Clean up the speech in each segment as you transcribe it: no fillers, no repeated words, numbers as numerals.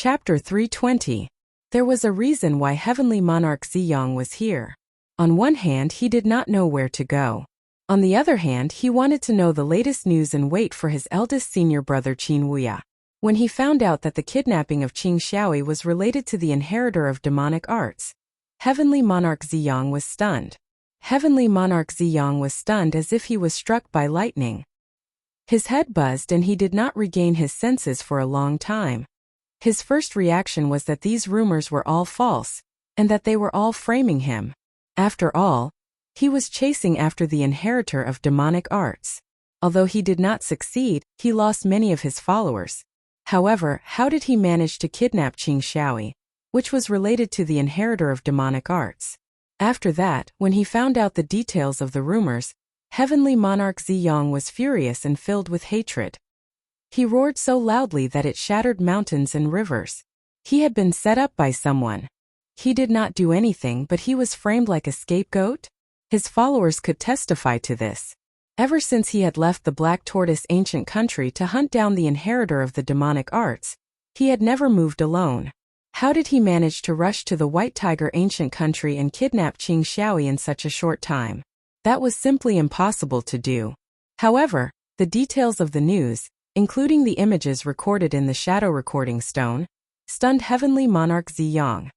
Chapter 320. There was a reason why Heavenly Monarch Ziyang was here. On one hand, he did not know where to go. On the other hand, he wanted to know the latest news and wait for his eldest senior brother Qin Wuya. When he found out that the kidnapping of Qing Xiaoyi was related to the inheritor of demonic arts, Heavenly Monarch Ziyang was stunned. Heavenly Monarch Ziyang was stunned as if he was struck by lightning. His head buzzed and he did not regain his senses for a long time. His first reaction was that these rumors were all false, and that they were all framing him. After all, he was chasing after the inheritor of demonic arts. Although he did not succeed, he lost many of his followers. However, how did he manage to kidnap Qing Xiaoyi, which was related to the inheritor of demonic arts? After that, when he found out the details of the rumors, Heavenly Monarch Ziyang was furious and filled with hatred. He roared so loudly that it shattered mountains and rivers. He had been set up by someone. He did not do anything, but he was framed like a scapegoat. His followers could testify to this. Ever since he had left the Black Tortoise ancient country to hunt down the inheritor of the demonic arts, he had never moved alone. How did he manage to rush to the White Tiger ancient country and kidnap Qing Xiaoyi in such a short time? That was simply impossible to do. However, the details of the news, including the images recorded in the shadow recording stone, stunned Heavenly Monarch Ziyang.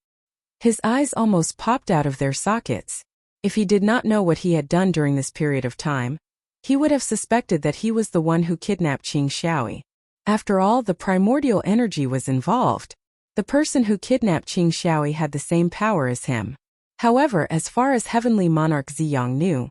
His eyes almost popped out of their sockets. If he did not know what he had done during this period of time, he would have suspected that he was the one who kidnapped Qing Xiaoyi. After all, the primordial energy was involved. The person who kidnapped Qing Xiaoyi had the same power as him. However, as far as Heavenly Monarch Ziyang knew,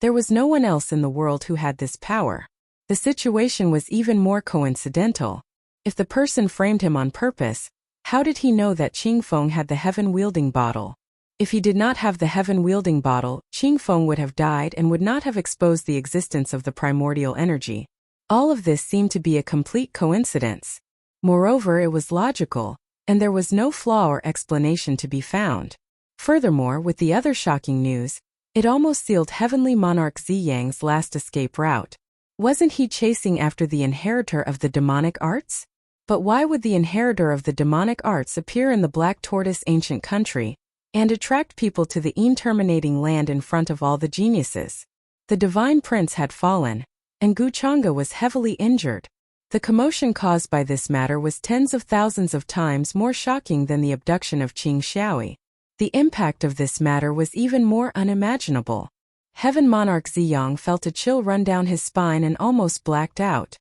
there was no one else in the world who had this power. The situation was even more coincidental. If the person framed him on purpose, how did he know that Qing Feng had the heaven-wielding bottle? If he did not have the heaven-wielding bottle, Qing Feng would have died and would not have exposed the existence of the primordial energy. All of this seemed to be a complete coincidence. Moreover, it was logical, and there was no flaw or explanation to be found. Furthermore, with the other shocking news, it almost sealed Heavenly Monarch Ziyang's last escape route. Wasn't he chasing after the inheritor of the demonic arts? But why would the inheritor of the demonic arts appear in the Black Tortoise ancient country and attract people to the interminating land in front of all the geniuses? The divine prince had fallen, and Guchanga was heavily injured. The commotion caused by this matter was tens of thousands of times more shocking than the abduction of Qing Xiaoyi. The impact of this matter was even more unimaginable. Heaven Monarch Ziyang felt a chill run down his spine and almost blacked out.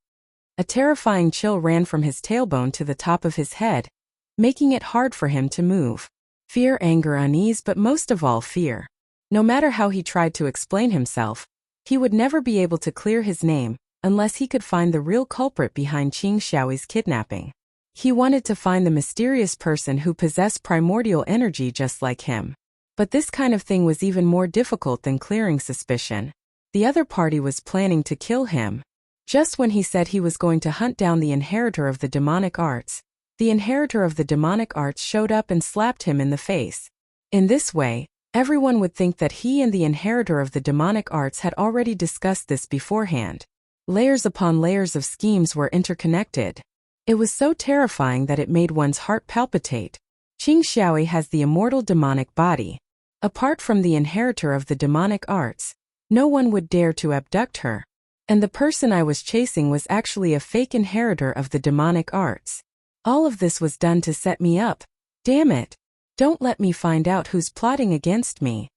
A terrifying chill ran from his tailbone to the top of his head, making it hard for him to move. Fear, anger, unease, but most of all fear. No matter how he tried to explain himself, he would never be able to clear his name unless he could find the real culprit behind Qing Xiaoyi's kidnapping. He wanted to find the mysterious person who possessed primordial energy just like him. But this kind of thing was even more difficult than clearing suspicion. The other party was planning to kill him. Just when he said he was going to hunt down the inheritor of the demonic arts, the inheritor of the demonic arts showed up and slapped him in the face. In this way, everyone would think that he and the inheritor of the demonic arts had already discussed this beforehand. Layers upon layers of schemes were interconnected. It was so terrifying that it made one's heart palpitate. Qing Xiaoyi has the immortal demonic body. Apart from the inheritor of the demonic arts, no one would dare to abduct her. And the person I was chasing was actually a fake inheritor of the demonic arts. All of this was done to set me up. Damn it! Don't let me find out who's plotting against me.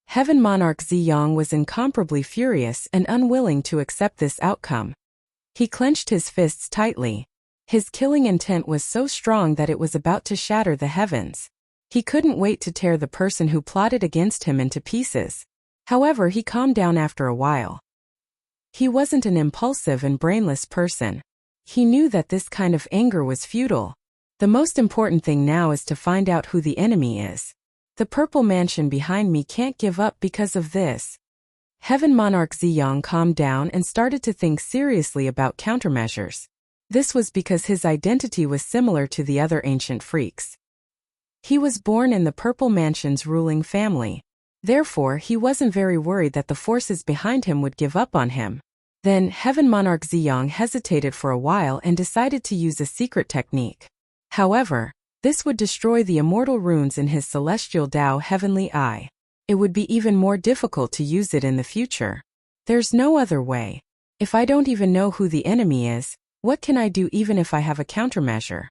Heaven Monarch Ziyang was incomparably furious and unwilling to accept this outcome. He clenched his fists tightly. His killing intent was so strong that it was about to shatter the heavens. He couldn't wait to tear the person who plotted against him into pieces. However, he calmed down after a while. He wasn't an impulsive and brainless person. He knew that this kind of anger was futile. The most important thing now is to find out who the enemy is. The purple mansion behind me can't give up because of this. Heaven Monarch Ziyang calmed down and started to think seriously about countermeasures. This was because his identity was similar to the other ancient freaks. He was born in the Purple Mansion's ruling family. Therefore, he wasn't very worried that the forces behind him would give up on him. Then, Heaven Monarch Ziyang hesitated for a while and decided to use a secret technique. However, this would destroy the immortal runes in his celestial Tao Heavenly Eye. It would be even more difficult to use it in the future. There's no other way. If I don't even know who the enemy is, what can I do even if I have a countermeasure?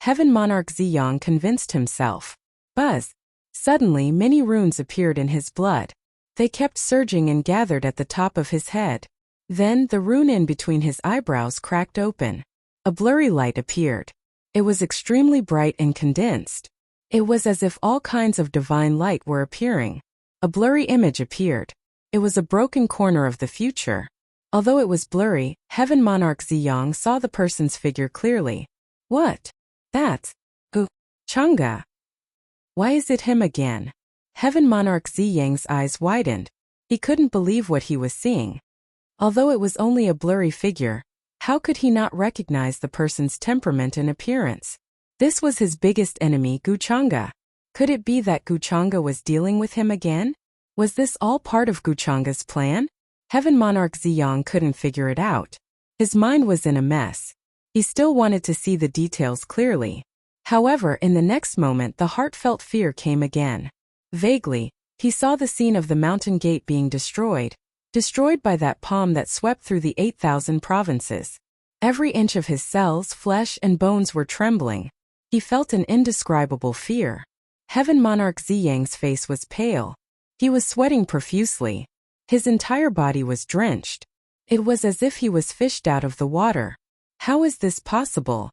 Heaven Monarch Ziyang convinced himself. Buzz. Suddenly many runes appeared in his blood. They kept surging and gathered at the top of his head. Then the rune in between his eyebrows cracked open. A blurry light appeared. It was extremely bright and condensed. It was as if all kinds of divine light were appearing. A blurry image appeared. It was a broken corner of the future. Although it was blurry, Heaven Monarch Ziyang saw the person's figure clearly. What? That's Chang'e. Why is it him again? Heaven Monarch Ziyang's eyes widened. He couldn't believe what he was seeing. Although it was only a blurry figure, how could he not recognize the person's temperament and appearance? This was his biggest enemy, Chang'e. Could it be that Chang'e was dealing with him again? Was this all part of Chang'e's plan? Heaven Monarch Ziyang couldn't figure it out. His mind was in a mess. He still wanted to see the details clearly. However, in the next moment the heartfelt fear came again. Vaguely, he saw the scene of the mountain gate being destroyed by that palm that swept through the 8,000 provinces. Every inch of his cells, flesh, and bones were trembling. He felt an indescribable fear. Heaven Monarch Ziyang's face was pale. He was sweating profusely. His entire body was drenched. It was as if he was fished out of the water. How is this possible?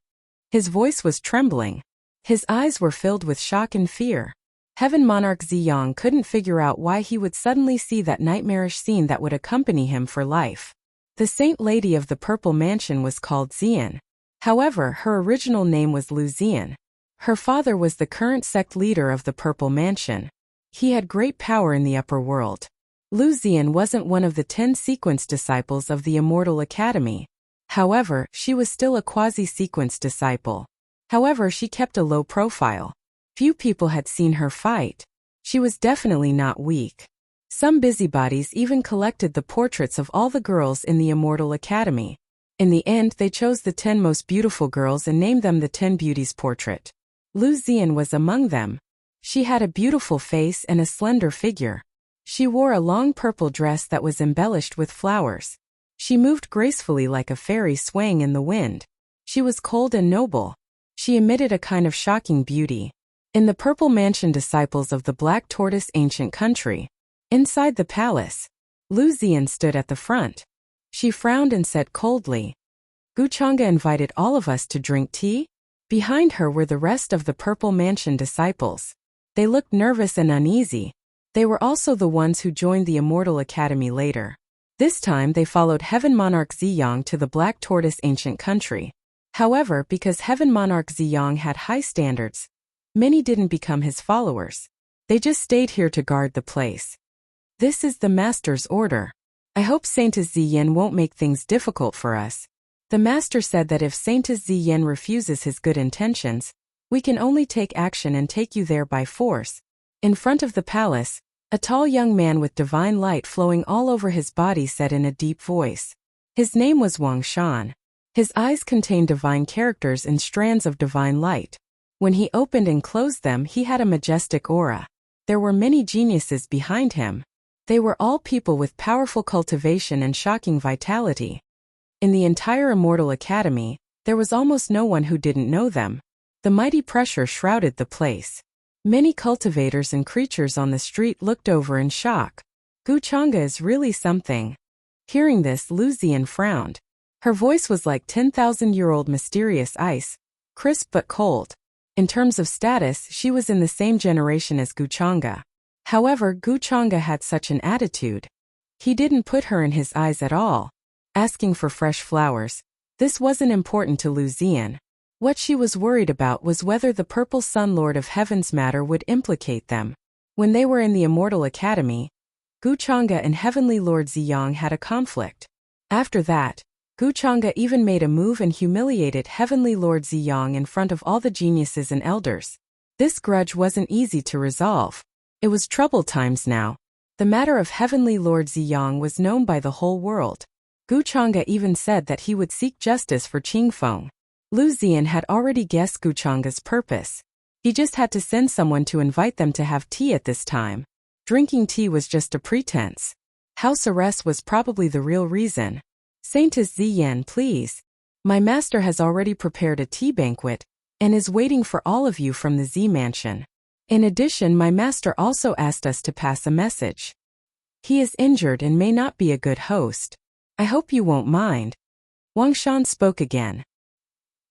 His voice was trembling. His eyes were filled with shock and fear. Heaven Monarch Ziyang couldn't figure out why he would suddenly see that nightmarish scene that would accompany him for life. The Saint Lady of the Purple Mansion was called Xian. However, her original name was Lu Xian. Her father was the current sect leader of the Purple Mansion. He had great power in the upper world. Lu Xian wasn't one of the 10 sequence disciples of the Immortal Academy. However, she was still a quasi-sequence disciple. However, she kept a low profile. Few people had seen her fight. She was definitely not weak. Some busybodies even collected the portraits of all the girls in the Immortal Academy. In the end, they chose the 10 most beautiful girls and named them the 10 Beauties portrait. Lu Xian was among them. She had a beautiful face and a slender figure. She wore a long purple dress that was embellished with flowers. She moved gracefully like a fairy swaying in the wind. She was cold and noble. She emitted a kind of shocking beauty. In the Purple Mansion disciples of the Black Tortoise ancient country, inside the palace, Lu Xian stood at the front. She frowned and said coldly, Chang'e invited all of us to drink tea? Behind her were the rest of the Purple Mansion disciples. They looked nervous and uneasy. They were also the ones who joined the Immortal Academy later. This time they followed Heaven Monarch Ziyang to the Black Tortoise ancient country. However, because Heaven Monarch Ziyang had high standards, many didn't become his followers. They just stayed here to guard the place. This is the Master's order. I hope Saintess Ziyin won't make things difficult for us. The Master said that if Saintess Ziyin refuses his good intentions, we can only take action and take you there by force. In front of the palace, a tall young man with divine light flowing all over his body said in a deep voice. His name was Wang Shan. His eyes contained divine characters in strands of divine light. When he opened and closed them, he had a majestic aura. There were many geniuses behind him. They were all people with powerful cultivation and shocking vitality. In the entire Immortal Academy, there was almost no one who didn't know them. The mighty pressure shrouded the place. Many cultivators and creatures on the street looked over in shock. Chang'e is really something. Hearing this, Lu Xian frowned. Her voice was like 10,000-year-old mysterious ice, crisp but cold. In terms of status, she was in the same generation as Chang'e. However, Chang'e had such an attitude. He didn't put her in his eyes at all. Asking for fresh flowers, this wasn't important to Lu Xian. What she was worried about was whether the Purple Sun Lord of Heaven's matter would implicate them. When they were in the Immortal Academy, Chang'e and Heavenly Lord Ziyang had a conflict. After that, Chang'e even made a move and humiliated Heavenly Lord Ziyang in front of all the geniuses and elders. This grudge wasn't easy to resolve. It was troubled times now. The matter of Heavenly Lord Ziyang was known by the whole world. Chang'e even said that he would seek justice for Qingfeng. Lu Ziyan had already guessed Guchanga's purpose. He just had to send someone to invite them to have tea at this time. Drinking tea was just a pretense. House arrest was probably the real reason. Saintess Ziyan, please. My master has already prepared a tea banquet and is waiting for all of you from the Z mansion. In addition, my master also asked us to pass a message. He is injured and may not be a good host. I hope you won't mind. Wang Shan spoke again.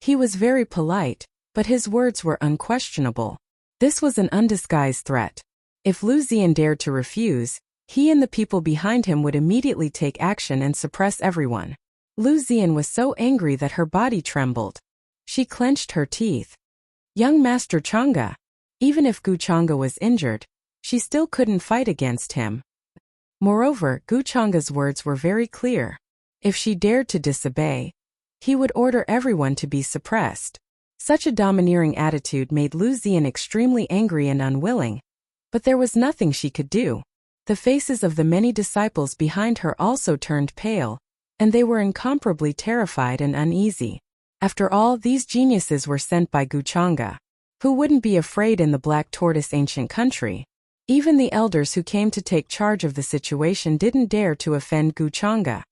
He was very polite, but his words were unquestionable. This was an undisguised threat. If Lu Ziyan dared to refuse, he and the people behind him would immediately take action and suppress everyone. Lu Ziyan was so angry that her body trembled. She clenched her teeth. Young Master Chang'e. Even if Guchanga was injured, she still couldn't fight against him. Moreover, Guchanga's words were very clear. If she dared to disobey, he would order everyone to be suppressed. Such a domineering attitude made Lu Ziyan extremely angry and unwilling. But there was nothing she could do. The faces of the many disciples behind her also turned pale, and they were incomparably terrified and uneasy. After all, these geniuses were sent by Guchanga. Who wouldn't be afraid in the Black Tortoise ancient country? Even the elders who came to take charge of the situation didn't dare to offend Guchanga.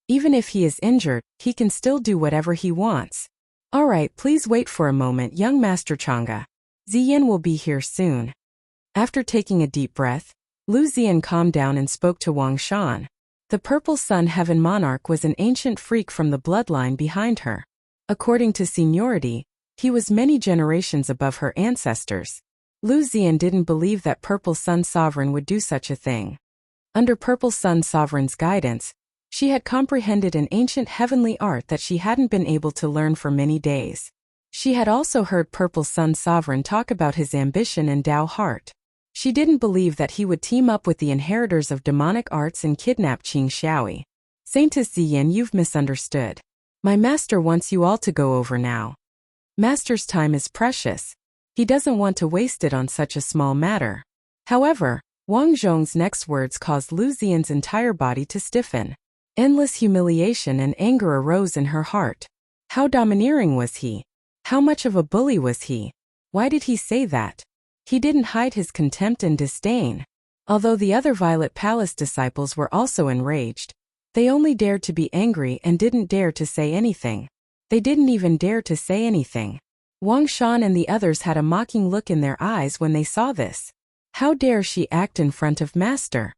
Even if he is injured, he can still do whatever he wants. All right, please wait for a moment, young Master Chang'e. Ziyan will be here soon. After taking a deep breath, Lu Ziyan calmed down and spoke to Wang Shan. The Purple Sun Heaven Monarch was an ancient freak from the bloodline behind her. According to seniority, he was many generations above her ancestors. Lu Ziyan didn't believe that Purple Sun Sovereign would do such a thing. Under Purple Sun Sovereign's guidance, she had comprehended an ancient heavenly art that she hadn't been able to learn for many days. She had also heard Purple Sun Sovereign talk about his ambition and Tao heart. She didn't believe that he would team up with the inheritors of demonic arts and kidnap Qing Xiaoyi. Saintess Ziyan, you've misunderstood. My master wants you all to go over now. Master's time is precious. He doesn't want to waste it on such a small matter. However, Wang Zhong's next words caused Lu Ziyan's entire body to stiffen. Endless humiliation and anger arose in her heart. How domineering was he? How much of a bully was he? Why did he say that? He didn't hide his contempt and disdain. Although the other Violet Palace disciples were also enraged, they only dared to be angry and didn't dare to say anything. They didn't even dare to say anything. Wang Shan and the others had a mocking look in their eyes when they saw this. How dare she act in front of Master?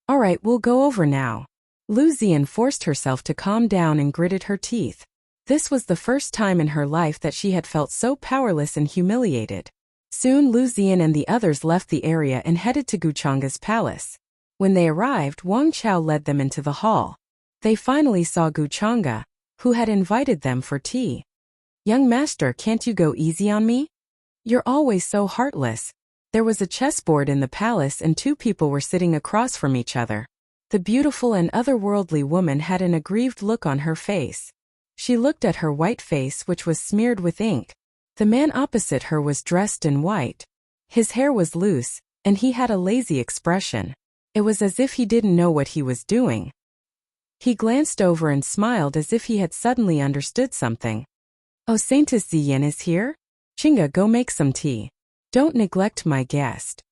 All right, we'll go over now. Lu Ziyan forced herself to calm down and gritted her teeth. This was the first time in her life that she had felt so powerless and humiliated. Soon Lu Ziyan and the others left the area and headed to Guchanga's palace. When they arrived, Wang Chao led them into the hall. They finally saw Guchanga, who had invited them for tea. Young master, can't you go easy on me? You're always so heartless. There was a chessboard in the palace and two people were sitting across from each other. The beautiful and otherworldly woman had an aggrieved look on her face. She looked at her white face, which was smeared with ink. The man opposite her was dressed in white. His hair was loose, and he had a lazy expression. It was as if he didn't know what he was doing. He glanced over and smiled as if he had suddenly understood something. Oh, Saintess Ziyan is here? Chinga, go make some tea. Don't neglect my guest.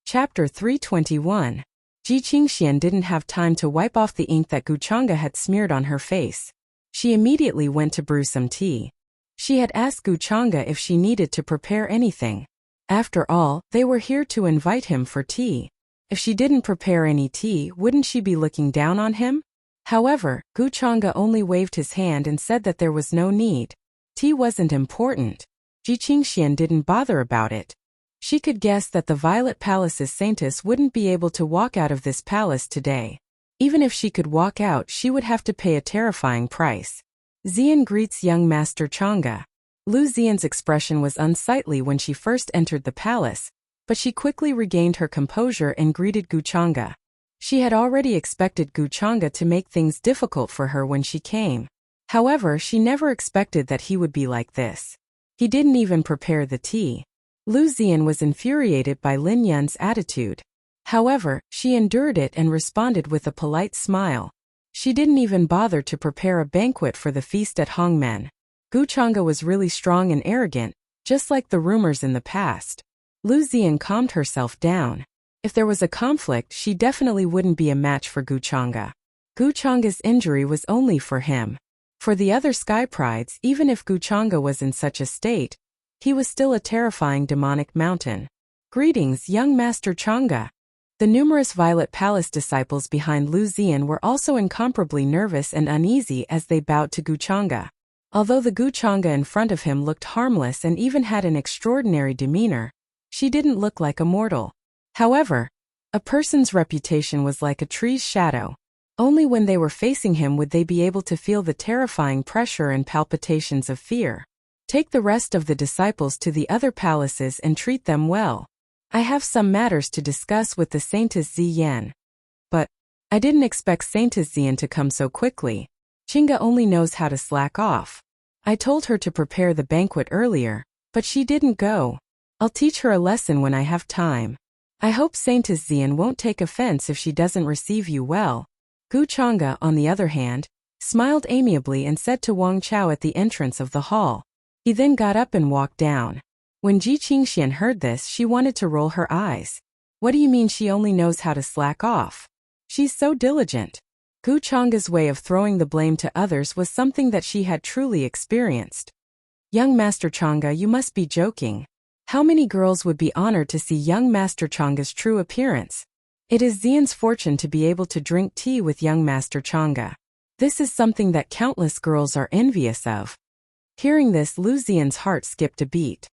Chapter 321. Ji Qingxian didn't have time to wipe off the ink that Guchanga had smeared on her face. She immediately went to brew some tea. She had asked Guchanga if she needed to prepare anything. After all, they were here to invite him for tea. If she didn't prepare any tea, wouldn't she be looking down on him? However, Guchanga only waved his hand and said that there was no need. Tea wasn't important. Ji Qingxian didn't bother about it. She could guess that the Violet Palace's Saintess wouldn't be able to walk out of this palace today. Even if she could walk out, she would have to pay a terrifying price. Ziyan greets young Master Chang'e. Lu Ziyan's expression was unsightly when she first entered the palace, but she quickly regained her composure and greeted Guchanga. She had already expected Guchanga to make things difficult for her when she came. However, she never expected that he would be like this. He didn't even prepare the tea. Lu Ziyan was infuriated by Lin Yun's attitude. However, she endured it and responded with a polite smile. She didn't even bother to prepare a banquet for the feast at Hongmen. Guchanga was really strong and arrogant, just like the rumors in the past. Lu Ziyan calmed herself down. If there was a conflict, she definitely wouldn't be a match for Guchanga. Guchanga's injury was only for him. For the other Sky Prides, even if Guchanga was in such a state, he was still a terrifying demonic mountain. Greetings, young Master Changa. The numerous Violet Palace disciples behind Lu Ziyan were also incomparably nervous and uneasy as they bowed to Guchanga. Although the Guchanga in front of him looked harmless and even had an extraordinary demeanor, she didn't look like a mortal. However, a person's reputation was like a tree's shadow. Only when they were facing him would they be able to feel the terrifying pressure and palpitations of fear. Take the rest of the disciples to the other palaces and treat them well. I have some matters to discuss with the Saintess Ziyan. But I didn't expect Saintess Ziyan to come so quickly. Chinga only knows how to slack off. I told her to prepare the banquet earlier, but she didn't go. I'll teach her a lesson when I have time. I hope Saintess Ziyan won't take offense if she doesn't receive you well. Guchanga, on the other hand, smiled amiably and said to Wang Chao at the entrance of the hall. He then got up and walked down. When Ji Qingxian heard this, she wanted to roll her eyes. What do you mean she only knows how to slack off? She's so diligent. Guchanga's way of throwing the blame to others was something that she had truly experienced. Young Master Changa, you must be joking. How many girls would be honored to see young Master Changa's true appearance? It is Ziyan's fortune to be able to drink tea with young Master Changa. This is something that countless girls are envious of. Hearing this, Lu Ziyan's heart skipped a beat.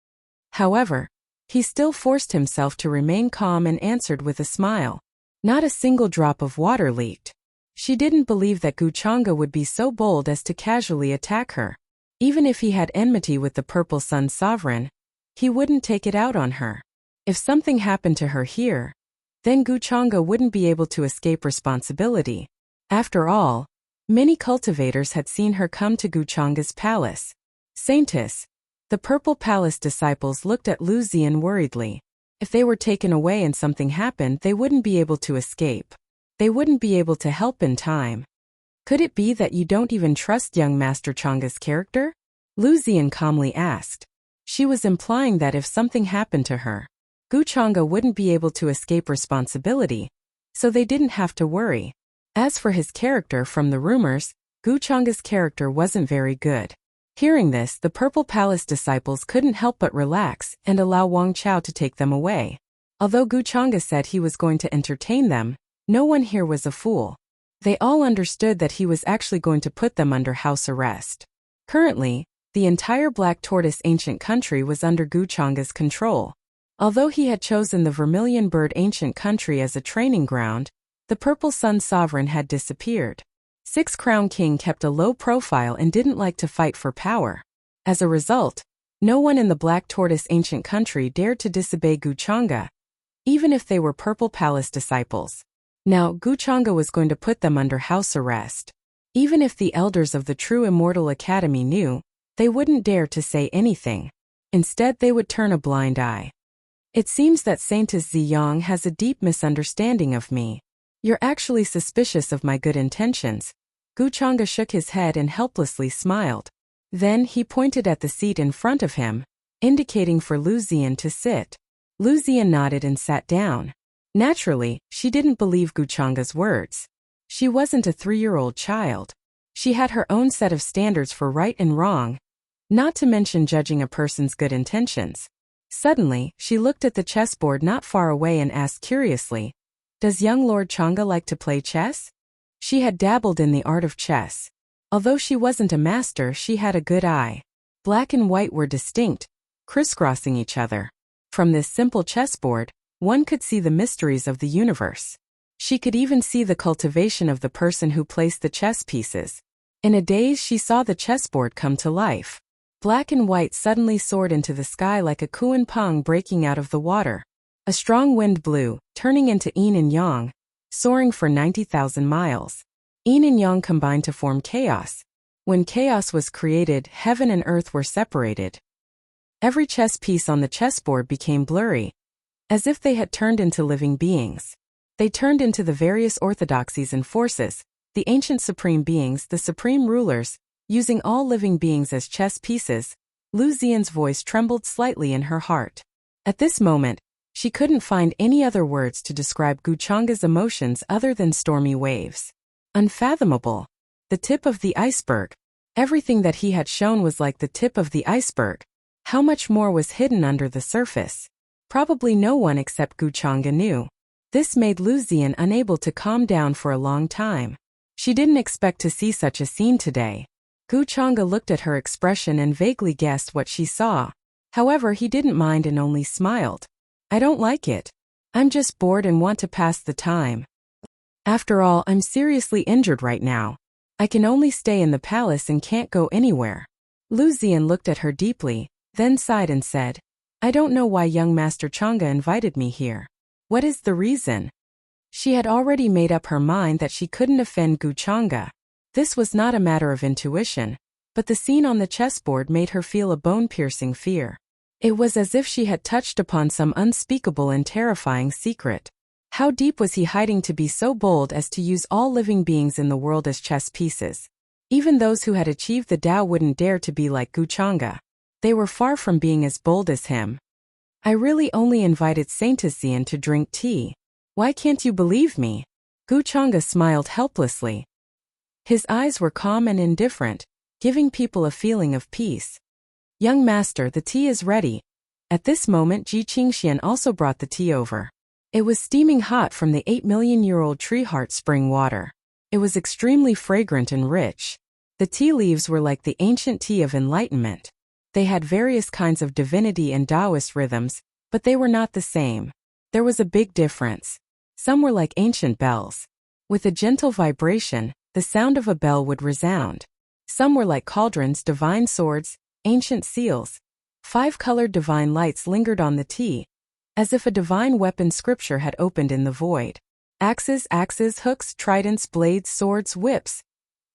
However, he still forced himself to remain calm and answered with a smile. Not a single drop of water leaked. She didn't believe that Guchanga would be so bold as to casually attack her. Even if he had enmity with the Purple Sun Sovereign, he wouldn't take it out on her. If something happened to her here, then Guchanga wouldn't be able to escape responsibility. After all, many cultivators had seen her come to Guchanga's palace. Saintess, the Purple Palace disciples looked at Lu Ziyan worriedly. If they were taken away and something happened, they wouldn't be able to escape. They wouldn't be able to help in time. Could it be that you don't even trust young Master Changa's character? Lu Ziyan calmly asked. She was implying that if something happened to her, Guchanga wouldn't be able to escape responsibility, so they didn't have to worry. As for his character, from the rumors, Guchanga's character wasn't very good. Hearing this, the Purple Palace disciples couldn't help but relax and allow Wang Chao to take them away. Although Guchanga said he was going to entertain them, no one here was a fool. They all understood that he was actually going to put them under house arrest. Currently, the entire Black Tortoise Ancient Country was under Guchanga's control. Although he had chosen the Vermilion Bird Ancient Country as a training ground, the Purple Sun Sovereign had disappeared. Six Crown King kept a low profile and didn't like to fight for power. As a result, no one in the Black Tortoise Ancient Country dared to disobey Guchanga, even if they were Purple Palace disciples. Now, Guchanga was going to put them under house arrest. Even if the elders of the True Immortal Academy knew, they wouldn't dare to say anything. Instead, they would turn a blind eye. It seems that Saintess Ziyang has a deep misunderstanding of me. You're actually suspicious of my good intentions. Guchanga shook his head and helplessly smiled. Then he pointed at the seat in front of him, indicating for Lu Ziyan to sit. Lu Ziyan nodded and sat down. Naturally, she didn't believe Guchanga's words. She wasn't a 3-year-old child. She had her own set of standards for right and wrong, not to mention judging a person's good intentions. Suddenly, she looked at the chessboard not far away and asked curiously, "Does young Lord Changa like to play chess?" She had dabbled in the art of chess. Although she wasn't a master, she had a good eye. Black and white were distinct, crisscrossing each other. From this simple chessboard, one could see the mysteries of the universe. She could even see the cultivation of the person who placed the chess pieces. In a daze, she saw the chessboard come to life. Black and white suddenly soared into the sky like a kuan pang breaking out of the water. A strong wind blew, turning into yin and yang, soaring for 90,000 miles. Yin and yang combined to form chaos. When chaos was created, heaven and earth were separated. Every chess piece on the chessboard became blurry, as if they had turned into living beings. They turned into the various orthodoxies and forces, The ancient supreme beings, the supreme rulers, using all living beings as chess pieces. Lu Xian's voice trembled slightly in her heart. At this moment, she couldn't find any other words to describe Guchanga's emotions other than stormy waves. Unfathomable. The tip of the iceberg. Everything that he had shown was like the tip of the iceberg. How much more was hidden under the surface? Probably no one except Guchanga knew. This made Lu Xian unable to calm down for a long time. She didn't expect to see such a scene today. Guchanga looked at her expression and vaguely guessed what she saw. However, he didn't mind and only smiled. I don't like it. I'm just bored and want to pass the time. After all, I'm seriously injured right now. I can only stay in the palace and can't go anywhere. Lu Xian looked at her deeply, then sighed and said, I don't know why young Master Chang'e invited me here. What is the reason? She had already made up her mind that she couldn't offend Guchanga. This was not a matter of intuition, but the scene on the chessboard made her feel a bone-piercing fear. It was as if she had touched upon some unspeakable and terrifying secret. How deep was he hiding to be so bold as to use all living beings in the world as chess pieces? Even those who had achieved the Tao wouldn't dare to be like Guchanga. They were far from being as bold as him. I really only invited Saint Xian to drink tea. Why can't you believe me? Guchanga smiled helplessly. His eyes were calm and indifferent, giving people a feeling of peace. Young master, the tea is ready. At this moment Ji Qingxian also brought the tea over. It was steaming hot from the 8 million-year-old tree heart spring water. It was extremely fragrant and rich. The tea leaves were like the ancient tea of enlightenment. They had various kinds of divinity and Taoist rhythms, but they were not the same. There was a big difference. Some were like ancient bells. With a gentle vibration, the sound of a bell would resound. Some were like cauldrons, divine swords, ancient seals. 5-colored divine lights lingered on the tea, as if a divine weapon scripture had opened in the void. Axes, hooks, tridents, blades, swords, whips.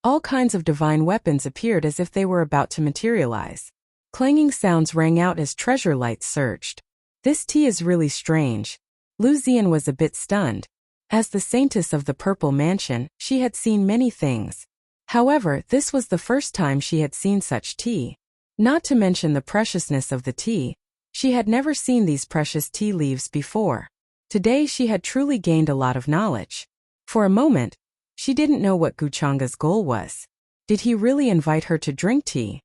All kinds of divine weapons appeared as if they were about to materialize. Clanging sounds rang out as treasure lights surged. This tea is really strange. Lu Xian was a bit stunned. As the saintess of the Purple Mansion, she had seen many things. However, this was the first time she had seen such tea. Not to mention the preciousness of the tea, she had never seen these precious tea leaves before. Today she had truly gained a lot of knowledge. For a moment, she didn't know what Guchanga's goal was. Did he really invite her to drink tea?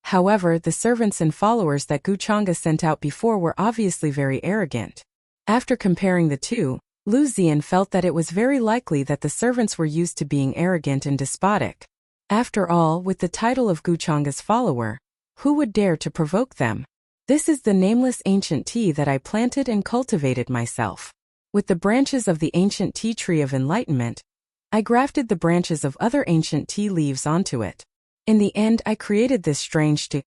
However, the servants and followers that Guchanga sent out before were obviously very arrogant. After comparing the two, Lu Xian felt that it was very likely that the servants were used to being arrogant and despotic. After all, with the title of Guchanga's follower, who would dare to provoke them? This is the nameless ancient tea that I planted and cultivated myself. With the branches of the ancient tea tree of enlightenment, I grafted the branches of other ancient tea leaves onto it. In the end, I created this strange tea.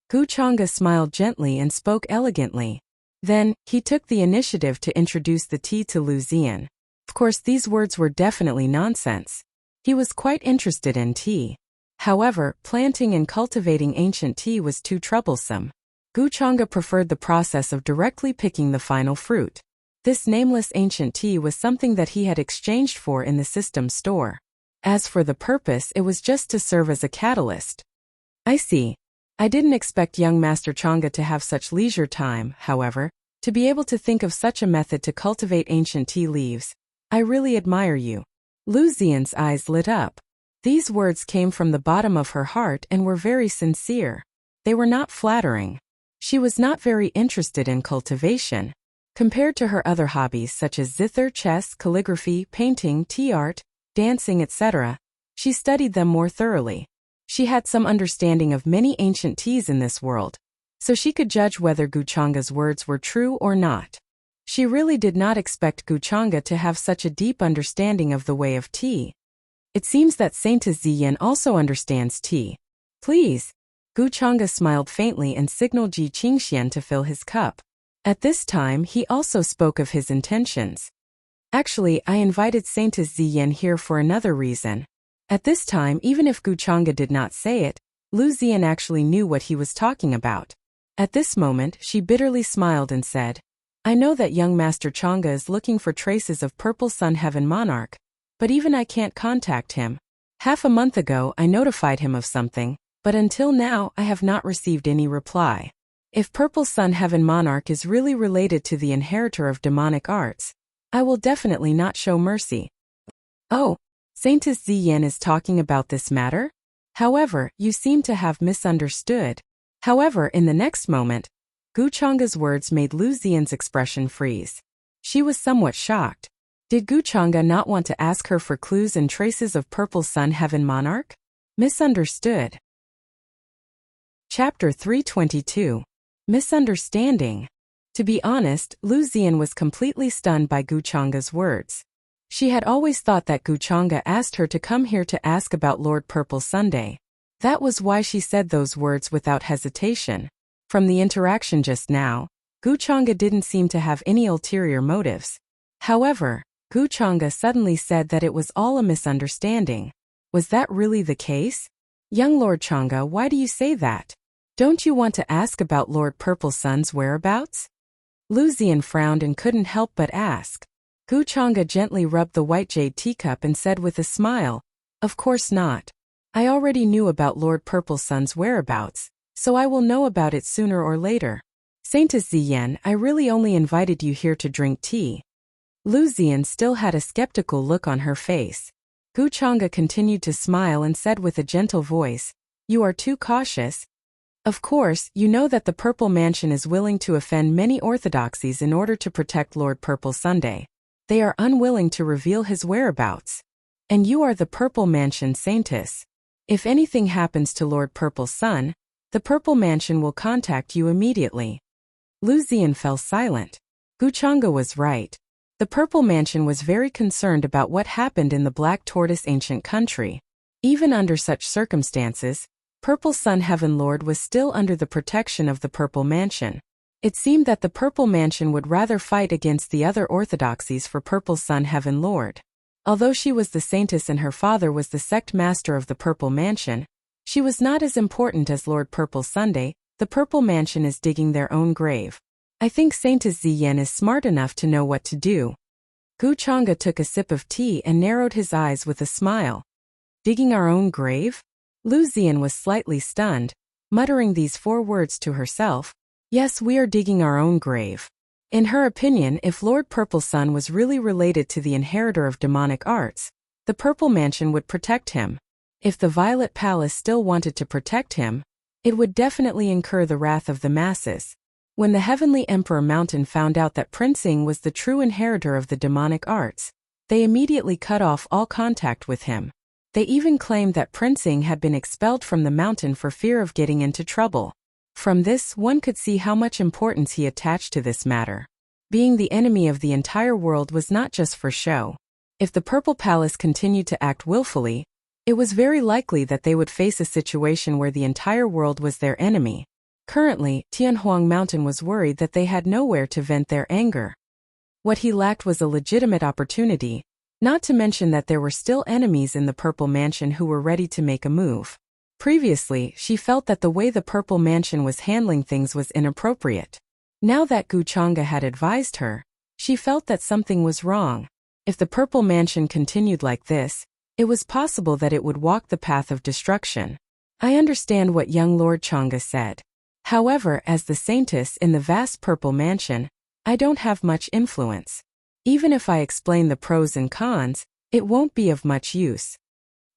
Guchanga smiled gently and spoke elegantly. Then, he took the initiative to introduce the tea to Lu Xian. Of course, these words were definitely nonsense. He was quite interested in tea. However, planting and cultivating ancient tea was too troublesome. Guchanga preferred the process of directly picking the final fruit. This nameless ancient tea was something that he had exchanged for in the system store. As for the purpose, it was just to serve as a catalyst. I see. I didn't expect young Master Chang'e to have such leisure time, however, to be able to think of such a method to cultivate ancient tea leaves. I really admire you. Lu Xian's eyes lit up. These words came from the bottom of her heart and were very sincere. They were not flattering. She was not very interested in cultivation. Compared to her other hobbies such as zither, chess, calligraphy, painting, tea art, dancing, etc., she studied them more thoroughly. She had some understanding of many ancient teas in this world, so she could judge whether Guchanga's words were true or not. She really did not expect Guchanga to have such a deep understanding of the way of tea. It seems that Saint Xian also understands tea. Please. Guchanga smiled faintly and signaled Ji Qingxian to fill his cup. At this time he also spoke of his intentions. Actually, I invited Saint Xian here for another reason. At this time, even if Guchanga did not say it, Lu Xian actually knew what he was talking about. At this moment, she bitterly smiled and said, I know that young Master Chang'e is looking for traces of Purple Sun Heaven Monarch, but even I can't contact him. Half a month ago I notified him of something, but until now I have not received any reply. If Purple Sun Heaven Monarch is really related to the inheritor of demonic arts, I will definitely not show mercy. Oh, Saintess Ziyan is talking about this matter? However, you seem to have misunderstood. However, in the next moment, Gu Chang'e's words made Lu Ziyan's expression freeze. She was somewhat shocked. Did Gu Chang'e not want to ask her for clues and traces of Purple Sun Heaven Monarch? Misunderstood. Chapter 322. Misunderstanding. To be honest, Lu Ziyan was completely stunned by Gu Chang'e's words. She had always thought that Gu Chang'e asked her to come here to ask about Lord Purple Sunday. That was why she said those words without hesitation. From the interaction just now, Gu Chang'e didn't seem to have any ulterior motives. However, Gu Chang'e suddenly said that it was all a misunderstanding. Was that really the case? Young Lord Chang'e, why do you say that? Don't you want to ask about Lord Purple Sun's whereabouts? Lu Ziyan frowned and couldn't help but ask. Gu Chang'e gently rubbed the white jade teacup and said with a smile, "Of course not. I already knew about Lord Purple Sun's whereabouts, so I will know about it sooner or later. Saintess Ziyan, I really only invited you here to drink tea." Lu Ziyan still had a skeptical look on her face. Gu Chang'e continued to smile and said with a gentle voice, "You are too cautious. Of course, you know that the Purple Mansion is willing to offend many orthodoxies in order to protect Lord Purple Sunday. They are unwilling to reveal his whereabouts. And you are the Purple Mansion Saintess. If anything happens to Lord Purple Sun, the Purple Mansion will contact you immediately." Lu Ziyan fell silent. Gu Chang'e was right. The Purple Mansion was very concerned about what happened in the Black Tortoise ancient country. Even under such circumstances, Purple Sun Heaven Lord was still under the protection of the Purple Mansion. It seemed that the Purple Mansion would rather fight against the other orthodoxies for Purple Sun Heaven Lord. Although she was the saintess and her father was the sect master of the Purple Mansion, she was not as important as Lord Purple Sunday. The Purple Mansion is digging their own grave. I think Saintess Ziyan is smart enough to know what to do. Gu Chang'e took a sip of tea and narrowed his eyes with a smile. Digging our own grave? Lu Ziyan was slightly stunned, muttering these 4 words to herself. Yes, we are digging our own grave. In her opinion, if Lord Purple Sun was really related to the inheritor of demonic arts, the Purple Mansion would protect him. If the Violet Palace still wanted to protect him, it would definitely incur the wrath of the masses. When the Heavenly Emperor Mountain found out that Prince Ying was the true inheritor of the demonic arts, they immediately cut off all contact with him. They even claimed that Prince Ying had been expelled from the mountain for fear of getting into trouble. From this, one could see how much importance he attached to this matter. Being the enemy of the entire world was not just for show. If the Purple Palace continued to act willfully, it was very likely that they would face a situation where the entire world was their enemy. Currently, Tianhuang Mountain was worried that they had nowhere to vent their anger. What he lacked was a legitimate opportunity, not to mention that there were still enemies in the Purple Mansion who were ready to make a move. Previously, she felt that the way the Purple Mansion was handling things was inappropriate. Now that Gu Chang'e had advised her, she felt that something was wrong. If the Purple Mansion continued like this, it was possible that it would walk the path of destruction. I understand what young Lord Chang'e said. However, as the saintess in the vast Purple Mansion, I don't have much influence. Even if I explain the pros and cons, it won't be of much use.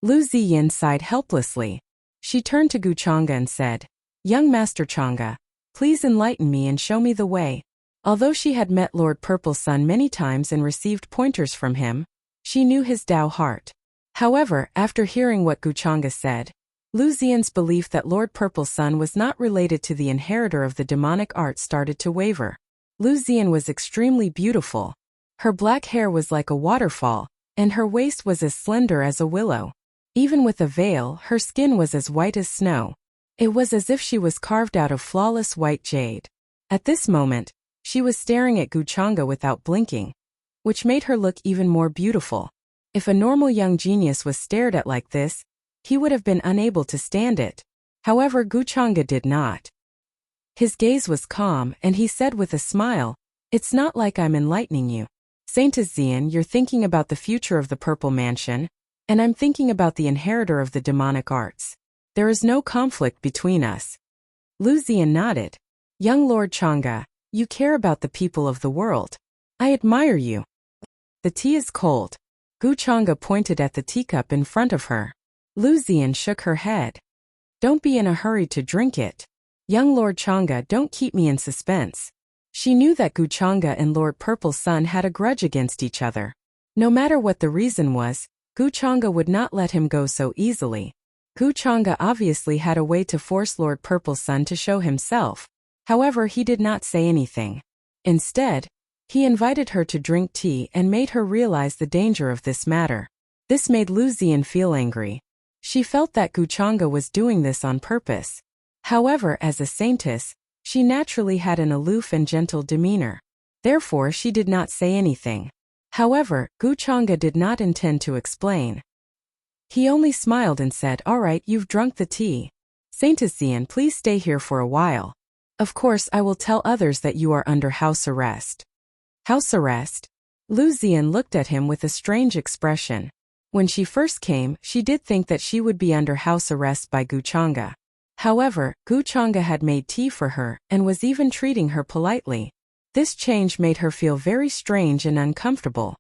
Lu Ziyan sighed helplessly. She turned to Gu Chang'e and said, "Young Master Chang'e, please enlighten me and show me the way." Although she had met Lord Purple Sun many times and received pointers from him, she knew his Tao heart. However, after hearing what Gu Chang'e said, Lu Ziyan's belief that Lord Purple Sun was not related to the inheritor of the demonic art started to waver. Lu Ziyan was extremely beautiful. Her black hair was like a waterfall, and her waist was as slender as a willow. Even with a veil, her skin was as white as snow. It was as if she was carved out of flawless white jade. At this moment, she was staring at Gu Chang'e without blinking, which made her look even more beautiful. If a normal young genius was stared at like this, he would have been unable to stand it. However, Gu Chang'e did not. His gaze was calm, and he said with a smile, "It's not like I'm enlightening you. Saintess Xian, you're thinking about the future of the Purple Mansion, and I'm thinking about the inheritor of the demonic arts. There is no conflict between us. Lu Xian nodded. Young Lord Chang'e, you care about the people of the world. I admire you. The tea is cold. Gu Chang'e pointed at the teacup in front of her. Lu Xian shook her head. Don't be in a hurry to drink it. Young Lord Chang'e, don't keep me in suspense. She knew that Gu Chang'e and Lord Purple Sun had a grudge against each other. No matter what the reason was, Gu Chang'e would not let him go so easily. Gu Chang'e obviously had a way to force Lord Purple Sun to show himself. However, he did not say anything. Instead, he invited her to drink tea and made her realize the danger of this matter. This made Lu Xian feel angry. She felt that Gu Chang'e was doing this on purpose. However, as a saintess, she naturally had an aloof and gentle demeanor. Therefore, she did not say anything. However, Gu Chang'e did not intend to explain. He only smiled and said, "All right, you've drunk the tea. Saintess Xian, please stay here for a while. Of course, I will tell others that you are under house arrest." House arrest? Lu Xian looked at him with a strange expression. When she first came, she did think that she would be under house arrest by Gu Chang'e. However, Gu Chang'e had made tea for her and was even treating her politely. This change made her feel very strange and uncomfortable.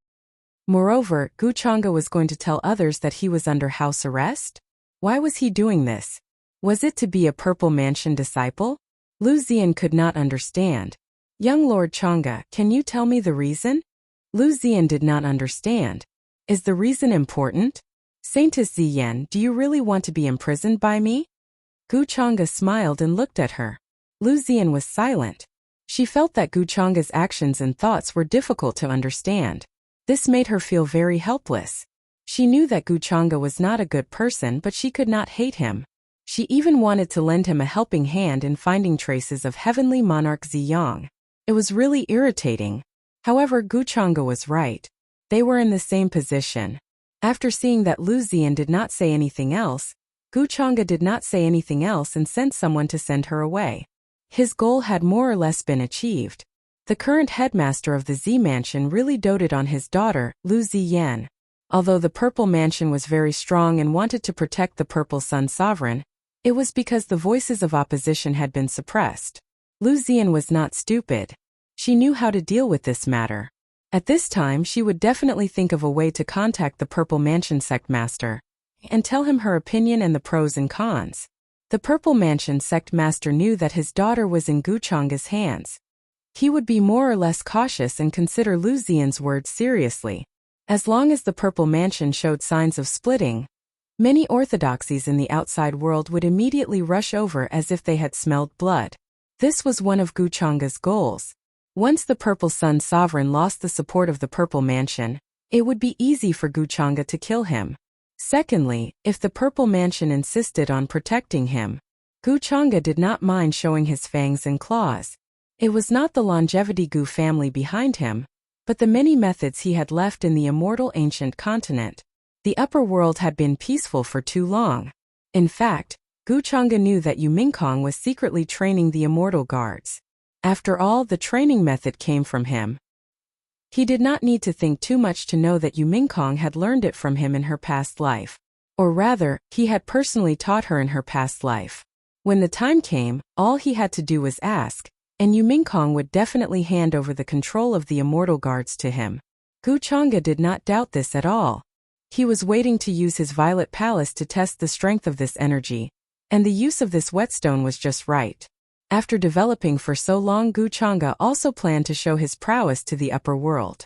Moreover, Gu Chang'e was going to tell others that he was under house arrest? Why was he doing this? Was it to be a Purple Mansion disciple? Lu Xian could not understand. Young Lord Chang'e, can you tell me the reason? Lu Xian did not understand. Is the reason important? Saintess Xian, do you really want to be imprisoned by me? Gu Chang'e smiled and looked at her. Lu Xian was silent. She felt that Gu Chang'e's actions and thoughts were difficult to understand. This made her feel very helpless. She knew that Gu Chang'e was not a good person, but she could not hate him. She even wanted to lend him a helping hand in finding traces of heavenly monarch Ziyang. It was really irritating. However, Gu Chang'e was right. They were in the same position. After seeing that Lu Xian did not say anything else, Gu Chang'e did not say anything else and sent someone to send her away. His goal had more or less been achieved. The current headmaster of the Z Mansion really doted on his daughter, Lu Ziyan. Although the Purple Mansion was very strong and wanted to protect the Purple Sun Sovereign, it was because the voices of opposition had been suppressed. Lu Ziyan was not stupid. She knew how to deal with this matter. At this time, she would definitely think of a way to contact the Purple Mansion sect master and tell him her opinion and the pros and cons. The Purple Mansion sect master knew that his daughter was in Gu Chang'e's hands. He would be more or less cautious and consider Lu Xian's words seriously. As long as the Purple Mansion showed signs of splitting, many orthodoxies in the outside world would immediately rush over as if they had smelled blood. This was one of Gu Chang'e's goals. Once the Purple Sun Sovereign lost the support of the Purple Mansion, it would be easy for Gu Chang'e to kill him. Secondly, if the Purple Mansion insisted on protecting him, Gu Chang'e did not mind showing his fangs and claws. It was not the longevity Gu family behind him, but the many methods he had left in the immortal ancient continent. The upper world had been peaceful for too long. In fact, Gu Chang'e knew that Yu Mingkong was secretly training the immortal guards. After all, the training method came from him. He did not need to think too much to know that Yu Mingkong had learned it from him in her past life. Or rather, he had personally taught her in her past life. When the time came, all he had to do was ask, and Yu Mingkong would definitely hand over the control of the immortal guards to him. Gu Chang'e did not doubt this at all. He was waiting to use his Violet Palace to test the strength of this energy, and the use of this whetstone was just right. After developing for so long, Gu Chang'e also planned to show his prowess to the upper world.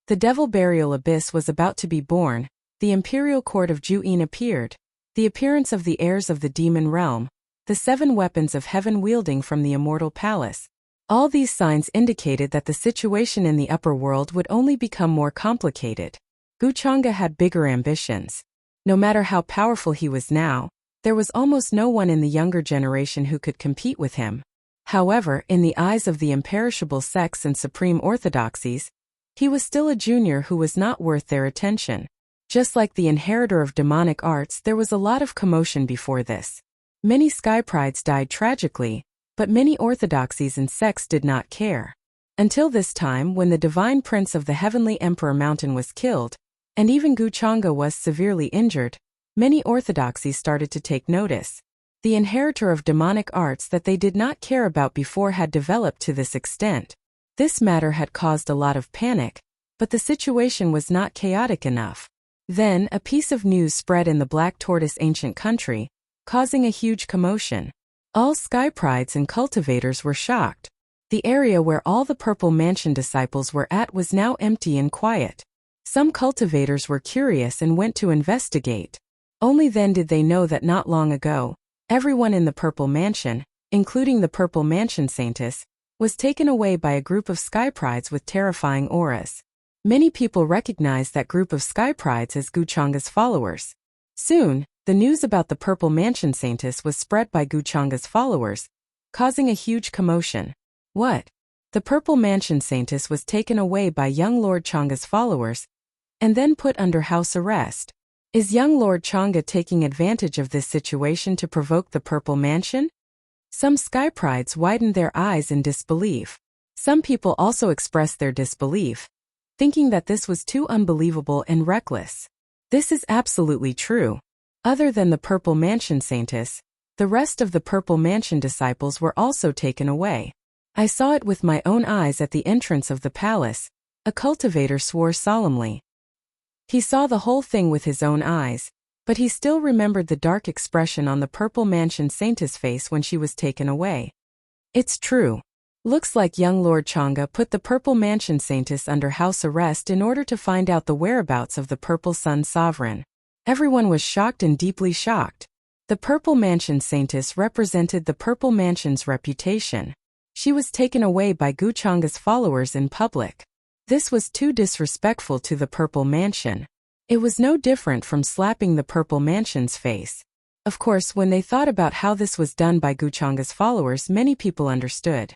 The Devil Burial Abyss was about to be born. The Imperial Court of Ju'in appeared. The appearance of the heirs of the Demon Realm. The 7 weapons of heaven wielding from the Immortal Palace. All these signs indicated that the situation in the upper world would only become more complicated. Gu Chang'e had bigger ambitions. No matter how powerful he was now, there was almost no one in the younger generation who could compete with him. However, in the eyes of the imperishable sects and supreme orthodoxies, he was still a junior who was not worth their attention. Just like the inheritor of demonic arts, there was a lot of commotion before this. Many sky prides died tragically, but many orthodoxies and sects did not care. Until this time, when the divine prince of the heavenly emperor mountain was killed, and even Guchanga was severely injured, many orthodoxies started to take notice. The inheritor of demonic arts that they did not care about before had developed to this extent. This matter had caused a lot of panic, but the situation was not chaotic enough. Then, a piece of news spread in the Black Tortoise ancient country, causing a huge commotion. All sky prides and cultivators were shocked. The area where all the Purple Mansion disciples were at was now empty and quiet. Some cultivators were curious and went to investigate. Only then did they know that not long ago, everyone in the Purple Mansion, including the Purple Mansion Saintess, was taken away by a group of sky prides with terrifying auras. Many people recognized that group of sky prides as Guchanga's followers. Soon, the news about the Purple Mansion Saintess was spread by Guchanga's followers, causing a huge commotion. What? The Purple Mansion Saintess was taken away by young Lord Changa's followers, and then put under house arrest. Is young Lord Changa taking advantage of this situation to provoke the Purple Mansion? Some sky prides widened their eyes in disbelief. Some people also expressed their disbelief, thinking that this was too unbelievable and reckless. This is absolutely true. Other than the Purple Mansion Saintess, the rest of the Purple Mansion disciples were also taken away. I saw it with my own eyes at the entrance of the palace, a cultivator swore solemnly. He saw the whole thing with his own eyes, but he still remembered the dark expression on the Purple Mansion Saintess' face when she was taken away. It's true. Looks like young Lord Changa put the Purple Mansion Saintess under house arrest in order to find out the whereabouts of the Purple Sun Sovereign. Everyone was shocked and deeply shocked. The Purple Mansion Saintess represented the Purple Mansion's reputation. She was taken away by Guchanga's followers in public. This was too disrespectful to the Purple Mansion. It was no different from slapping the Purple Mansion's face. Of course, when they thought about how this was done by Guchanga's followers, many people understood.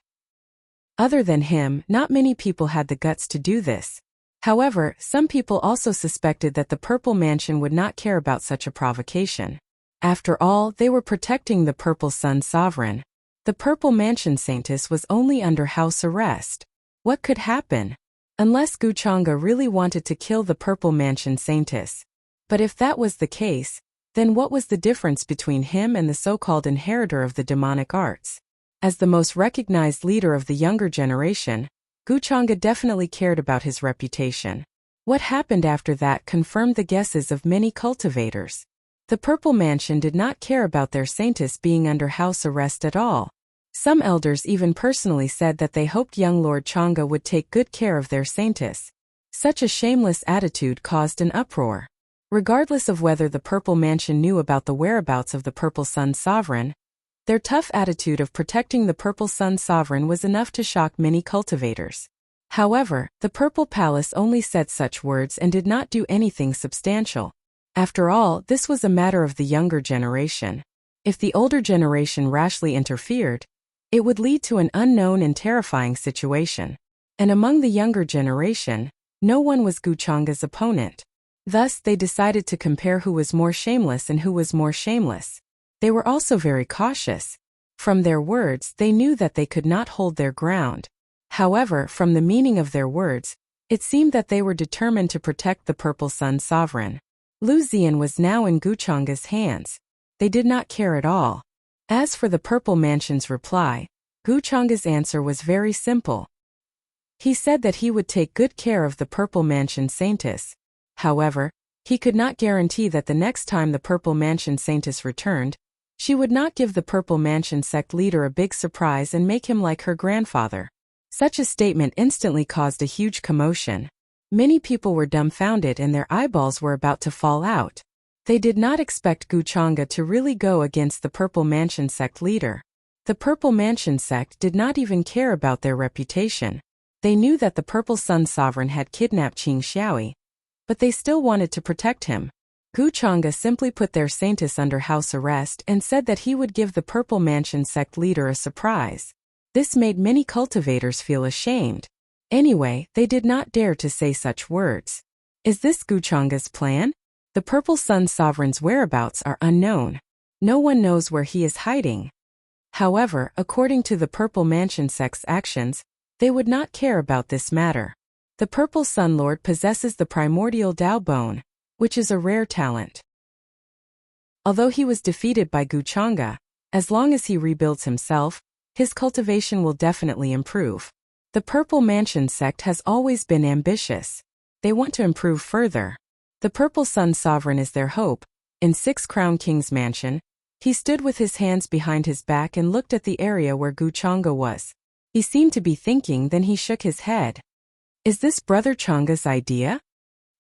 Other than him, not many people had the guts to do this. However, some people also suspected that the Purple Mansion would not care about such a provocation. After all, they were protecting the Purple Sun Sovereign. The Purple Mansion Saintess was only under house arrest. What could happen? Unless Guchanga really wanted to kill the Purple Mansion Saintess. But if that was the case, then what was the difference between him and the so-called inheritor of the demonic arts? As the most recognized leader of the younger generation, Guchanga definitely cared about his reputation. What happened after that confirmed the guesses of many cultivators. The Purple Mansion did not care about their saintess being under house arrest at all. Some elders even personally said that they hoped young Lord Changa would take good care of their saintess. Such a shameless attitude caused an uproar. Regardless of whether the Purple Mansion knew about the whereabouts of the Purple Sun Sovereign, their tough attitude of protecting the Purple Sun Sovereign was enough to shock many cultivators. However, the Purple Palace only said such words and did not do anything substantial. After all, this was a matter of the younger generation. If the older generation rashly interfered, it would lead to an unknown and terrifying situation. And among the younger generation, no one was Guchanga's opponent. Thus, they decided to compare who was more shameless and who was more shameless. They were also very cautious. From their words, they knew that they could not hold their ground. However, from the meaning of their words, it seemed that they were determined to protect the Purple Sun Sovereign. Lu Xian was now in Guchanga's hands. They did not care at all. As for the Purple Mansion's reply, Guchanga's answer was very simple. He said that he would take good care of the Purple Mansion Saintess. However, he could not guarantee that the next time the Purple Mansion Saintess returned, she would not give the Purple Mansion sect leader a big surprise and make him like her grandfather. Such a statement instantly caused a huge commotion. Many people were dumbfounded and their eyeballs were about to fall out. They did not expect Guchanga to really go against the Purple Mansion sect leader. The Purple Mansion sect did not even care about their reputation. They knew that the Purple Sun Sovereign had kidnapped Qing Xiaoi, but they still wanted to protect him. Guchanga simply put their saintess under house arrest and said that he would give the Purple Mansion sect leader a surprise. This made many cultivators feel ashamed. Anyway, they did not dare to say such words. Is this Guchanga's plan? The Purple Sun Sovereign's whereabouts are unknown. No one knows where he is hiding. However, according to the Purple Mansion sect's actions, They would not care about this matter. The Purple Sun Lord possesses the primordial Dao Bone, which is a rare talent. Although he was defeated by Guchanga, as long as he rebuilds himself, his cultivation will definitely improve. The Purple Mansion sect has always been ambitious. They want to improve further. The Purple Sun Sovereign is their hope. In 6 Crown King's mansion, he stood with his hands behind his back and looked at the area where Guchanga was. He seemed to be thinking, then he shook his head. Is this Brother Changa's idea?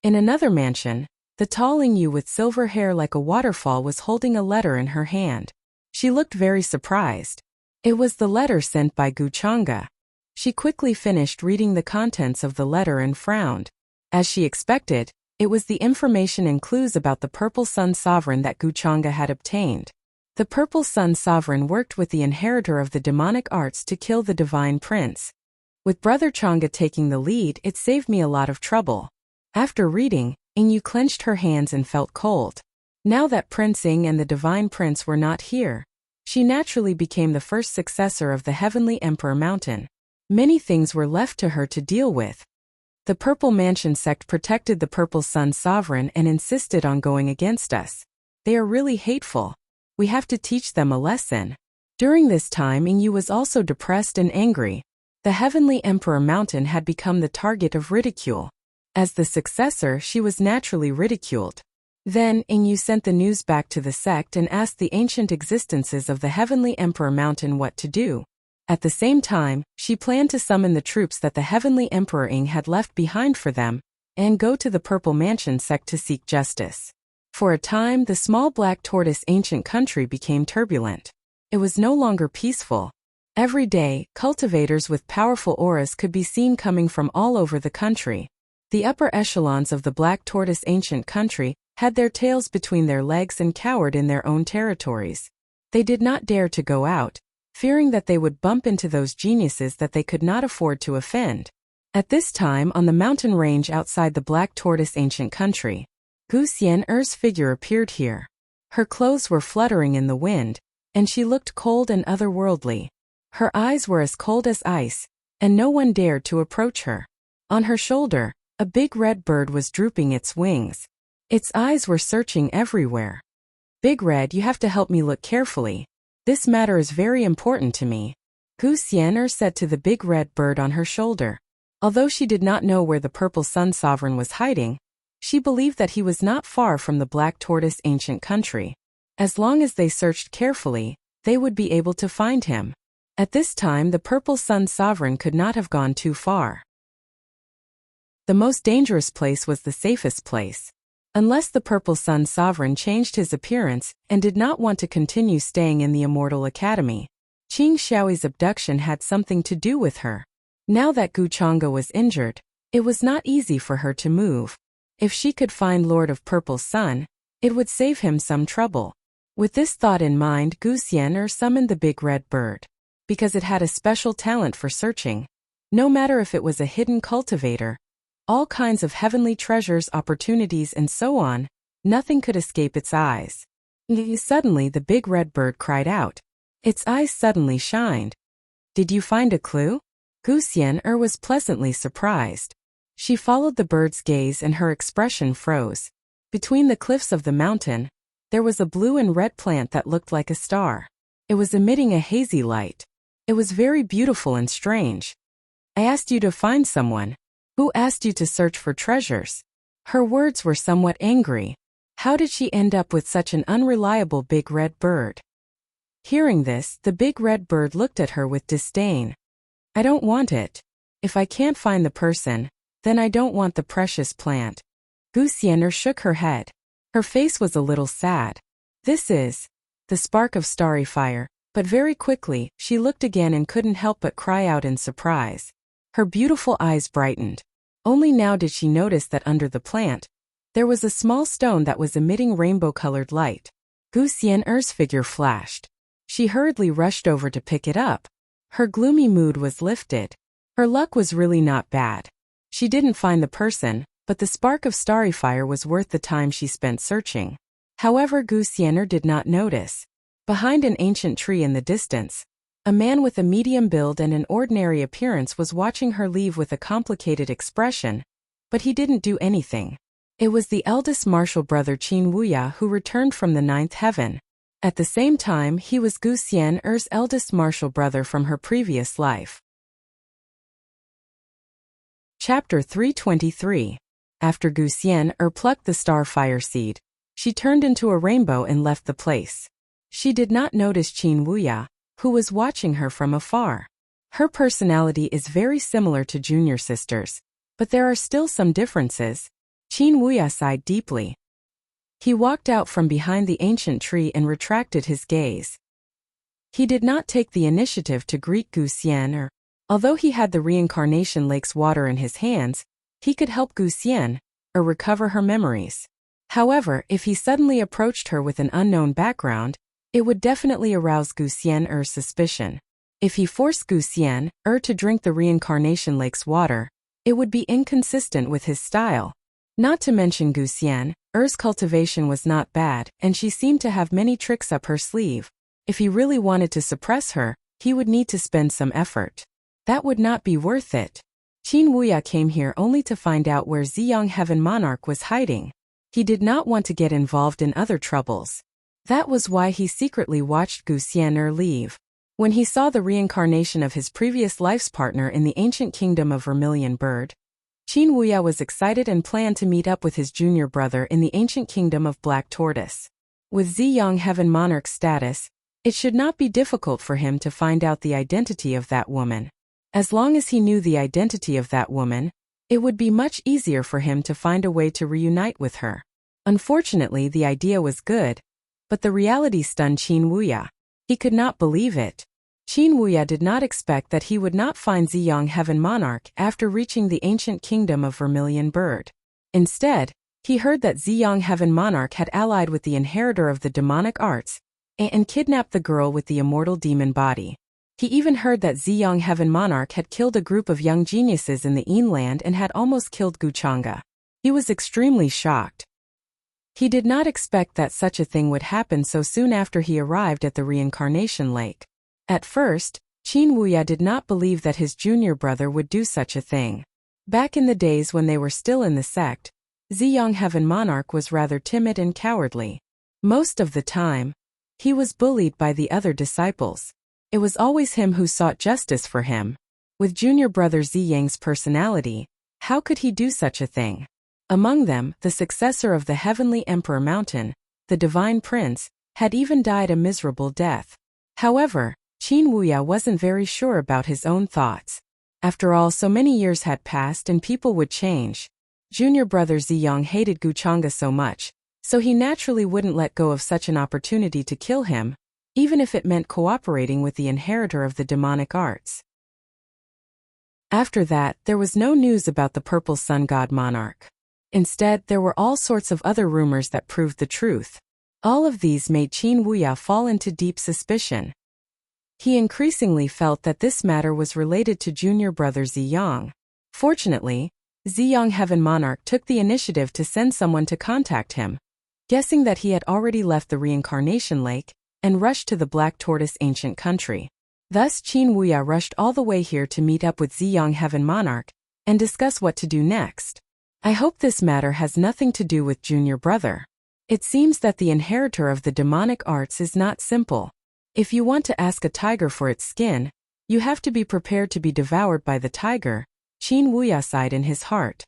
In another mansion, the tall Yu with silver hair like a waterfall was holding a letter in her hand. She looked very surprised. It was the letter sent by Guchanga. She quickly finished reading the contents of the letter and frowned. As she expected, it was the information and clues about the Purple Sun Sovereign that Guchanga had obtained. The Purple Sun Sovereign worked with the inheritor of the demonic arts to kill the Divine Prince. With Brother Changa taking the lead, it saved me a lot of trouble. After reading, Yu clenched her hands and felt cold. Now that Prince Ing and the Divine Prince were not here, she naturally became the first successor of the Heavenly Emperor Mountain. Many things were left to her to deal with. The Purple Mansion sect protected the Purple Sun Sovereign and insisted on going against us. They are really hateful. We have to teach them a lesson. During this time, Yu was also depressed and angry. The Heavenly Emperor Mountain had become the target of ridicule. As the successor, she was naturally ridiculed. Then, Yu sent the news back to the sect and asked the ancient existences of the Heavenly Emperor Mountain what to do. At the same time, she planned to summon the troops that the Heavenly Emperor Ing had left behind for them, and go to the Purple Mansion sect to seek justice. For a time, the small black tortoise ancient country became turbulent. It was no longer peaceful. Every day, cultivators with powerful auras could be seen coming from all over the country. The upper echelons of the Black Tortoise ancient country had their tails between their legs and cowered in their own territories. They did not dare to go out, fearing that they would bump into those geniuses that they could not afford to offend. At this time, on the mountain range outside the Black Tortoise ancient country, Gu Xian'er's figure appeared here. Her clothes were fluttering in the wind, and she looked cold and otherworldly. Her eyes were as cold as ice, and no one dared to approach her. On her shoulder, a big red bird was drooping its wings. Its eyes were searching everywhere. Big Red, you have to help me look carefully. This matter is very important to me, Gu Xian'er said to the big red bird on her shoulder. Although she did not know where the Purple Sun Sovereign was hiding, she believed that he was not far from the Black Tortoise ancient country. As long as they searched carefully, they would be able to find him. At this time, the Purple Sun Sovereign could not have gone too far. The most dangerous place was the safest place. Unless the Purple Sun Sovereign changed his appearance and did not want to continue staying in the Immortal Academy, Qing Xiaoyi's abduction had something to do with her. Now that Guchanga was injured, it was not easy for her to move. If she could find Lord of Purple Sun, it would save him some trouble. With this thought in mind, Gu Xian'er summoned the big red bird. Because it had a special talent for searching. No matter if it was a hidden cultivator, all kinds of heavenly treasures, opportunities, and so on, nothing could escape its eyes. Suddenly the big red bird cried out. Its eyes suddenly shined. Did you find a clue? Gu Xian'er was pleasantly surprised. She followed the bird's gaze and her expression froze. Between the cliffs of the mountain, there was a blue and red plant that looked like a star. It was emitting a hazy light. It was very beautiful and strange. I asked you to find someone. Who asked you to search for treasures? Her words were somewhat angry. How did she end up with such an unreliable big red bird? Hearing this, the big red bird looked at her with disdain. I don't want it. If I can't find the person, then I don't want the precious plant. Gu Xian'er shook her head. Her face was a little sad. This is the spark of starry fire. But very quickly, she looked again and couldn't help but cry out in surprise. Her beautiful eyes brightened. Only now did she notice that under the plant, there was a small stone that was emitting rainbow-colored light. Gu Xian'er's figure flashed. She hurriedly rushed over to pick it up. Her gloomy mood was lifted. Her luck was really not bad. She didn't find the person, but the spark of starry fire was worth the time she spent searching. However, Gu Xian'er did not notice. Behind an ancient tree in the distance, A man with a medium build and an ordinary appearance was watching her leave with a complicated expression, but he didn't do anything. It was the eldest martial brother Qin Wuya who returned from the ninth heaven. At the same time, he was Gu Xian'er's eldest martial brother from her previous life. Chapter 323. After Gu Xian'er plucked the starfire seed, she turned into a rainbow and left the place. She did not notice Qin Wuya, who was watching her from afar. Her personality is very similar to junior sisters, but there are still some differences. Qin Wuya sighed deeply. He walked out from behind the ancient tree and retracted his gaze. He did not take the initiative to greet Gu Xian'er. Although he had the reincarnation lake's water in his hands, he could help Gu Xian'er recover her memories. However, if he suddenly approached her with an unknown background, it would definitely arouse Gu Xian'er's suspicion. If he forced Gu Xian'er to drink the reincarnation lake's water, it would be inconsistent with his style. Not to mention Gu Xian'er's cultivation was not bad, and she seemed to have many tricks up her sleeve. If he really wanted to suppress her, he would need to spend some effort. That would not be worth it. Qin Wuya came here only to find out where Ziyang Heaven Monarch was hiding. He did not want to get involved in other troubles. That was why he secretly watched Gu Xian'er leave. When he saw the reincarnation of his previous life's partner in the ancient kingdom of Vermilion Bird, Qin Wuya was excited and planned to meet up with his junior brother in the ancient kingdom of Black Tortoise. With Ziyang Heaven Monarch's status, it should not be difficult for him to find out the identity of that woman. As long as he knew the identity of that woman, it would be much easier for him to find a way to reunite with her. Unfortunately, the idea was good, but the reality stunned Qin Wuya. He could not believe it. Qin Wuya did not expect that he would not find Ziyang Heaven Monarch after reaching the ancient kingdom of Vermilion Bird. Instead, he heard that Ziyang Heaven Monarch had allied with the inheritor of the demonic arts and kidnapped the girl with the immortal demon body. He even heard that Ziyang Heaven Monarch had killed a group of young geniuses in the inland and had almost killed Guchanga. He was extremely shocked. He did not expect that such a thing would happen so soon after he arrived at the reincarnation lake. At first, Qin Wuya did not believe that his junior brother would do such a thing. Back in the days when they were still in the sect, Ziyang Heaven Monarch was rather timid and cowardly. Most of the time, he was bullied by the other disciples. It was always him who sought justice for him. With junior brother Ziyang's personality, how could he do such a thing? Among them, the successor of the Heavenly Emperor Mountain, the Divine Prince, had even died a miserable death. However, Qin Wuya wasn't very sure about his own thoughts. After all, so many years had passed and people would change. Junior brother Ziyang hated Guchanga so much, so he naturally wouldn't let go of such an opportunity to kill him, even if it meant cooperating with the inheritor of the demonic arts. After that, there was no news about the Purple Sun God Monarch. Instead, there were all sorts of other rumors that proved the truth. All of these made Qin Wuya fall into deep suspicion. He increasingly felt that this matter was related to junior brother Ziyang. Fortunately, Ziyang Heaven Monarch took the initiative to send someone to contact him. Guessing that he had already left the reincarnation lake, and rushed to the Black Tortoise ancient country. Thus Qin Wuya rushed all the way here to meet up with Ziyang Heaven Monarch, and discuss what to do next. I hope this matter has nothing to do with junior brother. It seems that the inheritor of the demonic arts is not simple. If you want to ask a tiger for its skin, you have to be prepared to be devoured by the tiger, Qin Wuya sighed in his heart.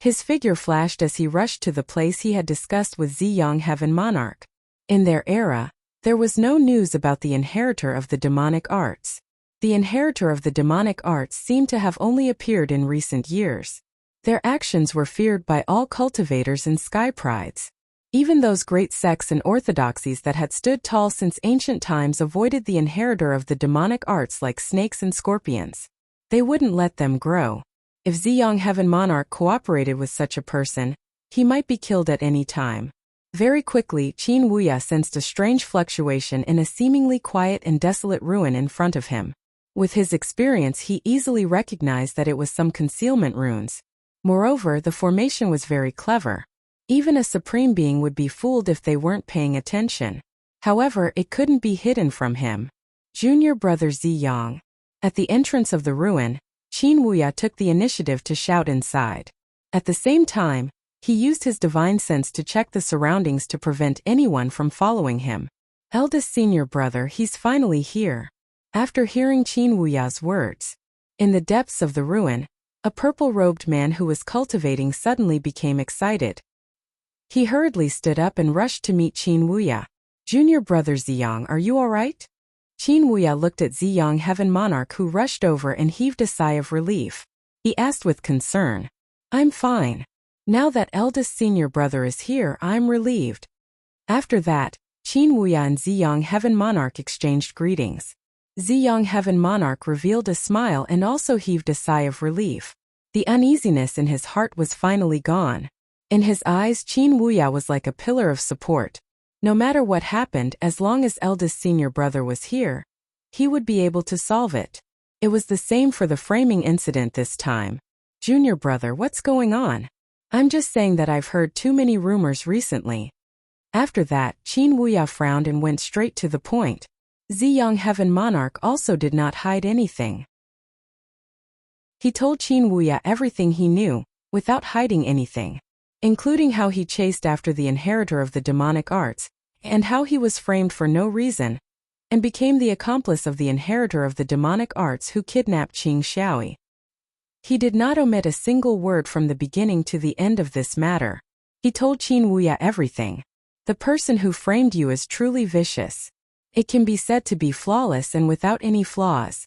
His figure flashed as he rushed to the place he had discussed with Ziyang Heaven Monarch. In their era, there was no news about the inheritor of the demonic arts. The inheritor of the demonic arts seemed to have only appeared in recent years. Their actions were feared by all cultivators and sky prides. Even those great sects and orthodoxies that had stood tall since ancient times avoided the inheritor of the demonic arts like snakes and scorpions. They wouldn't let them grow. If Ziyang Heaven Monarch cooperated with such a person, he might be killed at any time. Very quickly, Qin Wuya sensed a strange fluctuation in a seemingly quiet and desolate ruin in front of him. With his experience, he easily recognized that it was some concealment runes. Moreover, the formation was very clever. Even a supreme being would be fooled if they weren't paying attention. However, it couldn't be hidden from him. Junior brother Ziyang. At the entrance of the ruin, Qin Wuya took the initiative to shout inside. At the same time, he used his divine sense to check the surroundings to prevent anyone from following him. Eldest senior brother, he's finally here. After hearing Qin Wuya's words, in the depths of the ruin, a purple-robed man who was cultivating suddenly became excited. He hurriedly stood up and rushed to meet Qin Wuya. Junior brother Ziyang, are you all right? Qin Wuya looked at Ziyang Heaven Monarch, who rushed over and heaved a sigh of relief. He asked with concern, I'm fine. Now that eldest senior brother is here, I'm relieved. After that, Qin Wuya and Ziyang Heaven Monarch exchanged greetings. Ziyang Heaven Monarch revealed a smile and also heaved a sigh of relief. The uneasiness in his heart was finally gone. In his eyes, Qin Wuya was like a pillar of support. No matter what happened, as long as eldest senior brother was here, he would be able to solve it. It was the same for the framing incident this time. Junior brother, what's going on? I'm just saying that I've heard too many rumors recently. After that, Qin Wuya frowned and went straight to the point. Ziyang Heaven Monarch also did not hide anything. He told Qin Wuya everything he knew, without hiding anything, including how he chased after the inheritor of the demonic arts, and how he was framed for no reason, and became the accomplice of the inheritor of the demonic arts who kidnapped Qing Xiaoi. He did not omit a single word from the beginning to the end of this matter. He told Qin Wuya everything. The person who framed you is truly vicious. It can be said to be flawless and without any flaws.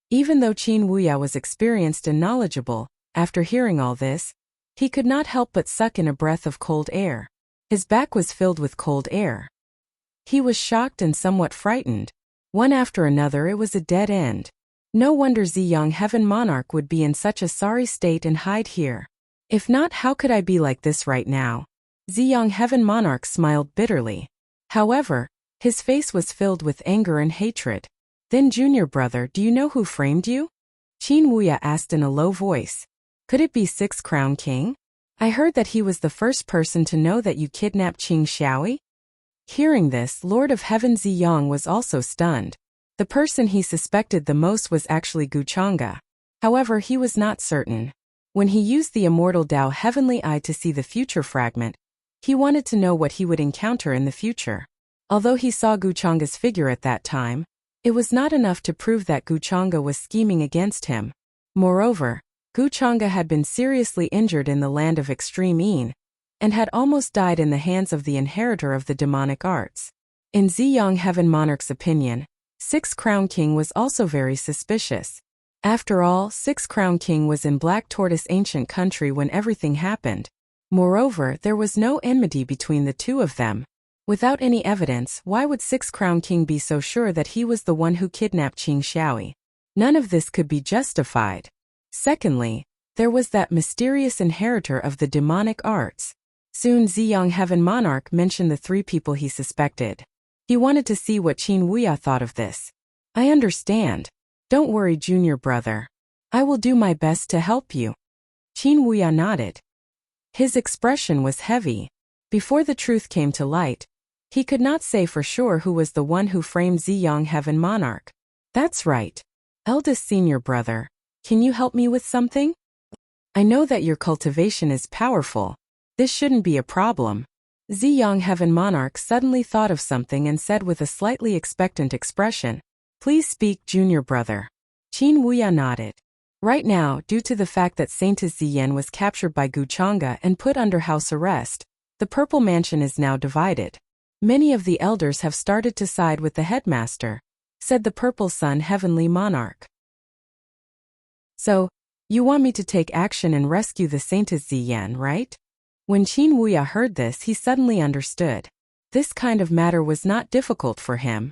Even though Qin Wuya was experienced and knowledgeable, after hearing all this, he could not help but suck in a breath of cold air. His back was filled with cold air. He was shocked and somewhat frightened. One after another, it was a dead end. No wonder Ziyang Heaven Monarch would be in such a sorry state and hide here. If not, how could I be like this right now? Ziyang Heaven Monarch smiled bitterly. However, his face was filled with anger and hatred. Then junior brother, do you know who framed you? Qin Wuya asked in a low voice. Could it be Six Crown King? I heard that he was the first person to know that you kidnapped Qing Xiaoi. Hearing this, Lord of Heaven Ziyang was also stunned. The person he suspected the most was actually Guchanga. However, he was not certain. When he used the immortal Dao Heavenly Eye to see the future fragment, he wanted to know what he would encounter in the future. Although he saw Guchanga's figure at that time, it was not enough to prove that Guchanga was scheming against him. Moreover, Guchanga had been seriously injured in the land of Extreme Yin, and had almost died in the hands of the inheritor of the demonic arts. In Ziyang Heaven Monarch's opinion, Six Crown King was also very suspicious. After all, Six Crown King was in Black Tortoise ancient country when everything happened. Moreover, there was no enmity between the two of them. Without any evidence, why would Six Crown King be so sure that he was the one who kidnapped Qing Xiaoi? None of this could be justified. Secondly, there was that mysterious inheritor of the demonic arts. Soon Ziyang Heaven Monarch mentioned the three people he suspected. He wanted to see what Qin Wuya thought of this. I understand. Don't worry, junior brother. I will do my best to help you. Qin Wuya nodded. His expression was heavy. Before the truth came to light, he could not say for sure who was the one who framed Ziyang Heaven Monarch. That's right. Eldest senior brother, can you help me with something? I know that your cultivation is powerful. This shouldn't be a problem. Ziyang Heaven Monarch suddenly thought of something and said with a slightly expectant expression, Please speak, junior brother. Qin Wuya nodded. Right now, due to the fact that Saintess Ziyan was captured by Guchanga and put under house arrest, the Purple Mansion is now divided. Many of the elders have started to side with the headmaster, said the Purple Sun Heavenly Monarch. So, you want me to take action and rescue the Saintess Ziyan, right? When Qin Wuya heard this, he suddenly understood. This kind of matter was not difficult for him.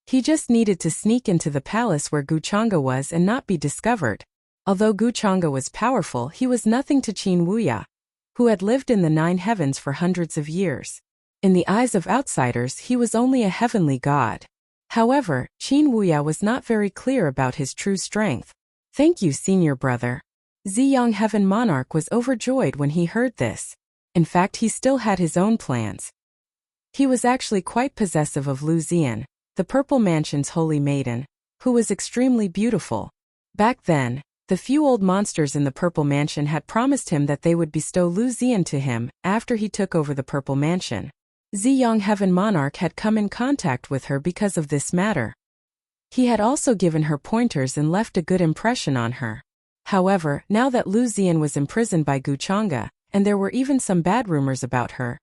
He just needed to sneak into the palace where Guchanga was and not be discovered. Although Guchanga was powerful, he was nothing to Qin Wuya, who had lived in the 9 heavens for hundreds of years. In the eyes of outsiders, he was only a heavenly god. However, Qin Wuya was not very clear about his true strength. Thank you, senior brother. Ziyang Heaven Monarch was overjoyed when he heard this. In fact, he still had his own plans. He was actually quite possessive of Lu Ziyan, the Purple Mansion's holy maiden, who was extremely beautiful. Back then, the few old monsters in the Purple Mansion had promised him that they would bestow Lu Ziyan to him after he took over the Purple Mansion. Ziyang Heaven Monarch had come in contact with her because of this matter. He had also given her pointers and left a good impression on her. However, now that Lu Ziyan was imprisoned by Guchanga, and there were even some bad rumors about her,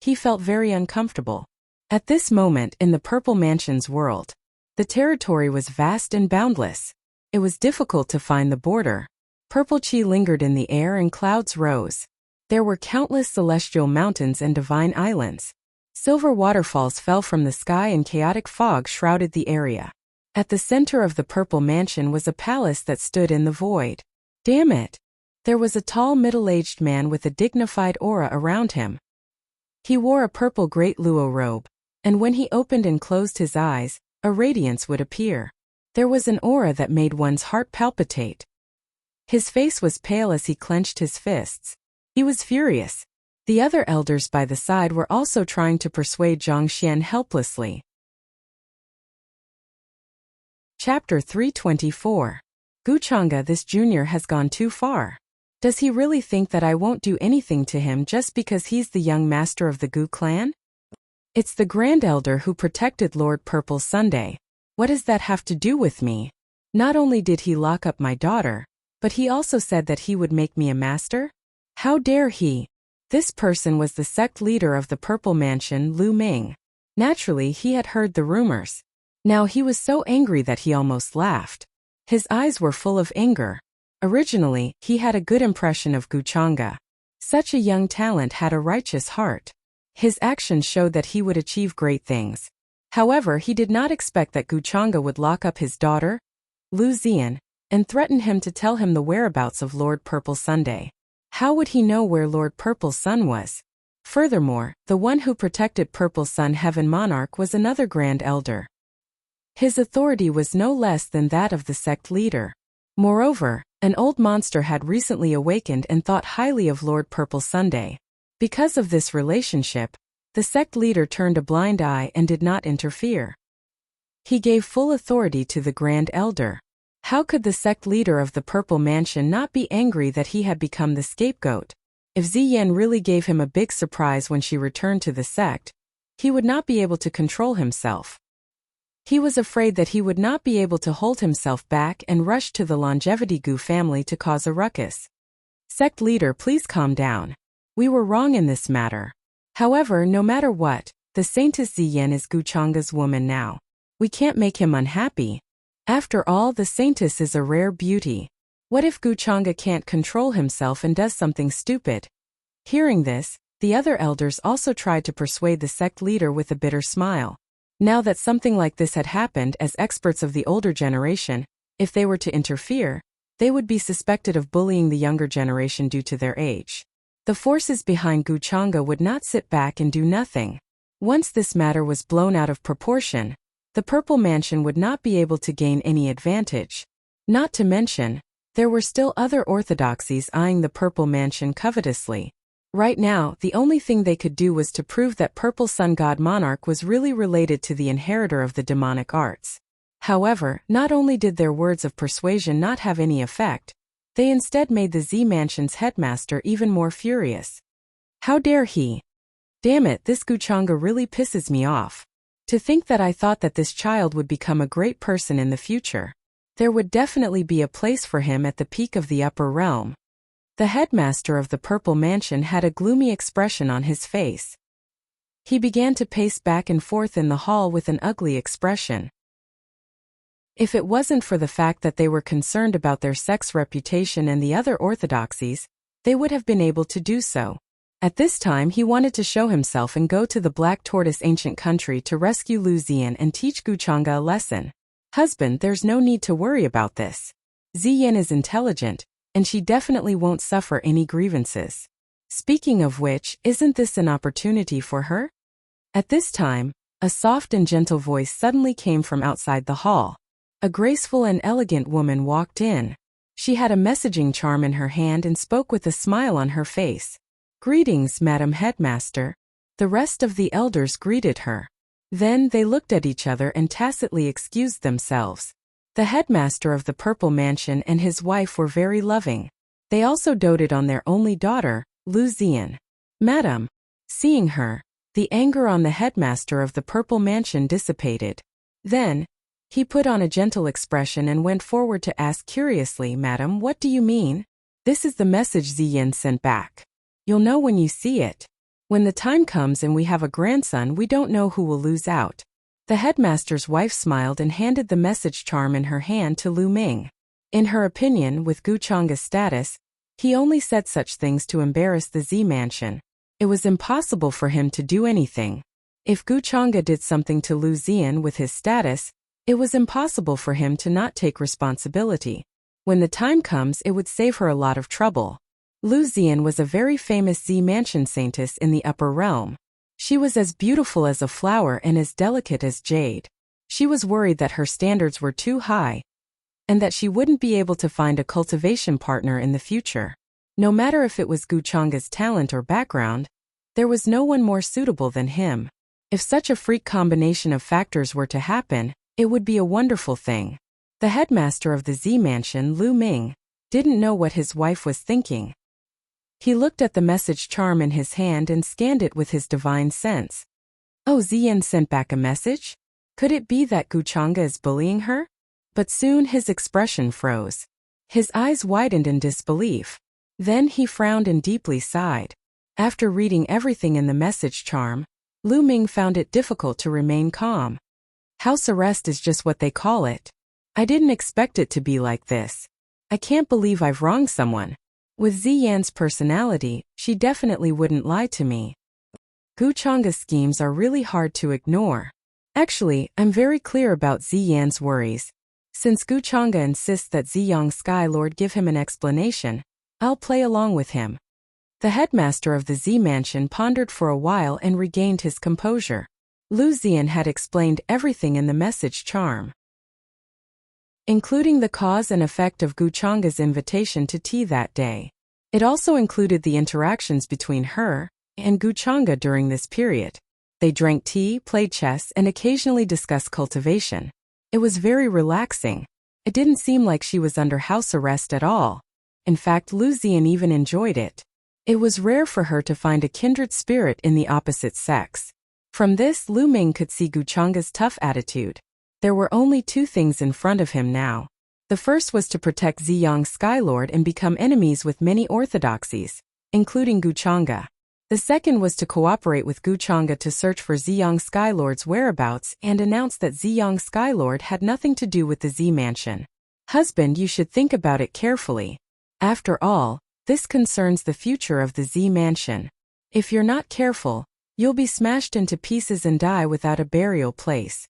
he felt very uncomfortable. At this moment in the Purple Mansion's world, the territory was vast and boundless. It was difficult to find the border. Purple chi lingered in the air and clouds rose. There were countless celestial mountains and divine islands. Silver waterfalls fell from the sky and chaotic fog shrouded the area. At the center of the Purple Mansion was a palace that stood in the void. Damn it! There was a tall middle-aged man with a dignified aura around him. He wore a purple great luo robe, and when he opened and closed his eyes, a radiance would appear. There was an aura that made one's heart palpitate. His face was pale as he clenched his fists. He was furious. The other elders by the side were also trying to persuade Zhang Xian helplessly. Chapter 324. Guchanga, this junior has gone too far. Does he really think that I won't do anything to him just because he's the young master of the Gu clan? It's the Grand Elder who protected Lord Purple Sunday. What does that have to do with me? Not only did he lock up my daughter, but he also said that he would make me a master? How dare he? This person was the sect leader of the Purple Mansion, Lu Ming. Naturally, he had heard the rumors. Now he was so angry that he almost laughed. His eyes were full of anger. Originally, he had a good impression of Guchanga. Such a young talent had a righteous heart. His actions showed that he would achieve great things. However, he did not expect that Guchanga would lock up his daughter, Lu Ziyan, and threaten him to tell him the whereabouts of Lord Purple Sunday. How would he know where Lord Purple Sun was? Furthermore, the one who protected Purple Sun Heaven Monarch was another Grand Elder. His authority was no less than that of the sect leader. Moreover, an old monster had recently awakened and thought highly of Lord Purple Sunday. Because of this relationship, the sect leader turned a blind eye and did not interfere. He gave full authority to the Grand Elder. How could the sect leader of the Purple Mansion not be angry that he had become the scapegoat? If Ziyan really gave him a big surprise when she returned to the sect, he would not be able to control himself. He was afraid that he would not be able to hold himself back and rush to the Longevity Gu family to cause a ruckus. Sect leader, please calm down. We were wrong in this matter. However, no matter what, the Saintess Ziyan is Guchanga's woman now. We can't make him unhappy. After all, the Saintess is a rare beauty. What if Guchanga can't control himself and does something stupid? Hearing this, the other elders also tried to persuade the sect leader with a bitter smile. Now that something like this had happened, as experts of the older generation, if they were to interfere, they would be suspected of bullying the younger generation due to their age. The forces behind Guchanga would not sit back and do nothing. Once this matter was blown out of proportion, the Purple Mansion would not be able to gain any advantage. Not to mention, there were still other orthodoxies eyeing the Purple Mansion covetously. Right now, the only thing they could do was to prove that Purple Sun God Monarch was really related to the inheritor of the demonic arts. However, not only did their words of persuasion not have any effect, they instead made the Z Mansion's headmaster even more furious. How dare he? Damn it, this Guchanga really pisses me off. To think that I thought that this child would become a great person in the future. There would definitely be a place for him at the peak of the upper realm. The headmaster of the Purple Mansion had a gloomy expression on his face. He began to pace back and forth in the hall with an ugly expression. If it wasn't for the fact that they were concerned about their sect's reputation and the other orthodoxies, they would have been able to do so. At this time he wanted to show himself and go to the Black Tortoise ancient country to rescue Lu Ziyan and teach Guchanga a lesson. Husband, there's no need to worry about this. Ziyan is intelligent, and she definitely won't suffer any grievances. Speaking of which, isn't this an opportunity for her? At this time, a soft and gentle voice suddenly came from outside the hall. A graceful and elegant woman walked in. She had a messaging charm in her hand and spoke with a smile on her face. Greetings, Madam Headmaster. The rest of the elders greeted her. Then they looked at each other and tacitly excused themselves. The headmaster of the Purple Mansion and his wife were very loving. They also doted on their only daughter, Wuxia. Madam. Seeing her, the anger on the headmaster of the Purple Mansion dissipated. Then, he put on a gentle expression and went forward to ask curiously, Madam, what do you mean? This is the message Ziyin sent back. You'll know when you see it. When the time comes and we have a grandson, we don't know who will lose out. The headmaster's wife smiled and handed the message charm in her hand to Lu Ming. In her opinion, with Guchanga's status, he only said such things to embarrass the Z Mansion. It was impossible for him to do anything. If Guchanga did something to Lu Ziyan with his status, it was impossible for him to not take responsibility. When the time comes, it would save her a lot of trouble. Lu Ziyan was a very famous Z Mansion saintess in the upper realm. She was as beautiful as a flower and as delicate as jade. She was worried that her standards were too high, and that she wouldn't be able to find a cultivation partner in the future. No matter if it was Guchanga's talent or background, there was no one more suitable than him. If such a freak combination of factors were to happen, it would be a wonderful thing. The headmaster of the Z Mansion, Lu Ming, didn't know what his wife was thinking. He looked at the message charm in his hand and scanned it with his divine sense. Oh, Ziyin sent back a message? Could it be that Guchanga is bullying her? But soon his expression froze. His eyes widened in disbelief. Then he frowned and deeply sighed. After reading everything in the message charm, Lu Ming found it difficult to remain calm. House arrest is just what they call it. I didn't expect it to be like this. I can't believe I've wronged someone. With Ziyan's personality, she definitely wouldn't lie to me. Guchanga's schemes are really hard to ignore. Actually, I'm very clear about Ziyan's worries. Since Guchanga insists that Ziyang Sky Lord give him an explanation, I'll play along with him. The headmaster of the Z Mansion pondered for a while and regained his composure. Lu Ziyan had explained everything in the message charm, including the cause and effect of Guchanga's invitation to tea that day. It also included the interactions between her and Guchanga during this period. They drank tea, played chess, and occasionally discussed cultivation. It was very relaxing. It didn't seem like she was under house arrest at all. In fact, Lu Ziyan even enjoyed it. It was rare for her to find a kindred spirit in the opposite sex. From this, Lu Ming could see Guchanga's tough attitude. There were only two things in front of him now. The first was to protect Ziyang Skylord and become enemies with many orthodoxies, including Guchanga. The second was to cooperate with Guchanga to search for Ziyang Skylord's whereabouts and announce that Ziyang Skylord had nothing to do with the Z Mansion. Husband, you should think about it carefully. After all, this concerns the future of the Z Mansion. If you're not careful, you'll be smashed into pieces and die without a burial place.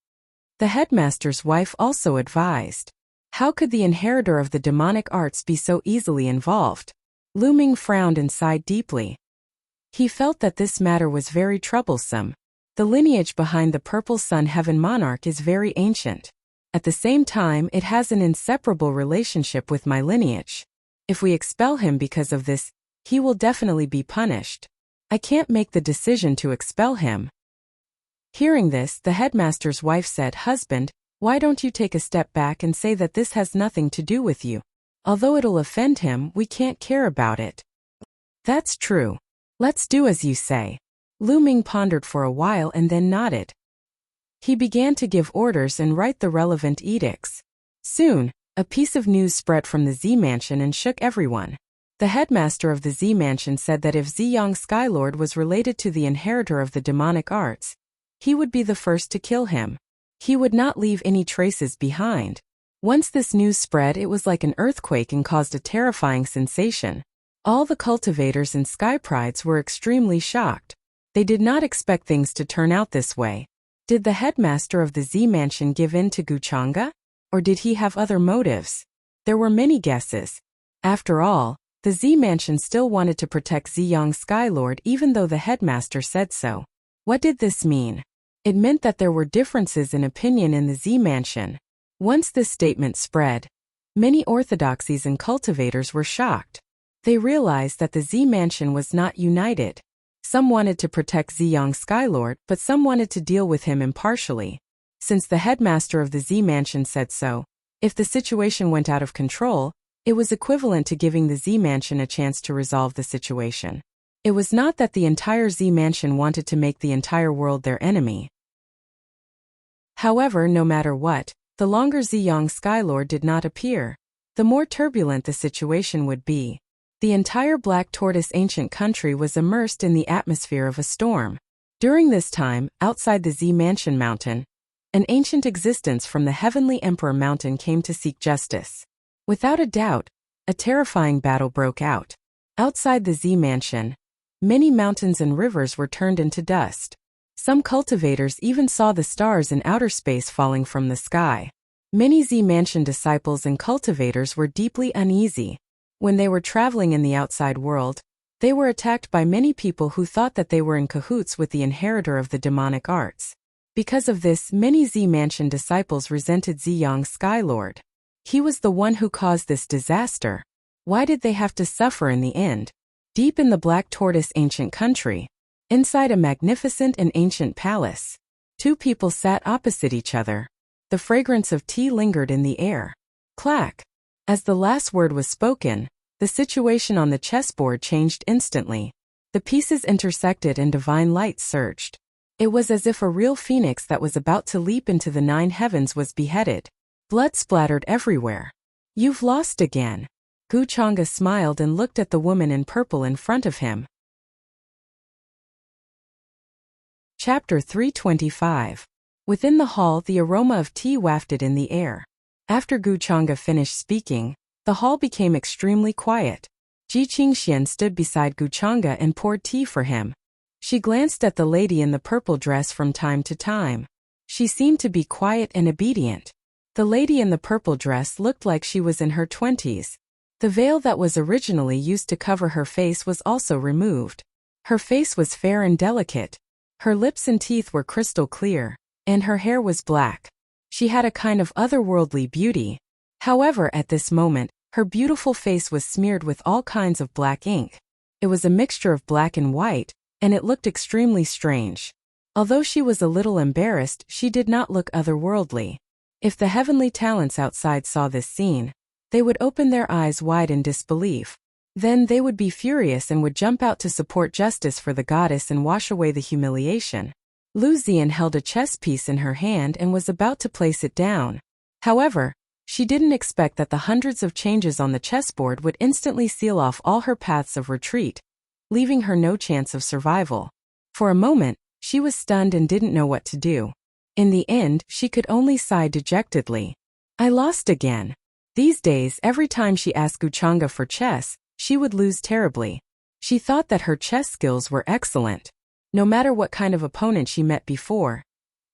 The headmaster's wife also advised. How could the inheritor of the demonic arts be so easily involved? Lu Ming frowned and sighed deeply. He felt that this matter was very troublesome. The lineage behind the Purple Sun Heaven Monarch is very ancient. At the same time, it has an inseparable relationship with my lineage. If we expel him because of this, he will definitely be punished. I can't make the decision to expel him. Hearing this, the headmaster's wife said, Husband, why don't you take a step back and say that this has nothing to do with you? Although it'll offend him, we can't care about it. That's true. Let's do as you say. Lu Ming pondered for a while and then nodded. He began to give orders and write the relevant edicts. Soon, a piece of news spread from the Z Mansion and shook everyone. The headmaster of the Z Mansion said that if Ziyang Skylord was related to the inheritor of the demonic arts, he would be the first to kill him. He would not leave any traces behind. Once this news spread, it was like an earthquake and caused a terrifying sensation. All the cultivators and sky prides were extremely shocked. They did not expect things to turn out this way. Did the headmaster of the Z Mansion give in to Guchanga? Or did he have other motives? There were many guesses. After all, the Z Mansion still wanted to protect Ziyang Skylord even though the headmaster said so. What did this mean? It meant that there were differences in opinion in the Z Mansion. Once this statement spread, many orthodoxies and cultivators were shocked. They realized that the Z Mansion was not united. Some wanted to protect Ziyang Skylord, but some wanted to deal with him impartially. Since the headmaster of the Z Mansion said so, if the situation went out of control, it was equivalent to giving the Z Mansion a chance to resolve the situation. It was not that the entire Z Mansion wanted to make the entire world their enemy. However, no matter what, the longer Ziyang Skylord did not appear, the more turbulent the situation would be. The entire Black Tortoise ancient country was immersed in the atmosphere of a storm. During this time, outside the Z Mansion Mountain, an ancient existence from the Heavenly Emperor Mountain came to seek justice. Without a doubt, a terrifying battle broke out. Outside the Z Mansion, many mountains and rivers were turned into dust. Some cultivators even saw the stars in outer space falling from the sky. Many Z Mansion disciples and cultivators were deeply uneasy. When they were traveling in the outside world, they were attacked by many people who thought that they were in cahoots with the inheritor of the demonic arts. Because of this, many Z Mansion disciples resented Ziyang Skylord. He was the one who caused this disaster. Why did they have to suffer in the end? Deep in the Black Tortoise ancient country, inside a magnificent and ancient palace, two people sat opposite each other. The fragrance of tea lingered in the air. Clack! As the last word was spoken, the situation on the chessboard changed instantly. The pieces intersected and divine light surged. It was as if a real phoenix that was about to leap into the 9 heavens was beheaded. Blood splattered everywhere. You've lost again. Gu Chang'e smiled and looked at the woman in purple in front of him. Chapter 325. Within the hall, the aroma of tea wafted in the air. After Gu Chang'e finished speaking, the hall became extremely quiet. Ji Qingxian stood beside Gu Chang'e and poured tea for him. She glanced at the lady in the purple dress from time to time. She seemed to be quiet and obedient. The lady in the purple dress looked like she was in her 20s. The veil that was originally used to cover her face was also removed. Her face was fair and delicate. Her lips and teeth were crystal clear, and her hair was black. She had a kind of otherworldly beauty. However, at this moment, her beautiful face was smeared with all kinds of black ink. It was a mixture of black and white, and it looked extremely strange. Although she was a little embarrassed, she did not look otherworldly. If the heavenly talents outside saw this scene, they would open their eyes wide in disbelief. Then they would be furious and would jump out to support justice for the goddess and wash away the humiliation. Lu Zian held a chess piece in her hand and was about to place it down. However, she didn't expect that the hundreds of changes on the chessboard would instantly seal off all her paths of retreat, leaving her no chance of survival. For a moment, she was stunned and didn't know what to do. In the end, she could only sigh dejectedly. I lost again. These days, every time she asked Gu Chang'e for chess, she would lose terribly. She thought that her chess skills were excellent. No matter what kind of opponent she met before,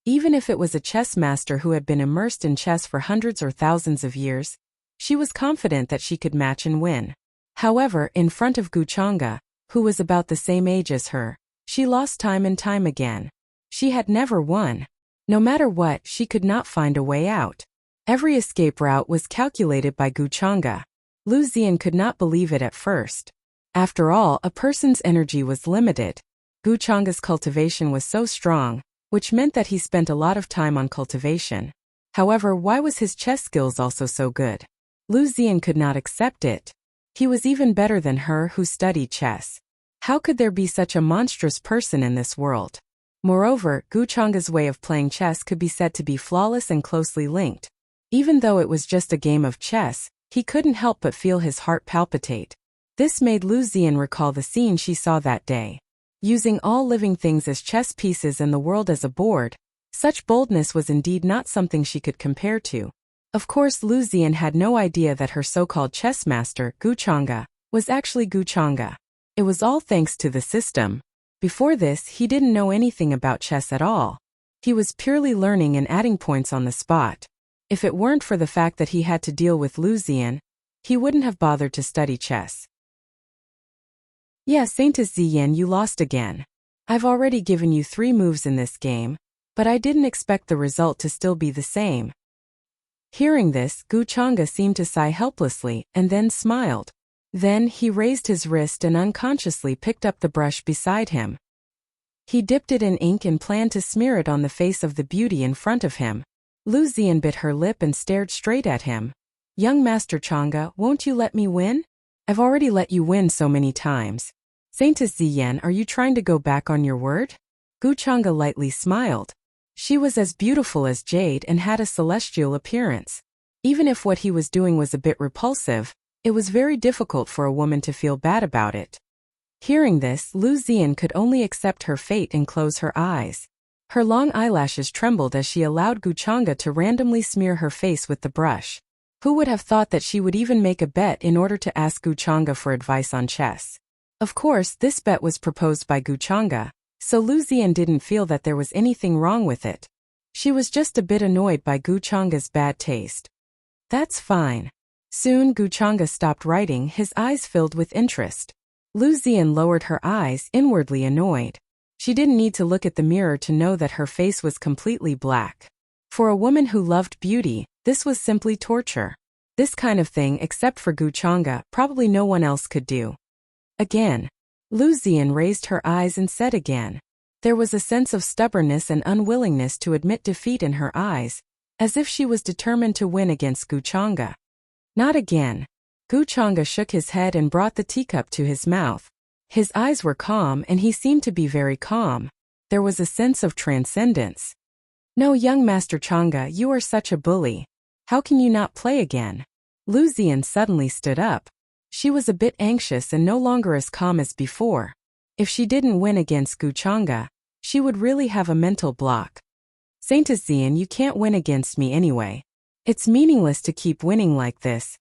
even if it was a chess master who had been immersed in chess for hundreds or thousands of years, she was confident that she could match and win. However, in front of Gu Chang'e, who was about the same age as her, she lost time and time again. She had never won. No matter what, she could not find a way out. Every escape route was calculated by Gu Chang'e. Lu Zian could not believe it at first. After all, a person's energy was limited. Gu Chang'e's cultivation was so strong, which meant that he spent a lot of time on cultivation. However, why was his chess skills also so good? Lu Zian could not accept it. He was even better than her who studied chess. How could there be such a monstrous person in this world? Moreover, Gu Chang'e's way of playing chess could be said to be flawless and closely linked. Even though it was just a game of chess, he couldn't help but feel his heart palpitate. This made Lu Zian recall the scene she saw that day. Using all living things as chess pieces and the world as a board, such boldness was indeed not something she could compare to. Of course, Lu Zian had no idea that her so-called chess master, Gu Chang'e, was actually Gu Chang'e. It was all thanks to the system. Before this, he didn't know anything about chess at all. He was purely learning and adding points on the spot. If it weren't for the fact that he had to deal with Lu Zian, he wouldn't have bothered to study chess. Yes, Saintess Ziyan, you lost again. I've already given you 3 moves in this game, but I didn't expect the result to still be the same. Hearing this, Gu Chang'e seemed to sigh helplessly, and then smiled. Then he raised his wrist and unconsciously picked up the brush beside him. He dipped it in ink and planned to smear it on the face of the beauty in front of him. Lu Ziyan bit her lip and stared straight at him. Young Master Chang'e, won't you let me win? I've already let you win so many times. Saintess Ziyan, are you trying to go back on your word? Gu Chang'e lightly smiled. She was as beautiful as jade and had a celestial appearance. Even if what he was doing was a bit repulsive, it was very difficult for a woman to feel bad about it. Hearing this, Lu Ziyan could only accept her fate and close her eyes. Her long eyelashes trembled as she allowed Gu Chang'e to randomly smear her face with the brush. Who would have thought that she would even make a bet in order to ask Gu Chang'e for advice on chess? Of course, this bet was proposed by Gu Chang'e, so Lu Ziyan didn't feel that there was anything wrong with it. She was just a bit annoyed by Gu Chang'e's bad taste. That's fine. Soon Gu Chang'e stopped writing, his eyes filled with interest. Lu Ziyan lowered her eyes, inwardly annoyed. She didn't need to look at the mirror to know that her face was completely black. For a woman who loved beauty, this was simply torture. This kind of thing, except for Gu Chang'e, probably no one else could do. Again. Lu Ziyan raised her eyes and said again. There was a sense of stubbornness and unwillingness to admit defeat in her eyes, as if she was determined to win against Gu Chang'e. Not again. Gu Chang'e shook his head and brought the teacup to his mouth. His eyes were calm and he seemed to be very calm. There was a sense of transcendence. No, young Master Chang'e, you are such a bully. How can you not play again? Lu Ziyan suddenly stood up. She was a bit anxious and no longer as calm as before. If she didn't win against Gu Chang'e, she would really have a mental block. Saintess Ziyan, you can't win against me anyway. It's meaningless to keep winning like this.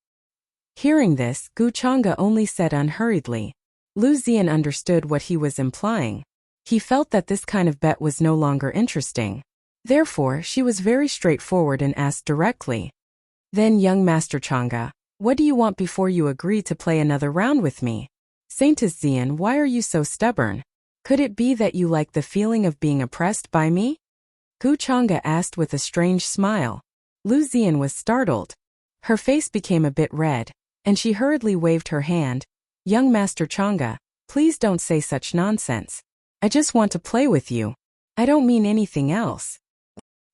Hearing this, Gu Chang'e only said unhurriedly. Lu Ziyan understood what he was implying. He felt that this kind of bet was no longer interesting. Therefore, she was very straightforward and asked directly. Then, young Master Chang'e, what do you want before you agree to play another round with me? Saintess Ziyan, why are you so stubborn? Could it be that you like the feeling of being oppressed by me? Gu Chang'e asked with a strange smile. Lu Ziyan was startled. Her face became a bit red, and she hurriedly waved her hand. Young Master Chang'e, please don't say such nonsense. I just want to play with you. I don't mean anything else.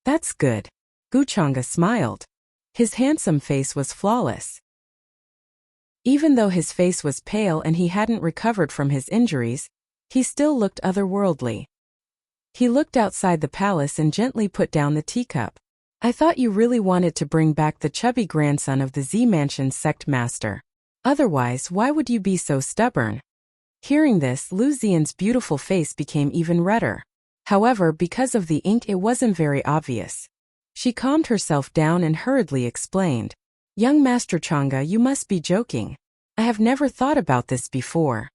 That's good. Gu Chang'e smiled. His handsome face was flawless. Even though his face was pale and he hadn't recovered from his injuries, he still looked otherworldly. He looked outside the palace and gently put down the teacup. I thought you really wanted to bring back the chubby grandson of the Z Mansion's sect master. Otherwise, why would you be so stubborn? Hearing this, Lu Ziyan's beautiful face became even redder. However, because of the ink, it wasn't very obvious. She calmed herself down and hurriedly explained. Young Master Chang'e, you must be joking. I have never thought about this before.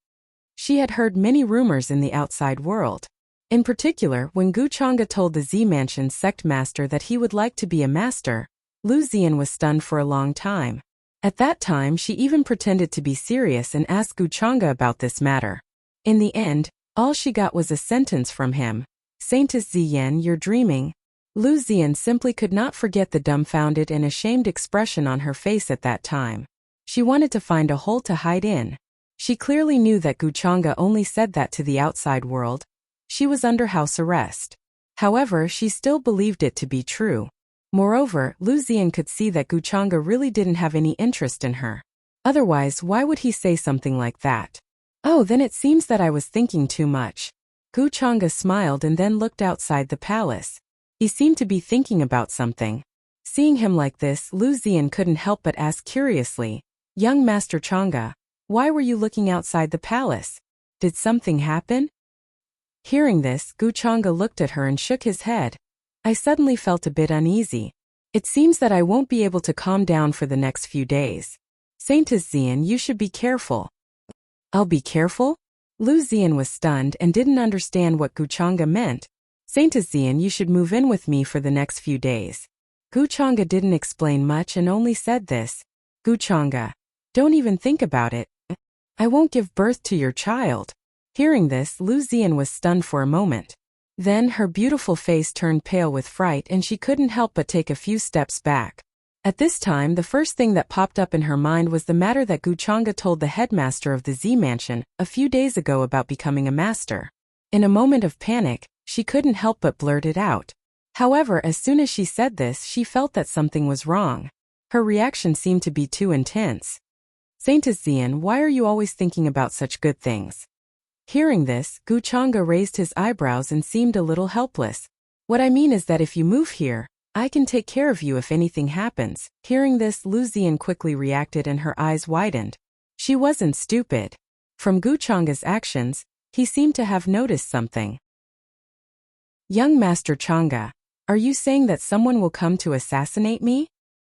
She had heard many rumors in the outside world. In particular, when Gu Chang'e told the Z Mansion's sect master that he would like to be a master, Lu Ziyan was stunned for a long time. At that time, she even pretended to be serious and asked Gu Chang'e about this matter. In the end, all she got was a sentence from him. Saintess Ziyan, you're dreaming. Lu Ziyan simply could not forget the dumbfounded and ashamed expression on her face at that time. She wanted to find a hole to hide in. She clearly knew that Gu Chang'e only said that to the outside world. She was under house arrest. However, she still believed it to be true. Moreover, Lu Ziyan could see that Gu Chang'e really didn't have any interest in her. Otherwise, why would he say something like that? Oh, then it seems that I was thinking too much. Gu Chang'e smiled and then looked outside the palace. He seemed to be thinking about something. Seeing him like this, Lu Ziyan couldn't help but ask curiously, Young Master Chang'e, why were you looking outside the palace? Did something happen? Hearing this, Gu Chang'e looked at her and shook his head. I suddenly felt a bit uneasy. It seems that I won't be able to calm down for the next few days. Saintess Ziyan, you should be careful. I'll be careful? Lu Ziyan was stunned and didn't understand what Gu Chang'e meant. Saintess Ziyan, you should move in with me for the next few days. Gu Chang'e didn't explain much and only said this. Gu Chang'e, don't even think about it. I won't give birth to your child. Hearing this, Lu Ziyan was stunned for a moment. Then her beautiful face turned pale with fright and she couldn't help but take a few steps back. At this time, the first thing that popped up in her mind was the matter that Gu Chang'e told the headmaster of the Z Mansion a few days ago about becoming a master. In a moment of panic, she couldn't help but blurt it out. However, as soon as she said this, she felt that something was wrong. Her reaction seemed to be too intense. Saintess Xian, why are you always thinking about such good things? Hearing this, Gu Chang'e raised his eyebrows and seemed a little helpless. What I mean is that if you move here, I can take care of you if anything happens. Hearing this, Lu Xian quickly reacted and her eyes widened. She wasn't stupid. From Gu Chang'e's actions, he seemed to have noticed something. Young Master Chang'e, are you saying that someone will come to assassinate me?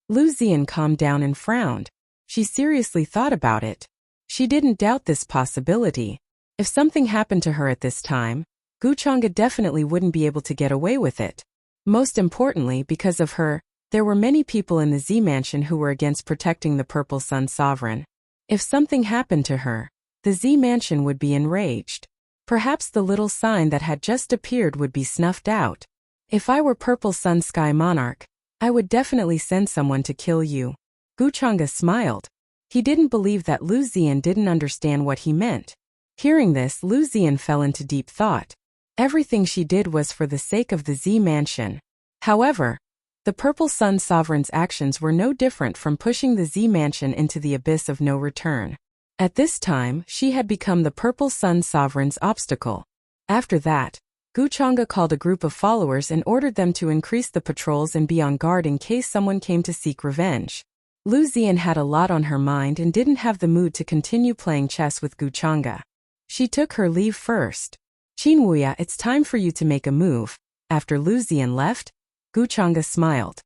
Lu Xian calmed down and frowned. She seriously thought about it. She didn't doubt this possibility. If something happened to her at this time, Gu Chang'e definitely wouldn't be able to get away with it. Most importantly, because of her, there were many people in the Z Mansion who were against protecting the Purple Sun Sovereign. If something happened to her, the Z Mansion would be enraged. Perhaps the little sign that had just appeared would be snuffed out. If I were Purple Sun Sky Monarch, I would definitely send someone to kill you. Gu Chang'e smiled. He didn't believe that Lu Xian didn't understand what he meant. Hearing this, Lu Xian fell into deep thought. Everything she did was for the sake of the Z Mansion. However, the Purple Sun Sovereign's actions were no different from pushing the Z Mansion into the abyss of no return. At this time, she had become the Purple Sun Sovereign's obstacle. After that, Gu Chang'e called a group of followers and ordered them to increase the patrols and be on guard in case someone came to seek revenge. Lu Xian had a lot on her mind and didn't have the mood to continue playing chess with Gu Chang'e. She took her leave first. Qin Wuya, it's time for you to make a move. After Lu Xian left, Gu Chang'e smiled.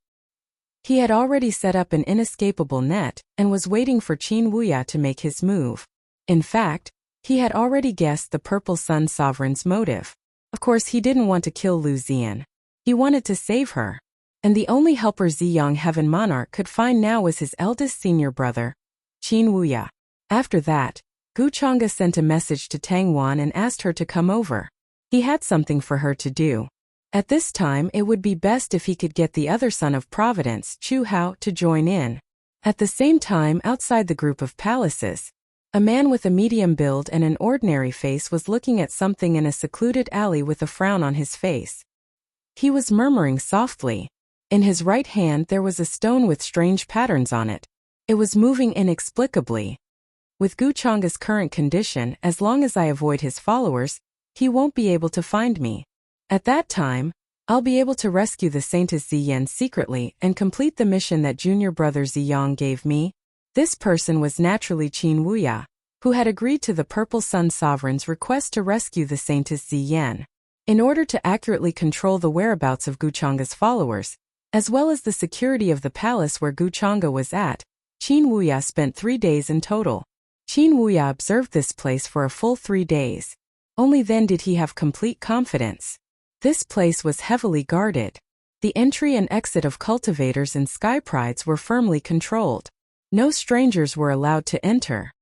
He had already set up an inescapable net and was waiting for Qin Wuya to make his move. In fact, he had already guessed the Purple Sun Sovereign's motive. Of course, he didn't want to kill Lu Xian. He wanted to save her. And the only helper Ziyang Heaven Monarch could find now was his eldest senior brother, Qin Wuya. After that, Gu Chang'e sent a message to Tang Wan and asked her to come over. He had something for her to do. At this time, it would be best if he could get the other son of Providence, Chu Hao, to join in. At the same time, outside the group of palaces, a man with a medium build and an ordinary face was looking at something in a secluded alley with a frown on his face. He was murmuring softly. In his right hand there was a stone with strange patterns on it. It was moving inexplicably. With Gu Chang'e's current condition, as long as I avoid his followers, he won't be able to find me. At that time, I'll be able to rescue the Saintess Ziyan secretly and complete the mission that junior brother Ziyang gave me. This person was naturally Qin Wuya, who had agreed to the Purple Sun Sovereign's request to rescue the Saintess Ziyan. In order to accurately control the whereabouts of Gu Chang'e's followers, as well as the security of the palace where Gu Chang'e was at, Qin Wuya spent 3 days in total. Qin Wuya observed this place for a full 3 days. Only then did he have complete confidence. This place was heavily guarded. The entry and exit of cultivators and sky prides were firmly controlled. No strangers were allowed to enter.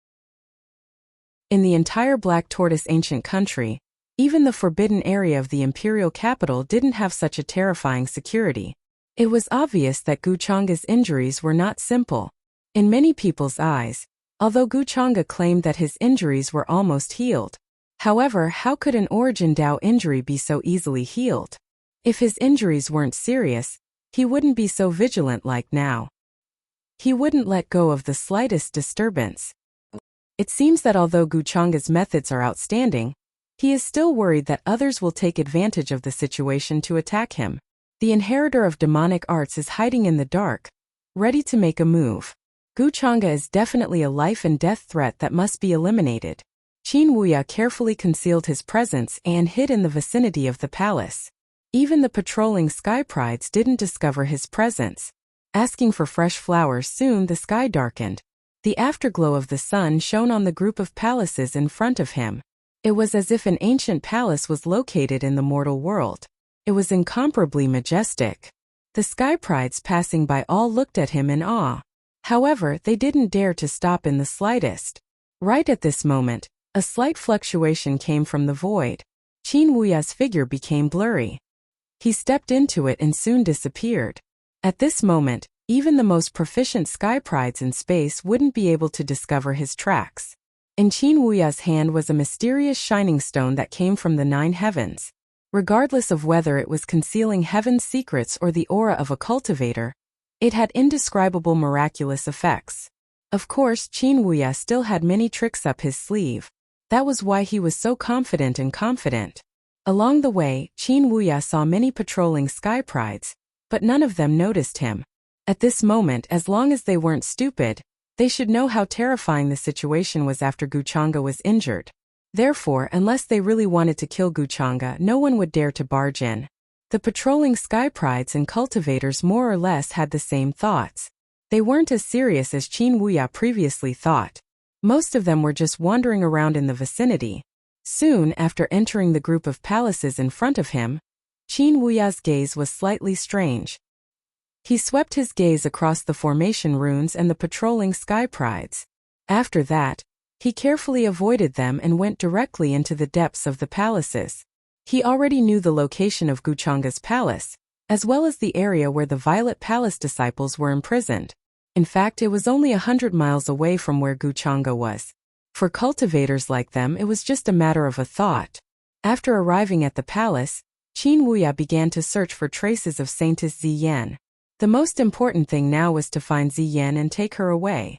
In the entire Black Tortoise ancient country, even the forbidden area of the imperial capital didn't have such a terrifying security. It was obvious that Gu Chang'e's injuries were not simple. In many people's eyes, although Gu Chang'e claimed that his injuries were almost healed. However, how could an Origin Dao injury be so easily healed? If his injuries weren't serious, he wouldn't be so vigilant like now. He wouldn't let go of the slightest disturbance. It seems that although Gu Chang'e's methods are outstanding, he is still worried that others will take advantage of the situation to attack him. The inheritor of demonic arts is hiding in the dark, ready to make a move. Gu Chang'e is definitely a life and death threat that must be eliminated. Qin Wuya carefully concealed his presence and hid in the vicinity of the palace. Even the patrolling sky prides didn't discover his presence. Asking for fresh flowers, soon the sky darkened. The afterglow of the sun shone on the group of palaces in front of him. It was as if an ancient palace was located in the mortal world. It was incomparably majestic. The sky prides passing by all looked at him in awe. However, they didn't dare to stop in the slightest. Right at this moment, a slight fluctuation came from the void. Qin Wuya's figure became blurry. He stepped into it and soon disappeared. At this moment, even the most proficient sky prides in space wouldn't be able to discover his tracks. In Qin Wuya's hand was a mysterious shining stone that came from the 9 heavens. Regardless of whether it was concealing heaven's secrets or the aura of a cultivator, it had indescribable miraculous effects. Of course, Qin Wuya still had many tricks up his sleeve. That was why he was so confident. Along the way, Qin Wuya saw many patrolling sky prides, but none of them noticed him. At this moment, as long as they weren't stupid, they should know how terrifying the situation was after Guchanga was injured. Therefore, unless they really wanted to kill Guchanga, no one would dare to barge in. The patrolling sky prides and cultivators more or less had the same thoughts. They weren't as serious as Qin Wuya previously thought. Most of them were just wandering around in the vicinity. Soon after entering the group of palaces in front of him, Qin Wuya's gaze was slightly strange. He swept his gaze across the formation runes and the patrolling sky prides. After that, he carefully avoided them and went directly into the depths of the palaces. He already knew the location of Guchanga's palace, as well as the area where the Violet Palace disciples were imprisoned. In fact, it was only 100 miles away from where Guchanga was. For cultivators like them, it was just a matter of a thought. After arriving at the palace, Qin Wuya began to search for traces of Saintess Ziyan. The most important thing now was to find Ziyan and take her away.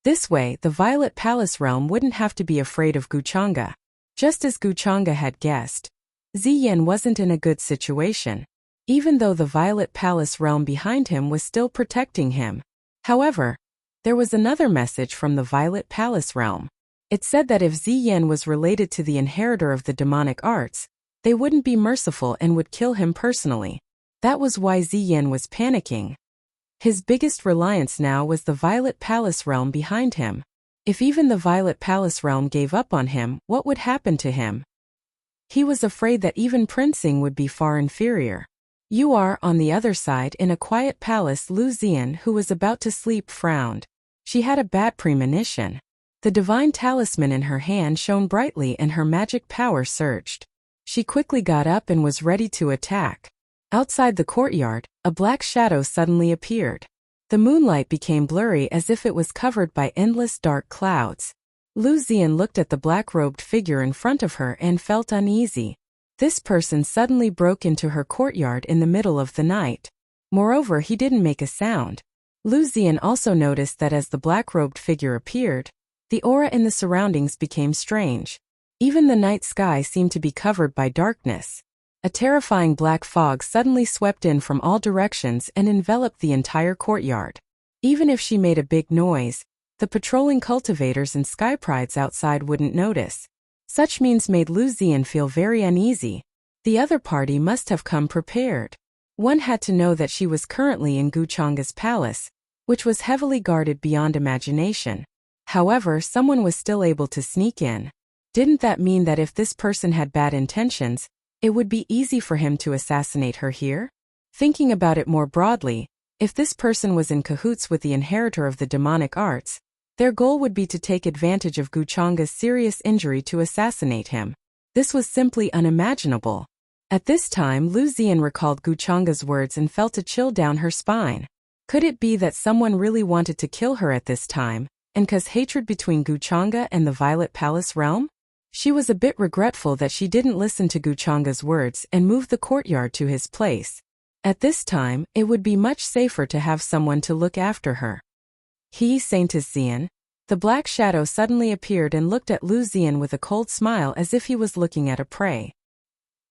This way, the Violet Palace realm wouldn't have to be afraid of Guchanga. Just as Guchanga had guessed, Ziyan wasn't in a good situation, even though the Violet Palace realm behind him was still protecting him. However, there was another message from the Violet Palace realm. It said that if Ziyan was related to the inheritor of the demonic arts, they wouldn't be merciful and would kill him personally. That was why Ziyan was panicking. His biggest reliance now was the Violet Palace realm behind him. If even the Violet Palace realm gave up on him, what would happen to him? He was afraid that even Princing would be far inferior. You are, on the other side, in a quiet palace. Lu Ziyan, who was about to sleep, frowned. She had a bad premonition. The divine talisman in her hand shone brightly and her magic power surged. She quickly got up and was ready to attack. Outside the courtyard, a black shadow suddenly appeared. The moonlight became blurry as if it was covered by endless dark clouds. Lu Ziyan looked at the black-robed figure in front of her and felt uneasy. This person suddenly broke into her courtyard in the middle of the night. Moreover, he didn't make a sound. Lu Ziyan also noticed that as the black-robed figure appeared, the aura in the surroundings became strange. Even the night sky seemed to be covered by darkness. A terrifying black fog suddenly swept in from all directions and enveloped the entire courtyard. Even if she made a big noise, the patrolling cultivators and sky prides outside wouldn't notice. Such means made Lu Ziyan feel very uneasy. The other party must have come prepared. One had to know that she was currently in Guchanga's palace, which was heavily guarded beyond imagination. However, someone was still able to sneak in. Didn't that mean that if this person had bad intentions, it would be easy for him to assassinate her here? Thinking about it more broadly, if this person was in cahoots with the inheritor of the demonic arts, their goal would be to take advantage of Guchanga's serious injury to assassinate him. This was simply unimaginable. At this time, Lu Ziyan recalled Guchanga's words and felt a chill down her spine. Could it be that someone really wanted to kill her at this time, and cause hatred between Guchanga and the Violet Palace realm? She was a bit regretful that she didn't listen to Guchanga's words and move the courtyard to his place. At this time, it would be much safer to have someone to look after her. Saintess Ziyan. The black shadow suddenly appeared and looked at Lu Ziyan with a cold smile as if he was looking at a prey.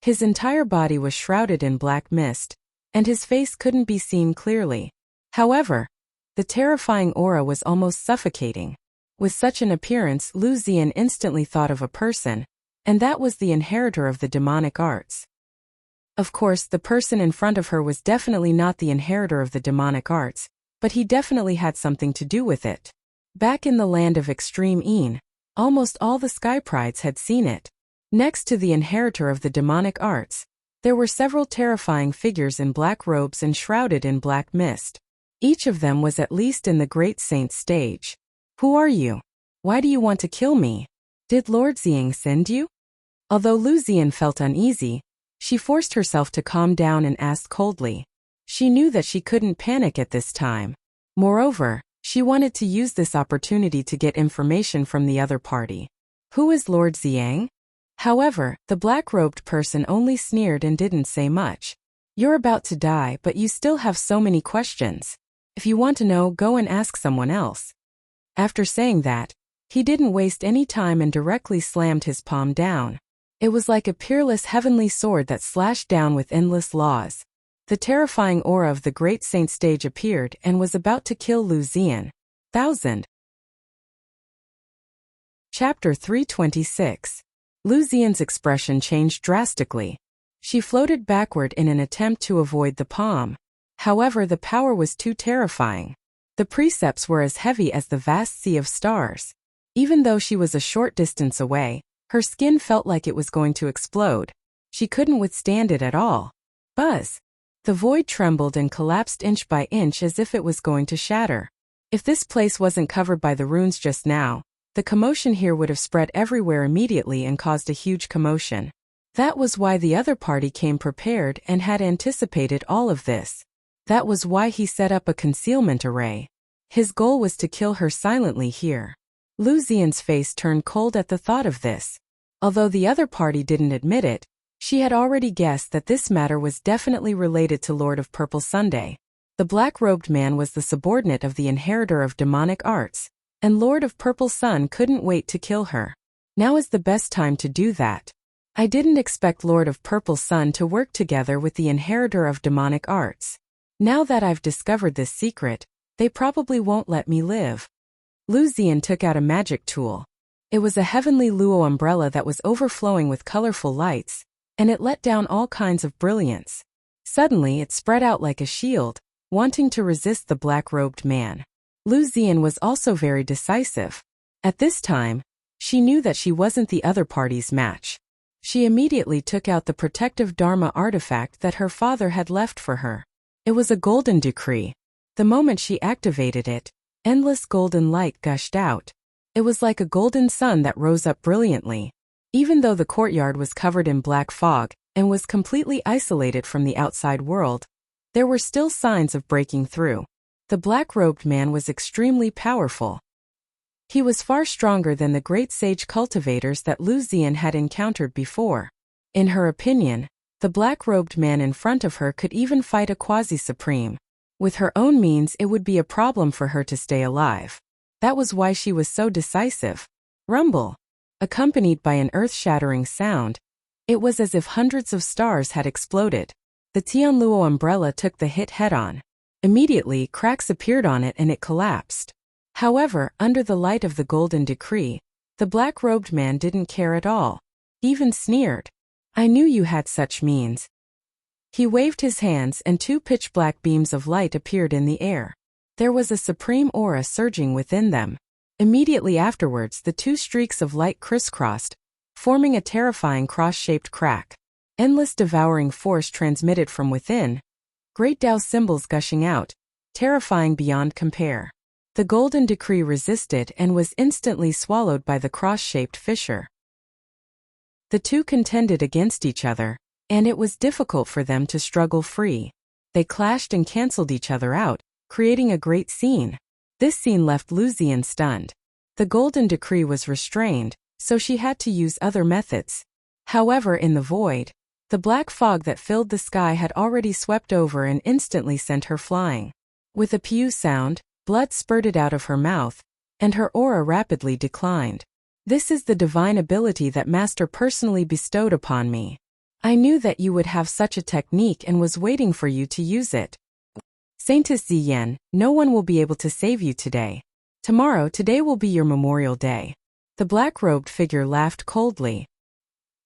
His entire body was shrouded in black mist, and his face couldn't be seen clearly. However, the terrifying aura was almost suffocating. With such an appearance, Lu Ziyan instantly thought of a person, and that was the inheritor of the demonic arts. Of course, the person in front of her was definitely not the inheritor of the demonic arts, but he definitely had something to do with it. Back in the land of Extreme Een, almost all the sky prides had seen it. Next to the inheritor of the demonic arts, there were several terrifying figures in black robes and shrouded in black mist. Each of them was at least in the Great Saint stage. Who are you? Why do you want to kill me? Did Lord Xiang send you? Although Lu Ziyan felt uneasy, she forced herself to calm down and asked coldly. She knew that she couldn't panic at this time. Moreover, She wanted to use this opportunity to get information from the other party. Who is Lord Xiang? However, the black-robed person only sneered and didn't say much. You're about to die, but you still have so many questions. If you want to know, go and ask someone else. After saying that, he didn't waste any time and directly slammed his palm down. It was like a peerless heavenly sword that slashed down with endless laws. The terrifying aura of the great saint stage appeared and was about to kill Lu Xian. 1000. Chapter 326. Lu Xian's expression changed drastically. She floated backward in an attempt to avoid the palm. However, the power was too terrifying. The precepts were as heavy as the vast sea of stars. Even though she was a short distance away, her skin felt like it was going to explode. She couldn't withstand it at all. Buzz! The void trembled and collapsed inch by inch as if it was going to shatter. If this place wasn't covered by the runes just now, the commotion here would have spread everywhere immediately and caused a huge commotion. That was why the other party came prepared and had anticipated all of this. That was why he set up a concealment array. His goal was to kill her silently here. Lu Xian's face turned cold at the thought of this. Although the other party didn't admit it, she had already guessed that this matter was definitely related to Lord of Purple Sunday. The black-robed man was the subordinate of the inheritor of demonic arts, and Lord of Purple Sun couldn't wait to kill her. Now is the best time to do that. I didn't expect Lord of Purple Sun to work together with the inheritor of demonic arts. Now that I've discovered this secret, they probably won't let me live. Lu Xian took out a magic tool. It was a heavenly luo umbrella that was overflowing with colorful lights, and it let down all kinds of brilliance. Suddenly it spread out like a shield, wanting to resist the black-robed man. Lu Xian was also very decisive. At this time, she knew that she wasn't the other party's match. She immediately took out the protective Dharma artifact that her father had left for her. It was a golden decree. The moment she activated it, endless golden light gushed out. It was like a golden sun that rose up brilliantly. Even though the courtyard was covered in black fog and was completely isolated from the outside world, there were still signs of breaking through. The black-robed man was extremely powerful. He was far stronger than the great sage cultivators that Lu Xian had encountered before. In her opinion, the black-robed man in front of her could even fight a quasi-supreme. With her own means, it would be a problem for her to stay alive. That was why she was so decisive. Rumble! Accompanied by an earth-shattering sound, it was as if hundreds of stars had exploded. The Tianluo umbrella took the hit head-on. Immediately, cracks appeared on it and it collapsed. However, under the light of the golden decree, the black-robed man didn't care at all. He even sneered. I knew you had such means. He waved his hands and two pitch-black beams of light appeared in the air. There was a supreme aura surging within them. Immediately afterwards, the two streaks of light crisscrossed, forming a terrifying cross-shaped crack. Endless devouring force transmitted from within. Great Tao symbols gushing out, terrifying beyond compare. The golden decree resisted and was instantly swallowed by the cross-shaped fissure. The two contended against each other, and it was difficult for them to struggle free. They clashed and cancelled each other out, creating a great scene. This scene left Lu Xian stunned. The golden decree was restrained, so she had to use other methods. However, in the void, the black fog that filled the sky had already swept over and instantly sent her flying. With a pew sound, blood spurted out of her mouth, and her aura rapidly declined. This is the divine ability that Master personally bestowed upon me. I knew that you would have such a technique and was waiting for you to use it. Saintess Ziyan, no one will be able to save you today. Today will be your memorial day. The black-robed figure laughed coldly.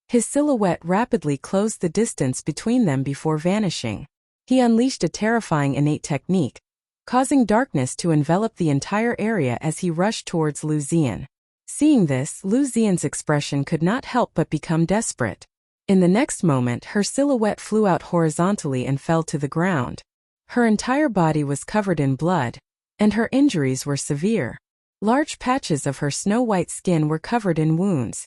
His silhouette rapidly closed the distance between them before vanishing. He unleashed a terrifying innate technique, causing darkness to envelop the entire area as he rushed towards Lu Xian. Seeing this, Lu Xian's expression could not help but become desperate. In the next moment, her silhouette flew out horizontally and fell to the ground. Her entire body was covered in blood, and her injuries were severe. Large patches of her snow-white skin were covered in wounds.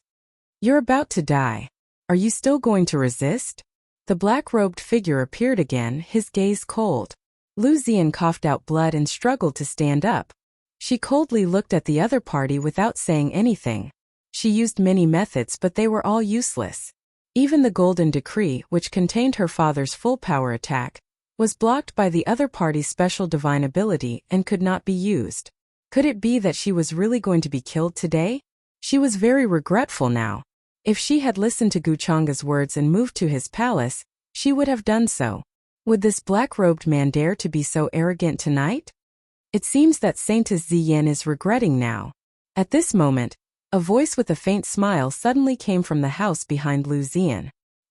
You're about to die. Are you still going to resist? The black-robed figure appeared again, his gaze cold. Lu Xian coughed out blood and struggled to stand up. She coldly looked at the other party without saying anything. She used many methods, but they were all useless. Even the golden decree, which contained her father's full power attack, was blocked by the other party's special divine ability and could not be used. Could it be that she was really going to be killed today? She was very regretful now. If she had listened to Guchanga's words and moved to his palace, she would have done so. Would this black-robed man dare to be so arrogant tonight? It seems that Saintess Ziyan is regretting now. At this moment, a voice with a faint smile suddenly came from the house behind Lu Ziyan.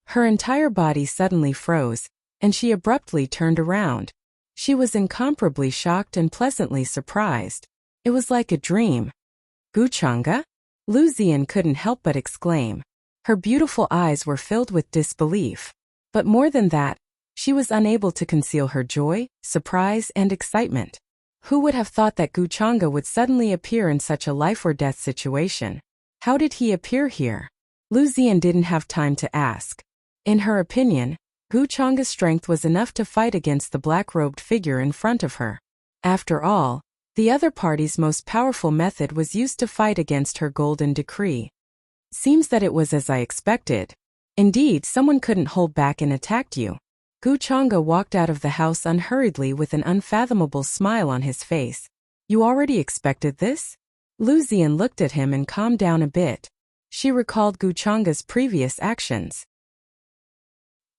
Her entire body suddenly froze, and she abruptly turned around. She was incomparably shocked and pleasantly surprised. It was like a dream. Guchanga? Lu Ziyan couldn't help but exclaim. Her beautiful eyes were filled with disbelief. But more than that, she was unable to conceal her joy, surprise, and excitement. Who would have thought that Guchanga would suddenly appear in such a life-or-death situation? How did he appear here? Lu Ziyan didn't have time to ask. In her opinion, Guchanga's strength was enough to fight against the black-robed figure in front of her. After all, the other party's most powerful method was used to fight against her golden decree. Seems that it was as I expected. Indeed, someone couldn't hold back and attacked you. Guchanga walked out of the house unhurriedly with an unfathomable smile on his face. You already expected this? Lu Ziyan looked at him and calmed down a bit. She recalled Guchanga's previous actions.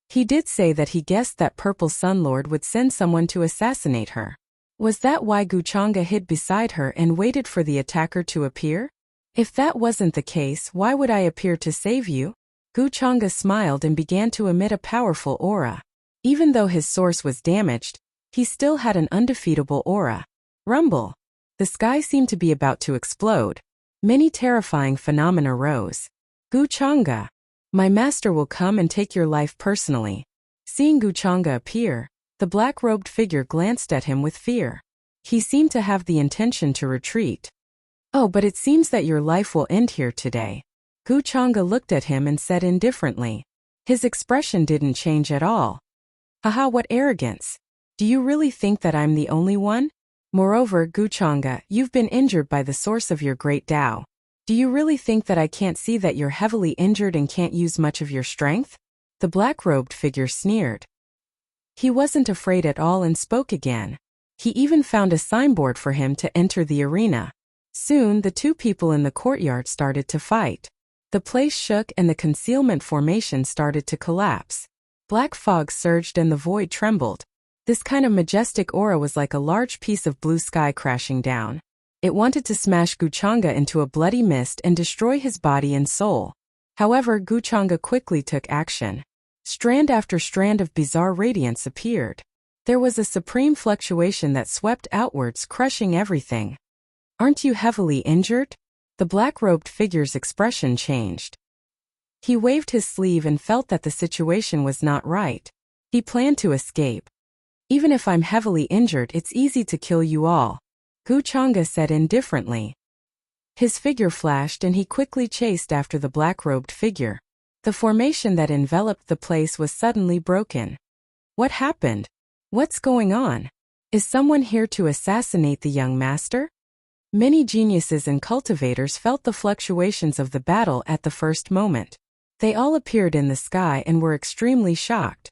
He did say that he guessed that Purple Sunlord would send someone to assassinate her. Was that why Guchanga hid beside her and waited for the attacker to appear? If that wasn't the case, why would I appear to save you? Guchanga smiled and began to emit a powerful aura. Even though his source was damaged, he still had an undefeatable aura. Rumble! The sky seemed to be about to explode. Many terrifying phenomena rose. Guchanga! My master will come and take your life personally. Seeing Guchanga appear, the black-robed figure glanced at him with fear. He seemed to have the intention to retreat. Oh, but it seems that your life will end here today. Guchanga looked at him and said indifferently. His expression didn't change at all. Haha, what arrogance! Do you really think that I'm the only one? Moreover, Guchanga, you've been injured by the source of your great Tao. Do you really think that I can't see that you're heavily injured and can't use much of your strength? The black-robed figure sneered. He wasn't afraid at all and spoke again. He even found a signboard for him to enter the arena. Soon, the two people in the courtyard started to fight. The place shook and the concealment formation started to collapse. Black fog surged and the void trembled. This kind of majestic aura was like a large piece of blue sky crashing down. It wanted to smash Guchanga into a bloody mist and destroy his body and soul. However, Guchanga quickly took action. Strand after strand of bizarre radiance appeared. There was a supreme fluctuation that swept outwards, crushing everything. Aren't you heavily injured? The black-robed figure's expression changed. He waved his sleeve and felt that the situation was not right. He planned to escape. Even if I'm heavily injured, it's easy to kill you all, Guchanga said indifferently. His figure flashed and he quickly chased after the black-robed figure. The formation that enveloped the place was suddenly broken. What happened? What's going on? Is someone here to assassinate the young master? Many geniuses and cultivators felt the fluctuations of the battle at the first moment. They all appeared in the sky and were extremely shocked.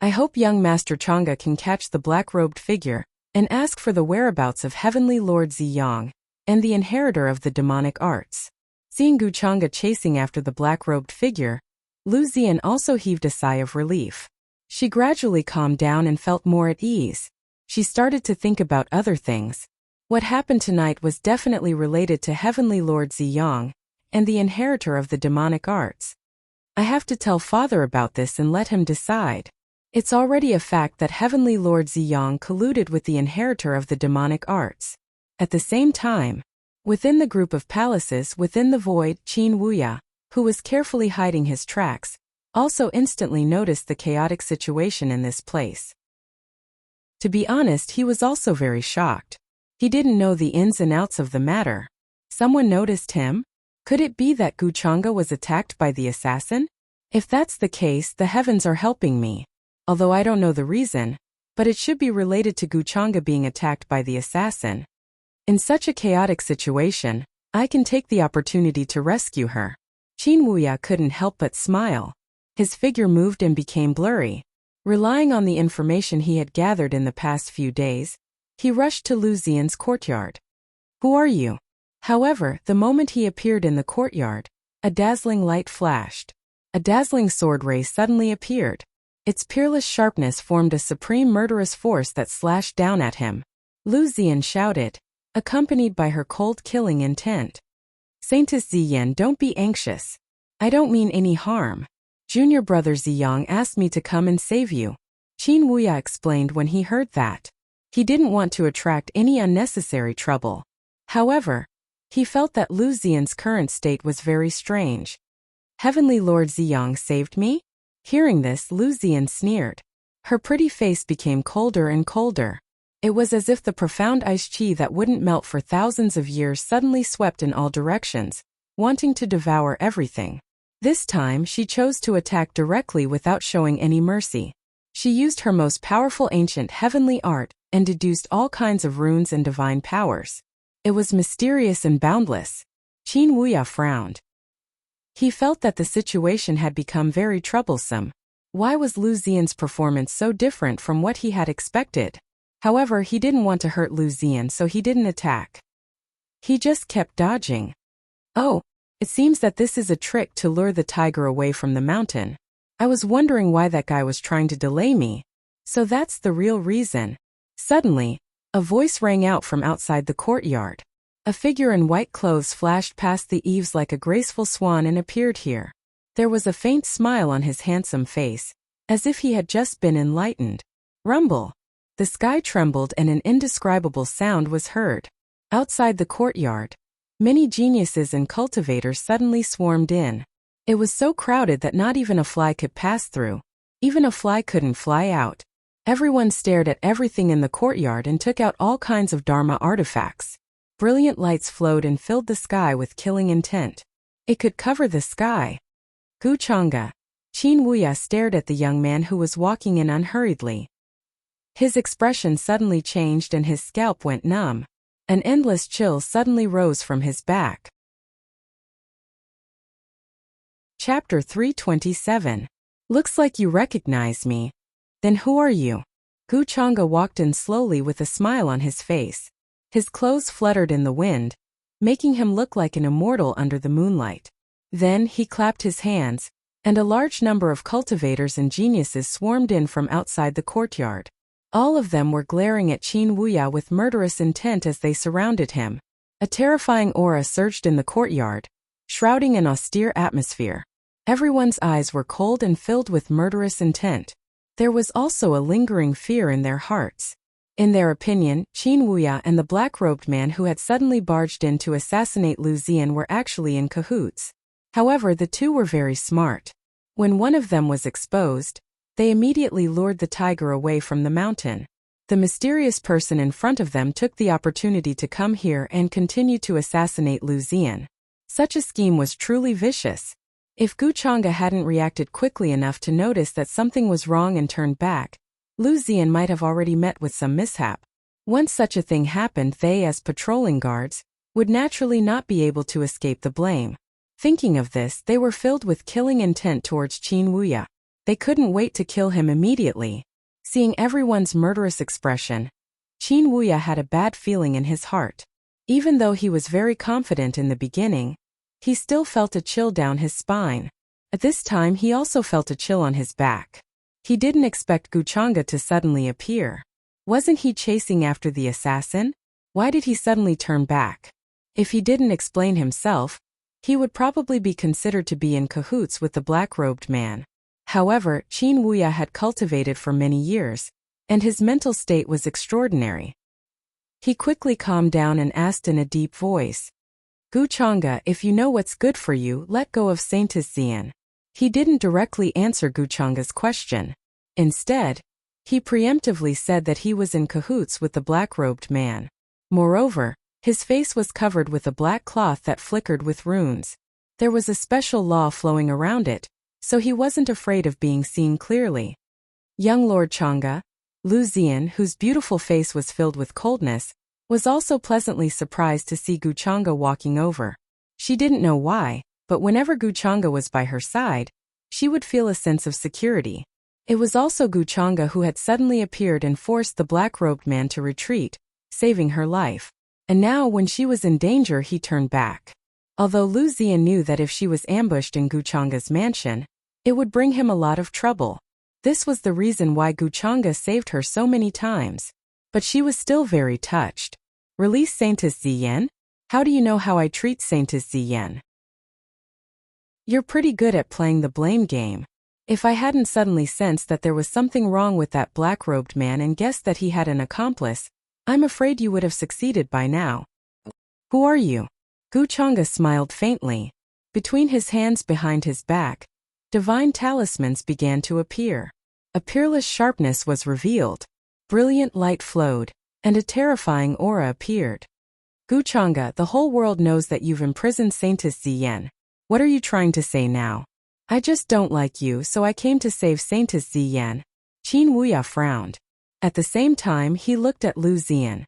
I hope young Master Chang'e can catch the black-robed figure and ask for the whereabouts of Heavenly Lord Ziyang and the inheritor of the demonic arts. Seeing Guchanga chasing after the black-robed figure, Lu Ziyan also heaved a sigh of relief. She gradually calmed down and felt more at ease. She started to think about other things. What happened tonight was definitely related to Heavenly Lord Ziyang and the inheritor of the demonic arts. I have to tell Father about this and let him decide. It's already a fact that Heavenly Lord Ziyang colluded with the inheritor of the demonic arts. At the same time, within the group of palaces within the void, Qin Wuya, who was carefully hiding his tracks, also instantly noticed the chaotic situation in this place. To be honest, he was also very shocked. He didn't know the ins and outs of the matter. Someone noticed him? Could it be that Guchanga was attacked by the assassin? If that's the case, the heavens are helping me. Although I don't know the reason, but it should be related to Guchanga being attacked by the assassin. In such a chaotic situation, I can take the opportunity to rescue her. Qin Wuya couldn't help but smile. His figure moved and became blurry. Relying on the information he had gathered in the past few days, he rushed to Lu Xian's courtyard. Who are you? However, the moment he appeared in the courtyard, a dazzling light flashed. A dazzling sword ray suddenly appeared. Its peerless sharpness formed a supreme murderous force that slashed down at him. Lu Xian shouted, accompanied by her cold killing intent. Saintess Ziyan, don't be anxious. I don't mean any harm. Junior brother Ziyang asked me to come and save you. Qin Wuya explained when he heard that. He didn't want to attract any unnecessary trouble. However, he felt that Lu Xian's current state was very strange. Heavenly Lord Ziyang saved me? Hearing this, Lu Xian sneered. Her pretty face became colder and colder. It was as if the profound ice chi that wouldn't melt for thousands of years suddenly swept in all directions, wanting to devour everything. This time, she chose to attack directly without showing any mercy. She used her most powerful ancient heavenly art and deduced all kinds of runes and divine powers. It was mysterious and boundless. Qin Wuya frowned. He felt that the situation had become very troublesome. Why was Lu Xian's performance so different from what he had expected? However, he didn't want to hurt Lu Xian, so he didn't attack. He just kept dodging. Oh, it seems that this is a trick to lure the tiger away from the mountain. I was wondering why that guy was trying to delay me. So that's the real reason. Suddenly, a voice rang out from outside the courtyard. A figure in white clothes flashed past the eaves like a graceful swan and appeared here. There was a faint smile on his handsome face, as if he had just been enlightened. Rumble. The sky trembled and an indescribable sound was heard. Outside the courtyard, many geniuses and cultivators suddenly swarmed in. It was so crowded that not even a fly could pass through. Even a fly couldn't fly out. Everyone stared at everything in the courtyard and took out all kinds of Dharma artifacts. Brilliant lights flowed and filled the sky with killing intent. It could cover the sky. Guchanga. Qin Wuya stared at the young man who was walking in unhurriedly. His expression suddenly changed and his scalp went numb. An endless chill suddenly rose from his back. Chapter 327. Looks like you recognize me. Then who are you? Guchanga walked in slowly with a smile on his face. His clothes fluttered in the wind, making him look like an immortal under the moonlight. Then he clapped his hands, and a large number of cultivators and geniuses swarmed in from outside the courtyard. All of them were glaring at Qin Wuya with murderous intent as they surrounded him. A terrifying aura surged in the courtyard, shrouding an austere atmosphere. Everyone's eyes were cold and filled with murderous intent. There was also a lingering fear in their hearts. In their opinion, Qin Wuya and the black-robed man who had suddenly barged in to assassinate Lu Xian were actually in cahoots. However, the two were very smart. When one of them was exposed, they immediately lured the tiger away from the mountain. The mysterious person in front of them took the opportunity to come here and continue to assassinate Lu Xian. Such a scheme was truly vicious. If Guchanga hadn't reacted quickly enough to notice that something was wrong and turned back, Lu Xian might have already met with some mishap. Once such a thing happened, they, as patrolling guards, would naturally not be able to escape the blame. Thinking of this, they were filled with killing intent towards Qin Wuya. They couldn't wait to kill him immediately. Seeing everyone's murderous expression, Qin Wuya had a bad feeling in his heart. Even though he was very confident in the beginning, he still felt a chill down his spine. At this time, he also felt a chill on his back. He didn't expect Guchanga to suddenly appear. Wasn't he chasing after the assassin? Why did he suddenly turn back? If he didn't explain himself, he would probably be considered to be in cahoots with the black-robed man. However, Qin Wuya had cultivated for many years, and his mental state was extraordinary. He quickly calmed down and asked in a deep voice, Guchanga, if you know what's good for you, let go of Saintess Ziyan. He didn't directly answer Guchanga's question. Instead, he preemptively said that he was in cahoots with the black-robed man. Moreover, his face was covered with a black cloth that flickered with runes. There was a special law flowing around it, so he wasn't afraid of being seen clearly. Young Lord Changa, Lu Xian, whose beautiful face was filled with coldness, was also pleasantly surprised to see Guchanga walking over. She didn't know why, but whenever Guchanga was by her side, she would feel a sense of security. It was also Guchanga who had suddenly appeared and forced the black-robed man to retreat, saving her life. And now when she was in danger he turned back. Although Lu Ziyan knew that if she was ambushed in Guchanga's mansion, it would bring him a lot of trouble. This was the reason why Guchanga saved her so many times. But she was still very touched. Release Saintess Ziyan? How do you know how I treat Saintess Ziyan? You're pretty good at playing the blame game. If I hadn't suddenly sensed that there was something wrong with that black-robed man and guessed that he had an accomplice, I'm afraid you would have succeeded by now. Who are you? Guchanga smiled faintly. Between his hands behind his back, divine talismans began to appear. A peerless sharpness was revealed. Brilliant light flowed, and a terrifying aura appeared. Guchanga, the whole world knows that you've imprisoned Saintess Ziyan. What are you trying to say now? I just don't like you, so I came to save Saintess Ziyan. Qin Wuya frowned. At the same time, he looked at Lu Ziyan.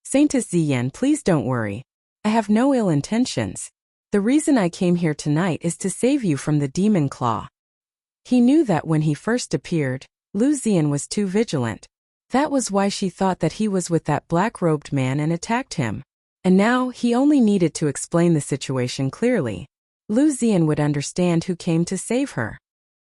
Saintess Ziyan, please don't worry. I have no ill intentions. The reason I came here tonight is to save you from the demon claw. He knew that when he first appeared, Lu Ziyan was too vigilant. That was why she thought that he was with that black-robed man and attacked him. And now, he only needed to explain the situation clearly. Lu Ziyan would understand who came to save her.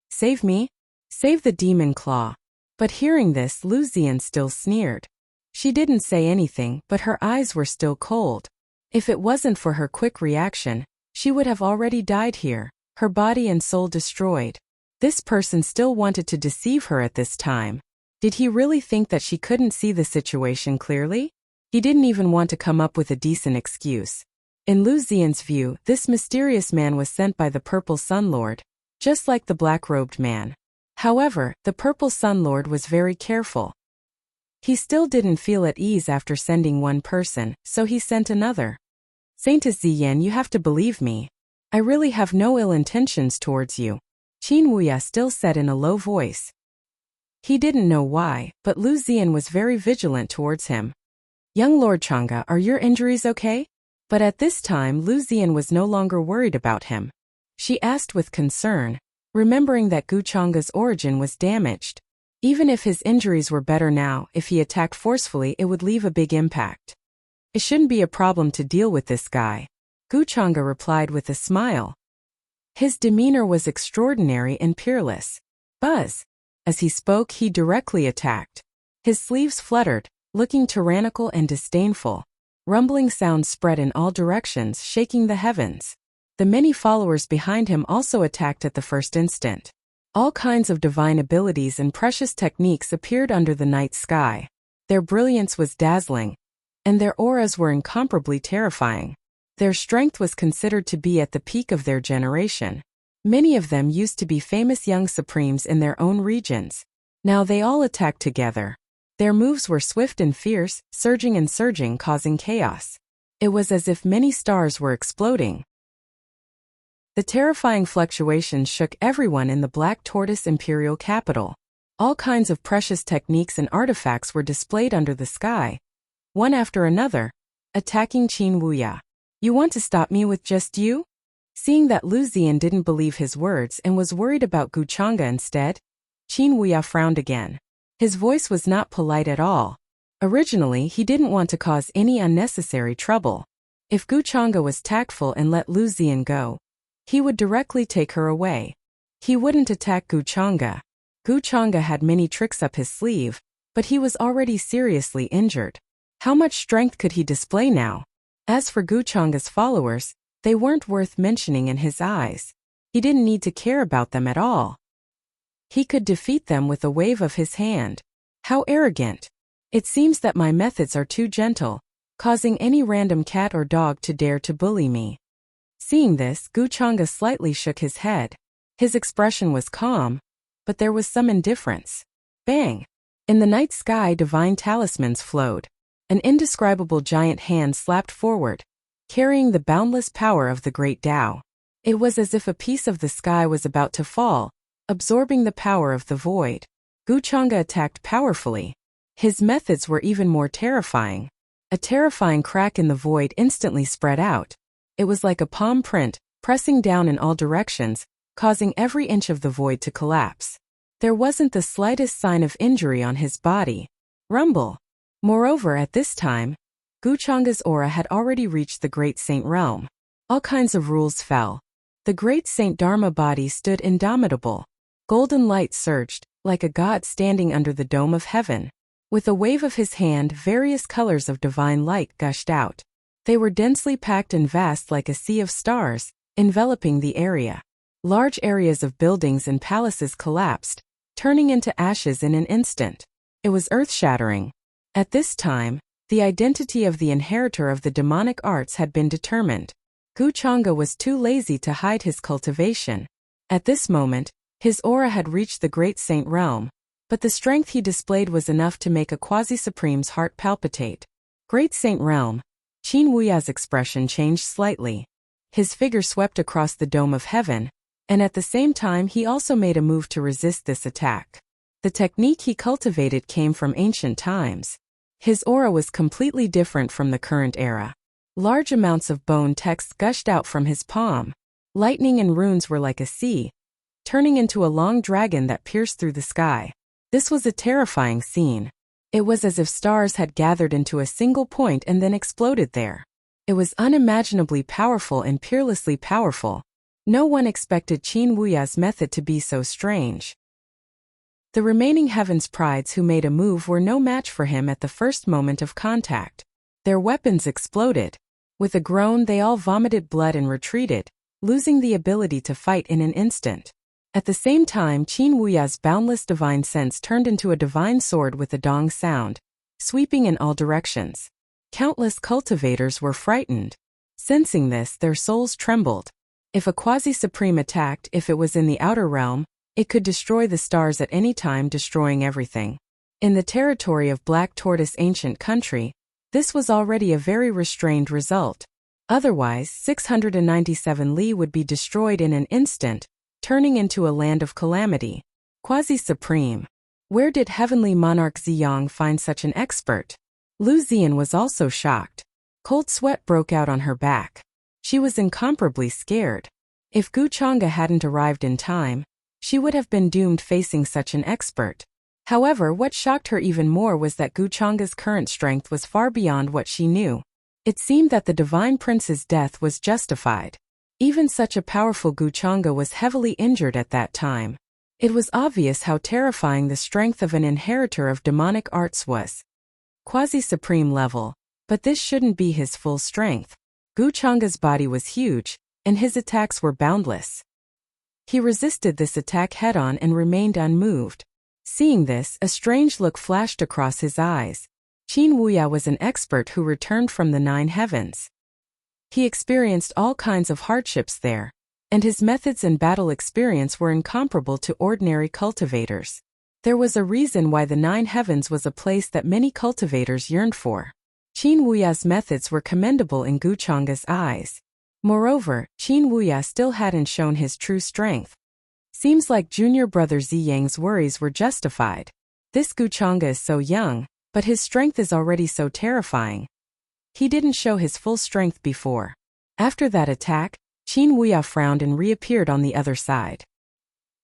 Save me? Save the demon claw. But hearing this, Lu Ziyan still sneered. She didn't say anything, but her eyes were still cold. If it wasn't for her quick reaction, she would have already died here, her body and soul destroyed. This person still wanted to deceive her at this time. Did he really think that she couldn't see the situation clearly? He didn't even want to come up with a decent excuse. In Lu Ziyan's view, this mysterious man was sent by the Purple Sun Lord, just like the black-robed man. However, the Purple Sun Lord was very careful. He still didn't feel at ease after sending one person, so he sent another. Saintess Ziyan, you have to believe me. I really have no ill intentions towards you. Qin Wuya still said in a low voice. He didn't know why, but Lu Ziyan was very vigilant towards him. Young Lord Chang'e, are your injuries okay? But at this time Lu Ziyan was no longer worried about him. She asked with concern, remembering that Guchanga's origin was damaged. Even if his injuries were better now, if he attacked forcefully it would leave a big impact. It shouldn't be a problem to deal with this guy. Guchanga replied with a smile. His demeanor was extraordinary and peerless. Buzz! As he spoke he directly attacked. His sleeves fluttered, looking tyrannical and disdainful. Rumbling sounds spread in all directions, shaking the heavens. The many followers behind him also attacked at the first instant. All kinds of divine abilities and precious techniques appeared under the night sky. Their brilliance was dazzling, and their auras were incomparably terrifying. Their strength was considered to be at the peak of their generation. Many of them used to be famous young supremes in their own regions. Now they all attacked together. Their moves were swift and fierce, surging and surging, causing chaos. It was as if many stars were exploding. The terrifying fluctuations shook everyone in the Black Tortoise Imperial capital. All kinds of precious techniques and artifacts were displayed under the sky, one after another, attacking Qin Wuya. You want to stop me with just you? Seeing that Lu Ziyan didn't believe his words and was worried about Guchanga instead, Qin Wuya frowned again. His voice was not polite at all. Originally, he didn't want to cause any unnecessary trouble. If Guchanga was tactful and let Lu Ziyan go, he would directly take her away. He wouldn't attack Guchanga. Guchanga had many tricks up his sleeve, but he was already seriously injured. How much strength could he display now? As for Guchanga's followers, they weren't worth mentioning in his eyes. He didn't need to care about them at all. He could defeat them with a wave of his hand. How arrogant! It seems that my methods are too gentle, causing any random cat or dog to dare to bully me. Seeing this, Guchanga slightly shook his head. His expression was calm, but there was some indifference. Bang! In the night sky, divine talismans flowed. An indescribable giant hand slapped forward, carrying the boundless power of the great Tao. It was as if a piece of the sky was about to fall, absorbing the power of the void. Guchanga attacked powerfully. His methods were even more terrifying. A terrifying crack in the void instantly spread out. It was like a palm print, pressing down in all directions, causing every inch of the void to collapse. There wasn't the slightest sign of injury on his body. Rumble. Moreover, at this time, Guchanga's aura had already reached the Great Saint realm. All kinds of rules fell. The Great Saint Dharma body stood indomitable. Golden light surged, like a god standing under the dome of heaven. With a wave of his hand, various colors of divine light gushed out. They were densely packed and vast like a sea of stars, enveloping the area. Large areas of buildings and palaces collapsed, turning into ashes in an instant. It was earth-shattering. At this time, the identity of the inheritor of the demonic arts had been determined. Guchanga was too lazy to hide his cultivation. At this moment, his aura had reached the Great Saint realm, but the strength he displayed was enough to make a quasi-supreme's heart palpitate. Great Saint realm. Qin Wuya's expression changed slightly. His figure swept across the dome of heaven, and at the same time he also made a move to resist this attack. The technique he cultivated came from ancient times. His aura was completely different from the current era. Large amounts of bone text gushed out from his palm. Lightning and runes were like a sea, turning into a long dragon that pierced through the sky. This was a terrifying scene. It was as if stars had gathered into a single point and then exploded there. It was unimaginably powerful and peerlessly powerful. No one expected Qin Wuya's method to be so strange. The remaining Heaven's Prides who made a move were no match for him at the first moment of contact. Their weapons exploded. With a groan they all vomited blood and retreated, losing the ability to fight in an instant. At the same time, Qin Wuya's boundless divine sense turned into a divine sword with a dong sound, sweeping in all directions. Countless cultivators were frightened. Sensing this, their souls trembled. If a quasi-supreme attacked, if it was in the outer realm, it could destroy the stars at any time, destroying everything. In the territory of Black Tortoise ancient country, this was already a very restrained result. Otherwise, 697 Li would be destroyed in an instant, turning into a land of calamity. Quasi-supreme. Where did heavenly monarch Ziyang find such an expert? Lu Zian was also shocked. Cold sweat broke out on her back. She was incomparably scared. If Guchanga hadn't arrived in time, she would have been doomed facing such an expert. However, what shocked her even more was that Guchanga's current strength was far beyond what she knew. It seemed that the Divine Prince's death was justified. Even such a powerful Guchanga was heavily injured at that time. It was obvious how terrifying the strength of an inheritor of demonic arts was. Quasi-supreme level, but this shouldn't be his full strength. Guchanga's body was huge, and his attacks were boundless. He resisted this attack head-on and remained unmoved. Seeing this, a strange look flashed across his eyes. Qin Wuya was an expert who returned from the 9 heavens. He experienced all kinds of hardships there, and his methods and battle experience were incomparable to ordinary cultivators. There was a reason why the 9 heavens was a place that many cultivators yearned for. Qin Wuya's methods were commendable in Guchanga's eyes. Moreover, Qin Wuya still hadn't shown his true strength. Seems like junior brother Ziyang's worries were justified. This Guchanga is so young, but his strength is already so terrifying. He didn't show his full strength before. After that attack, Qin Wuya frowned and reappeared on the other side.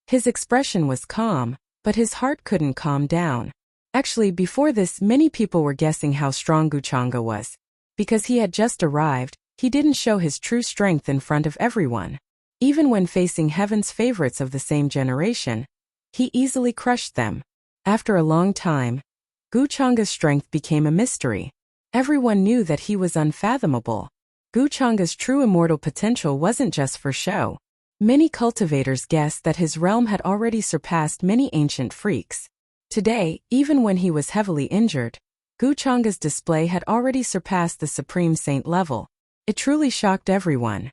His expression was calm, but his heart couldn't calm down. Actually, before this, many people were guessing how strong Guchanga was. Because he had just arrived, he didn't show his true strength in front of everyone. Even when facing heaven's favorites of the same generation, he easily crushed them. After a long time, Guchanga's strength became a mystery. Everyone knew that he was unfathomable. Guchanga's true immortal potential wasn't just for show. Many cultivators guessed that his realm had already surpassed many ancient freaks. Today, even when he was heavily injured, Guchanga's display had already surpassed the Supreme Saint level. It truly shocked everyone.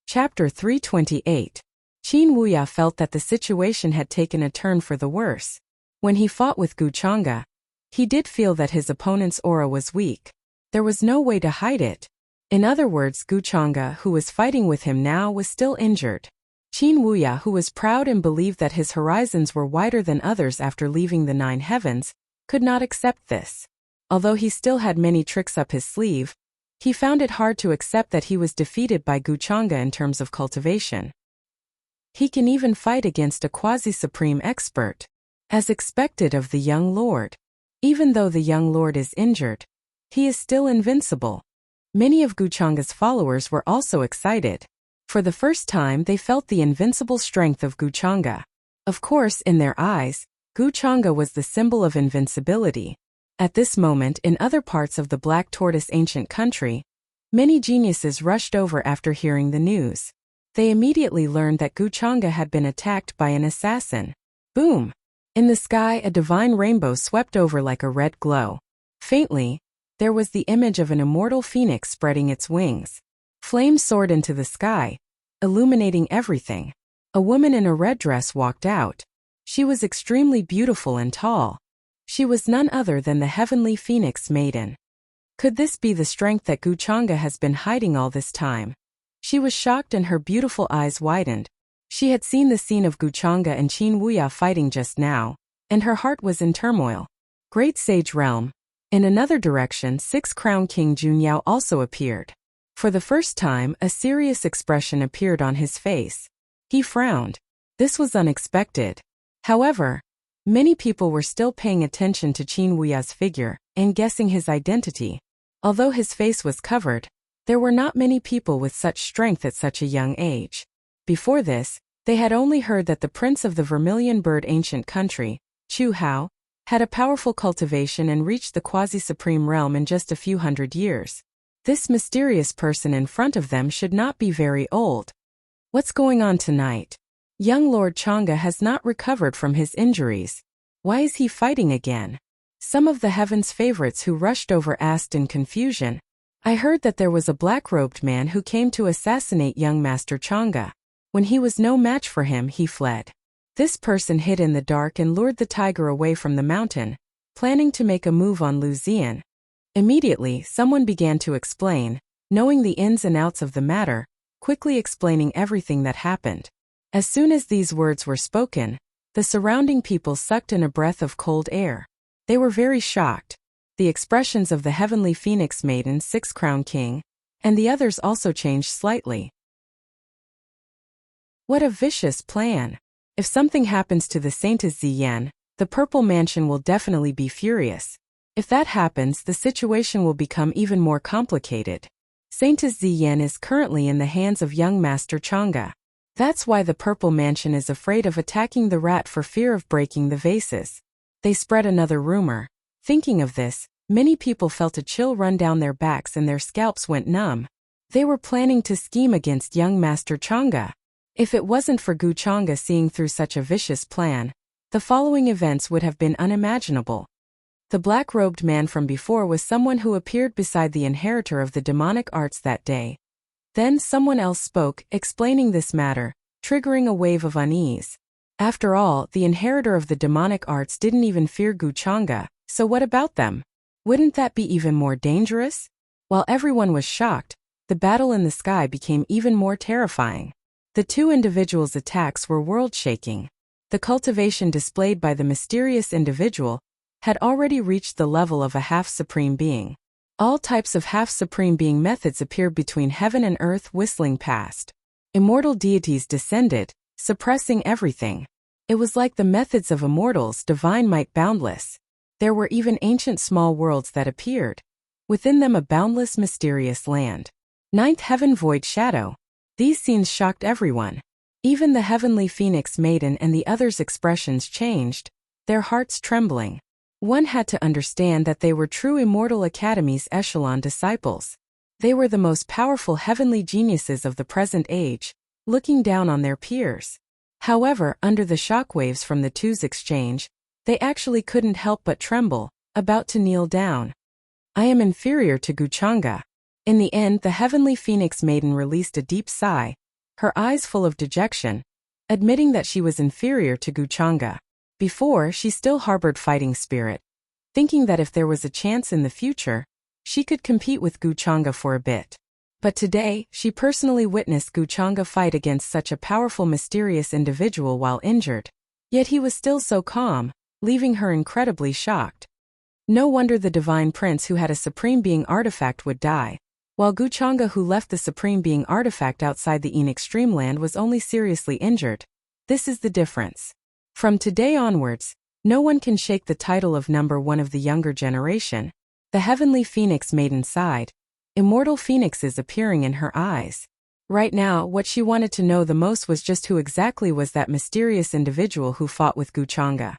Chapter 328. Qin Wuya felt that the situation had taken a turn for the worse. When he fought with Guchanga, he did feel that his opponent's aura was weak. There was no way to hide it. In other words, Guchanga, who was fighting with him now, was still injured. Qin Wuya, who was proud and believed that his horizons were wider than others after leaving the 9 heavens, could not accept this. Although he still had many tricks up his sleeve, he found it hard to accept that he was defeated by Guchanga in terms of cultivation. He can even fight against a quasi-supreme expert, as expected of the young lord. Even though the young lord is injured, he is still invincible. Many of Guchanga's followers were also excited. For the first time they felt the invincible strength of Guchanga. Of course, in their eyes, Guchanga was the symbol of invincibility. At this moment, in other parts of the Black Tortoise ancient country, many geniuses rushed over after hearing the news. They immediately learned that Guchanga had been attacked by an assassin. Boom! In the sky, a divine rainbow swept over like a red glow. Faintly, there was the image of an immortal phoenix spreading its wings. Flames soared into the sky, illuminating everything. A woman in a red dress walked out. She was extremely beautiful and tall. She was none other than the heavenly phoenix maiden. Could this be the strength that Guchanga has been hiding all this time? She was shocked and her beautiful eyes widened. She had seen the scene of Guchanga and Qin Wuya fighting just now, and her heart was in turmoil. Great Sage Realm. In another direction, 6 Crown King Junyao also appeared. For the first time, a serious expression appeared on his face. He frowned. This was unexpected. However, many people were still paying attention to Qin Wuya's figure and guessing his identity. Although his face was covered, there were not many people with such strength at such a young age. Before this, they had only heard that the prince of the Vermilion Bird ancient country, Chu Hao, had a powerful cultivation and reached the quasi-supreme realm in just a few hundred years. This mysterious person in front of them should not be very old. What's going on tonight? Young Lord Changa has not recovered from his injuries. Why is he fighting again? Some of the heaven's favorites who rushed over asked in confusion. I heard that there was a black-robed man who came to assassinate young Master Changa. When he was no match for him, he fled. This person hid in the dark and lured the tiger away from the mountain, planning to make a move on Lu Zian. Immediately, someone began to explain, knowing the ins and outs of the matter, quickly explaining everything that happened. As soon as these words were spoken, the surrounding people sucked in a breath of cold air. They were very shocked. The expressions of the heavenly phoenix maiden, 6 Crown King, and the others also changed slightly. What a vicious plan! If something happens to the Saintess Ziyan, the Purple Mansion will definitely be furious. If that happens, the situation will become even more complicated. Saintess Ziyan is currently in the hands of young Master Changa. That's why the Purple Mansion is afraid of attacking the rat for fear of breaking the vases. They spread another rumor. Thinking of this, many people felt a chill run down their backs and their scalps went numb. They were planning to scheme against young Master Changa. If it wasn't for Guchanga seeing through such a vicious plan, the following events would have been unimaginable. The black-robed man from before was someone who appeared beside the inheritor of the demonic arts that day. Then someone else spoke, explaining this matter, triggering a wave of unease. After all, the inheritor of the demonic arts didn't even fear Guchanga, so what about them? Wouldn't that be even more dangerous? While everyone was shocked, the battle in the sky became even more terrifying. The two individuals' attacks were world-shaking. The cultivation displayed by the mysterious individual had already reached the level of a half-supreme being. All types of half-supreme being methods appeared between heaven and earth, whistling past. Immortal deities descended, suppressing everything. It was like the methods of immortals, divine might boundless. There were even ancient small worlds that appeared. Within them a boundless mysterious land. Ninth heaven void shadow. These scenes shocked everyone. Even the heavenly phoenix maiden and the others' expressions changed, their hearts trembling. One had to understand that they were true Immortal Academy's echelon disciples. They were the most powerful heavenly geniuses of the present age, looking down on their peers. However, under the shockwaves from the two's exchange, they actually couldn't help but tremble, about to kneel down. I am inferior to Guchanga. In the end, the heavenly phoenix maiden released a deep sigh, her eyes full of dejection, admitting that she was inferior to Guchanga. Before, she still harbored fighting spirit, thinking that if there was a chance in the future, she could compete with Guchanga for a bit. But today, she personally witnessed Guchanga fight against such a powerful mysterious individual while injured. Yet he was still so calm, leaving her incredibly shocked. No wonder the divine prince who had a supreme being artifact would die, while Guchanga who left the supreme being artifact outside the Extreme Land was only seriously injured. This is the difference. From today onwards, no one can shake the title of number one of the younger generation. The heavenly phoenix maiden sighed. Immortal phoenixes appearing in her eyes. Right now, what she wanted to know the most was just who exactly was that mysterious individual who fought with Guchanga.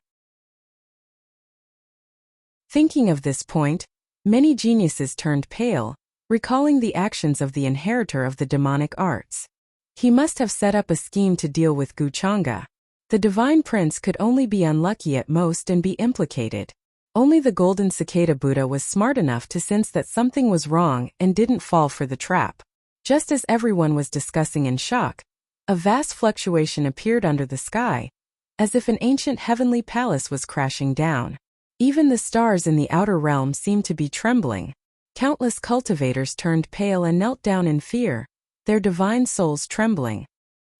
Thinking of this point, many geniuses turned pale, recalling the actions of the inheritor of the demonic arts. He must have set up a scheme to deal with Guchanga. The divine prince could only be unlucky at most and be implicated. Only the golden cicada Buddha was smart enough to sense that something was wrong and didn't fall for the trap. Just as everyone was discussing in shock, a vast fluctuation appeared under the sky, as if an ancient heavenly palace was crashing down. Even the stars in the outer realm seemed to be trembling. Countless cultivators turned pale and knelt down in fear, their divine souls trembling.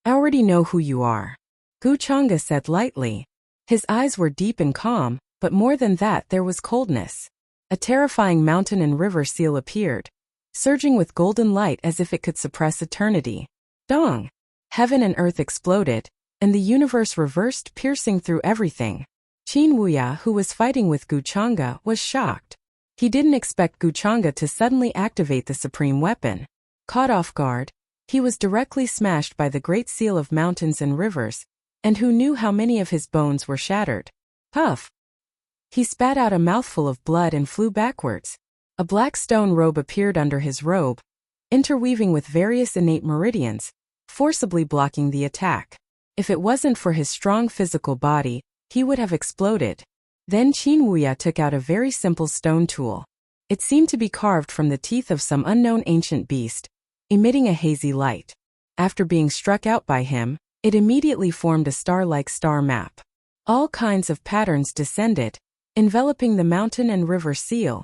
"I already know who you are," Guchanga said lightly. His eyes were deep and calm, but more than that there was coldness. A terrifying mountain and river seal appeared, surging with golden light as if it could suppress eternity. Dong! Heaven and earth exploded, and the universe reversed, piercing through everything. Qin Wuya, who was fighting with Guchanga, was shocked. He didn't expect Guchanga to suddenly activate the supreme weapon. Caught off guard, he was directly smashed by the great seal of mountains and rivers, and who knew how many of his bones were shattered. Puff! He spat out a mouthful of blood and flew backwards. A black stone robe appeared under his robe, interweaving with various innate meridians, forcibly blocking the attack. If it wasn't for his strong physical body, he would have exploded. Then Qin Wuya took out a very simple stone tool. It seemed to be carved from the teeth of some unknown ancient beast, emitting a hazy light. After being struck out by him, it immediately formed a star-like star map. All kinds of patterns descended, enveloping the mountain and river seal.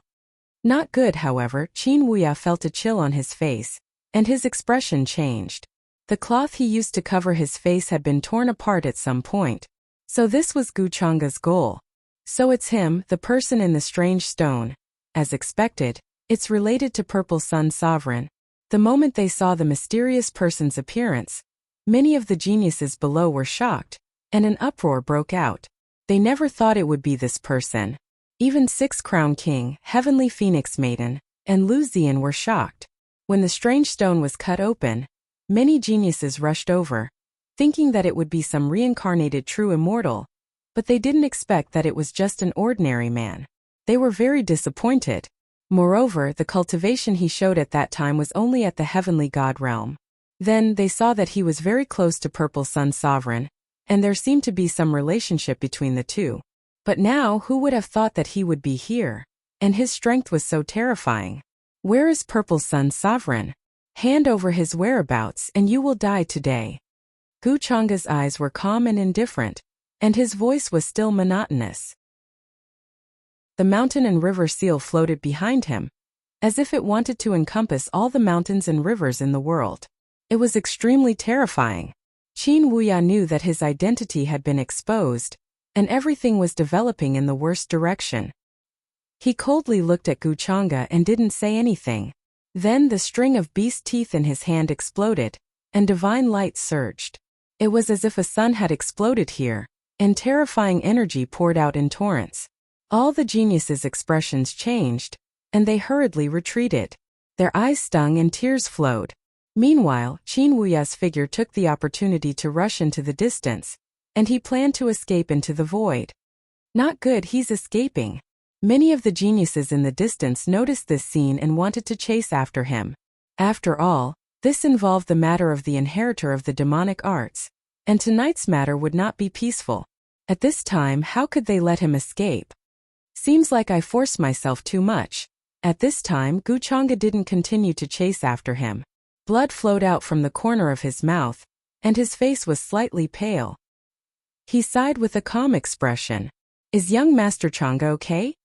Not good, however. Qin Wuya felt a chill on his face, and his expression changed. The cloth he used to cover his face had been torn apart at some point. So this was Guchanga's goal. So it's him, the person in the strange stone. As expected, it's related to Purple Sun Sovereign. The moment they saw the mysterious person's appearance, many of the geniuses below were shocked, and an uproar broke out. They never thought it would be this person. Even Six Crown King, Heavenly Phoenix Maiden, and Lu Zian were shocked. When the strange stone was cut open, many geniuses rushed over, thinking that it would be some reincarnated true immortal, but they didn't expect that it was just an ordinary man. They were very disappointed. Moreover, the cultivation he showed at that time was only at the heavenly god realm. Then they saw that he was very close to Purple Sun Sovereign, and there seemed to be some relationship between the two. But now, who would have thought that he would be here? And his strength was so terrifying. Where is Purple Sun Sovereign? Hand over his whereabouts and you will die today. Guchanga's eyes were calm and indifferent, and his voice was still monotonous. The mountain and river seal floated behind him, as if it wanted to encompass all the mountains and rivers in the world. It was extremely terrifying. Qin Wuya knew that his identity had been exposed, and everything was developing in the worst direction. He coldly looked at Guchanga and didn't say anything. Then the string of beast teeth in his hand exploded, and divine light surged. It was as if a sun had exploded here, and terrifying energy poured out in torrents. All the geniuses' expressions changed, and they hurriedly retreated. Their eyes stung and tears flowed. Meanwhile, Qin Wuya's figure took the opportunity to rush into the distance, and he planned to escape into the void. Not good, he's escaping. Many of the geniuses in the distance noticed this scene and wanted to chase after him. After all, this involved the matter of the inheritor of the demonic arts, and tonight's matter would not be peaceful. At this time, how could they let him escape? Seems like I forced myself too much. At this time, Guchanga didn't continue to chase after him. Blood flowed out from the corner of his mouth, and his face was slightly pale. He sighed with a calm expression. Is young Master Changa okay?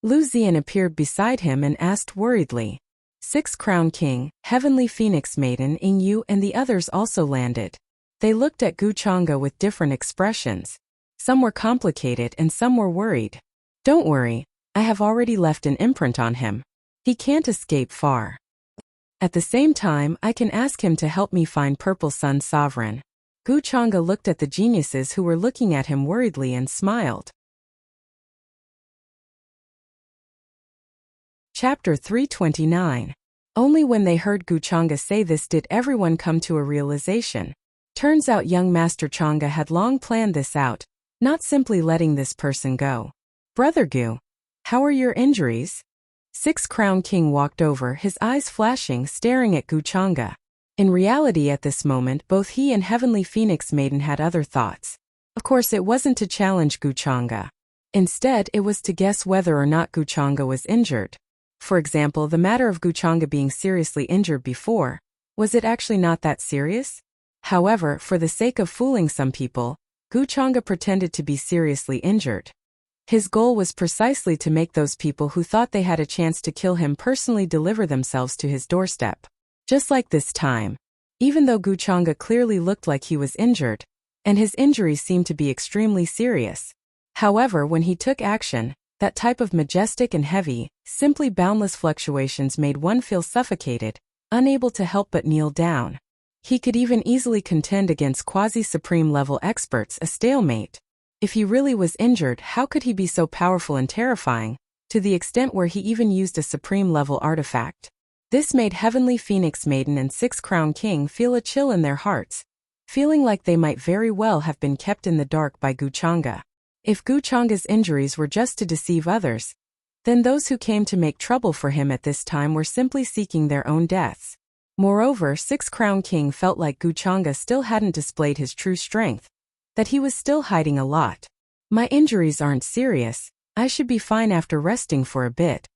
Lu Zian appeared beside him and asked worriedly. Six Crown King, Heavenly Phoenix Maiden, Yu and the others also landed. They looked at Wuchanga with different expressions. Some were complicated and some were worried. Don't worry, I have already left an imprint on him. He can't escape far. At the same time, I can ask him to help me find Purple Sun's sovereign. Wuchanga looked at the geniuses who were looking at him worriedly and smiled. Chapter 329. Only when they heard Wuchanga say this did everyone come to a realization. Turns out young Master Changa had long planned this out, not simply letting this person go. Brother Gu, how are your injuries? Six Crown King walked over, his eyes flashing, staring at Wuchanga. In reality at this moment both he and Heavenly Phoenix Maiden had other thoughts. Of course it wasn't to challenge Wuchanga. Instead it was to guess whether or not Wuchanga was injured. For example, the matter of Wuchanga being seriously injured before, was it actually not that serious? However, for the sake of fooling some people, Wuchanga pretended to be seriously injured. His goal was precisely to make those people who thought they had a chance to kill him personally deliver themselves to his doorstep. Just like this time. Even though Wuchanga clearly looked like he was injured, and his injuries seemed to be extremely serious. However, when he took action, that type of majestic and heavy, simply boundless fluctuations made one feel suffocated, unable to help but kneel down. He could even easily contend against quasi-supreme level experts, a stalemate. If he really was injured, how could he be so powerful and terrifying, to the extent where he even used a supreme level artifact? This made Heavenly Phoenix Maiden and Six Crown King feel a chill in their hearts, feeling like they might very well have been kept in the dark by Wuchanga. If Wuchanga's injuries were just to deceive others, then those who came to make trouble for him at this time were simply seeking their own deaths. Moreover, Six Crown King felt like Wuchanga still hadn't displayed his true strength, that he was still hiding a lot. My injuries aren't serious, I should be fine after resting for a bit.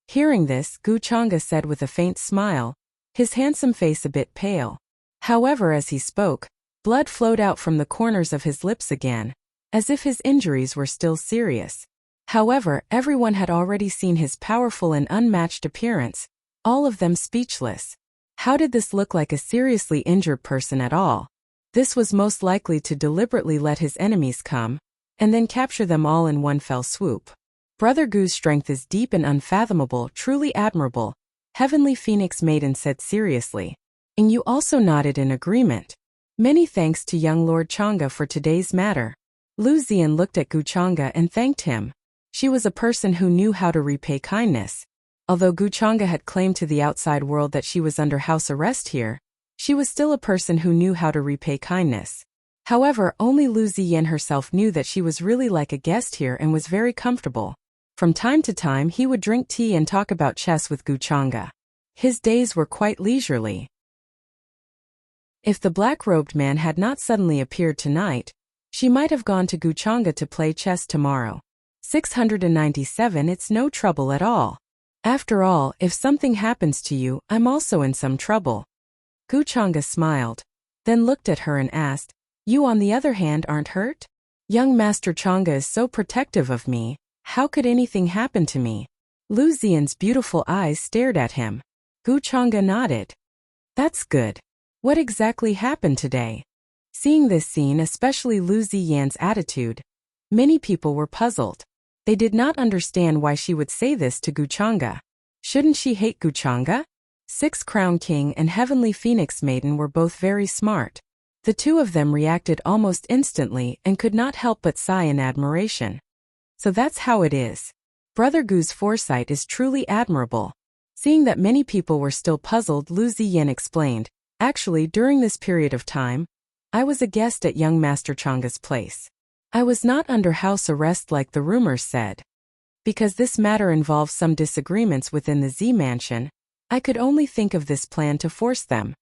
Hearing this, Wuchanga said with a faint smile, his handsome face a bit pale. However, as he spoke, blood flowed out from the corners of his lips again, as if his injuries were still serious. However, everyone had already seen his powerful and unmatched appearance, all of them speechless. How did this look like a seriously injured person at all? This was most likely to deliberately let his enemies come, and then capture them all in one fell swoop. Brother Gu's strength is deep and unfathomable, truly admirable, Heavenly Phoenix Maiden said seriously. And you also nodded in agreement. Many thanks to young Lord Changa for today's matter. Lu Zian looked at Wuchanga and thanked him. She was a person who knew how to repay kindness. Although Wuchanga had claimed to the outside world that she was under house arrest here, she was still a person who knew how to repay kindness. However, only Lu Zian herself knew that she was really like a guest here and was very comfortable. From time to time he would drink tea and talk about chess with Wuchanga. His days were quite leisurely. If the black-robed man had not suddenly appeared tonight, she might have gone to Wuchanga to play chess tomorrow. 697 It's no trouble at all. After all, if something happens to you, I'm also in some trouble. Wuchanga smiled, then looked at her and asked, you on the other hand aren't hurt? Young Master Changa is so protective of me, how could anything happen to me? Lu Zian's beautiful eyes stared at him. Wuchanga nodded. That's good. What exactly happened today? Seeing this scene, especially Lu Ziyan's attitude, many people were puzzled. They did not understand why she would say this to Wuchanga. Shouldn't she hate Wuchanga? Six Crown King and Heavenly Phoenix Maiden were both very smart. The two of them reacted almost instantly and could not help but sigh in admiration. So that's how it is. Brother Gu's foresight is truly admirable. Seeing that many people were still puzzled, Lu Ziyan explained, actually during this period of time, I was a guest at young Master Changa's place. I was not under house arrest like the rumors said. Because this matter involves some disagreements within the Z Mansion, I could only think of this plan to force them.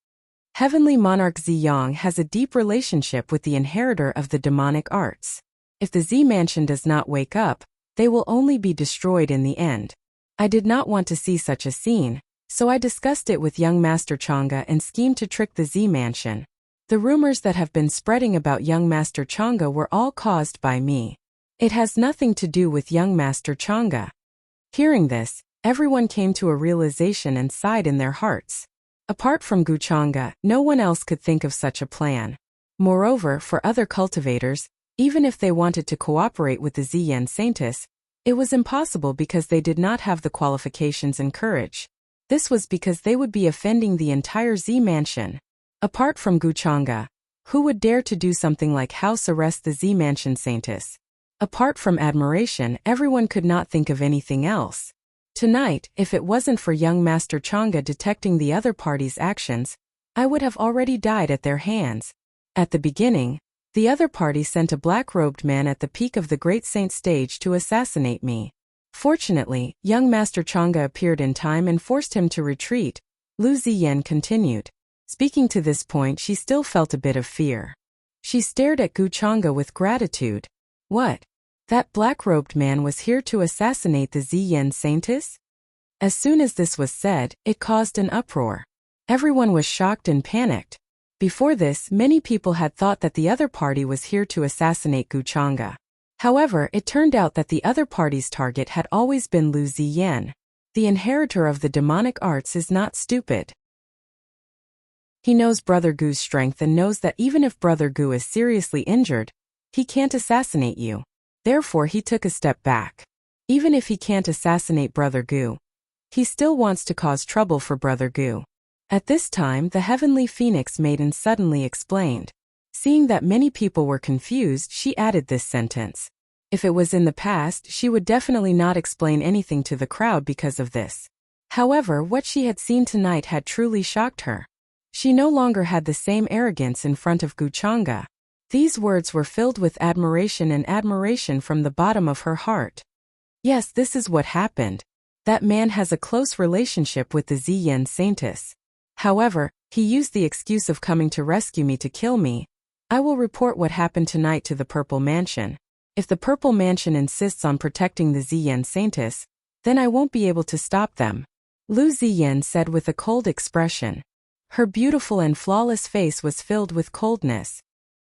Heavenly Monarch Ziyang has a deep relationship with the inheritor of the demonic arts. If the Z Mansion does not wake up, they will only be destroyed in the end. I did not want to see such a scene, so I discussed it with young Master Changa and schemed to trick the Z Mansion. The rumors that have been spreading about young Master Changa were all caused by me. It has nothing to do with young Master Changa. Hearing this, Everyone came to a realization and sighed in their hearts. Apart from Guchanga, no one else could think of such a plan. Moreover, for other cultivators, even if they wanted to cooperate with the Ziyan Saintess, it was impossible because they did not have the qualifications and courage. This was because they would be offending the entire Z mansion. Apart from Guchanga, who would dare to do something like house arrest the Z mansion Saintess? Apart from admiration, everyone could not think of anything else. Tonight, if it wasn't for young Master Changa detecting the other party's actions, I would have already died at their hands. At the beginning, the other party sent a black-robed man at the peak of the Great Saint stage to assassinate me. Fortunately, young Master Changa appeared in time and forced him to retreat. Lu Ziyan continued. Speaking to this point, she still felt a bit of fear. She stared at Guchanga with gratitude. What? That black-robed man was here to assassinate the Ziyan Saintess? As soon as this was said, it caused an uproar. Everyone was shocked and panicked. Before this, many people had thought that the other party was here to assassinate Guchanga. However, it turned out that the other party's target had always been Lu Ziyan. The inheritor of the demonic arts is not stupid. He knows Brother Gu's strength and knows that even if Brother Gu is seriously injured, he can't assassinate you. Therefore, he took a step back. Even if he can't assassinate Brother Gu, he still wants to cause trouble for Brother Gu. At this time, the Heavenly Phoenix Maiden suddenly explained. Seeing that many people were confused, she added this sentence. If it was in the past, she would definitely not explain anything to the crowd because of this. However, what she had seen tonight had truly shocked her. She no longer had the same arrogance in front of Guchanga. These words were filled with admiration from the bottom of her heart. Yes, this is what happened. That man has a close relationship with the Ziyan Saintess. However, he used the excuse of coming to rescue me to kill me. I will report what happened tonight to the Purple Mansion. If the Purple Mansion insists on protecting the Ziyan Saintess, then I won't be able to stop them. Lu Ziyan said with a cold expression. Her beautiful and flawless face was filled with coldness.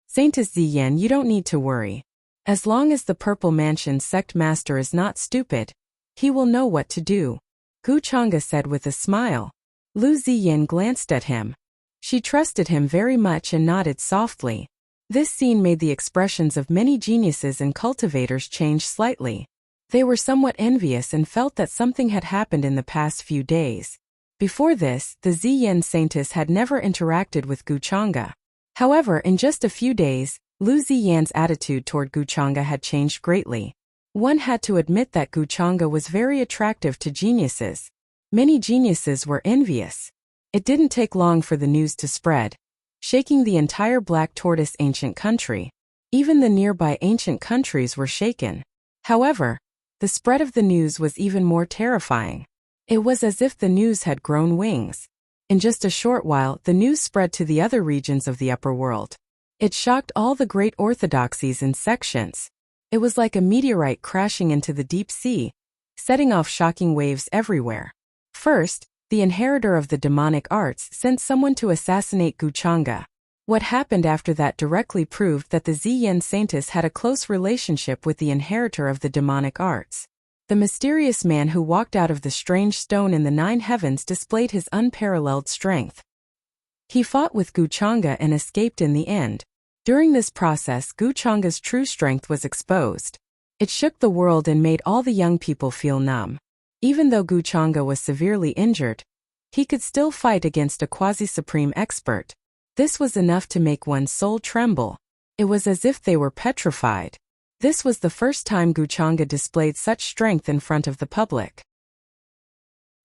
Saintess Ziyan, you don't need to worry. As long as the Purple Mansion's sect master is not stupid, he will know what to do. Guchanga said with a smile. Lu Ziyan glanced at him. She trusted him very much and nodded softly. This scene made the expressions of many geniuses and cultivators change slightly. They were somewhat envious and felt that something had happened in the past few days. Before this, the Ziyan Saintess had never interacted with Guchanga. However, in just a few days, Lu Ziyan's attitude toward Guchanga had changed greatly. One had to admit that Guchanga was very attractive to geniuses. Many geniuses were envious. It didn't take long for the news to spread, shaking the entire Black Tortoise ancient country. Even the nearby ancient countries were shaken. However, the spread of the news was even more terrifying. It was as if the news had grown wings. In just a short while, the news spread to the other regions of the upper world. It shocked all the great orthodoxies and sections. It was like a meteorite crashing into the deep sea, setting off shocking waves everywhere. First, the inheritor of the demonic arts sent someone to assassinate Guchanga. What happened after that directly proved that the Ziyan Saintess had a close relationship with the inheritor of the demonic arts. The mysterious man who walked out of the strange stone in the 9 heavens displayed his unparalleled strength. He fought with Guchanga and escaped in the end. During this process, Guchanga's true strength was exposed. It shook the world and made all the young people feel numb. Even though Guchanga was severely injured, he could still fight against a quasi-supreme expert. This was enough to make one's soul tremble. It was as if they were petrified. This was the first time Guchanga displayed such strength in front of the public.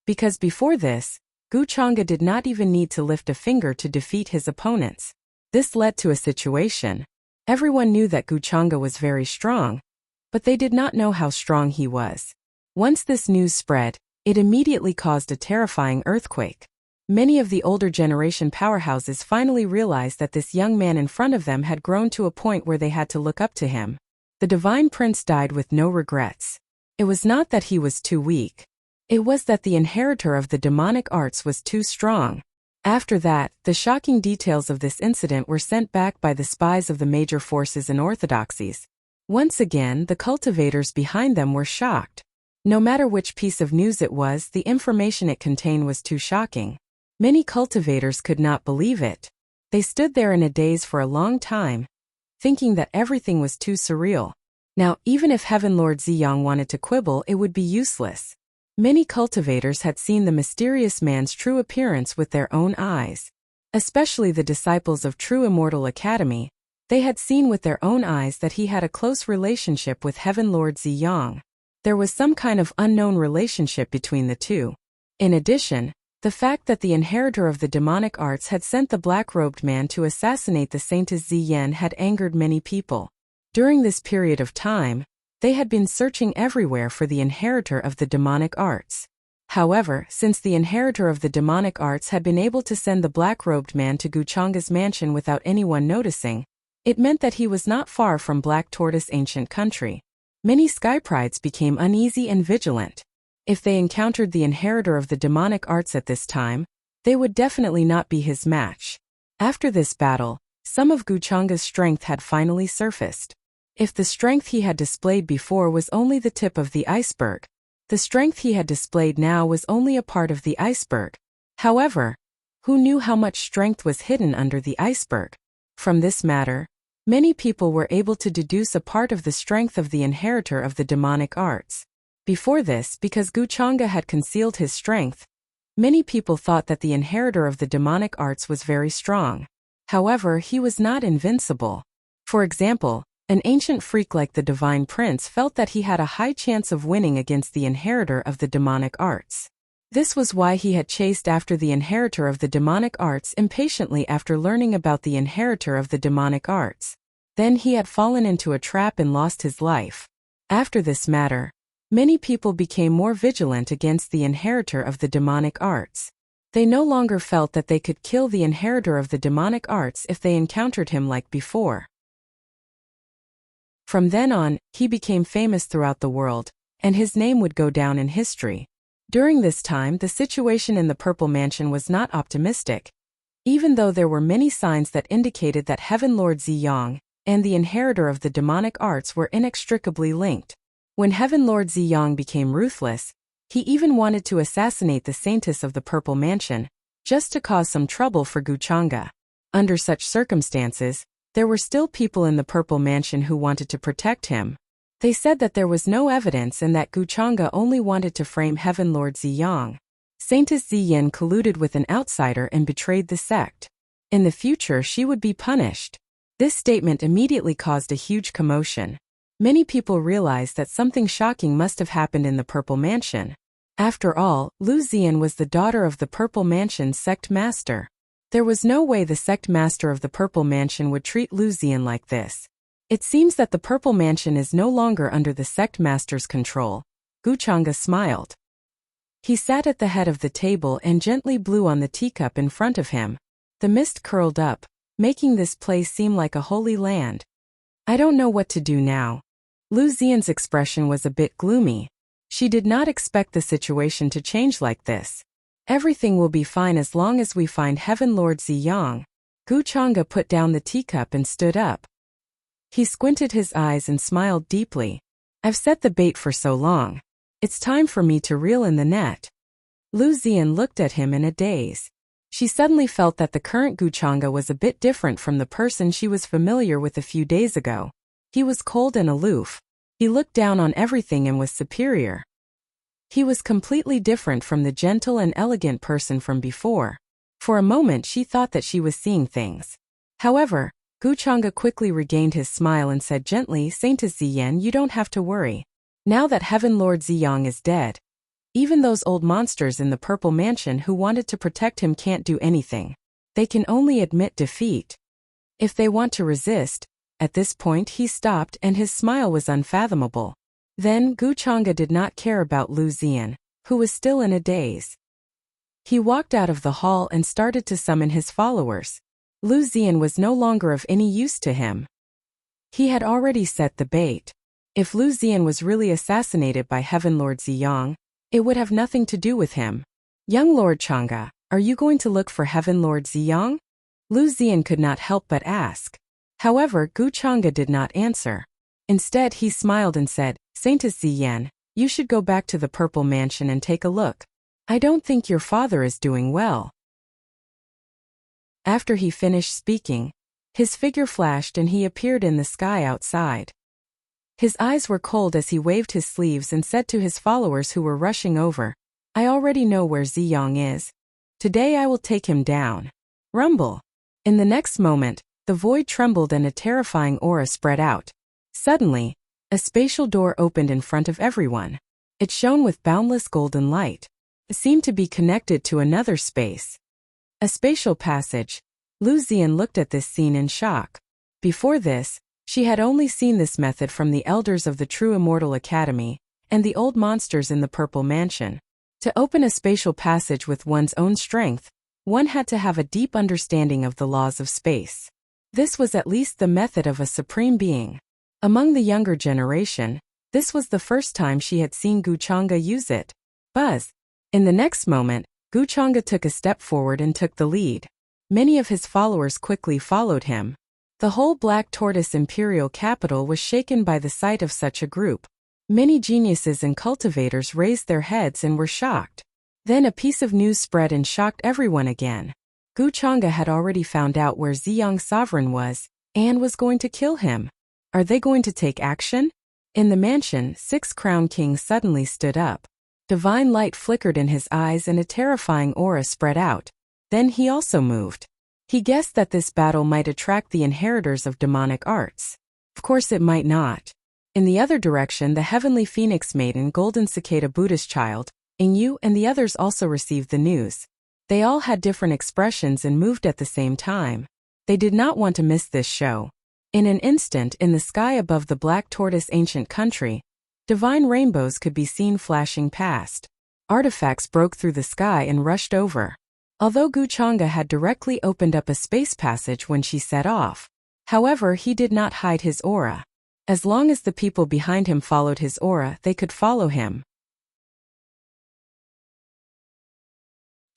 Because before this, Guchanga did not even need to lift a finger to defeat his opponents. This led to a situation. Everyone knew that Guchanga was very strong, but they did not know how strong he was. Once this news spread, it immediately caused a terrifying earthquake. Many of the older generation powerhouses finally realized that this young man in front of them had grown to a point where they had to look up to him. The divine prince died with no regrets. It was not that he was too weak. It was that the inheritor of the demonic arts was too strong. After that, the shocking details of this incident were sent back by the spies of the major forces and orthodoxies. Once again, the cultivators behind them were shocked. No matter which piece of news it was, the information it contained was too shocking. Many cultivators could not believe it. They stood there in a daze for a long time, thinking that everything was too surreal. Now, even if Heaven Lord Ziyang wanted to quibble, it would be useless. Many cultivators had seen the mysterious man's true appearance with their own eyes. Especially the disciples of True Immortal Academy, they had seen with their own eyes that he had a close relationship with Heaven Lord Ziyang. There was some kind of unknown relationship between the two. In addition, the fact that the inheritor of the demonic arts had sent the black-robed man to assassinate the Saintess Ziyan had angered many people. During this period of time, they had been searching everywhere for the inheritor of the demonic arts. However, since the inheritor of the demonic arts had been able to send the black-robed man to Guchanga's mansion without anyone noticing, it meant that he was not far from Black Tortoise ancient country. Many skyprides became uneasy and vigilant. If they encountered the inheritor of the demonic arts at this time, they would definitely not be his match. After this battle, some of Guchanga's strength had finally surfaced. If the strength he had displayed before was only the tip of the iceberg, the strength he had displayed now was only a part of the iceberg. However, who knew how much strength was hidden under the iceberg? From this matter, many people were able to deduce a part of the strength of the inheritor of the demonic arts. Before this, because Guchanga had concealed his strength, many people thought that the inheritor of the demonic arts was very strong. However, he was not invincible. For example, an ancient freak like the Divine Prince felt that he had a high chance of winning against the inheritor of the demonic arts. This was why he had chased after the inheritor of the demonic arts impatiently after learning about the inheritor of the demonic arts. Then he had fallen into a trap and lost his life. After this matter, many people became more vigilant against the inheritor of the demonic arts. They no longer felt that they could kill the inheritor of the demonic arts if they encountered him like before. From then on, he became famous throughout the world, and his name would go down in history. During this time, the situation in the Purple Mansion was not optimistic, even though there were many signs that indicated that Heaven Lord Ziyang and the inheritor of the demonic arts were inextricably linked. When Heaven Lord Ziyang became ruthless, he even wanted to assassinate the Saintess of the Purple Mansion, just to cause some trouble for Guchanga. Under such circumstances, there were still people in the Purple Mansion who wanted to protect him. They said that there was no evidence and that Guchanga only wanted to frame Heaven Lord Ziyang. Saintess Ziyan colluded with an outsider and betrayed the sect. In the future, she would be punished. This statement immediately caused a huge commotion. Many people realized that something shocking must have happened in the Purple Mansion. After all, Lu Ziyan was the daughter of the Purple Mansion's sect master. There was no way the sect master of the Purple Mansion would treat Lu Ziyan like this. It seems that the Purple Mansion is no longer under the sect master's control. Guchanga smiled. He sat at the head of the table and gently blew on the teacup in front of him. The mist curled up, making this place seem like a holy land. I don't know what to do now. Lu Ziyan's expression was a bit gloomy. She did not expect the situation to change like this. Everything will be fine as long as we find Heaven Lord Ziyang. Guchanga put down the teacup and stood up. He squinted his eyes and smiled deeply. I've set the bait for so long. It's time for me to reel in the net. Lu Ziyan looked at him in a daze. She suddenly felt that the current Guchanga was a bit different from the person she was familiar with a few days ago. He was cold and aloof. He looked down on everything and was superior. He was completely different from the gentle and elegant person from before. For a moment she thought that she was seeing things. However, Guchanga quickly regained his smile and said gently, Saintess Ziyan, you don't have to worry. Now that Heaven Lord Ziyang is dead, even those old monsters in the Purple Mansion who wanted to protect him can't do anything. They can only admit defeat. If they want to resist. At this point he stopped and his smile was unfathomable. Then Guchanga did not care about Lu Ziyan, who was still in a daze. He walked out of the hall and started to summon his followers. Lu Ziyan was no longer of any use to him. He had already set the bait. If Lu Ziyan was really assassinated by Heaven Lord Ziyang, it would have nothing to do with him. Young Lord Changa, are you going to look for Heaven Lord Ziyang? Lu Ziyan could not help but ask. However, Guchanga did not answer. Instead he smiled and said, Saintess Ziyan, You should go back to the Purple Mansion and take a look. I don't think your father is doing well." After he finished speaking, his figure flashed and he appeared in the sky outside. His eyes were cold as he waved his sleeves and said to his followers who were rushing over, "I already know where Ziyang is. Today I will take him down." Rumble. In the next moment, the void trembled and a terrifying aura spread out. Suddenly, a spatial door opened in front of everyone. It shone with boundless golden light. It seemed to be connected to another space. A spatial passage. Lu Zian looked at this scene in shock. Before this, she had only seen this method from the elders of the True Immortal Academy and the old monsters in the Purple Mansion. To open a spatial passage with one's own strength, one had to have a deep understanding of the laws of space. This was at least the method of a supreme being. Among the younger generation, this was the first time she had seen Guchanga use it. Buzz. In the next moment, Guchanga took a step forward and took the lead. Many of his followers quickly followed him. The whole Black Tortoise Imperial capital was shaken by the sight of such a group. Many geniuses and cultivators raised their heads and were shocked. Then a piece of news spread and shocked everyone again. Guchanga had already found out where Ziyang's sovereign was, and was going to kill him. Are they going to take action? In the mansion, 6 Crown Kings suddenly stood up. Divine light flickered in his eyes and a terrifying aura spread out. Then he also moved. He guessed that this battle might attract the inheritors of demonic arts. Of course it might not. In the other direction, the Heavenly Phoenix Maiden, Golden Cicada Buddhist Child, Ingyu and the others also received the news. They all had different expressions and moved at the same time. They did not want to miss this show. In an instant, in the sky above the Black Tortoise ancient country, divine rainbows could be seen flashing past. Artifacts broke through the sky and rushed over. Although Guchanga had directly opened up a space passage when she set off, however, he did not hide his aura. As long as the people behind him followed his aura, they could follow him.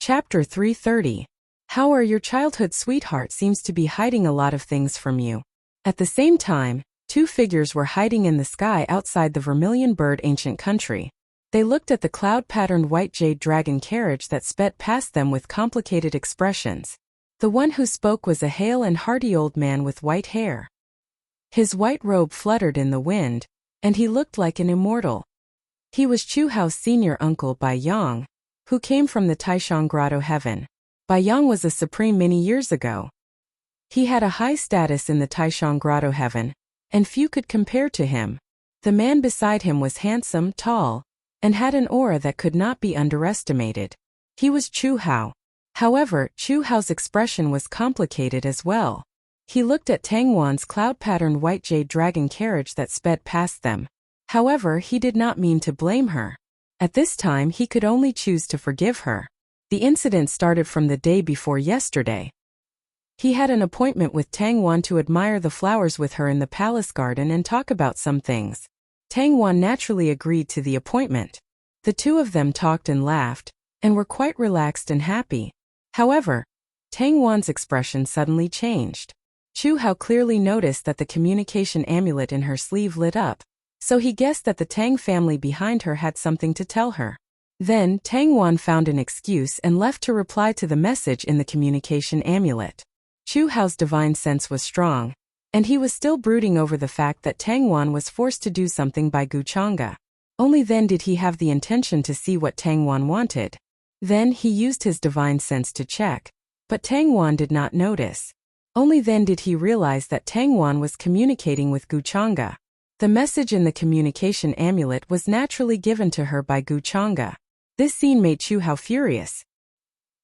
Chapter 330. How are your childhood sweetheart seems to be hiding a lot of things from you. At the same time, 2 figures were hiding in the sky outside the Vermilion Bird ancient country. They looked at the cloud-patterned white jade dragon carriage that sped past them with complicated expressions. The one who spoke was a hale and hearty old man with white hair. His white robe fluttered in the wind, and he looked like an immortal. He was Chu Hao's senior uncle Bai Yang, who came from the Taishan Grotto heaven. Bai Yang was a supreme many years ago. He had a high status in the Taishan Grotto heaven, and few could compare to him. The man beside him was handsome, tall, and had an aura that could not be underestimated. He was Chu Hao. However, Chu Hao's expression was complicated as well. He looked at Tang Wan's cloud-patterned white jade dragon carriage that sped past them. However, he did not mean to blame her. At this time, he could only choose to forgive her. The incident started from the day before yesterday. He had an appointment with Tang Wan to admire the flowers with her in the palace garden and talk about some things. Tang Wan naturally agreed to the appointment. The two of them talked and laughed, and were quite relaxed and happy. However, Tang Wan's expression suddenly changed. Chu Hao clearly noticed that the communication amulet in her sleeve lit up, so he guessed that the Tang family behind her had something to tell her. Then, Tang Wan found an excuse and left to reply to the message in the communication amulet. Chu Hao's divine sense was strong, and he was still brooding over the fact that Tang Wan was forced to do something by Guchanga. Only then did he have the intention to see what Tang Wan wanted. Then he used his divine sense to check, but Tang Wan did not notice. Only then did he realize that Tang Wan was communicating with Guchanga. The message in the communication amulet was naturally given to her by Guchanga. This scene made Chu Hao furious.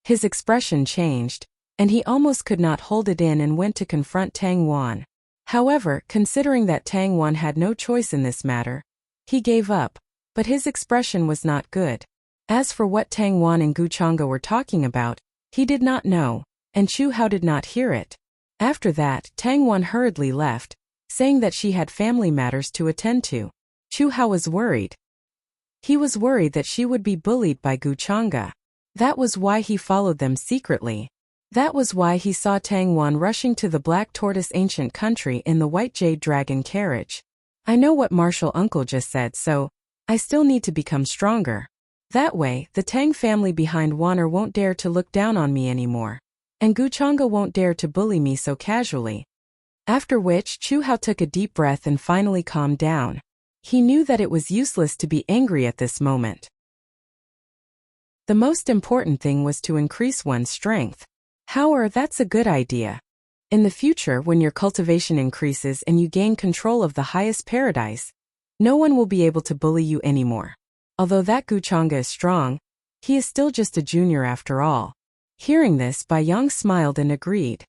His expression changed, and he almost could not hold it in and went to confront Tang Wan. However, considering that Tang Wan had no choice in this matter, he gave up, but his expression was not good. As for what Tang Wan and Guchanga were talking about, he did not know, and Chu Hao did not hear it. After that, Tang Wan hurriedly left, saying that she had family matters to attend to. Chu Hao was worried. He was worried that she would be bullied by Guchanga. That was why he followed them secretly. That was why he saw Tang Wan rushing to the Black Tortoise ancient country in the white jade dragon carriage. I know what Martial Uncle just said, so I still need to become stronger. That way, the Tang family behind Wan'er won't dare to look down on me anymore. And Guchanga won't dare to bully me so casually. After which, Chu Hao took a deep breath and finally calmed down. He knew that it was useless to be angry at this moment. The most important thing was to increase one's strength. However, that's a good idea. In the future, when your cultivation increases and you gain control of the highest paradise, no one will be able to bully you anymore. Although that Guchanga is strong, he is still just a junior after all. Hearing this, Bai Yang smiled and agreed.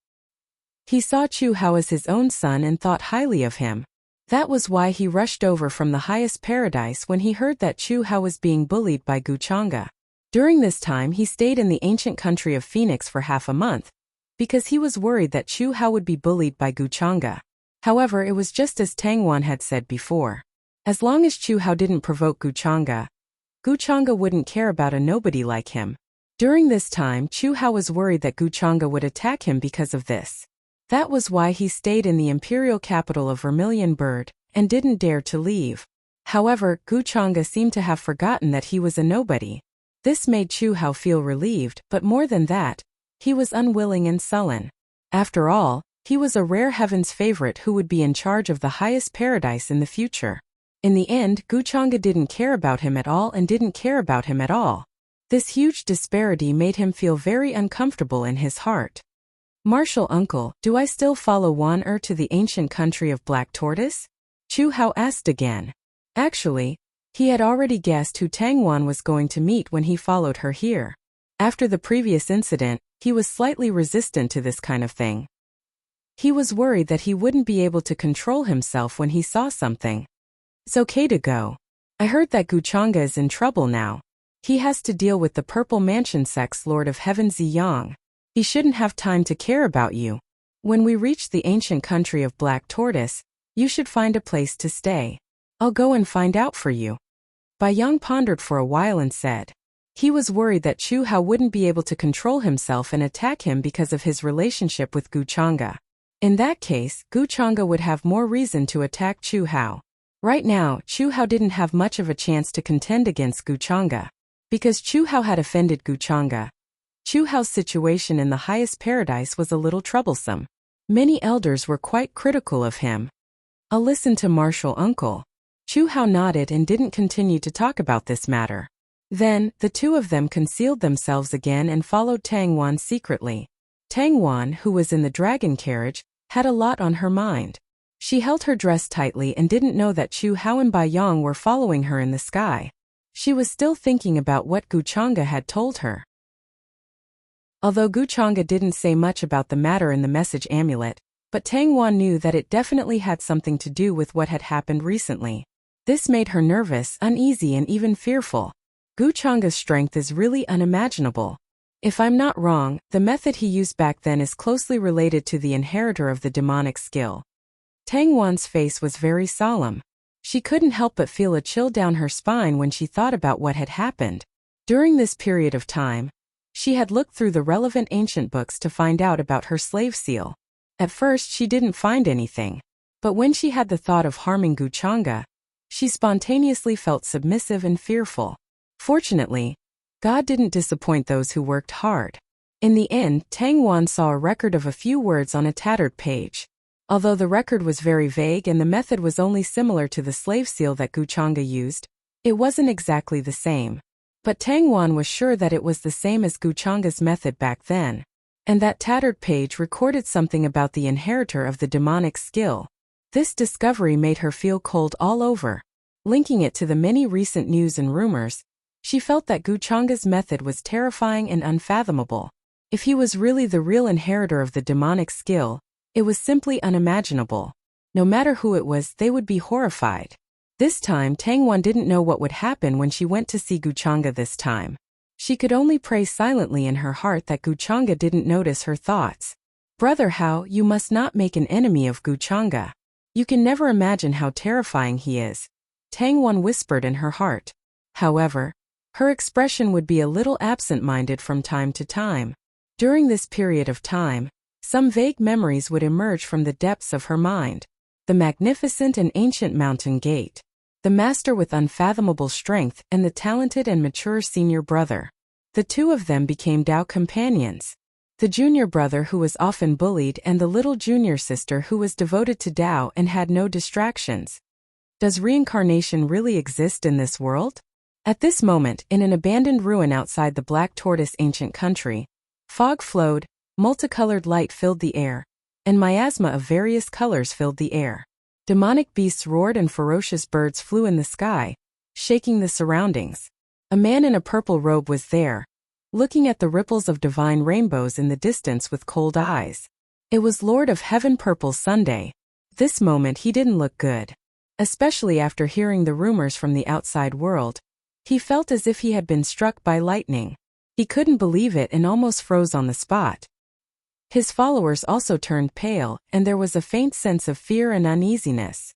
He saw Chu Hao as his own son and thought highly of him. That was why he rushed over from the highest paradise when he heard that Chu Hao was being bullied by Guchanga. During this time he stayed in the ancient country of Phoenix for half a month, because he was worried that Chu Hao would be bullied by Guchanga. However, it was just as Tang Wan had said before. As long as Chu Hao didn't provoke Guchanga, Guchanga wouldn't care about a nobody like him. During this time, Chu Hao was worried that Guchanga would attack him because of this. That was why he stayed in the imperial capital of Vermilion Bird and didn't dare to leave. However, Guchanga seemed to have forgotten that he was a nobody. This made Chu Hao feel relieved, but more than that, he was unwilling and sullen. After all, he was a rare heaven's favorite who would be in charge of the highest paradise in the future. In the end, Guchanga didn't care about him at all and didn't care about him at all. This huge disparity made him feel very uncomfortable in his heart. Martial uncle, do I still follow Wan'er to the ancient country of Black Tortoise? Chu Hao asked again. Actually, he had already guessed who Tang Wan was going to meet when he followed her here. After the previous incident, he was slightly resistant to this kind of thing. He was worried that he wouldn't be able to control himself when he saw something. It's okay to go. I heard that Guchanga is in trouble now. He has to deal with the Purple Mansion Sex Lord of Heaven Ziyang. He shouldn't have time to care about you. When we reach the ancient country of Black Tortoise, you should find a place to stay. I'll go and find out for you. Bai Yang pondered for a while and said. He was worried that Chu Hao wouldn't be able to control himself and attack him because of his relationship with Guchanga. In that case, Guchanga would have more reason to attack Chu Hao. Right now, Chu Hao didn't have much of a chance to contend against Guchanga. Because Chu Hao had offended Guchanga, Chu Hao's situation in the highest paradise was a little troublesome. Many elders were quite critical of him. I'll listen to martial uncle. Chu Hao nodded and didn't continue to talk about this matter. Then, the two of them concealed themselves again and followed Tang Wan secretly. Tang Wan, who was in the dragon carriage, had a lot on her mind. She held her dress tightly and didn't know that Chu Hao and Bai Yang were following her in the sky. She was still thinking about what Guchanga had told her. Although Guchanga didn't say much about the matter in the message amulet, but Tang Wan knew that it definitely had something to do with what had happened recently. This made her nervous, uneasy and even fearful. Guchanga's strength is really unimaginable. If I'm not wrong, the method he used back then is closely related to the inheritor of the demonic skill. Tang Wan's face was very solemn. She couldn't help but feel a chill down her spine when she thought about what had happened. During this period of time, she had looked through the relevant ancient books to find out about her slave seal. At first she didn't find anything. But when she had the thought of harming Guchanga, she spontaneously felt submissive and fearful. Fortunately, God didn't disappoint those who worked hard. In the end, Tang Wan saw a record of a few words on a tattered page. Although the record was very vague and the method was only similar to the slave seal that Guchanga used, it wasn't exactly the same. But Tang Wan was sure that it was the same as Guchanga's method back then. And that tattered page recorded something about the inheritor of the demonic skill. This discovery made her feel cold all over. Linking it to the many recent news and rumors, she felt that Guchanga's method was terrifying and unfathomable. If he was really the real inheritor of the demonic skill, it was simply unimaginable. No matter who it was, they would be horrified. This time Tang Wan didn't know what would happen when she went to see Guchanga this time. She could only pray silently in her heart that Guchanga didn't notice her thoughts. Brother Hao, you must not make an enemy of Guchanga. You can never imagine how terrifying he is. Tang Wan whispered in her heart. However, her expression would be a little absent-minded from time to time. During this period of time, some vague memories would emerge from the depths of her mind. The magnificent and ancient mountain gate. the master with unfathomable strength and the talented and mature senior brother. The two of them became Dao companions. The junior brother who was often bullied and the little junior sister who was devoted to Dao and had no distractions. Does reincarnation really exist in this world? At this moment, in an abandoned ruin outside the Black Tortoise ancient country, fog flowed, multicolored light filled the air, and miasma of various colors filled the air. Demonic beasts roared and ferocious birds flew in the sky, shaking the surroundings. A man in a purple robe was there, looking at the ripples of divine rainbows in the distance with cold eyes. It was Lord of Heaven Purple Sunday. This moment he didn't look good. Especially after hearing the rumors from the outside world. He felt as if he had been struck by lightning. He couldn't believe it and almost froze on the spot. His followers also turned pale, and there was a faint sense of fear and uneasiness.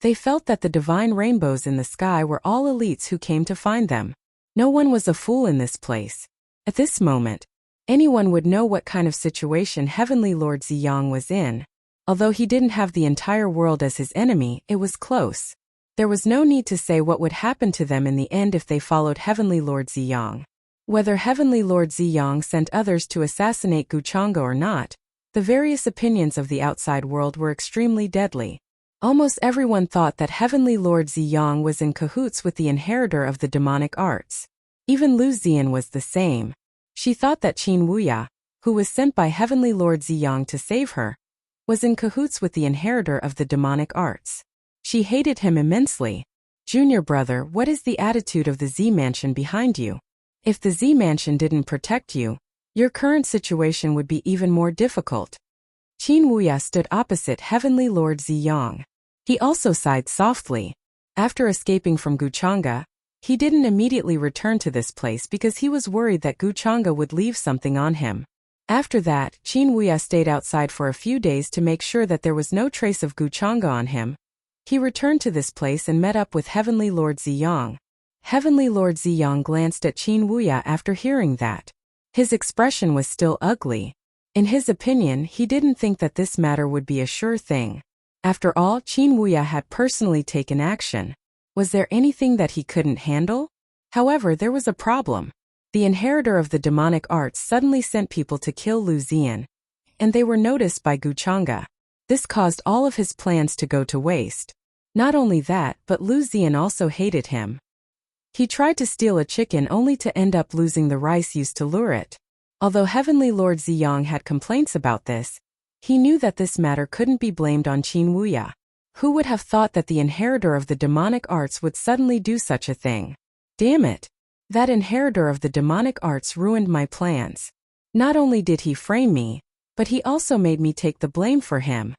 They felt that the divine rainbows in the sky were all elites who came to find them. No one was a fool in this place. At this moment, anyone would know what kind of situation Heavenly Lord Ziyang was in. Although he didn't have the entire world as his enemy, it was close. There was no need to say what would happen to them in the end if they followed Heavenly Lord Ziyang. Whether Heavenly Lord Ziyang sent others to assassinate Guchanga or not, the various opinions of the outside world were extremely deadly. Almost everyone thought that Heavenly Lord Ziyang was in cahoots with the inheritor of the demonic arts. Even Lu Zian was the same. She thought that Qin Wuya, who was sent by Heavenly Lord Ziyang to save her, was in cahoots with the inheritor of the demonic arts. She hated him immensely. Junior brother, what is the attitude of the Z Mansion behind you? If the Z Mansion didn't protect you, your current situation would be even more difficult. Qin Wuya stood opposite Heavenly Lord Ziyang. He also sighed softly. After escaping from Guchanga, he didn't immediately return to this place because he was worried that Guchanga would leave something on him. After that, Qin Wuya stayed outside for a few days to make sure that there was no trace of Guchanga on him. He returned to this place and met up with Heavenly Lord Ziyang. Heavenly Lord Ziyang glanced at Qin Wuya after hearing that. His expression was still ugly. In his opinion, he didn't think that this matter would be a sure thing. After all, Qin Wuya had personally taken action. Was there anything that he couldn't handle? However, there was a problem. The inheritor of the demonic arts suddenly sent people to kill Lu Zian, and they were noticed by Guchanga. This caused all of his plans to go to waste. Not only that, but Lu Zian also hated him. He tried to steal a chicken only to end up losing the rice used to lure it. Although Heavenly Lord Ziyang had complaints about this, he knew that this matter couldn't be blamed on Qin Wuya. Who would have thought that the inheritor of the demonic arts would suddenly do such a thing? Damn it! That inheritor of the demonic arts ruined my plans. Not only did he frame me, but he also made me take the blame for him.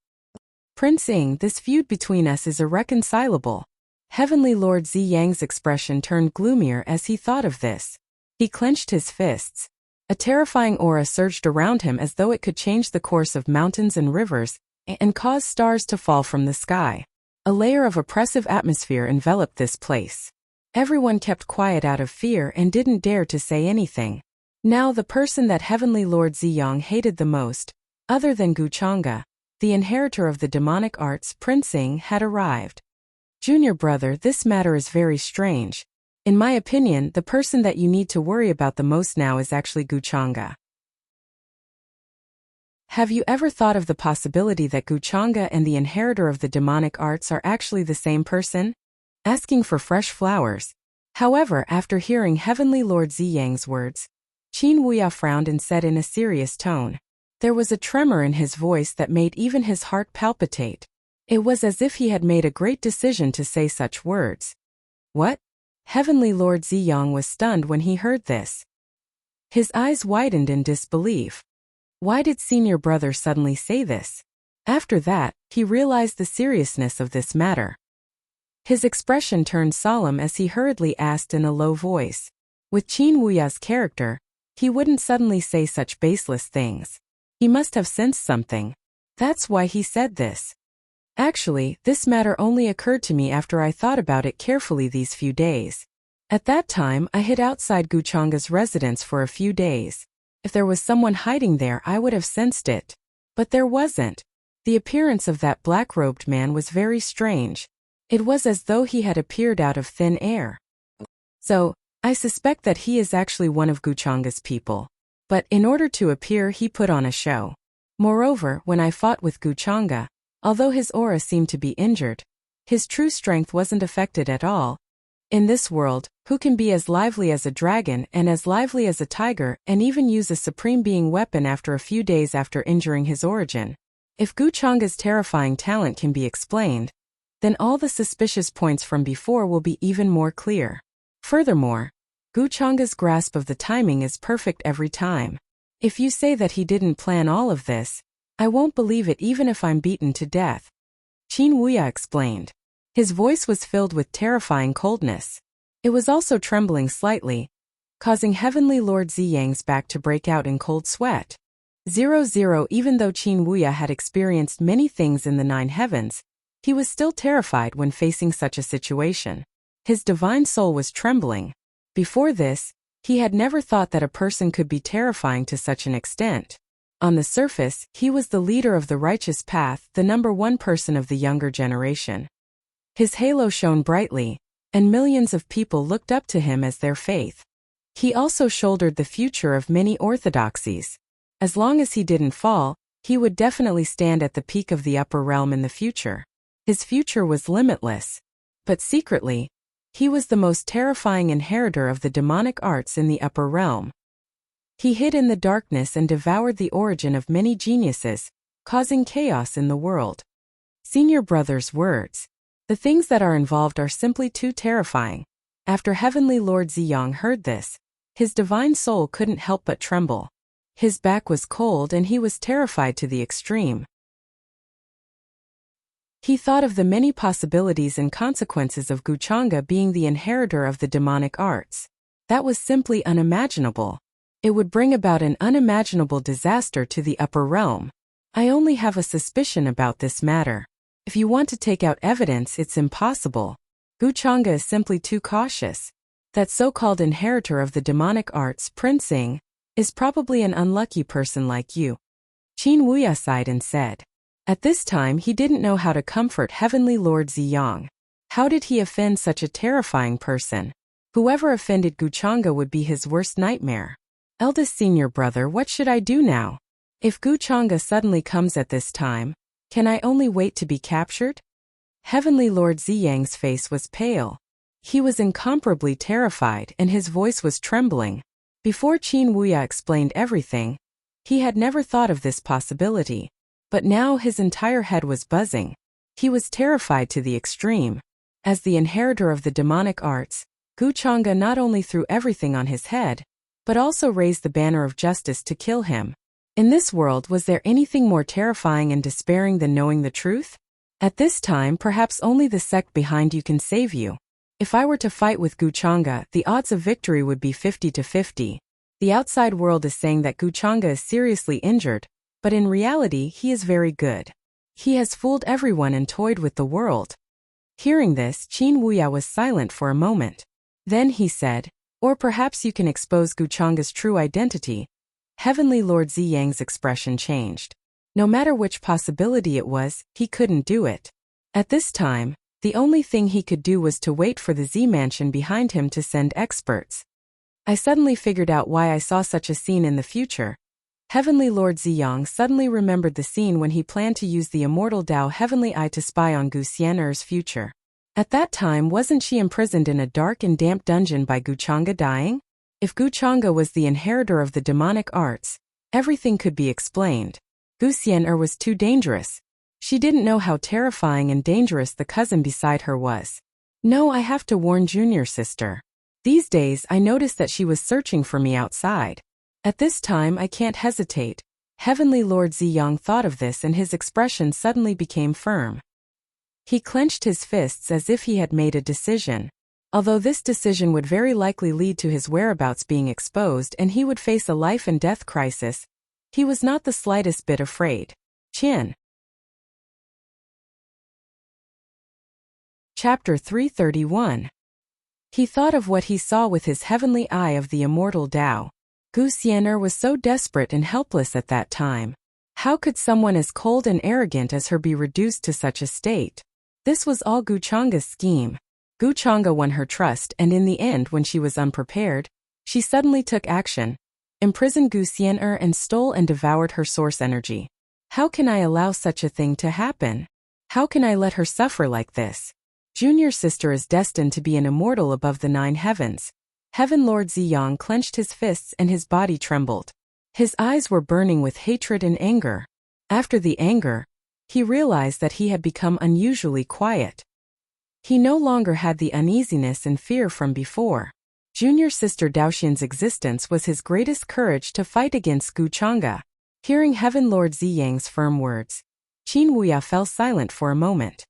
Prince Ing, this feud between us is irreconcilable. Heavenly Lord Ziyang's expression turned gloomier as he thought of this. He clenched his fists. A terrifying aura surged around him as though it could change the course of mountains and rivers, and cause stars to fall from the sky. A layer of oppressive atmosphere enveloped this place. Everyone kept quiet out of fear and didn't dare to say anything. Now the person that Heavenly Lord Ziyang hated the most, other than Guchanga, the inheritor of the demonic arts, Prince Ing, had arrived. Junior brother, this matter is very strange. In my opinion, the person that you need to worry about the most now is actually Guchanga. Have you ever thought of the possibility that Guchanga and the inheritor of the demonic arts are actually the same person? Asking for fresh flowers. However, after hearing Heavenly Lord Ziyang's words, Qin Wuya frowned and said in a serious tone. There was a tremor in his voice that made even his heart palpitate. It was as if he had made a great decision to say such words. What? Heavenly Lord Ziyang was stunned when he heard this. His eyes widened in disbelief. Why did senior brother suddenly say this? After that, he realized the seriousness of this matter. His expression turned solemn as he hurriedly asked in a low voice. With Qin Wuya's character, he wouldn't suddenly say such baseless things. He must have sensed something. That's why he said this. Actually, this matter only occurred to me after I thought about it carefully these few days. At that time, I hid outside Guchanga's residence for a few days. If there was someone hiding there, I would have sensed it. But there wasn't. The appearance of that black-robed man was very strange. It was as though he had appeared out of thin air. So, I suspect that he is actually one of Guchanga's people. But in order to appear, he put on a show. Moreover, when I fought with Guchanga, although his aura seemed to be injured, his true strength wasn't affected at all. In this world, who can be as lively as a dragon and as lively as a tiger and even use a supreme being weapon after a few days after injuring his origin? If Guchanga's terrifying talent can be explained, then all the suspicious points from before will be even more clear. Furthermore, Guchanga's grasp of the timing is perfect every time. If you say that he didn't plan all of this, I won't believe it even if I'm beaten to death. Qin Wuya explained. His voice was filled with terrifying coldness. It was also trembling slightly, causing Heavenly Lord Ziyang's back to break out in cold sweat. 00 Even though Qin Wuya had experienced many things in the 9 heavens, he was still terrified when facing such a situation. His divine soul was trembling. Before this, he had never thought that a person could be terrifying to such an extent. On the surface, he was the leader of the righteous path, the #1 person of the younger generation. His halo shone brightly, and millions of people looked up to him as their faith. He also shouldered the future of many orthodoxies. As long as he didn't fall, he would definitely stand at the peak of the upper realm in the future. His future was limitless. But secretly, he was the most terrifying inheritor of the demonic arts in the upper realm. He hid in the darkness and devoured the origin of many geniuses, causing chaos in the world. Senior brother's words. The things that are involved are simply too terrifying. After Heavenly Lord Ziyang heard this, his divine soul couldn't help but tremble. His back was cold and he was terrified to the extreme. He thought of the many possibilities and consequences of Guchanga being the inheritor of the demonic arts. That was simply unimaginable. It would bring about an unimaginable disaster to the upper realm. I only have a suspicion about this matter. If you want to take out evidence, it's impossible. Guchanga is simply too cautious. That so-called inheritor of the demonic arts, Prince Ying, is probably an unlucky person like you. Qin Wuya sighed and said. At this time he didn't know how to comfort Heavenly Lord Ziyang. How did he offend such a terrifying person? Whoever offended Guchanga would be his worst nightmare. Eldest senior brother, what should I do now? If Guchanga suddenly comes at this time, can I only wait to be captured? Heavenly Lord Ziyang's face was pale. He was incomparably terrified and his voice was trembling. Before Qin Wuya explained everything, he had never thought of this possibility. But now his entire head was buzzing. He was terrified to the extreme. As the inheritor of the demonic arts, Guchanga not only threw everything on his head, but also raised the banner of justice to kill him. In this world, was there anything more terrifying and despairing than knowing the truth? At this time, perhaps only the sect behind you can save you. If I were to fight with Guchanga, the odds of victory would be 50-50. The outside world is saying that Guchanga is seriously injured, but in reality he is very good. He has fooled everyone and toyed with the world. Hearing this, Qin Wuya was silent for a moment. Then he said, or perhaps you can expose Guchanga's true identity. Heavenly Lord Ziyang's expression changed. No matter which possibility it was, he couldn't do it. At this time, the only thing he could do was to wait for the Z mansion behind him to send experts. I suddenly figured out why I saw such a scene in the future. Heavenly Lord Ziyang suddenly remembered the scene when he planned to use the immortal Dao Heavenly Eye to spy on Gu Xian'er's future. At that time, wasn't she imprisoned in a dark and damp dungeon by Guchanga dying? If Guchanga was the inheritor of the demonic arts, everything could be explained. Gu Xian'er was too dangerous. She didn't know how terrifying and dangerous the cousin beside her was. No, I have to warn junior sister. These days I noticed that she was searching for me outside. At this time I can't hesitate. Heavenly Lord Ziyang thought of this and his expression suddenly became firm. He clenched his fists as if he had made a decision. Although this decision would very likely lead to his whereabouts being exposed and he would face a life and death crisis, he was not the slightest bit afraid. Chin. Chapter 331. He thought of what he saw with his heavenly eye of the immortal Tao. Gu Xian'er was so desperate and helpless at that time. How could someone as cold and arrogant as her be reduced to such a state? This was all Guchanga's scheme. Guchanga won her trust, and in the end, when she was unprepared, she suddenly took action, imprisoned Gu Xian'er and stole and devoured her source energy. How can I allow such a thing to happen? How can I let her suffer like this? Junior sister is destined to be an immortal above the 9 heavens. Heaven Lord Ziyang clenched his fists and his body trembled. His eyes were burning with hatred and anger. After the anger, he realized that he had become unusually quiet. He no longer had the uneasiness and fear from before. Junior sister Daoxian's existence was his greatest courage to fight against Guchanga. Hearing Heaven Lord Ziyang's firm words, Qin Wuya fell silent for a moment.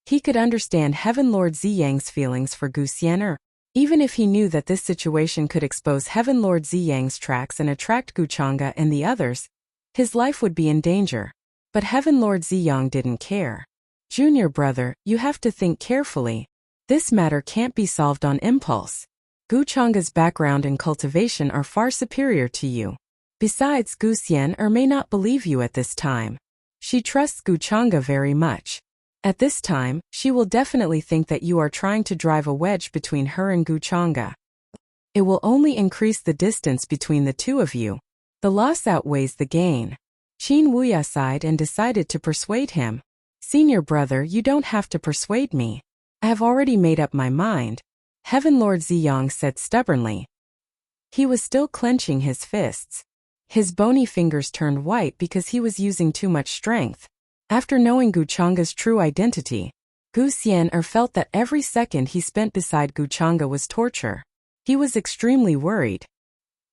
He could understand Heaven Lord Ziyang's feelings for Gu Xian'er. Even if he knew that this situation could expose Heaven Lord Ziyang's tracks and attract Guchanga and the others, his life would be in danger. But Heaven Lord Ziyang didn't care. Junior brother, you have to think carefully. This matter can't be solved on impulse. Guchanga's background and cultivation are far superior to you. Besides, Gu Xian'er may not believe you at this time. She trusts Guchanga very much. At this time, she will definitely think that you are trying to drive a wedge between her and Guchanga. It will only increase the distance between the two of you. The loss outweighs the gain. Qin Wuya sighed and decided to persuade him. Senior brother, you don't have to persuade me. I have already made up my mind, Heaven Lord Ziyang said stubbornly. He was still clenching his fists. His bony fingers turned white because he was using too much strength. After knowing Guchanga's true identity, Gu Xian'er felt that every second he spent beside Guchanga was torture. He was extremely worried.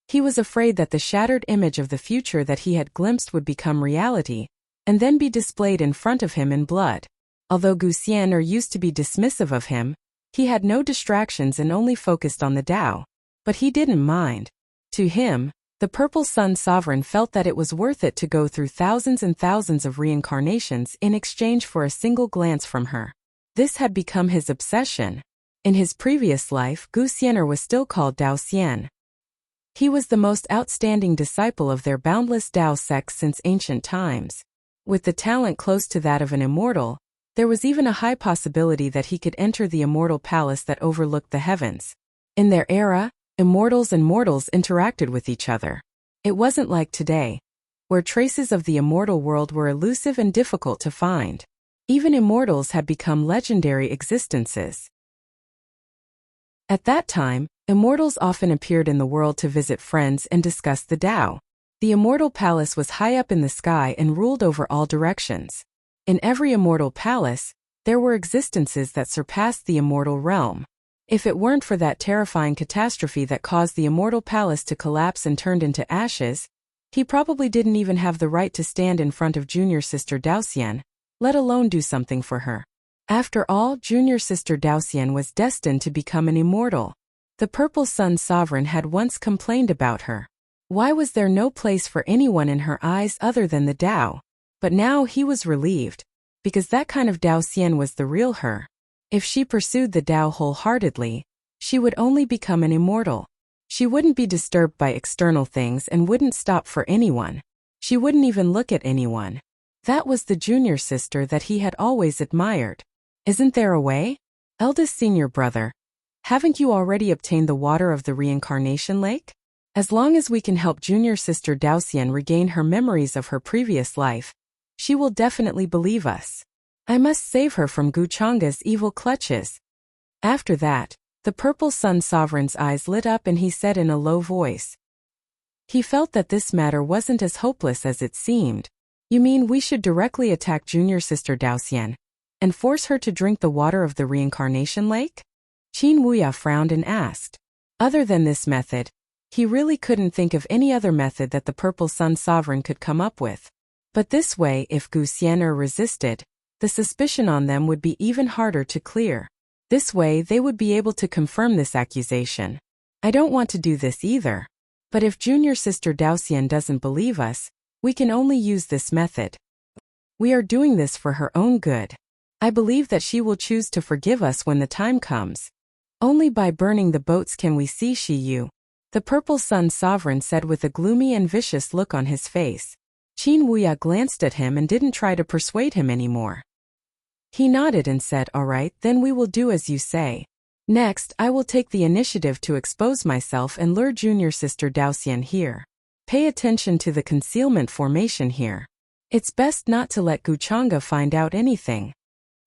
He was afraid that the shattered image of the future that he had glimpsed would become reality, and then be displayed in front of him in blood. Although Gu Xian'er used to be dismissive of him, he had no distractions and only focused on the Tao. But he didn't mind. To him, the Purple Sun Sovereign felt that it was worth it to go through thousands and thousands of reincarnations in exchange for a single glance from her. This had become his obsession. In his previous life, Gu Xian'er was still called Dao Xian. He was the most outstanding disciple of their boundless Dao sect since ancient times. With the talent close to that of an immortal, there was even a high possibility that he could enter the immortal palace that overlooked the heavens. In their era, immortals and mortals interacted with each other. It wasn't like today, where traces of the immortal world were elusive and difficult to find. Even immortals had become legendary existences. At that time, immortals often appeared in the world to visit friends and discuss the Tao. The immortal palace was high up in the sky and ruled over all directions. In every immortal palace, there were existences that surpassed the immortal realm. If it weren't for that terrifying catastrophe that caused the immortal palace to collapse and turned into ashes, he probably didn't even have the right to stand in front of junior sister Daoxian, let alone do something for her. After all, junior sister Daoxian was destined to become an immortal. The Purple Sun Sovereign had once complained about her. Why was there no place for anyone in her eyes other than the Tao? But now he was relieved, because that kind of Daoxian was the real her. If she pursued the Tao wholeheartedly, she would only become an immortal. She wouldn't be disturbed by external things and wouldn't stop for anyone. She wouldn't even look at anyone. That was the junior sister that he had always admired. Isn't there a way? Eldest senior brother, haven't you already obtained the water of the reincarnation lake? As long as we can help junior sister Daoxian regain her memories of her previous life, she will definitely believe us. I must save her from Guchanga's evil clutches. After that, the Purple Sun Sovereign's eyes lit up and he said in a low voice. He felt that this matter wasn't as hopeless as it seemed. You mean we should directly attack junior sister Daoxian and force her to drink the water of the reincarnation lake? Qin Wuya frowned and asked. Other than this method, he really couldn't think of any other method that the Purple Sun Sovereign could come up with. But this way, if Gu Xian'er resisted, the suspicion on them would be even harder to clear. This way they would be able to confirm this accusation. I don't want to do this either. But if junior sister Daoxian doesn't believe us, we can only use this method. We are doing this for her own good. I believe that she will choose to forgive us when the time comes. Only by burning the boats can we see Shiyu, the Purple Sun Sovereign said with a gloomy and vicious look on his face. Qin Wuya glanced at him and didn't try to persuade him anymore. He nodded and said, "All right, then we will do as you say. Next, I will take the initiative to expose myself and lure junior sister Daoxian here. Pay attention to the concealment formation here. It's best not to let Guchanga find out anything."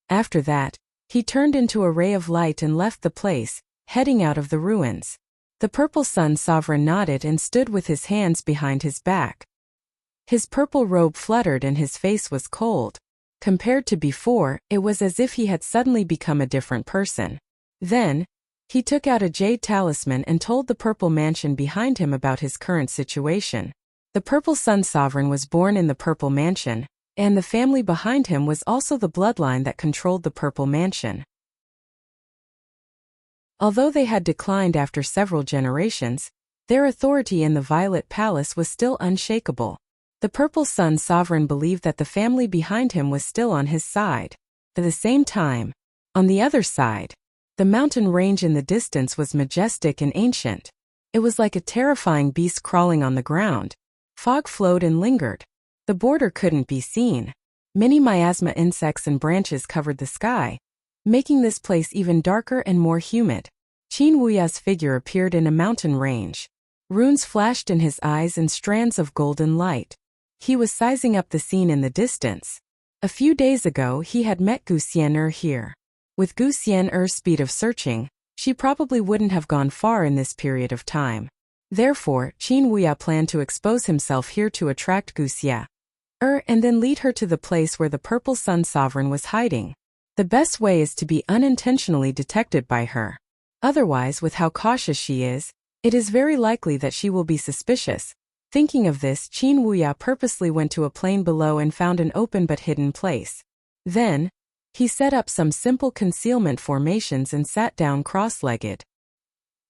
After that, he turned into a ray of light and left the place, heading out of the ruins. The Purple Sun Sovereign nodded and stood with his hands behind his back. His purple robe fluttered and his face was cold. Compared to before, it was as if he had suddenly become a different person. Then, he took out a jade talisman and told the Purple Mansion behind him about his current situation. The Purple Sun Sovereign was born in the Purple Mansion, and the family behind him was also the bloodline that controlled the Purple Mansion. Although they had declined after several generations, their authority in the Violet Palace was still unshakable. The Purple Sun Sovereign believed that the family behind him was still on his side. At the same time, on the other side, the mountain range in the distance was majestic and ancient. It was like a terrifying beast crawling on the ground. Fog flowed and lingered. The border couldn't be seen. Many miasma insects and branches covered the sky, making this place even darker and more humid. Qin Wuya's figure appeared in a mountain range. Runes flashed in his eyes and strands of golden light. He was sizing up the scene in the distance. A few days ago he had met Gu Xian'er here. With Gu Xian'er's speed of searching, she probably wouldn't have gone far in this period of time. Therefore, Qin Wuya planned to expose himself here to attract Gu Xian'er and then lead her to the place where the Purple Sun Sovereign was hiding. The best way is to be unintentionally detected by her. Otherwise, with how cautious she is, it is very likely that she will be suspicious. Thinking of this, Qin Wuya purposely went to a plain below and found an open but hidden place. Then, he set up some simple concealment formations and sat down cross-legged.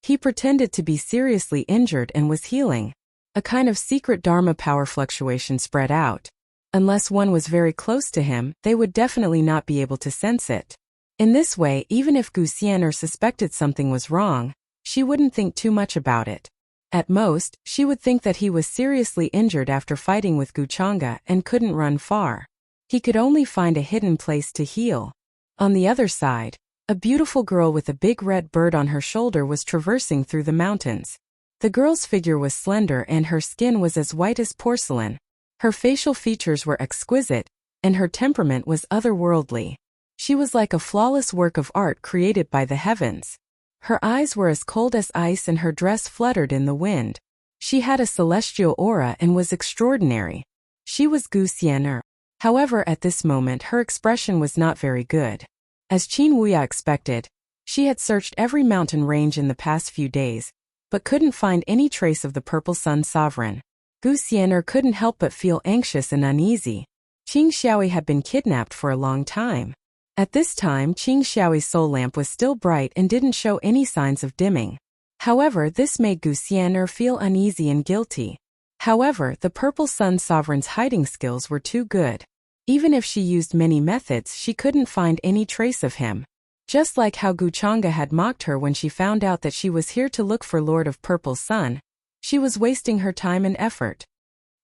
He pretended to be seriously injured and was healing. A kind of secret Dharma power fluctuation spread out. Unless one was very close to him, they would definitely not be able to sense it. In this way, even if Gu Xian'er suspected something was wrong, she wouldn't think too much about it. At most, she would think that he was seriously injured after fighting with Guchanga and couldn't run far. He could only find a hidden place to heal. On the other side, a beautiful girl with a big red bird on her shoulder was traversing through the mountains. The girl's figure was slender and her skin was as white as porcelain. Her facial features were exquisite, and her temperament was otherworldly. She was like a flawless work of art created by the heavens. Her eyes were as cold as ice and her dress fluttered in the wind. She had a celestial aura and was extraordinary. She was Gu Xian'er. However, at this moment her expression was not very good. As Qin Wuya expected, she had searched every mountain range in the past few days, but couldn't find any trace of the Purple Sun Sovereign. Gu Xian'er couldn't help but feel anxious and uneasy. Qing Xiaoyi had been kidnapped for a long time. At this time, Qing Xiaoyi's soul lamp was still bright and didn't show any signs of dimming. However, this made Gu Xian'er feel uneasy and guilty. However, the Purple Sun Sovereign's hiding skills were too good. Even if she used many methods, she couldn't find any trace of him. Just like how Guchanga had mocked her when she found out that she was here to look for Lord of Purple Sun, she was wasting her time and effort.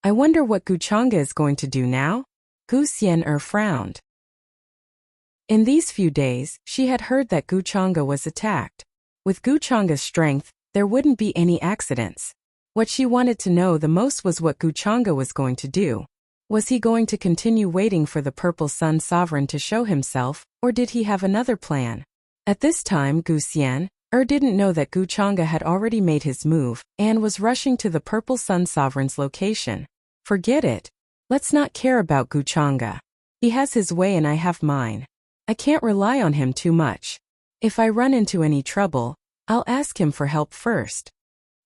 I wonder what Guchanga is going to do now? Gu Xian'er frowned. In these few days, she had heard that Guchanga was attacked. With Guchanga's strength, there wouldn't be any accidents. What she wanted to know the most was what Guchanga was going to do. Was he going to continue waiting for the Purple Sun Sovereign to show himself, or did he have another plan? At this time, Gu Xian'er didn't know that Guchanga had already made his move and was rushing to the Purple Sun Sovereign's location. Forget it. Let's not care about Guchanga. He has his way and I have mine. I can't rely on him too much. If I run into any trouble, I'll ask him for help first.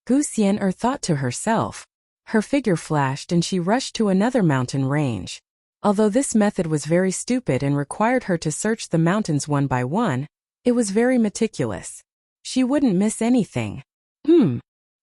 Gu Xian'er thought to herself. Her figure flashed and she rushed to another mountain range. Although this method was very stupid and required her to search the mountains one by one, it was very meticulous. She wouldn't miss anything.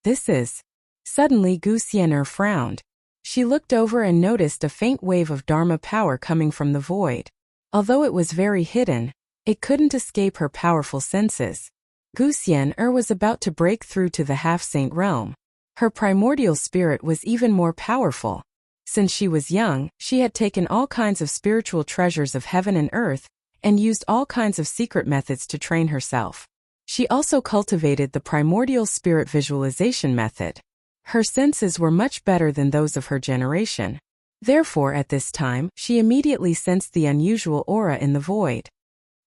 This is... Suddenly Gu Xian'er frowned. She looked over and noticed a faint wave of Dharma power coming from the void. Although it was very hidden, it couldn't escape her powerful senses. Gu Xian'er was about to break through to the half-saint realm. Her primordial spirit was even more powerful. Since she was young, she had taken all kinds of spiritual treasures of heaven and earth, and used all kinds of secret methods to train herself. She also cultivated the primordial spirit visualization method. Her senses were much better than those of her generation. Therefore, at this time, she immediately sensed the unusual aura in the void.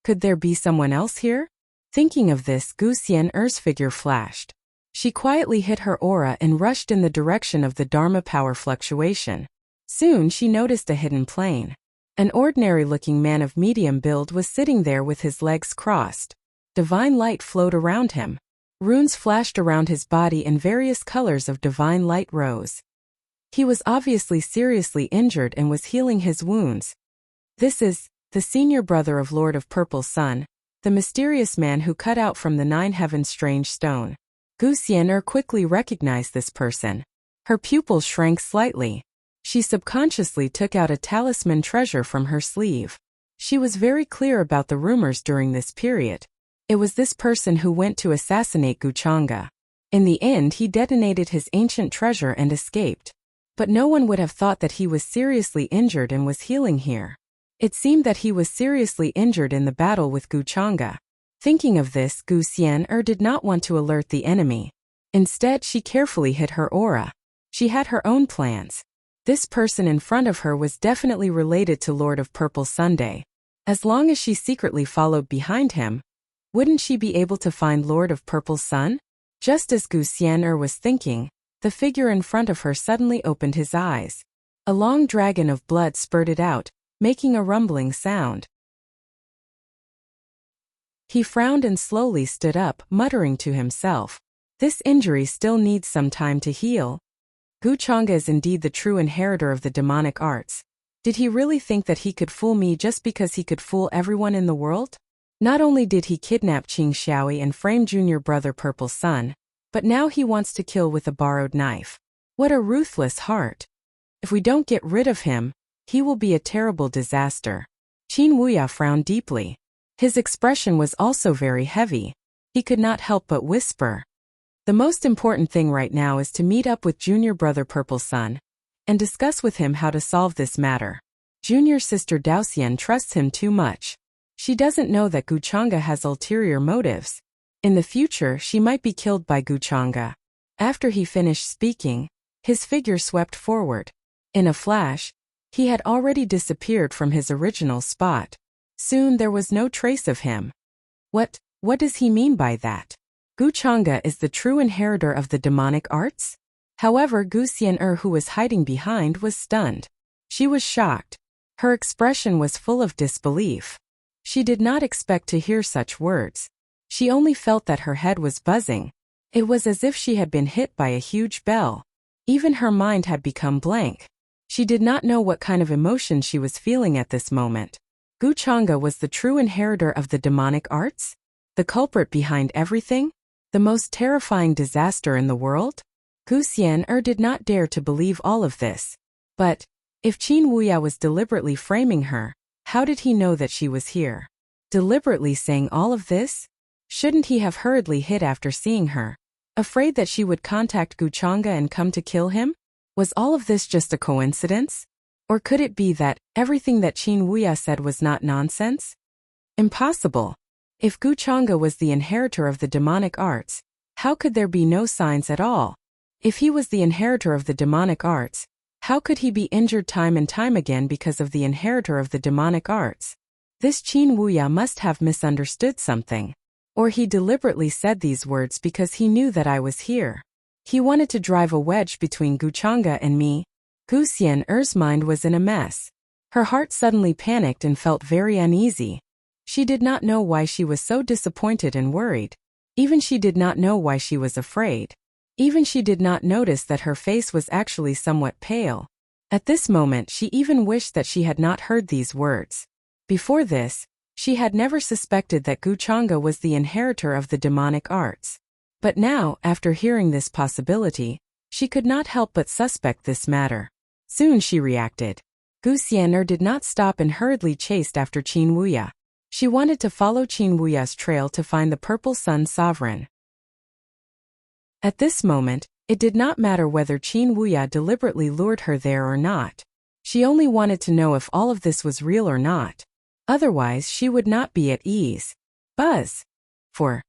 Could there be someone else here? Thinking of this, Gu Xian'er's figure flashed. She quietly hit her aura and rushed in the direction of the Dharma power fluctuation. Soon she noticed a hidden plane. An ordinary-looking man of medium build was sitting there with his legs crossed. Divine light flowed around him. Runes flashed around his body and various colors of divine light rose. He was obviously seriously injured and was healing his wounds. This is the senior brother of Lord of Purple Sun, the mysterious man who cut out from the 9 heavens strange stone. Gu Xian'er quickly recognized this person. Her pupils shrank slightly. She subconsciously took out a talisman treasure from her sleeve. She was very clear about the rumors during this period. It was this person who went to assassinate Guchanga. In the end, he detonated his ancient treasure and escaped. But no one would have thought that he was seriously injured and was healing here. It seemed that he was seriously injured in the battle with Guchanga. Thinking of this, Gu Xian'er did not want to alert the enemy. Instead, she carefully hid her aura. She had her own plans. This person in front of her was definitely related to Lord of Purple Sunday. As long as she secretly followed behind him, wouldn't she be able to find Lord of Purple Sun? Just as Gu Xian'er was thinking, the figure in front of her suddenly opened his eyes. A long dragon of blood spurted out, making a rumbling sound. He frowned and slowly stood up, muttering to himself, "This injury still needs some time to heal." Guchanga is indeed the true inheritor of the demonic arts. Did he really think that he could fool me just because he could fool everyone in the world? Not only did he kidnap Qing Xiaoi and frame junior brother Purple Sun, but now he wants to kill with a borrowed knife. What a ruthless heart. If we don't get rid of him, he will be a terrible disaster. Qin Wuya frowned deeply. His expression was also very heavy. He could not help but whisper, "The most important thing right now is to meet up with junior brother Purple Sun and discuss with him how to solve this matter. Junior sister Daoxian trusts him too much. She doesn't know that Guchanga has ulterior motives. In the future, she might be killed by Guchanga." After he finished speaking, his figure swept forward. In a flash, he had already disappeared from his original spot. Soon there was no trace of him. What does he mean by that? Guchanga is the true inheritor of the demonic arts? However, Gu Xian'er, who was hiding behind, was stunned. She was shocked. Her expression was full of disbelief. She did not expect to hear such words. She only felt that her head was buzzing. It was as if she had been hit by a huge bell. Even her mind had become blank. She did not know what kind of emotion she was feeling at this moment. Guchanga was the true inheritor of the demonic arts? The culprit behind everything? The most terrifying disaster in the world? Gu Xian'er did not dare to believe all of this. But if Qin Wuya was deliberately framing her, how did he know that she was here? Deliberately saying all of this? Shouldn't he have hurriedly hid after seeing her? Afraid that she would contact Guchanga and come to kill him? Was all of this just a coincidence? Or could it be that everything that Qin Wuya said was not nonsense? Impossible. If Guchanga was the inheritor of the demonic arts, how could there be no signs at all? If he was the inheritor of the demonic arts, how could he be injured time and time again because of the inheritor of the demonic arts? This Qin Wuya must have misunderstood something. Or he deliberately said these words because he knew that I was here. He wanted to drive a wedge between Guchanga and me. Gu Xian'er's mind was in a mess. Her heart suddenly panicked and felt very uneasy. She did not know why she was so disappointed and worried. Even she did not know why she was afraid. Even she did not notice that her face was actually somewhat pale. At this moment, she even wished that she had not heard these words. Before this, she had never suspected that Guchanga was the inheritor of the demonic arts. But now, after hearing this possibility, she could not help but suspect this matter. Soon she reacted. Gu Xian'er did not stop and hurriedly chased after Qin Wuya. She wanted to follow Qin Wuya's trail to find the Purple Sun Sovereign. At this moment, it did not matter whether Qin Wuya deliberately lured her there or not. She only wanted to know if all of this was real or not. Otherwise she would not be at ease. Buzz! For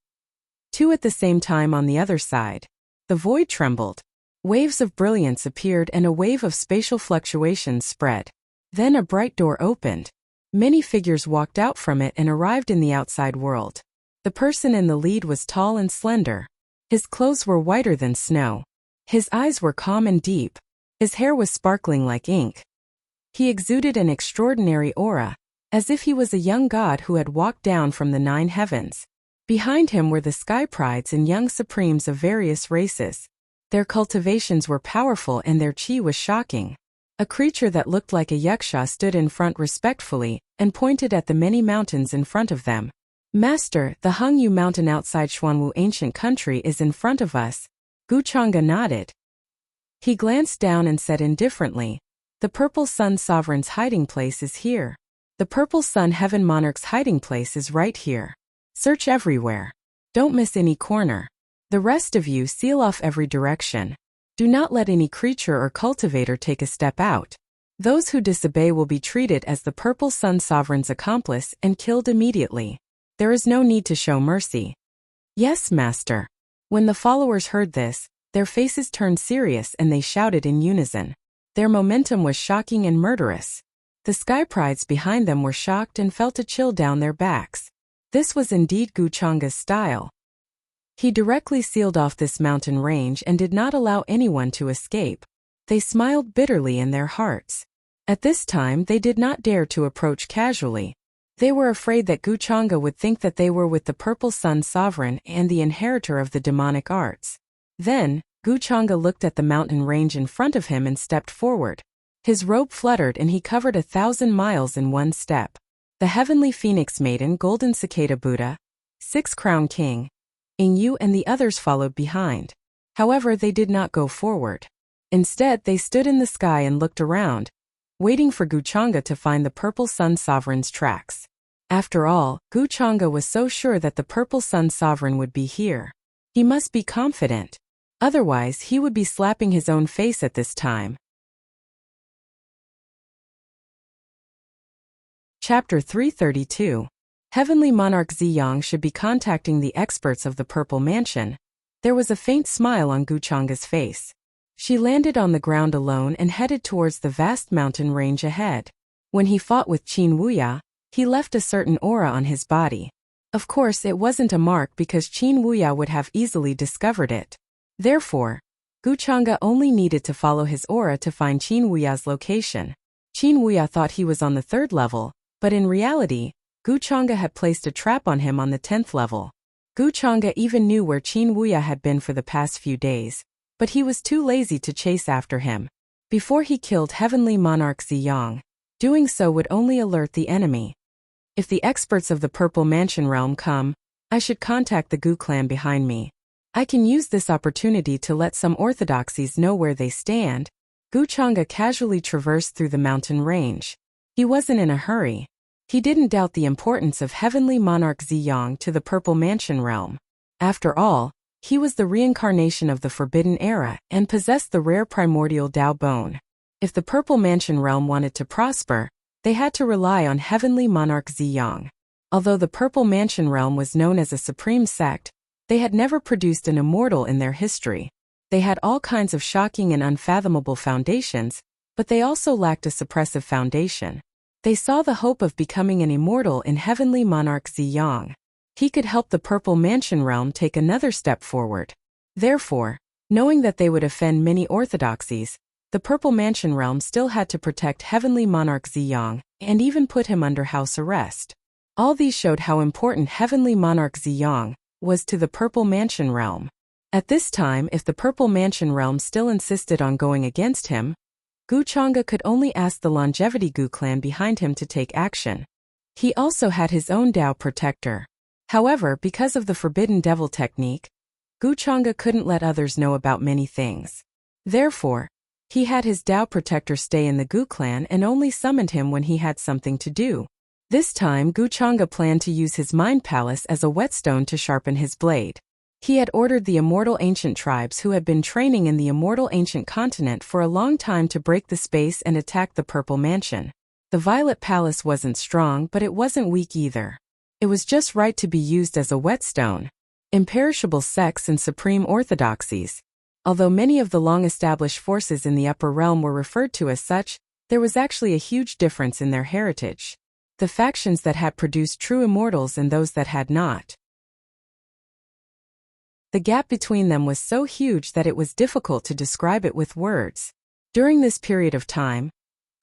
2 at the same time on the other side. The void trembled. Waves of brilliance appeared and a wave of spatial fluctuations spread. Then a bright door opened. Many figures walked out from it and arrived in the outside world. The person in the lead was tall and slender. His clothes were whiter than snow. His eyes were calm and deep. His hair was sparkling like ink. He exuded an extraordinary aura, as if he was a young god who had walked down from the 9 heavens. Behind him were the sky prides and young supremes of various races. Their cultivations were powerful and their chi was shocking. A creature that looked like a yaksha stood in front respectfully and pointed at the many mountains in front of them. Master, the Hengyu mountain outside Xuanwu ancient country is in front of us. Guchanga nodded. He glanced down and said indifferently, the Purple Sun Sovereign's hiding place is here. The Purple Sun Heaven Monarch's hiding place is right here. Search everywhere. Don't miss any corner. The rest of you seal off every direction. Do not let any creature or cultivator take a step out. Those who disobey will be treated as the Purple Sun Sovereign's accomplice and killed immediately. There is no need to show mercy. Yes, Master. When the followers heard this, their faces turned serious and they shouted in unison. Their momentum was shocking and murderous. The sky prides behind them were shocked and felt a chill down their backs. This was indeed Guchanga's style. He directly sealed off this mountain range and did not allow anyone to escape. They smiled bitterly in their hearts. At this time they did not dare to approach casually. They were afraid that Guchanga would think that they were with the Purple Sun Sovereign and the inheritor of the demonic arts. Then, Guchanga looked at the mountain range in front of him and stepped forward. His robe fluttered and he covered 1,000 miles in one step. The heavenly phoenix maiden Golden Cicada Buddha, 6 Crown King, Ingyu and the others followed behind. However, they did not go forward. Instead, they stood in the sky and looked around, waiting for Guchanga to find the Purple Sun Sovereign's tracks. After all, Guchanga was so sure that the Purple Sun Sovereign would be here. He must be confident. Otherwise, he would be slapping his own face at this time. Chapter 332. Heavenly Monarch Ziyang should be contacting the experts of the Purple Mansion. There was a faint smile on Guchanga's face. She landed on the ground alone and headed towards the vast mountain range ahead. When he fought with Qin Wuya, he left a certain aura on his body. Of course, it wasn't a mark because Qin Wuya would have easily discovered it. Therefore, Guchanga only needed to follow his aura to find Qin Wuya's location. Qin Wuya thought he was on the 3rd level, but in reality, Guchanga had placed a trap on him on the 10th level. Guchanga even knew where Qin Wuya had been for the past few days, but he was too lazy to chase after him. Before he killed Heavenly Monarch Ziyang, doing so would only alert the enemy. If the experts of the Purple Mansion realm come, I should contact the Gu clan behind me. I can use this opportunity to let some orthodoxies know where they stand. Guchanga casually traversed through the mountain range. He wasn't in a hurry. He didn't doubt the importance of Heavenly Monarch Ziyang to the Purple Mansion realm. After all, he was the reincarnation of the Forbidden Era and possessed the rare primordial Dao bone. If the Purple Mansion realm wanted to prosper, they had to rely on Heavenly Monarch Ziyang. Although the Purple Mansion realm was known as a supreme sect, they had never produced an immortal in their history. They had all kinds of shocking and unfathomable foundations, but they also lacked a suppressive foundation. They saw the hope of becoming an immortal in Heavenly Monarch Ziyang. He could help the Purple Mansion realm take another step forward. Therefore, knowing that they would offend many orthodoxies, the Purple Mansion realm still had to protect Heavenly Monarch Ziyang and even put him under house arrest. All these showed how important Heavenly Monarch Ziyang was to the Purple Mansion realm. At this time, if the Purple Mansion realm still insisted on going against him, Guchanga could only ask the Longevity Gu clan behind him to take action. He also had his own Dao protector. However, because of the Forbidden Devil technique, Guchanga couldn't let others know about many things. Therefore, he had his Dao protector stay in the Gu clan and only summoned him when he had something to do. This time, Guchanga planned to use his mind palace as a whetstone to sharpen his blade. He had ordered the immortal ancient tribes who had been training in the immortal ancient continent for a long time to break the space and attack the Purple Mansion. The Violet Palace wasn't strong, but it wasn't weak either. It was just right to be used as a whetstone. Imperishable sects and supreme orthodoxies. Although many of the long-established forces in the upper realm were referred to as such, there was actually a huge difference in their heritage. The factions that had produced true immortals and those that had not. The gap between them was so huge that it was difficult to describe it with words. During this period of time,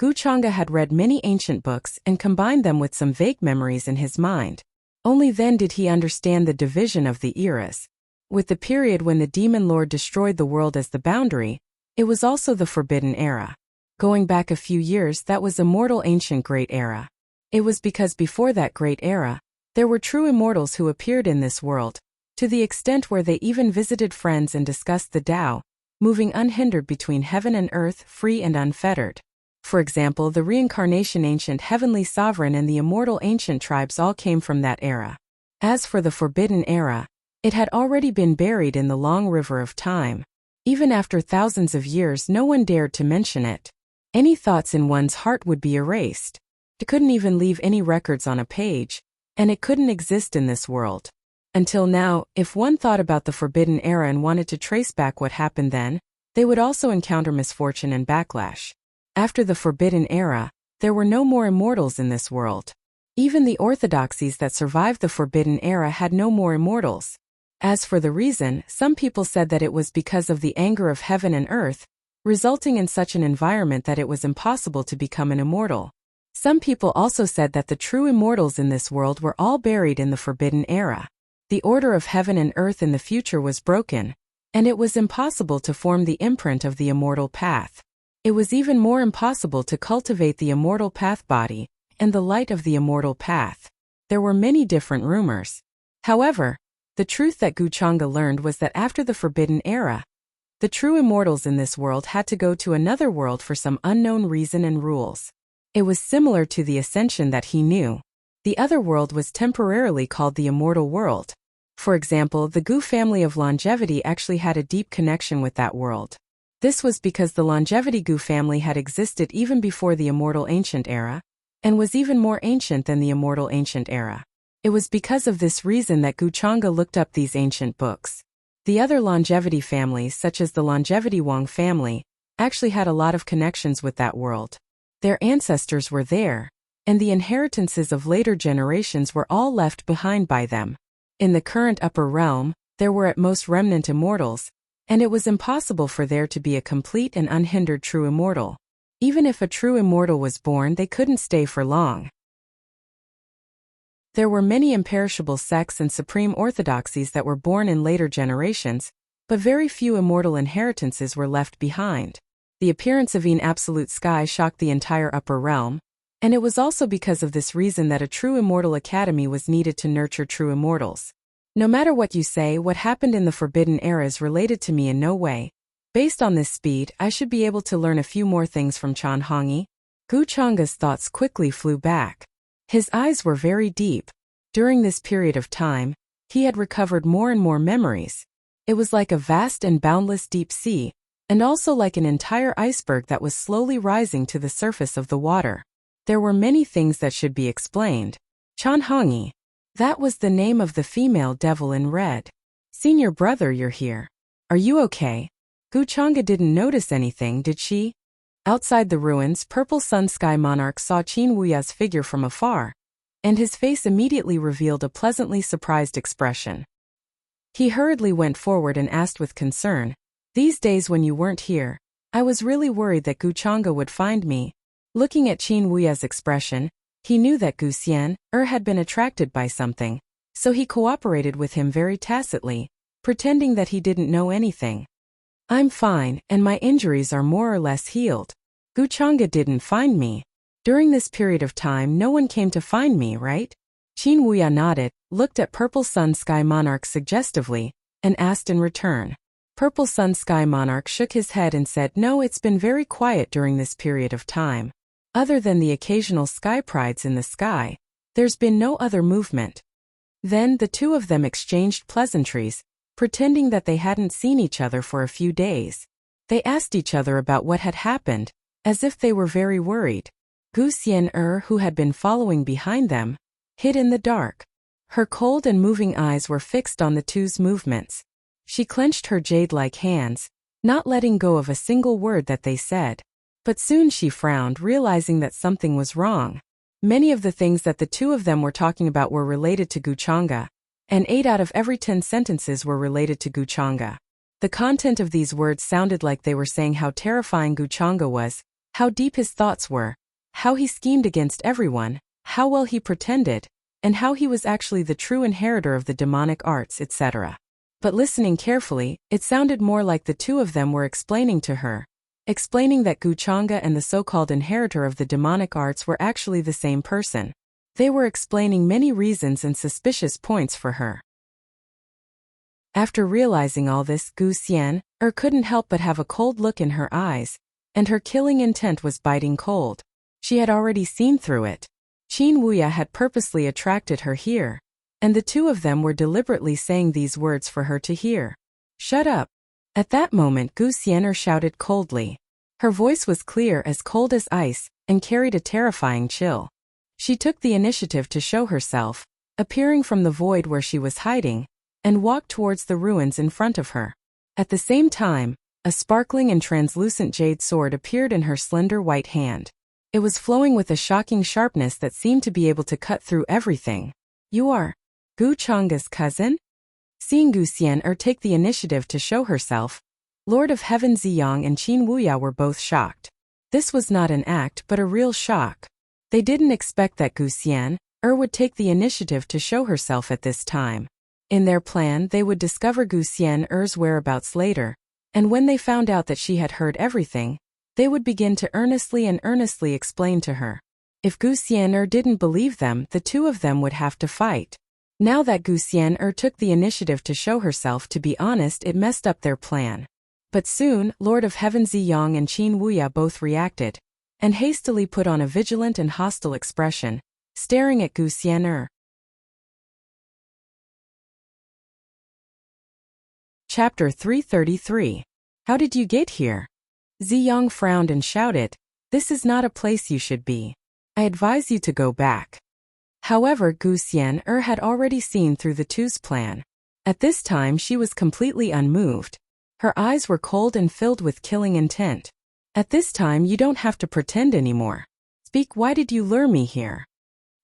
Wuxia had read many ancient books and combined them with some vague memories in his mind. Only then did he understand the division of the eras. With the period when the Demon Lord destroyed the world as the boundary, it was also the Forbidden Era. Going back a few years, that was Immortal Ancient Great Era. It was because before that great era, there were true immortals who appeared in this world, to the extent where they even visited friends and discussed the Tao, moving unhindered between heaven and earth, free and unfettered. For example, the Reincarnation Ancient Heavenly Sovereign and the Immortal Ancient Tribes all came from that era. As for the Forbidden Era, it had already been buried in the long river of time. Even after thousands of years, no one dared to mention it. Any thoughts in one's heart would be erased. It couldn't even leave any records on a page, and it couldn't exist in this world. Until now, if one thought about the Forbidden Era and wanted to trace back what happened then, they would also encounter misfortune and backlash. After the Forbidden Era, there were no more immortals in this world. Even the orthodoxies that survived the Forbidden Era had no more immortals. As for the reason, some people said that it was because of the anger of heaven and earth, resulting in such an environment that it was impossible to become an immortal. Some people also said that the true immortals in this world were all buried in the Forbidden Era. The order of heaven and earth in the future was broken, and it was impossible to form the imprint of the immortal path. It was even more impossible to cultivate the immortal path body and the light of the immortal path. There were many different rumors. However, the truth that Wuxia learned was that after the Forbidden Era, the true immortals in this world had to go to another world for some unknown reason and rules. It was similar to the ascension that he knew. The other world was temporarily called the immortal world. For example, the Gu family of longevity actually had a deep connection with that world. This was because the longevity Gu family had existed even before the Immortal Ancient Era, and was even more ancient than the Immortal Ancient Era. It was because of this reason that Wuxia looked up these ancient books. The other longevity families, such as the longevity Wang family, actually had a lot of connections with that world. Their ancestors were there, and the inheritances of later generations were all left behind by them. In the current upper realm, there were at most remnant immortals, and it was impossible for there to be a complete and unhindered true immortal. Even if a true immortal was born, they couldn't stay for long. There were many imperishable sects and supreme orthodoxies that were born in later generations, but very few immortal inheritances were left behind. The appearance of an absolute sky shocked the entire upper realm, and it was also because of this reason that a true immortal academy was needed to nurture true immortals. No matter what you say, what happened in the Forbidden Era is related to me in no way. Based on this speed, I should be able to learn a few more things from Chan Hongyi. Wuxia's thoughts quickly flew back. His eyes were very deep. During this period of time, he had recovered more and more memories. It was like a vast and boundless deep sea, and also like an entire iceberg that was slowly rising to the surface of the water. There were many things that should be explained. Chan Hongyi. That was the name of the female devil in red. Senior brother, you're here. Are you okay? Wuxia didn't notice anything, did she? Outside the ruins, Purple Sun Sky Monarch saw Qin Wuya's figure from afar, and his face immediately revealed a pleasantly surprised expression. He hurriedly went forward and asked with concern, "These days when you weren't here, I was really worried that Wuxia would find me." Looking at Qin Wuya's expression, he knew that Gu Xian had been attracted by something, so he cooperated with him very tacitly, pretending that he didn't know anything. "I'm fine, and my injuries are more or less healed. Wuxia didn't find me. During this period of time no one came to find me, right?" Qin Wuya nodded, looked at Purple Sun Sky Monarch suggestively, and asked in return. Purple Sun Sky Monarch shook his head and said, "No, it's been very quiet during this period of time. Other than the occasional sky prides in the sky, there's been no other movement." Then the two of them exchanged pleasantries, pretending that they hadn't seen each other for a few days. They asked each other about what had happened, as if they were very worried. Gu Xian who had been following behind them, hid in the dark. Her cold and moving eyes were fixed on the two's movements. She clenched her jade-like hands, not letting go of a single word that they said. But soon she frowned, realizing that something was wrong. Many of the things that the two of them were talking about were related to Guchanga, and 8 out of every 10 sentences were related to Guchanga. The content of these words sounded like they were saying how terrifying Guchanga was, how deep his thoughts were, how he schemed against everyone, how well he pretended, and how he was actually the true inheritor of the demonic arts, etc. But listening carefully, it sounded more like the two of them were explaining to her, explaining that Guchanga and the so-called inheritor of the demonic arts were actually the same person. They were explaining many reasons and suspicious points for her. After realizing all this, Gu Xian couldn't help but have a cold look in her eyes, and her killing intent was biting cold. She had already seen through it. Qin Wuya had purposely attracted her here, and the two of them were deliberately saying these words for her to hear. Shut up. At that moment Gu Xian shouted coldly. Her voice was clear, as cold as ice, and carried a terrifying chill. She took the initiative to show herself, appearing from the void where she was hiding, and walked towards the ruins in front of her. At the same time, a sparkling and translucent jade sword appeared in her slender white hand. It was flowing with a shocking sharpness that seemed to be able to cut through everything. You are Gu Changa's cousin? Seeing Gu Xian take the initiative to show herself, Lord of Heaven Ziyang and Qin Wuya were both shocked. This was not an act but a real shock. They didn't expect that Gu Xian would take the initiative to show herself at this time. In their plan, they would discover Gu Xian's whereabouts later, and when they found out that she had heard everything, they would begin to earnestly explain to her. If Gu Xian didn't believe them, the two of them would have to fight. Now that Gu Xian took the initiative to show herself, to be honest, it messed up their plan. But soon, Lord of Heaven Ziyang and Qin Wuya both reacted, and hastily put on a vigilant and hostile expression, staring at Gu Xian. Chapter 333. How did you get here? Ziyang frowned and shouted, This is not a place you should be. I advise you to go back. However, Gu Xian had already seen through the two's plan. At this time she was completely unmoved. Her eyes were cold and filled with killing intent. At this time you don't have to pretend anymore. Speak, why did you lure me here?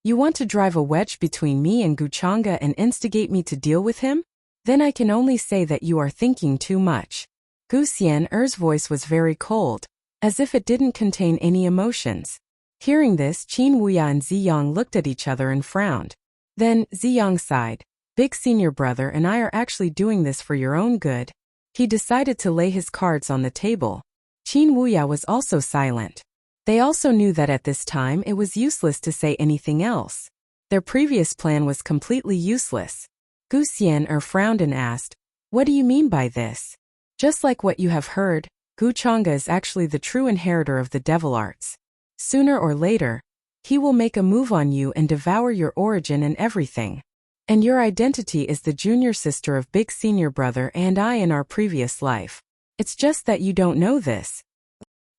You want to drive a wedge between me and Guchanga and instigate me to deal with him? Then I can only say that you are thinking too much. Gu Xian's voice was very cold, as if it didn't contain any emotions. Hearing this, Qin Wuya and Ziyang looked at each other and frowned. Then, Ziyang sighed. Big senior brother and I are actually doing this for your own good. He decided to lay his cards on the table. Qin Wuya was also silent. They also knew that at this time it was useless to say anything else. Their previous plan was completely useless. Gu Xian frowned and asked, What do you mean by this? Just like what you have heard, Guchanga is actually the true inheritor of the devil arts. Sooner or later, he will make a move on you and devour your origin and everything. And your identity is the junior sister of big senior brother and I in our previous life. It's just that you don't know this.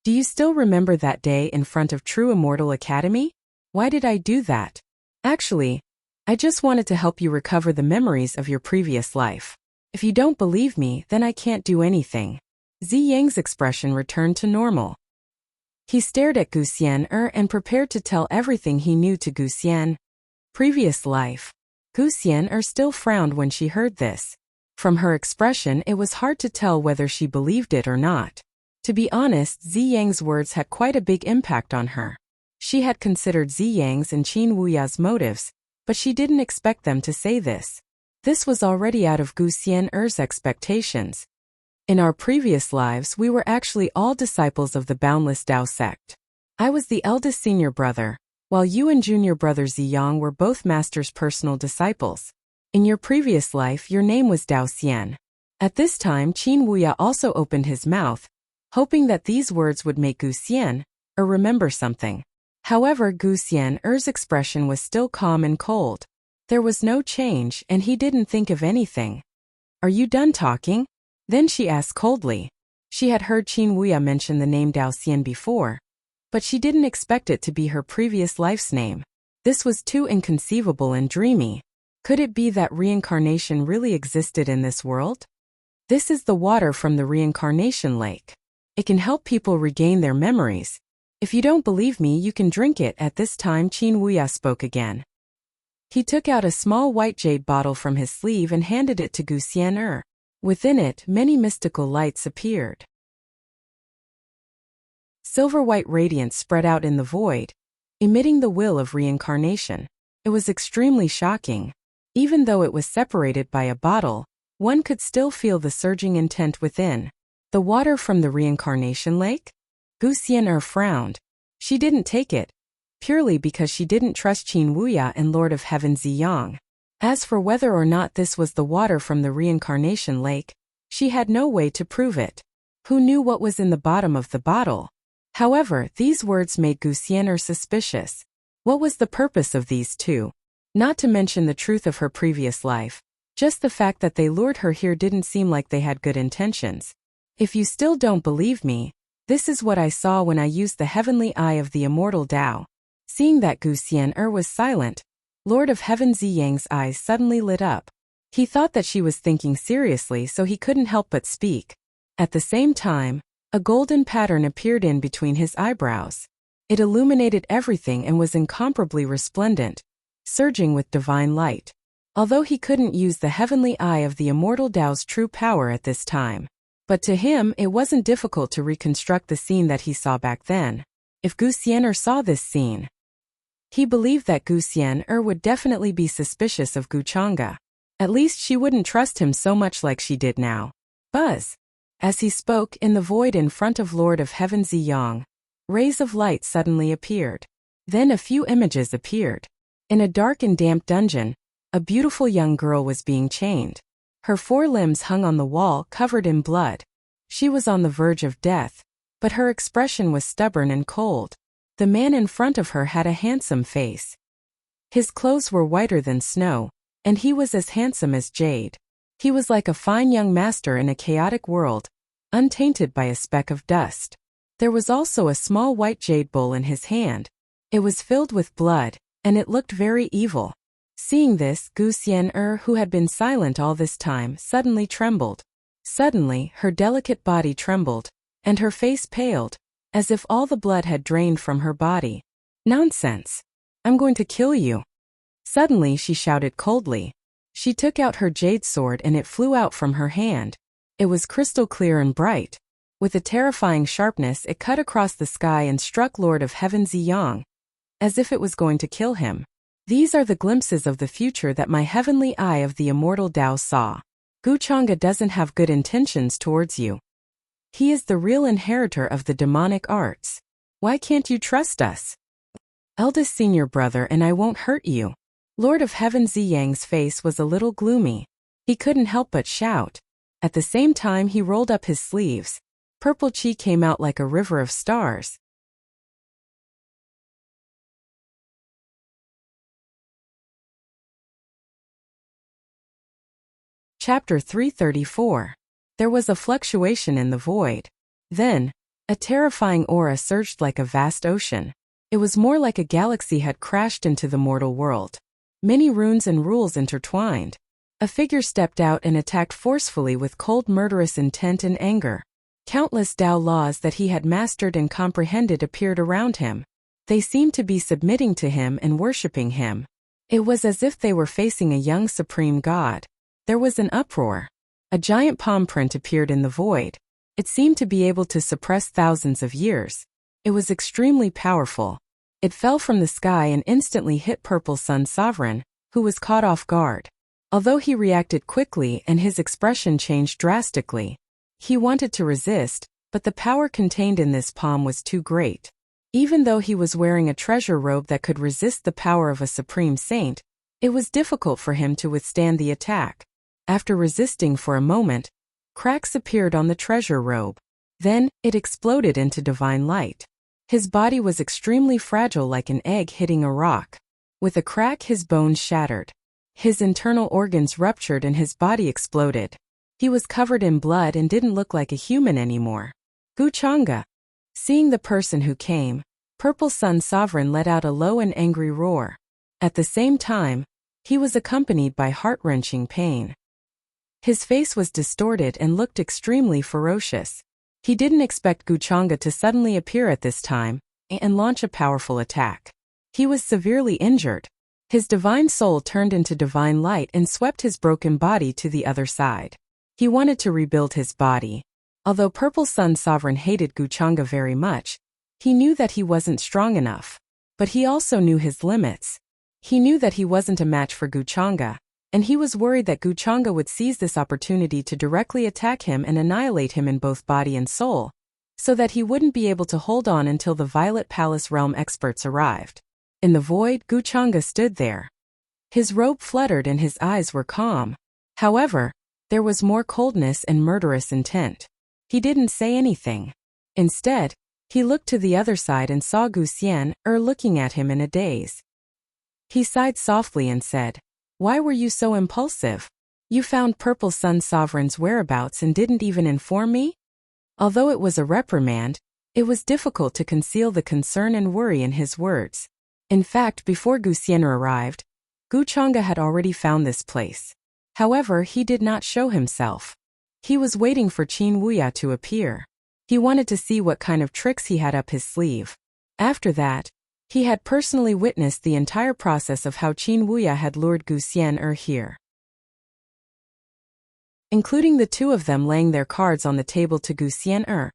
Do you still remember that day in front of True Immortal Academy? Why did I do that? Actually, I just wanted to help you recover the memories of your previous life. If you don't believe me, then I can't do anything. Ziyang's expression returned to normal. He stared at Gu Xian and prepared to tell everything he knew to Gu Xian. Previous life. Gu Xian still frowned when she heard this. From her expression it was hard to tell whether she believed it or not. To be honest, Ziyang's words had quite a big impact on her. She had considered Ziyang's and Qin Wuya's motives, but she didn't expect them to say this. This was already out of Gu Xian's expectations. In our previous lives we were actually all disciples of the Boundless Tao sect. I was the eldest senior brother, while you and junior brother Ziyang were both master's personal disciples. In your previous life your name was Dao Xian. At this time Qin Wuya also opened his mouth, hoping that these words would make Gu Xian remember something. However, Gu Xian's expression was still calm and cold. There was no change and he didn't think of anything. Are you done talking? Then she asked coldly. She had heard Qin Wuya mention the name Dao Xian before. But she didn't expect it to be her previous life's name. This was too inconceivable and dreamy. Could it be that reincarnation really existed in this world? This is the water from the reincarnation lake. It can help people regain their memories. If you don't believe me, you can drink it. At this time, Wuxia spoke again. He took out a small white jade bottle from his sleeve and handed it to Wuxia. Within it, many mystical lights appeared. Silver-white radiance spread out in the void, emitting the will of reincarnation. It was extremely shocking. Even though it was separated by a bottle, one could still feel the surging intent within. The water from the reincarnation lake? Wuxia frowned. She didn't take it, purely because she didn't trust Wuxia and Lord of Heaven Ziyang. As for whether or not this was the water from the reincarnation lake, she had no way to prove it. Who knew what was in the bottom of the bottle? However, these words made Wuxia suspicious. What was the purpose of these two? Not to mention the truth of her previous life. Just the fact that they lured her here didn't seem like they had good intentions. If you still don't believe me, this is what I saw when I used the heavenly eye of the immortal Tao. Seeing that Wuxia was silent, Lord of Heaven Ziyang's eyes suddenly lit up. He thought that she was thinking seriously, so he couldn't help but speak. At the same time, a golden pattern appeared in between his eyebrows. It illuminated everything and was incomparably resplendent, surging with divine light. Although he couldn't use the heavenly eye of the immortal Tao's true power at this time, but to him it wasn't difficult to reconstruct the scene that he saw back then. If Wuxia saw this scene, he believed that Wuxia would definitely be suspicious of Wuchanga. At least she wouldn't trust him so much like she did now. Buzz. As he spoke, in the void in front of Lord of Heaven Ziyang, rays of light suddenly appeared. Then a few images appeared. In a dark and damp dungeon, a beautiful young girl was being chained. Her 4 limbs hung on the wall, covered in blood. She was on the verge of death, but her expression was stubborn and cold. The man in front of her had a handsome face. His clothes were whiter than snow, and he was as handsome as jade. He was like a fine young master in a chaotic world, untainted by a speck of dust. There was also a small white jade bowl in his hand. It was filled with blood, and it looked very evil. Seeing this, Wuxia, who had been silent all this time, suddenly trembled. Suddenly, her delicate body trembled, and her face paled, as if all the blood had drained from her body. Nonsense! I'm going to kill you! Suddenly she shouted coldly. She took out her jade sword and it flew out from her hand. It was crystal clear and bright. With a terrifying sharpness it cut across the sky and struck Lord of Heaven Ziyang, as if it was going to kill him. These are the glimpses of the future that my heavenly eye of the immortal Tao saw. Wuchanga doesn't have good intentions towards you. He is the real inheritor of the demonic arts. Why can't you trust us? Eldest senior brother, and I won't hurt you. Lord of Heaven Ziyang's face was a little gloomy. He couldn't help but shout. At the same time he rolled up his sleeves. Purple chi came out like a river of stars. Chapter 334. There was a fluctuation in the void. Then, a terrifying aura surged like a vast ocean. It was more like a galaxy had crashed into the mortal world. Many runes and rules intertwined. A figure stepped out and attacked forcefully with cold murderous intent and anger. Countless Tao laws that he had mastered and comprehended appeared around him. They seemed to be submitting to him and worshipping him. It was as if they were facing a young supreme god. There was an uproar. A giant palm print appeared in the void. It seemed to be able to suppress thousands of years. It was extremely powerful. It fell from the sky and instantly hit Purple Sun's sovereign, who was caught off guard. Although he reacted quickly and his expression changed drastically, he wanted to resist, but the power contained in this palm was too great. Even though he was wearing a treasure robe that could resist the power of a supreme saint, it was difficult for him to withstand the attack. After resisting for a moment, cracks appeared on the treasure robe. Then, it exploded into divine light. His body was extremely fragile like an egg hitting a rock. With a crack his bones shattered. His internal organs ruptured and his body exploded. He was covered in blood and didn't look like a human anymore. Wuchanga. Seeing the person who came, Purple Sun Sovereign let out a low and angry roar. At the same time, he was accompanied by heart-wrenching pain. His face was distorted and looked extremely ferocious. He didn't expect Guchanga to suddenly appear at this time and launch a powerful attack. He was severely injured. His divine soul turned into divine light and swept his broken body to the other side. He wanted to rebuild his body. Although Purple Sun Sovereign hated Guchanga very much, he knew that he wasn't strong enough. But he also knew his limits. He knew that he wasn't a match for Guchanga, and he was worried that Guchanga would seize this opportunity to directly attack him and annihilate him in both body and soul, so that he wouldn't be able to hold on until the Violet Palace realm experts arrived. In the void, Guchanga stood there. His robe fluttered and his eyes were calm. However, there was more coldness and murderous intent. He didn't say anything. Instead, he looked to the other side and saw Guxian looking at him in a daze. He sighed softly and said, "Why were you so impulsive? You found Purple Sun Sovereign's whereabouts and didn't even inform me?" Although it was a reprimand, it was difficult to conceal the concern and worry in his words. In fact, before Guxian arrived, Guchanga had already found this place. However, he did not show himself. He was waiting for Qin Wuya to appear. He wanted to see what kind of tricks he had up his sleeve. After that, he had personally witnessed the entire process of how Qin Wuya had lured Guxian here, including the two of them laying their cards on the table to Guxian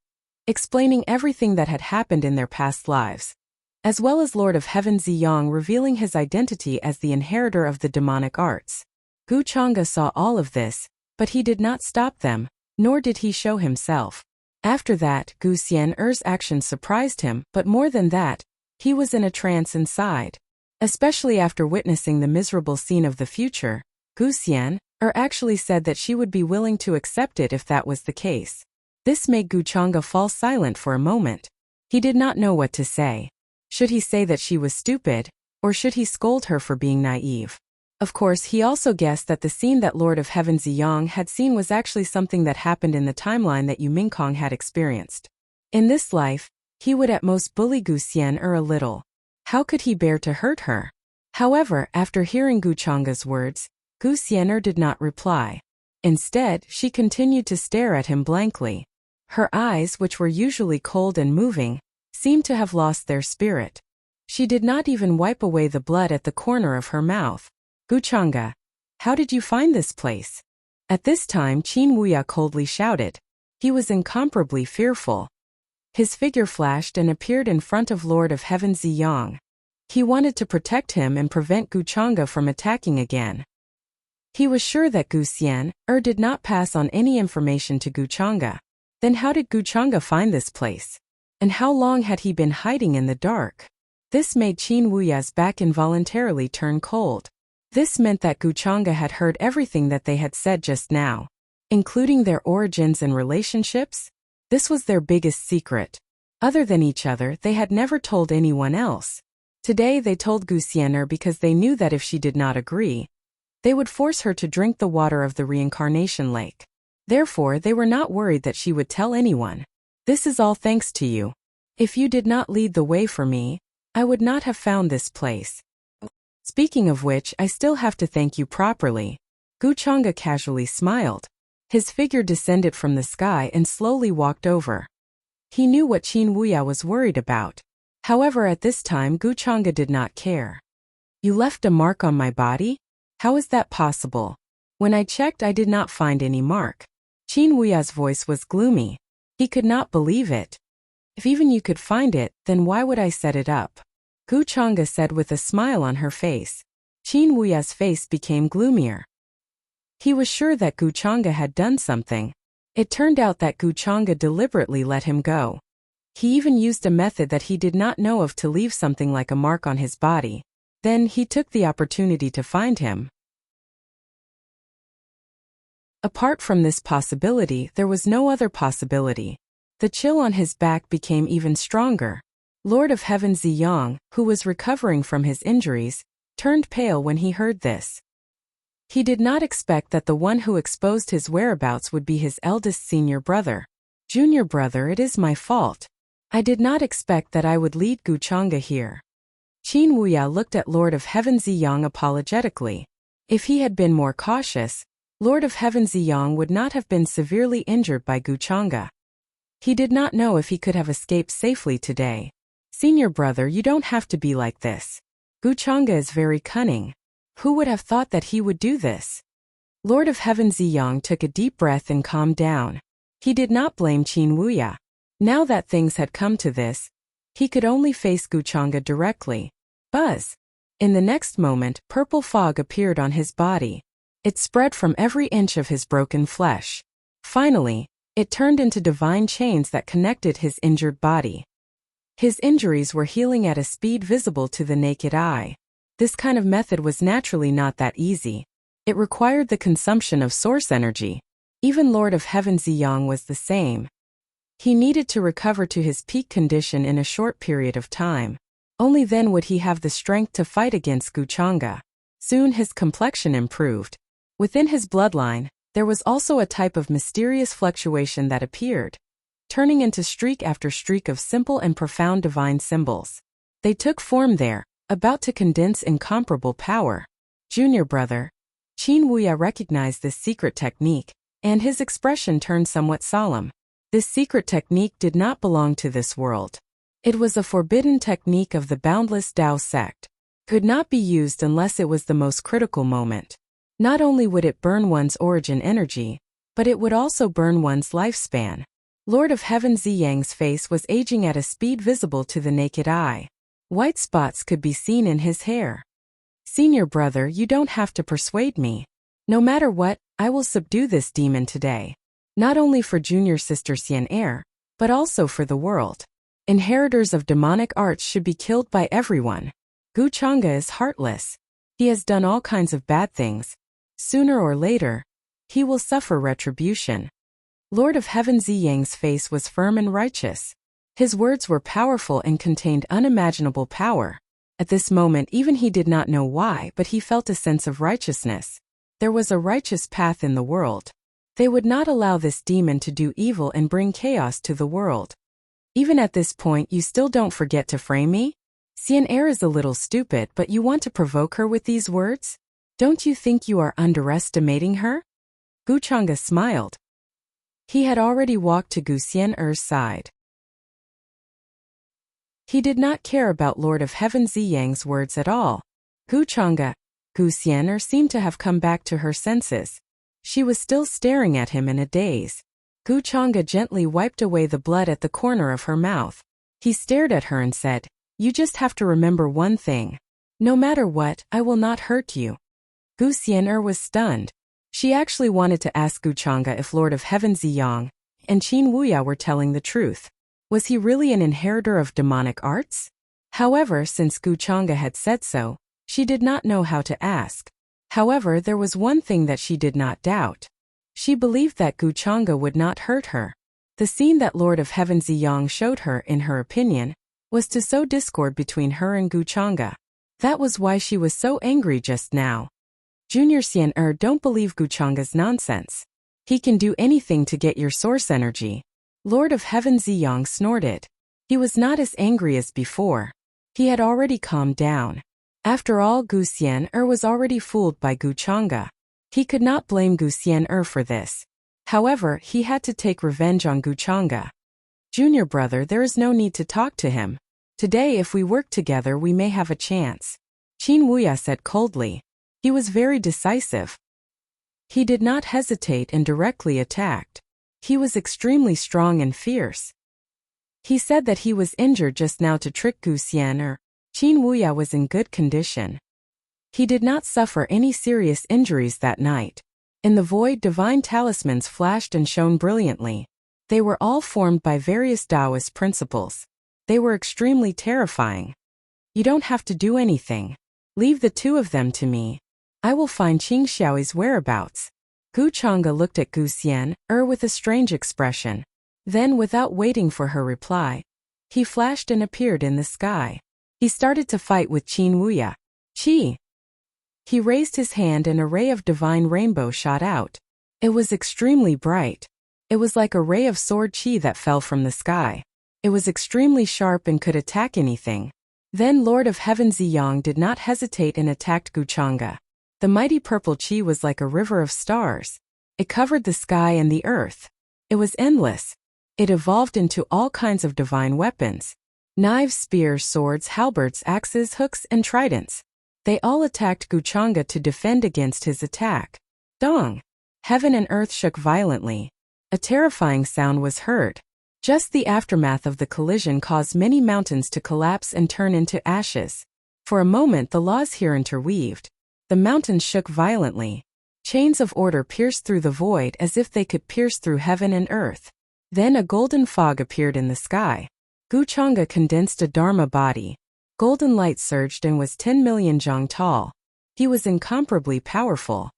explaining everything that had happened in their past lives, as well as Lord of Heaven Ziyang revealing his identity as the inheritor of the demonic arts. Guchanga saw all of this, but he did not stop them, nor did he show himself. After that, Guxian's actions surprised him, but more than that, he was in a trance inside. Especially after witnessing the miserable scene of the future, Guxian actually said that she would be willing to accept it if that was the case. This made Guchanga fall silent for a moment. He did not know what to say. Should he say that she was stupid, or should he scold her for being naive? Of course, he also guessed that the scene that Lord of Heaven Ziyang had seen was actually something that happened in the timeline that Yu Mingkong had experienced. In this life, he would at most bully Guxian a little. How could he bear to hurt her? However, after hearing Guchanga's words, Guxian did not reply. Instead, she continued to stare at him blankly. Her eyes, which were usually cold and moving, seemed to have lost their spirit. She did not even wipe away the blood at the corner of her mouth. "Guchanga, how did you find this place?" At this time, Qin Wuya coldly shouted. He was incomparably fearful. His figure flashed and appeared in front of Lord of Heaven Ziyang. He wanted to protect him and prevent Guchanga from attacking again. He was sure that Guxian did not pass on any information to Guchanga. Then how did Guchanga find this place? And how long had he been hiding in the dark? This made Qin Wuya's back involuntarily turn cold. This meant that Guchanga had heard everything that they had said just now, including their origins and relationships. This was their biggest secret. Other than each other, they had never told anyone else. Today they told Guxian because they knew that if she did not agree, they would force her to drink the water of the reincarnation lake. Therefore, they were not worried that she would tell anyone. "This is all thanks to you. If you did not lead the way for me, I would not have found this place. Speaking of which, I still have to thank you properly." Guchanga casually smiled. His figure descended from the sky and slowly walked over. He knew what Qin Wuya was worried about. However, at this time Guchanga did not care. "You left a mark on my body? How is that possible? When I checked, I did not find any mark." Qin Wuya's voice was gloomy. He could not believe it. "If even you could find it, then why would I set it up?" Guchanga said with a smile on her face. Qin Wuya's face became gloomier. He was sure that Guchanga had done something. It turned out that Guchanga deliberately let him go. He even used a method that he did not know of to leave something like a mark on his body. Then he took the opportunity to find him. Apart from this possibility, there was no other possibility. The chill on his back became even stronger. Lord of Heaven Ziyang, who was recovering from his injuries, turned pale when he heard this. He did not expect that the one who exposed his whereabouts would be his eldest senior brother. "Junior brother, it is my fault. I did not expect that I would lead Guchanga here. Qin Wuya looked at Lord of Heaven Ziyang apologetically. If he had been more cautious, Lord of Heaven Ziyang would not have been severely injured by Guchanga. He did not know if he could have escaped safely today. Senior brother, you don't have to be like this. Guchanga is very cunning. Who would have thought that he would do this? Lord of Heaven Ziyang took a deep breath and calmed down. He did not blame Qin Wuya. Now that things had come to this, he could only face Guchanga directly. Buzz! In the next moment, purple fog appeared on his body. It spread from every inch of his broken flesh. Finally, it turned into divine chains that connected his injured body. His injuries were healing at a speed visible to the naked eye. This kind of method was naturally not that easy. It required the consumption of source energy. Even Lord of Heaven Ziyang was the same. He needed to recover to his peak condition in a short period of time. Only then would he have the strength to fight against Guchanga. Soon his complexion improved. Within his bloodline, there was also a type of mysterious fluctuation that appeared, turning into streak after streak of simple and profound divine symbols. They took form there, about to condense incomparable power. Junior brother. Qin Wuya recognized this secret technique, and his expression turned somewhat solemn. This secret technique did not belong to this world. It was a forbidden technique of the Boundless Tao sect. Could not be used unless it was the most critical moment. Not only would it burn one's origin energy, but it would also burn one's lifespan. Lord of Heaven Ziyang's face was aging at a speed visible to the naked eye. White spots could be seen in his hair. Senior brother, you don't have to persuade me. No matter what, I will subdue this demon today. Not only for junior sister Xian, but also for the world. Inheritors of demonic arts should be killed by everyone. Guchanga is heartless. He has done all kinds of bad things. Sooner or later, he will suffer retribution. Lord of Heaven Ziyang's face was firm and righteous. His words were powerful and contained unimaginable power. At this moment even he did not know why, but he felt a sense of righteousness. There was a righteous path in the world. They would not allow this demon to do evil and bring chaos to the world. Even at this point you still don't forget to frame me? Xian is a little stupid, but you want to provoke her with these words? Don't you think you are underestimating her? Guchanga smiled. He had already walked to Gu Xian's side. He did not care about Lord of Heaven Ziyang's words at all. Gu Xian seemed to have come back to her senses. She was still staring at him in a daze. Guchanga gently wiped away the blood at the corner of her mouth. He stared at her and said, "You just have to remember one thing. No matter what, I will not hurt you." Gu Xian was stunned. She actually wanted to ask Guchanga if Lord of Heaven Ziyang and Qin Wuya were telling the truth. Was he really an inheritor of demonic arts? However, since Guchanga had said so, she did not know how to ask. However, there was one thing that she did not doubt. She believed that Guchanga would not hurt her. The scene that Lord of Heaven Ziyang showed her, in her opinion, was to sow discord between her and Guchanga. That was why she was so angry just now. Junior Xian, don't believe Guchanga's nonsense. He can do anything to get your source energy. Lord of Heaven Ziyang snorted. He was not as angry as before. He had already calmed down. After all, Gu Xian was already fooled by Guchanga. He could not blame Gu Xian for this. However, he had to take revenge on Guchanga. Junior brother, there is no need to talk to him. Today if we work together we may have a chance. Qin Wuya said coldly. He was very decisive. He did not hesitate and directly attacked. He was extremely strong and fierce. He said that he was injured just now to trick Gu Xian. Qin Wuya was in good condition. He did not suffer any serious injuries that night. In the void, divine talismans flashed and shone brilliantly. They were all formed by various Taoist principles. They were extremely terrifying. You don't have to do anything. Leave the two of them to me. I will find Qing Xiaoi's whereabouts. Guchanga looked at Gu Xian with a strange expression. Then, without waiting for her reply, he flashed and appeared in the sky. He started to fight with Qin Wuya. Qi! He raised his hand and a ray of divine rainbow shot out. It was extremely bright. It was like a ray of sword qi that fell from the sky. It was extremely sharp and could attack anything. Then Lord of Heaven Ziyang did not hesitate and attacked Guchanga. The mighty purple chi was like a river of stars. It covered the sky and the earth. It was endless. It evolved into all kinds of divine weapons. Knives, spears, swords, halberds, axes, hooks, and tridents. They all attacked Guchanga to defend against his attack. Dong! Heaven and earth shook violently. A terrifying sound was heard. Just the aftermath of the collision caused many mountains to collapse and turn into ashes. For a moment the laws here interweaved. The mountains shook violently. Chains of order pierced through the void as if they could pierce through heaven and earth. Then a golden fog appeared in the sky. Guchanga condensed a Dharma body. Golden light surged and was 10 million zhang tall. He was incomparably powerful.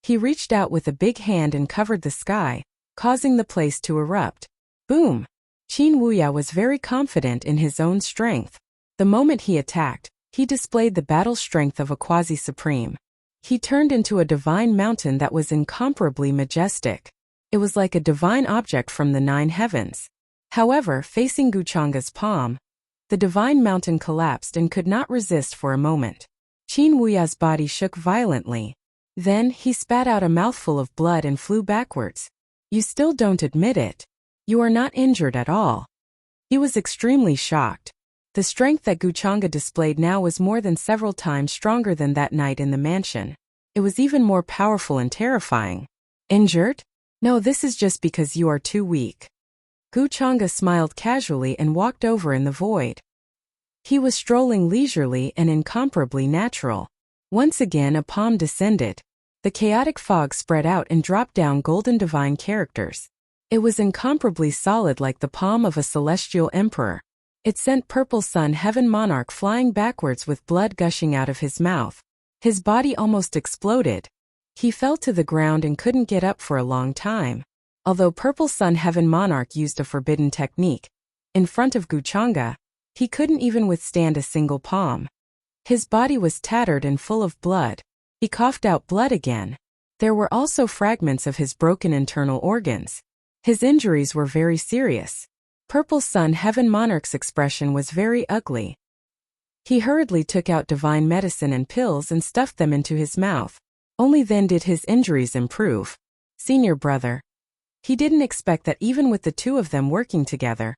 He reached out with a big hand and covered the sky, causing the place to erupt. Boom! Qin Wuya was very confident in his own strength. The moment he attacked, he displayed the battle strength of a quasi-supreme. He turned into a divine mountain that was incomparably majestic. It was like a divine object from the 9 heavens. However, facing Guchanga's palm, the divine mountain collapsed and could not resist for a moment. Qin Wuya's body shook violently. Then, he spat out a mouthful of blood and flew backwards. You still don't admit it. You are not injured at all. He was extremely shocked. The strength that Guchanga displayed now was more than several times stronger than that night in the mansion. It was even more powerful and terrifying. Injured? No, this is just because you are too weak. Guchanga smiled casually and walked over in the void. He was strolling leisurely and incomparably natural. Once again a palm descended. The chaotic fog spread out and dropped down golden divine characters. It was incomparably solid like the palm of a celestial emperor. It sent Purple Sun Heaven Monarch flying backwards with blood gushing out of his mouth. His body almost exploded. He fell to the ground and couldn't get up for a long time. Although Purple Sun Heaven Monarch used a forbidden technique, in front of Guchanga, he couldn't even withstand a single palm. His body was tattered and full of blood. He coughed out blood again. There were also fragments of his broken internal organs. His injuries were very serious. Purple Sun Heaven Monarch's expression was very ugly. He hurriedly took out divine medicine and pills and stuffed them into his mouth. Only then did his injuries improve. Senior brother. He didn't expect that even with the two of them working together,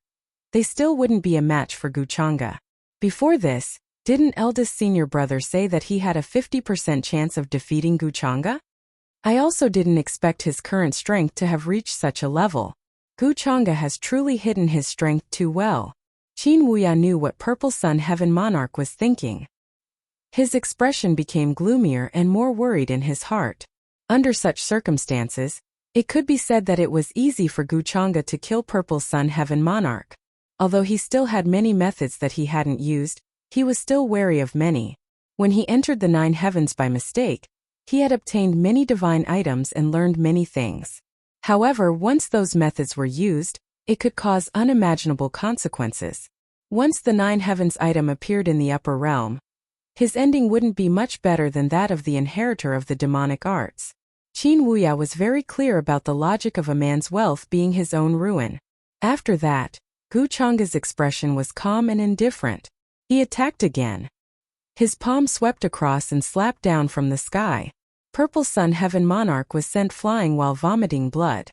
they still wouldn't be a match for Guchanga. Before this, didn't eldest senior brother say that he had a 50% chance of defeating Guchanga? I also didn't expect his current strength to have reached such a level. Guchanga has truly hidden his strength too well. Qin Wuya knew what Purple Sun Heaven Monarch was thinking. His expression became gloomier and more worried in his heart. Under such circumstances, it could be said that it was easy for Guchanga to kill Purple Sun Heaven Monarch. Although he still had many methods that he hadn't used, he was still wary of many. When he entered the 9 heavens by mistake, he had obtained many divine items and learned many things. However, once those methods were used, it could cause unimaginable consequences. Once the 9 heavens item appeared in the upper realm, his ending wouldn't be much better than that of the inheritor of the demonic arts. Qin Wuya was very clear about the logic of a man's wealth being his own ruin. After that, Guchanga's expression was calm and indifferent. He attacked again. His palm swept across and slapped down from the sky. Purple Sun Heaven Monarch was sent flying while vomiting blood.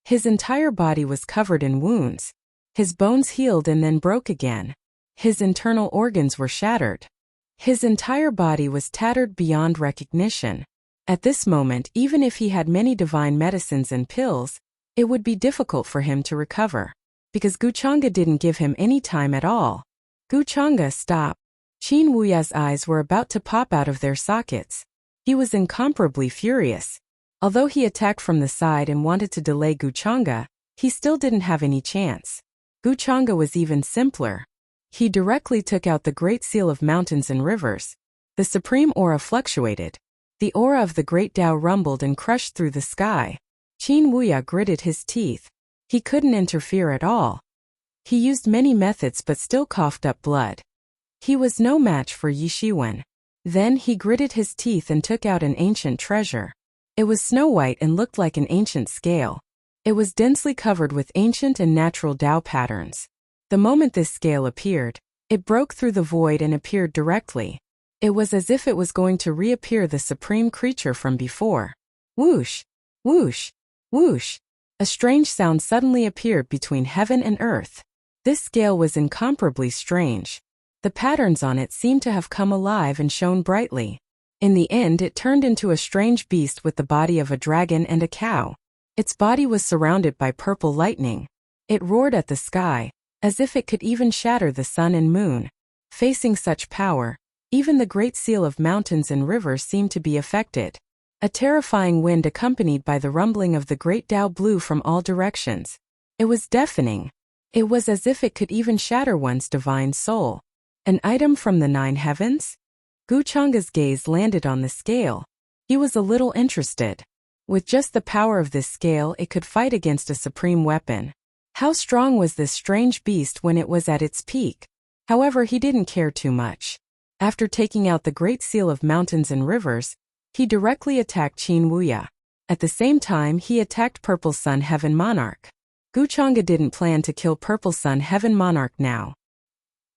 His entire body was covered in wounds. His bones healed and then broke again. His internal organs were shattered. His entire body was tattered beyond recognition. At this moment, even if he had many divine medicines and pills, it would be difficult for him to recover. Because Guchanga didn't give him any time at all. Guchanga, stop. Qin Wuya's eyes were about to pop out of their sockets. He was incomparably furious. Although he attacked from the side and wanted to delay Guchanga, he still didn't have any chance. Guchanga was even simpler. He directly took out the Great Seal of Mountains and Rivers. The supreme aura fluctuated. The aura of the Great Tao rumbled and crushed through the sky. Qin Wuya gritted his teeth. He couldn't interfere at all. He used many methods but still coughed up blood. He was no match for Yi Shiwen. Then he gritted his teeth and took out an ancient treasure. It was snow white and looked like an ancient scale. It was densely covered with ancient and natural Tao patterns. The moment this scale appeared, it broke through the void and appeared directly. It was as if it was going to reappear the supreme creature from before. Whoosh! Whoosh! Whoosh! A strange sound suddenly appeared between heaven and earth. This scale was incomparably strange. The patterns on it seemed to have come alive and shone brightly. In the end, it turned into a strange beast with the body of a dragon and a cow. Its body was surrounded by purple lightning. It roared at the sky, as if it could even shatter the sun and moon. Facing such power, even the great seal of mountains and rivers seemed to be affected. A terrifying wind accompanied by the rumbling of the great Tao blew from all directions. It was deafening. It was as if it could even shatter one's divine soul. An item from the 9 heavens? Guchanga's gaze landed on the scale. He was a little interested. With just the power of this scale, it could fight against a supreme weapon. How strong was this strange beast when it was at its peak? However, he didn't care too much. After taking out the great seal of mountains and rivers, he directly attacked Qin Wuya. At the same time, he attacked Purple Sun Heaven Monarch. Guchanga didn't plan to kill Purple Sun Heaven Monarch now.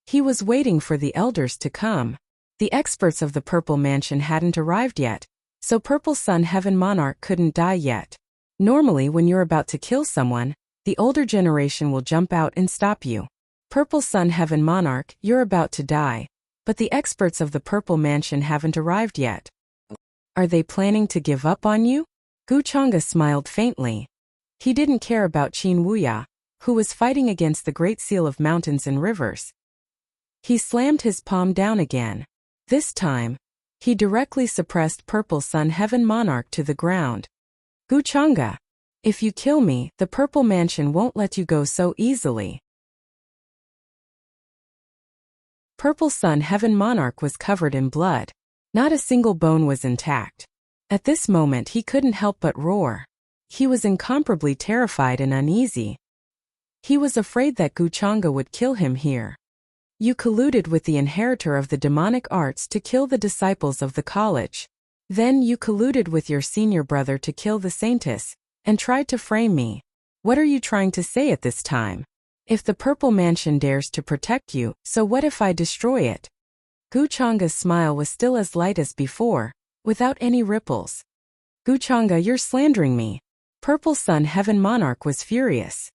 He was waiting for the elders to come. The experts of the Purple Mansion hadn't arrived yet, so Purple Sun Heaven Monarch couldn't die yet. Normally, when you're about to kill someone, the older generation will jump out and stop you. Purple Sun Heaven Monarch, you're about to die. But the experts of the Purple Mansion haven't arrived yet. Are they planning to give up on you? Guchanga smiled faintly. He didn't care about Qin Wuya, who was fighting against the Great Seal of Mountains and Rivers. He slammed his palm down again. This time, he directly suppressed Purple Sun Heaven Monarch to the ground. Guchanga, if you kill me, the Purple Mansion won't let you go so easily. Purple Sun Heaven Monarch was covered in blood. Not a single bone was intact. At this moment he couldn't help but roar. He was incomparably terrified and uneasy. He was afraid that Guchanga would kill him here. You colluded with the inheritor of the demonic arts to kill the disciples of the college. Then you colluded with your senior brother to kill the saintess, and tried to frame me. What are you trying to say at this time? If the Purple Mansion dares to protect you, so what if I destroy it? Guchanga's smile was still as light as before, without any ripples. Guchanga, you're slandering me. Purple Sun Heaven Monarch was furious.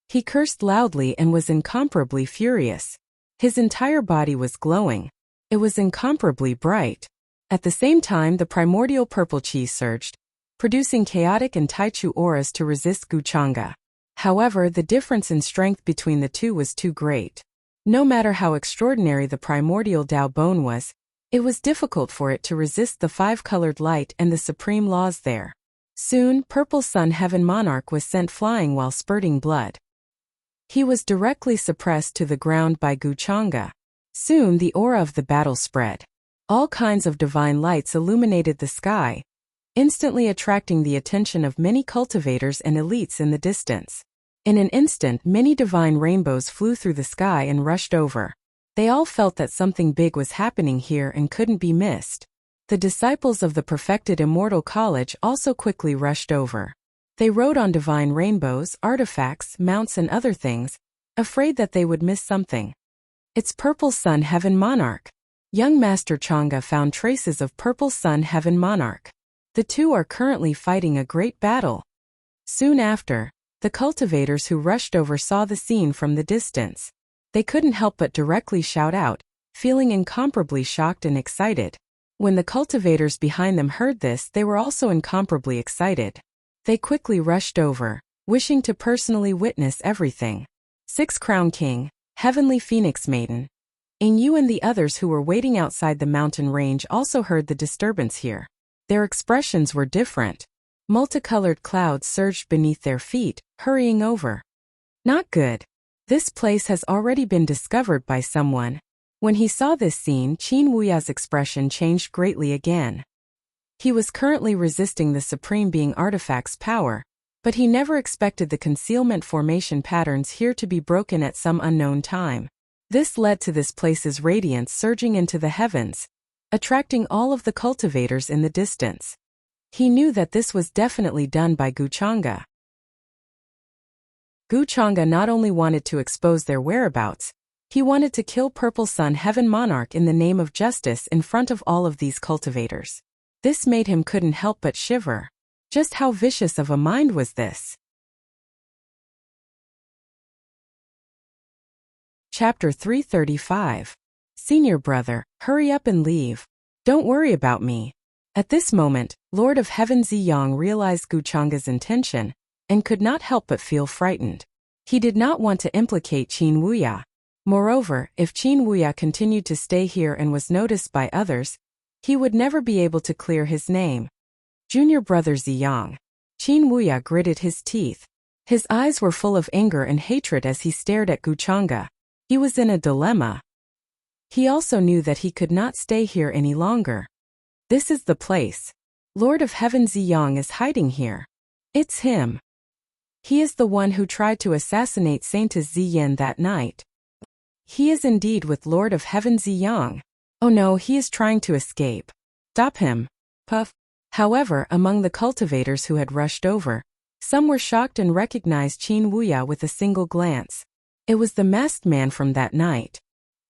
He cursed loudly and was incomparably furious. His entire body was glowing. It was incomparably bright. At the same time, the primordial purple chi surged, producing chaotic and taichu auras to resist Guchanga. However, the difference in strength between the two was too great. No matter how extraordinary the primordial Tao bone was, it was difficult for it to resist the 5-colored light and the supreme laws there. Soon, Purple Sun Heaven Monarch was sent flying while spurting blood. He was directly suppressed to the ground by Guchanga. Soon the aura of the battle spread. All kinds of divine lights illuminated the sky, instantly attracting the attention of many cultivators and elites in the distance. In an instant, many divine rainbows flew through the sky and rushed over. They all felt that something big was happening here and couldn't be missed. The disciples of the perfected immortal college also quickly rushed over. They rode on divine rainbows, artifacts, mounts and other things, afraid that they would miss something. It's Purple Sun Heaven Monarch. Young Master Changa found traces of Purple Sun Heaven Monarch. The two are currently fighting a great battle. Soon after, the cultivators who rushed over saw the scene from the distance. They couldn't help but directly shout out, feeling incomparably shocked and excited. When the cultivators behind them heard this, they were also incomparably excited. They quickly rushed over, wishing to personally witness everything. 6 Crown King, Heavenly Phoenix Maiden. Yu and the others who were waiting outside the mountain range also heard the disturbance here. Their expressions were different. Multicolored clouds surged beneath their feet, hurrying over. Not good. This place has already been discovered by someone. When he saw this scene, Qin Wuya's expression changed greatly again. He was currently resisting the Supreme Being Artifact's power, but he never expected the concealment formation patterns here to be broken at some unknown time. This led to this place's radiance surging into the heavens, attracting all of the cultivators in the distance. He knew that this was definitely done by Guchanga. Chang'e not only wanted to expose their whereabouts, he wanted to kill Purple Sun Heaven Monarch in the name of justice in front of all of these cultivators. This made him couldn't help but shiver. Just how vicious of a mind was this? Chapter 335. Senior brother, hurry up and leave. Don't worry about me. At this moment, Lord of Heaven Ziyang realized Gu Chang'e's intention and could not help but feel frightened. He did not want to implicate Qin Wuya. Moreover, if Qin Wuya continued to stay here and was noticed by others, he would never be able to clear his name. Junior brother Ziyang. Qin Wuya gritted his teeth. His eyes were full of anger and hatred as he stared at Gu Chang'e. He was in a dilemma. He also knew that he could not stay here any longer. This is the place. Lord of Heaven Ziyang is hiding here. It's him. He is the one who tried to assassinate Saintess Ziyin that night. He is indeed with Lord of Heaven Ziyang. Oh no, he is trying to escape. Stop him. Puff. However, among the cultivators who had rushed over, some were shocked and recognized Qin Wuya with a single glance. It was the masked man from that night.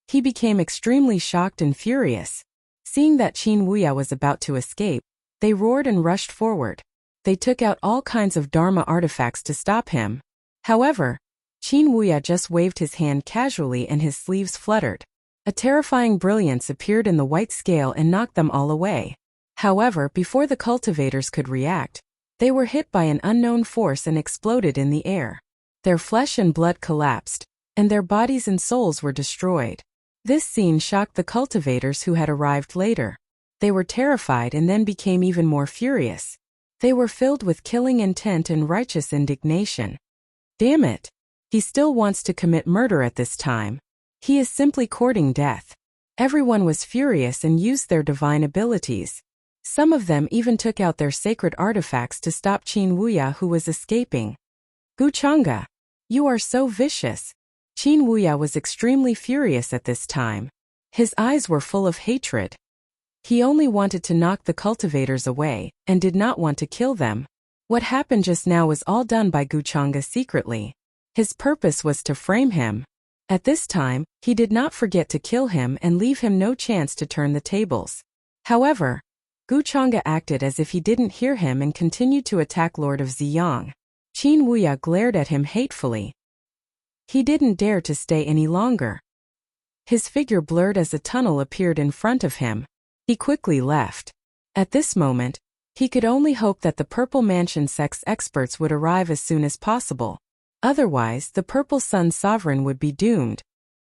He became extremely shocked and furious. Seeing that Qin Wuya was about to escape, they roared and rushed forward. They took out all kinds of Dharma artifacts to stop him. However, Qin Wuya just waved his hand casually and his sleeves fluttered. A terrifying brilliance appeared in the white scale and knocked them all away. However, before the cultivators could react, they were hit by an unknown force and exploded in the air. Their flesh and blood collapsed, and their bodies and souls were destroyed. This scene shocked the cultivators who had arrived later. They were terrified and then became even more furious. They were filled with killing intent and righteous indignation. Damn it! He still wants to commit murder at this time. He is simply courting death. Everyone was furious and used their divine abilities. Some of them even took out their sacred artifacts to stop Qin Wuya, who was escaping. Gu Chang'e, you are so vicious. Qin Wuya was extremely furious at this time. His eyes were full of hatred. He only wanted to knock the cultivators away, and did not want to kill them. What happened just now was all done by Gu Chang'e secretly. His purpose was to frame him. At this time, he did not forget to kill him and leave him no chance to turn the tables. However, Gu Chang'e acted as if he didn't hear him and continued to attack Lord of Ziyang. Qin Wuya glared at him hatefully. He didn't dare to stay any longer. His figure blurred as a tunnel appeared in front of him. He quickly left. At this moment, he could only hope that the Purple Mansion sex experts would arrive as soon as possible. Otherwise, the Purple Sun Sovereign would be doomed.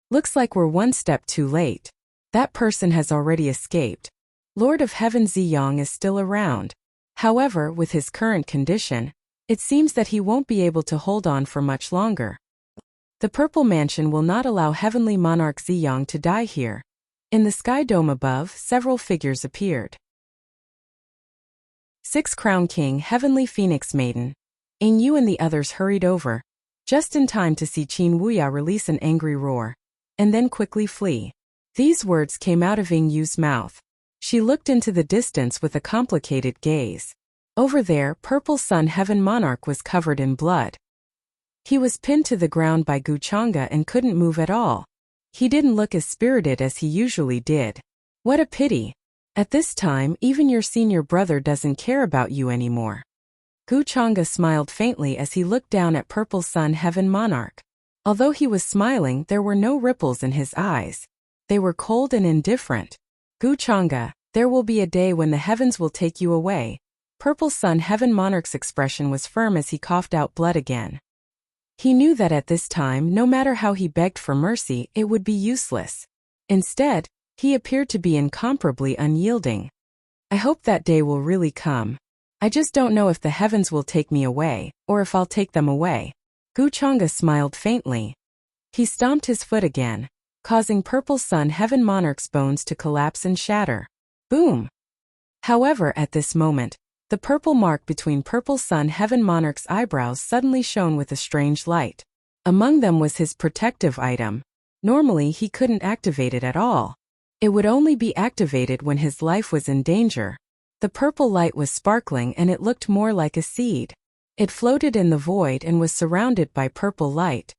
Looks like we're one step too late. That person has already escaped. Lord of Heaven Ziyang is still around. However, with his current condition, it seems that he won't be able to hold on for much longer. The Purple Mansion will not allow Heavenly Monarch Ziyang to die here. In the sky dome above, several figures appeared. 6 Crown King Heavenly Phoenix Maiden. Ing Yu and the others hurried over, just in time to see Qin Wuya release an angry roar, and then quickly flee. These words came out of Ing Yu's mouth. She looked into the distance with a complicated gaze. Over there, Purple Sun Heaven Monarch was covered in blood. He was pinned to the ground by Gu Chang'e and couldn't move at all. He didn't look as spirited as he usually did. What a pity. At this time, even your senior brother doesn't care about you anymore. Gu Chang'e smiled faintly as he looked down at Purple Sun Heaven Monarch. Although he was smiling, there were no ripples in his eyes. They were cold and indifferent. Gu Chang'e, there will be a day when the heavens will take you away. Purple Sun Heaven Monarch's expression was firm as he coughed out blood again. He knew that at this time, no matter how he begged for mercy, it would be useless. Instead, he appeared to be incomparably unyielding. I hope that day will really come. I just don't know if the heavens will take me away, or if I'll take them away. Gu Chang'e smiled faintly. He stomped his foot again, causing Purple Sun Heaven Monarch's bones to collapse and shatter. Boom! However, at this moment, the purple mark between Purple Sun Heaven Monarch's eyebrows suddenly shone with a strange light. Among them was his protective item. Normally, he couldn't activate it at all. It would only be activated when his life was in danger. The purple light was sparkling and it looked more like a seed. It floated in the void and was surrounded by purple light.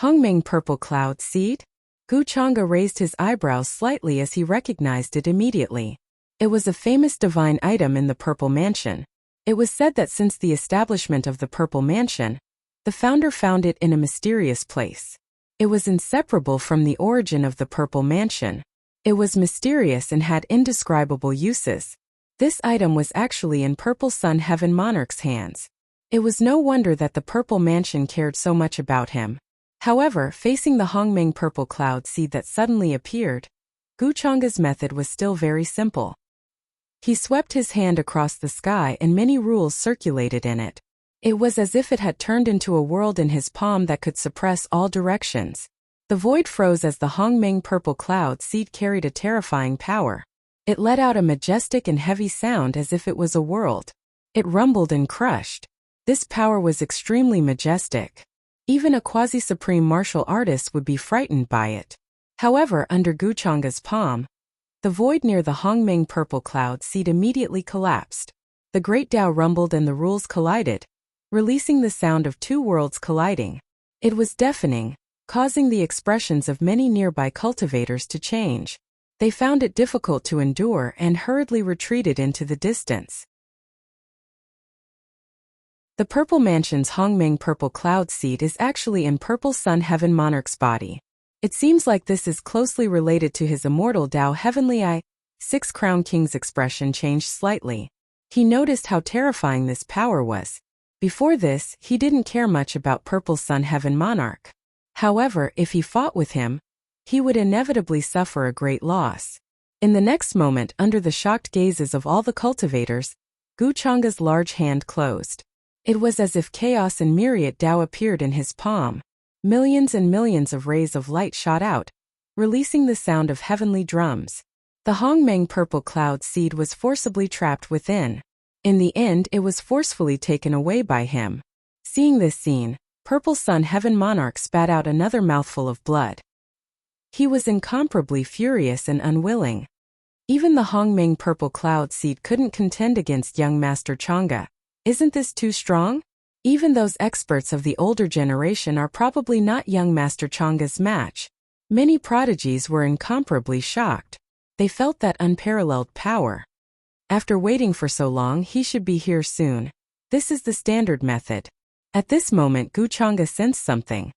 Hongming purple cloud seed? Gu Chang'e raised his eyebrows slightly as he recognized it immediately. It was a famous divine item in the Purple Mansion. It was said that since the establishment of the Purple Mansion, the founder found it in a mysterious place. It was inseparable from the origin of the Purple Mansion. It was mysterious and had indescribable uses. This item was actually in Purple Sun Heaven Monarch's hands. It was no wonder that the Purple Mansion cared so much about him. However, facing the Hongming purple cloud seed that suddenly appeared, Gu Chang'e's method was still very simple. He swept his hand across the sky and many rules circulated in it. It was as if it had turned into a world in his palm that could suppress all directions. The void froze as the Hongming purple cloud seed carried a terrifying power. It let out a majestic and heavy sound as if it was a world. It rumbled and crushed. This power was extremely majestic. Even a quasi-supreme martial artist would be frightened by it. However, under Gu Chang'e's palm, the void near the Hongming purple cloud seed immediately collapsed. The great Tao rumbled and the rules collided, releasing the sound of two worlds colliding. It was deafening, causing the expressions of many nearby cultivators to change. They found it difficult to endure and hurriedly retreated into the distance. The Purple Mansion's Hongming purple cloud seed is actually in Purple Sun Heaven Monarch's body. It seems like this is closely related to his immortal Tao Heavenly Eye. Six Crown King's expression changed slightly. He noticed how terrifying this power was. Before this, he didn't care much about Purple Sun Heaven Monarch. However, if he fought with him, he would inevitably suffer a great loss. In the next moment, under the shocked gazes of all the cultivators, Gu Chang'e's large hand closed. It was as if chaos and myriad Tao appeared in his palm. Millions and millions of rays of light shot out, releasing the sound of heavenly drums. The Hongmeng purple cloud seed was forcibly trapped within. In the end, it was forcefully taken away by him. Seeing this scene, Purple Sun Heaven Monarch spat out another mouthful of blood. He was incomparably furious and unwilling. Even the Hongmeng purple cloud seed couldn't contend against young Master Chang'e. Isn't this too strong? Even those experts of the older generation are probably not young Master Chang'e's match. Many prodigies were incomparably shocked. They felt that unparalleled power. After waiting for so long, he should be here soon. This is the standard method. At this moment, Gu Chang'e sensed something.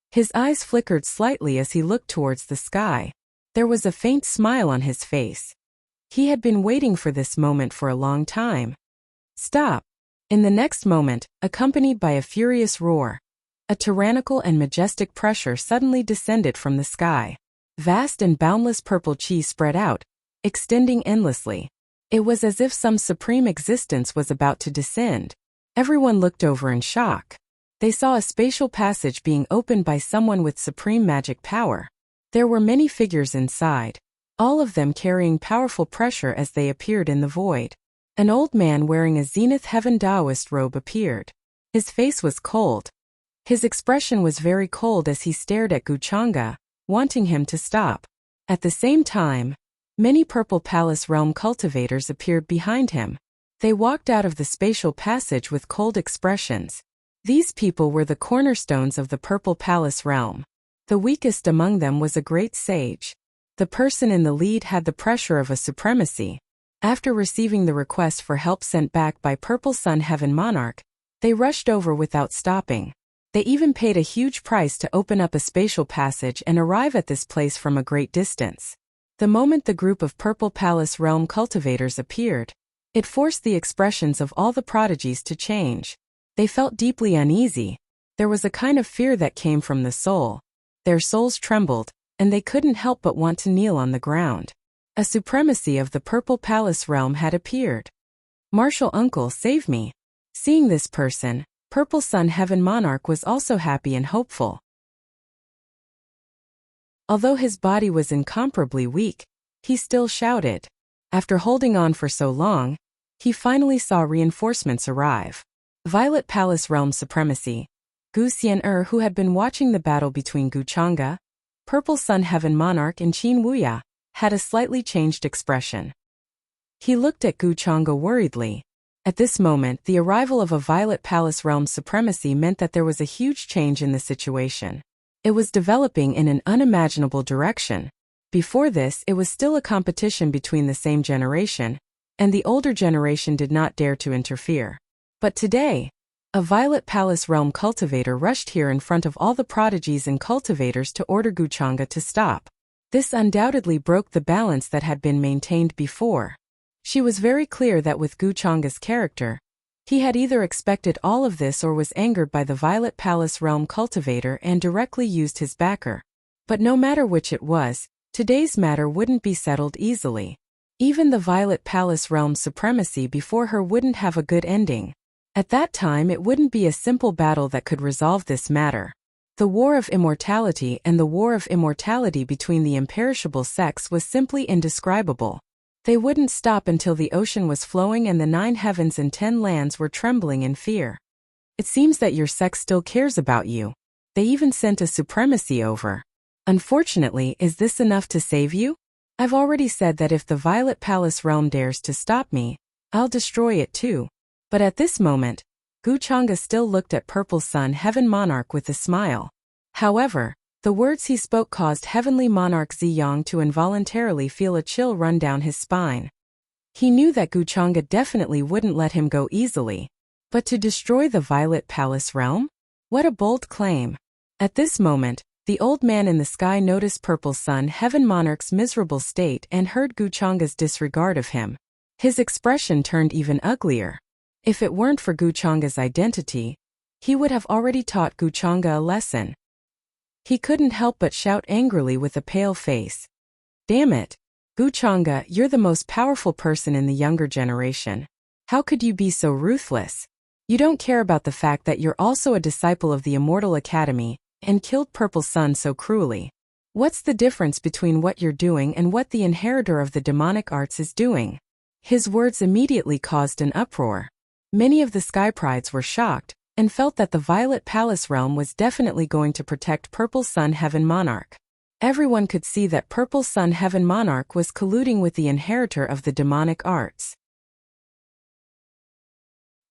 His eyes flickered slightly as he looked towards the sky. There was a faint smile on his face. He had been waiting for this moment for a long time. Stop! In the next moment, accompanied by a furious roar, a tyrannical and majestic pressure suddenly descended from the sky. Vast and boundless purple chi spread out, extending endlessly. It was as if some supreme existence was about to descend. Everyone looked over in shock. They saw a spatial passage being opened by someone with supreme magic power. There were many figures inside, all of them carrying powerful pressure as they appeared in the void. An old man wearing a Zenith Heaven Taoist robe appeared. His face was cold. His expression was very cold as he stared at Gu Chang'e, wanting him to stop. At the same time, many Purple Palace Realm cultivators appeared behind him. They walked out of the spatial passage with cold expressions. These people were the cornerstones of the Purple Palace Realm. The weakest among them was a great sage. The person in the lead had the pressure of a supremacy. After receiving the request for help sent back by Purple Sun Heaven Monarch, they rushed over without stopping. They even paid a huge price to open up a spatial passage and arrive at this place from a great distance. The moment the group of Purple Palace Realm cultivators appeared, it forced the expressions of all the prodigies to change. They felt deeply uneasy. There was a kind of fear that came from the soul. Their souls trembled, and they couldn't help but want to kneel on the ground. A supremacy of the Purple Palace Realm had appeared. Martial Uncle, save me. Seeing this person, Purple Sun Heaven Monarch was also happy and hopeful. Although his body was incomparably weak, he still shouted. After holding on for so long, he finally saw reinforcements arrive. Violet Palace Realm Supremacy. Gu Xian'er, who had been watching the battle between Gu Chang'e, Purple Sun Heaven Monarch and Qin Wuya, had a slightly changed expression. He looked at Gu Chang'e worriedly. At this moment, the arrival of a Violet Palace realm supremacy meant that there was a huge change in the situation. It was developing in an unimaginable direction. Before this, it was still a competition between the same generation, and the older generation did not dare to interfere. But today, a Violet Palace realm cultivator rushed here in front of all the prodigies and cultivators to order Guchanga to stop. This undoubtedly broke the balance that had been maintained before. She was very clear that with Guchanga's character, he had either expected all of this or was angered by the Violet Palace realm cultivator and directly used his backer. But no matter which it was, today's matter wouldn't be settled easily. Even the Violet Palace realm supremacy before her wouldn't have a good ending. At that time it wouldn't be a simple battle that could resolve this matter. The war of immortality and the war of immortality between the imperishable sects was simply indescribable. They wouldn't stop until the ocean was flowing and the 9 heavens and 10 lands were trembling in fear. It seems that your sect still cares about you. They even sent a supremacy over. Unfortunately, is this enough to save you? I've already said that if the Violet Palace realm dares to stop me, I'll destroy it too. But at this moment, Guchanga still looked at Purple Sun Heaven Monarch with a smile. However, the words he spoke caused Heavenly Monarch Ziyang to involuntarily feel a chill run down his spine. He knew that Guchanga definitely wouldn't let him go easily. But to destroy the Violet Palace realm? What a bold claim. At this moment, the old man in the sky noticed Purple Sun Heaven Monarch's miserable state and heard Guchanga's disregard of him. His expression turned even uglier. If it weren't for Guchanga's identity, he would have already taught Guchanga a lesson. He couldn't help but shout angrily with a pale face. Damn it! Guchanga, you're the most powerful person in the younger generation. How could you be so ruthless? You don't care about the fact that you're also a disciple of the Immortal Academy, and killed Purple Sun so cruelly. What's the difference between what you're doing and what the inheritor of the demonic arts is doing? His words immediately caused an uproar. Many of the Sky Prides were shocked, and felt that the Violet Palace realm was definitely going to protect Purple Sun Heaven Monarch. Everyone could see that Purple Sun Heaven Monarch was colluding with the inheritor of the demonic arts.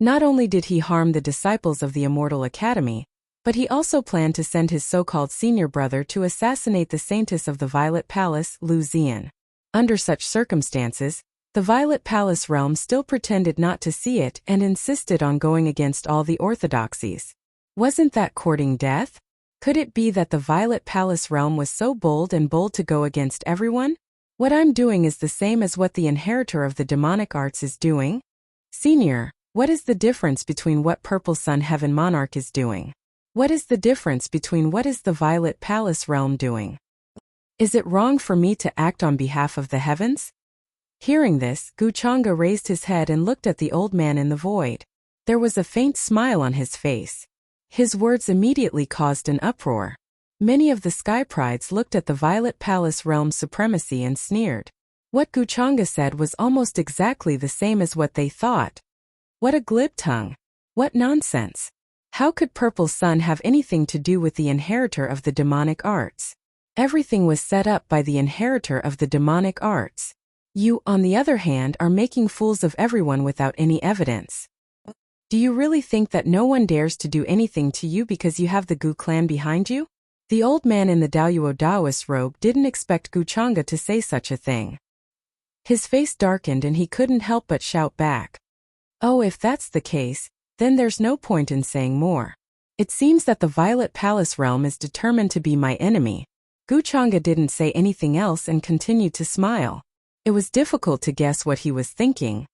Not only did he harm the disciples of the Immortal Academy, but he also planned to send his so-called senior brother to assassinate the Saintess of the Violet Palace, Lu Xian. Under such circumstances, the Violet Palace realm still pretended not to see it and insisted on going against all the orthodoxies. Wasn't that courting death? Could it be that the Violet Palace realm was so bold to go against everyone? What I'm doing is the same as what the inheritor of the demonic arts is doing? Senior, what is the difference between what Purple Sun Heaven Monarch is doing? What is the difference between what is the Violet Palace realm doing? Is it wrong for me to act on behalf of the heavens? Hearing this, Guchanga raised his head and looked at the old man in the void. There was a faint smile on his face. His words immediately caused an uproar. Many of the Sky Prides looked at the Violet Palace realm supremacy and sneered. What Guchanga said was almost exactly the same as what they thought. What a glib tongue. What nonsense. How could Purple Sun have anything to do with the inheritor of the demonic arts? Everything was set up by the inheritor of the demonic arts. You, on the other hand, are making fools of everyone without any evidence. Do you really think that no one dares to do anything to you because you have the Gu clan behind you? The old man in the Daoyuo Daoist robe didn't expect Guchanga to say such a thing. His face darkened and he couldn't help but shout back. Oh, if that's the case, then there's no point in saying more. It seems that the Violet Palace realm is determined to be my enemy. Guchanga didn't say anything else and continued to smile. It was difficult to guess what he was thinking.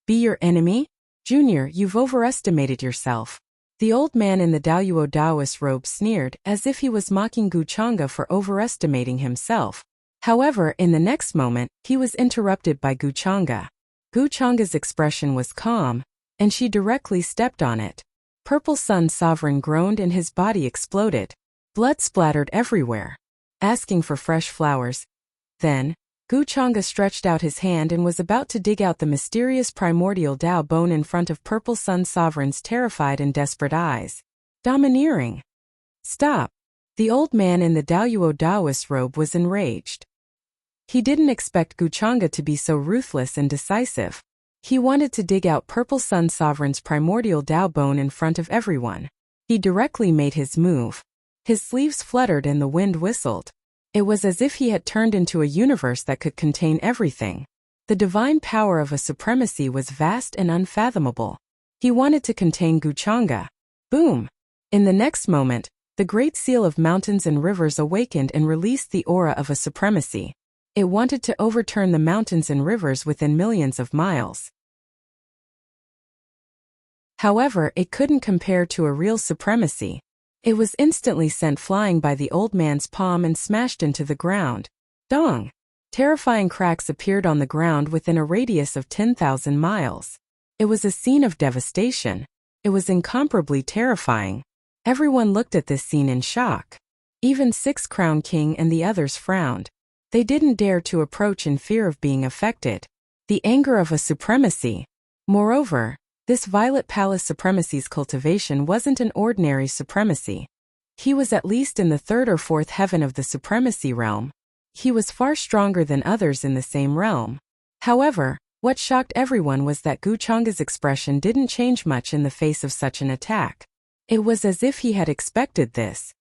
Be your enemy? Junior, you've overestimated yourself. The old man in the Daoyuo Daoist robe sneered, as if he was mocking Guchanga for overestimating himself. However, in the next moment, he was interrupted by Guchanga. Guchanga's expression was calm, and she directly stepped on it. Purple Sun Sovereign groaned and his body exploded. Blood splattered everywhere. Asking for fresh flowers. Then, Guchanga stretched out his hand and was about to dig out the mysterious primordial Dao bone in front of Purple Sun Sovereign's terrified and desperate eyes. Domineering. Stop. The old man in the Daoyuo Daoist robe was enraged. He didn't expect Guchanga to be so ruthless and decisive. He wanted to dig out Purple Sun Sovereign's primordial Dao bone in front of everyone. He directly made his move. His sleeves fluttered and the wind whistled. It was as if he had turned into a universe that could contain everything. The divine power of a supremacy was vast and unfathomable. He wanted to contain Guchanga. Boom! In the next moment, the great seal of mountains and rivers awakened and released the aura of a supremacy. It wanted to overturn the mountains and rivers within millions of miles. However, it couldn't compare to a real supremacy. It was instantly sent flying by the old man's palm and smashed into the ground. Dong! Terrifying cracks appeared on the ground within a radius of 10,000 miles. It was a scene of devastation. It was incomparably terrifying. Everyone looked at this scene in shock. Even Six Crown King and the others frowned. They didn't dare to approach in fear of being affected. The anger of a supremacy. Moreover, this Violet Palace supremacy's cultivation wasn't an ordinary supremacy. He was at least in the third or fourth heaven of the supremacy realm. He was far stronger than others in the same realm. However, what shocked everyone was that Guchanga's expression didn't change much in the face of such an attack. It was as if he had expected this.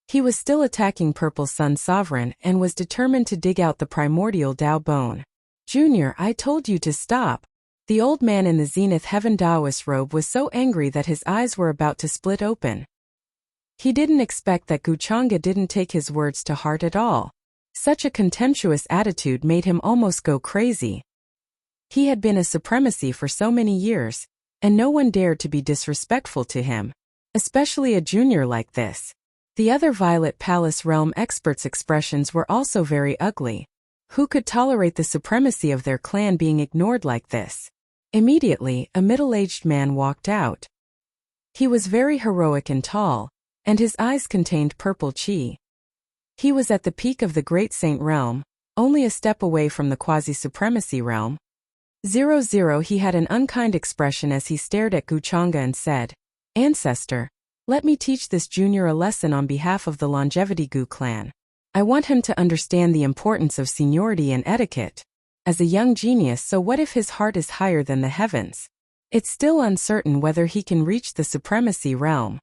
He was still attacking Purple Sun Sovereign and was determined to dig out the primordial Dao bone. Junior, I told you to stop. The old man in the Zenith Heaven Taoist robe was so angry that his eyes were about to split open. He didn't expect that Guchanga didn't take his words to heart at all. Such a contemptuous attitude made him almost go crazy. He had been a supremacy for so many years, and no one dared to be disrespectful to him, especially a junior like this. The other Violet Palace realm experts' expressions were also very ugly. Who could tolerate the supremacy of their clan being ignored like this? Immediately, a middle-aged man walked out. He was very heroic and tall, and his eyes contained purple chi. He was at the peak of the Great Saint realm, only a step away from the quasi-supremacy realm. 00 He had an unkind expression as he stared at Guchanga and said, "Ancestor, let me teach this junior a lesson on behalf of the Longevity Gu clan. I want him to understand the importance of seniority and etiquette. As a young genius, so what if his heart is higher than the heavens? It's still uncertain whether he can reach the supremacy realm."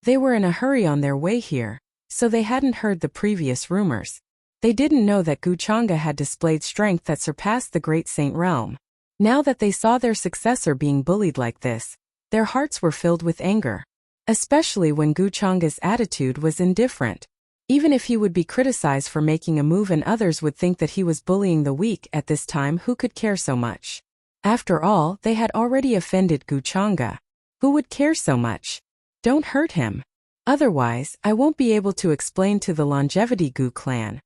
They were in a hurry on their way here, so they hadn't heard the previous rumors. They didn't know that Guchanga had displayed strength that surpassed the Great Saint realm. Now that they saw their successor being bullied like this, their hearts were filled with anger. Especially when Guchanga's attitude was indifferent. Even if he would be criticized for making a move and others would think that he was bullying the weak at this time, who could care so much? After all, they had already offended Guchanga. Who would care so much? Don't hurt him. Otherwise, I won't be able to explain to the Longevity Gu clan.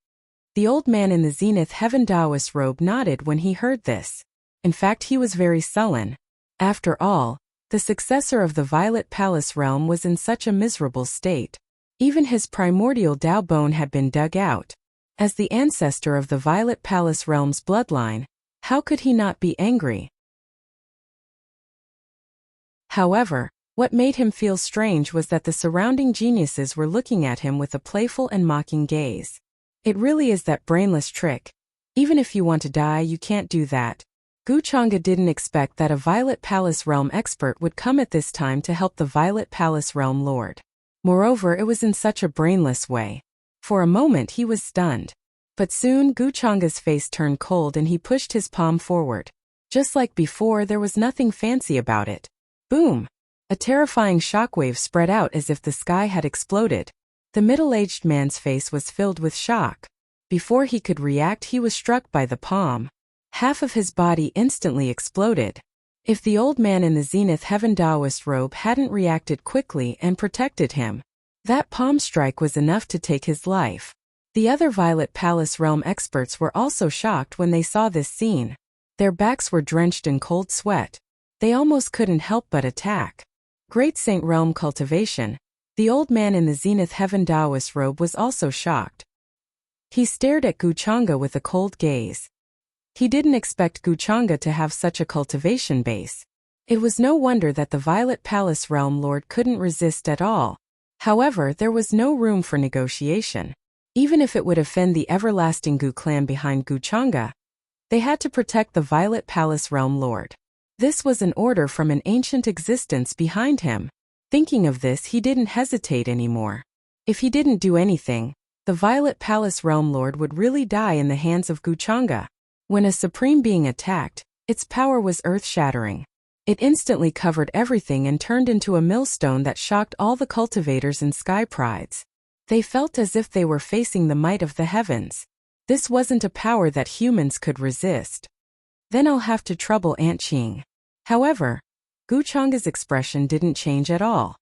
The old man in the Zenith Heaven Taoist robe nodded when he heard this. In fact, he was very sullen. After all, the successor of the Violet Palace realm was in such a miserable state. Even his primordial Dao bone had been dug out. As the ancestor of the Violet Palace realm's bloodline, how could he not be angry? However, what made him feel strange was that the surrounding geniuses were looking at him with a playful and mocking gaze. It really is that brainless trick. Even if you want to die, you can't do that. Guchanga didn't expect that a Violet Palace realm expert would come at this time to help the Violet Palace realm lord. Moreover, it was in such a brainless way. For a moment he was stunned. But soon Guchanga's face turned cold and he pushed his palm forward. Just like before, there was nothing fancy about it. Boom! A terrifying shockwave spread out as if the sky had exploded. The middle-aged man's face was filled with shock. Before he could react, he was struck by the palm. Half of his body instantly exploded. If the old man in the Zenith Heaven Taoist robe hadn't reacted quickly and protected him, that palm strike was enough to take his life. The other Violet Palace realm experts were also shocked when they saw this scene. Their backs were drenched in cold sweat. They almost couldn't help but attack. Great Saint realm cultivation. The old man in the Zenith Heaven Taoist robe was also shocked. He stared at Guchanga with a cold gaze. He didn't expect Guchanga to have such a cultivation base. It was no wonder that the Violet Palace realm lord couldn't resist at all. However, there was no room for negotiation. Even if it would offend the everlasting Gu clan behind Guchanga, They had to protect the Violet Palace Realm Lord. This was an order from an ancient existence behind him. Thinking of this, he didn't hesitate anymore. If he didn't do anything, the Violet Palace Realm Lord would really die in the hands of Wuxia. When a supreme being attacked, its power was earth-shattering. It instantly covered everything and turned into a millstone that shocked all the cultivators and sky prides. They felt as if they were facing the might of the heavens. This wasn't a power that humans could resist. Then I'll have to trouble Aunt Qing. However, Wuxia's expression didn't change at all.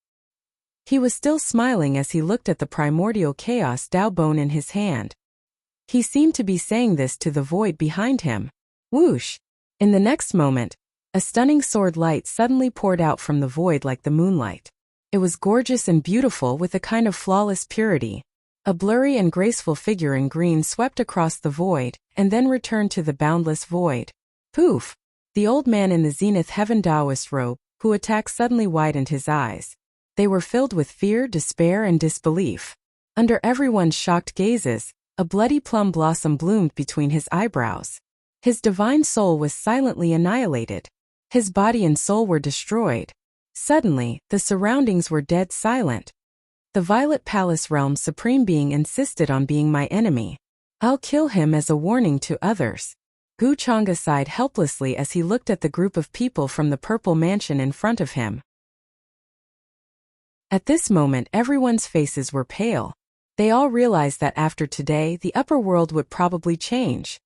He was still smiling as he looked at the primordial chaos Dao bone in his hand. He seemed to be saying this to the void behind him. Whoosh! In the next moment, a stunning sword light suddenly poured out from the void like the moonlight. It was gorgeous and beautiful with a kind of flawless purity. A blurry and graceful figure in green swept across the void, and then returned to the boundless void. Poof! The old man in the Zenith Heaven Taoist robe, who attacked, suddenly widened his eyes. They were filled with fear, despair, and disbelief. Under everyone's shocked gazes, a bloody plum blossom bloomed between his eyebrows. His divine soul was silently annihilated. His body and soul were destroyed. Suddenly, the surroundings were dead silent. The Violet Palace Realm's supreme being insisted on being my enemy. I'll kill him as a warning to others. Wuxia sighed helplessly as he looked at the group of people from the Purple Mansion in front of him. At this moment, everyone's faces were pale. They all realized that after today, the upper world would probably change.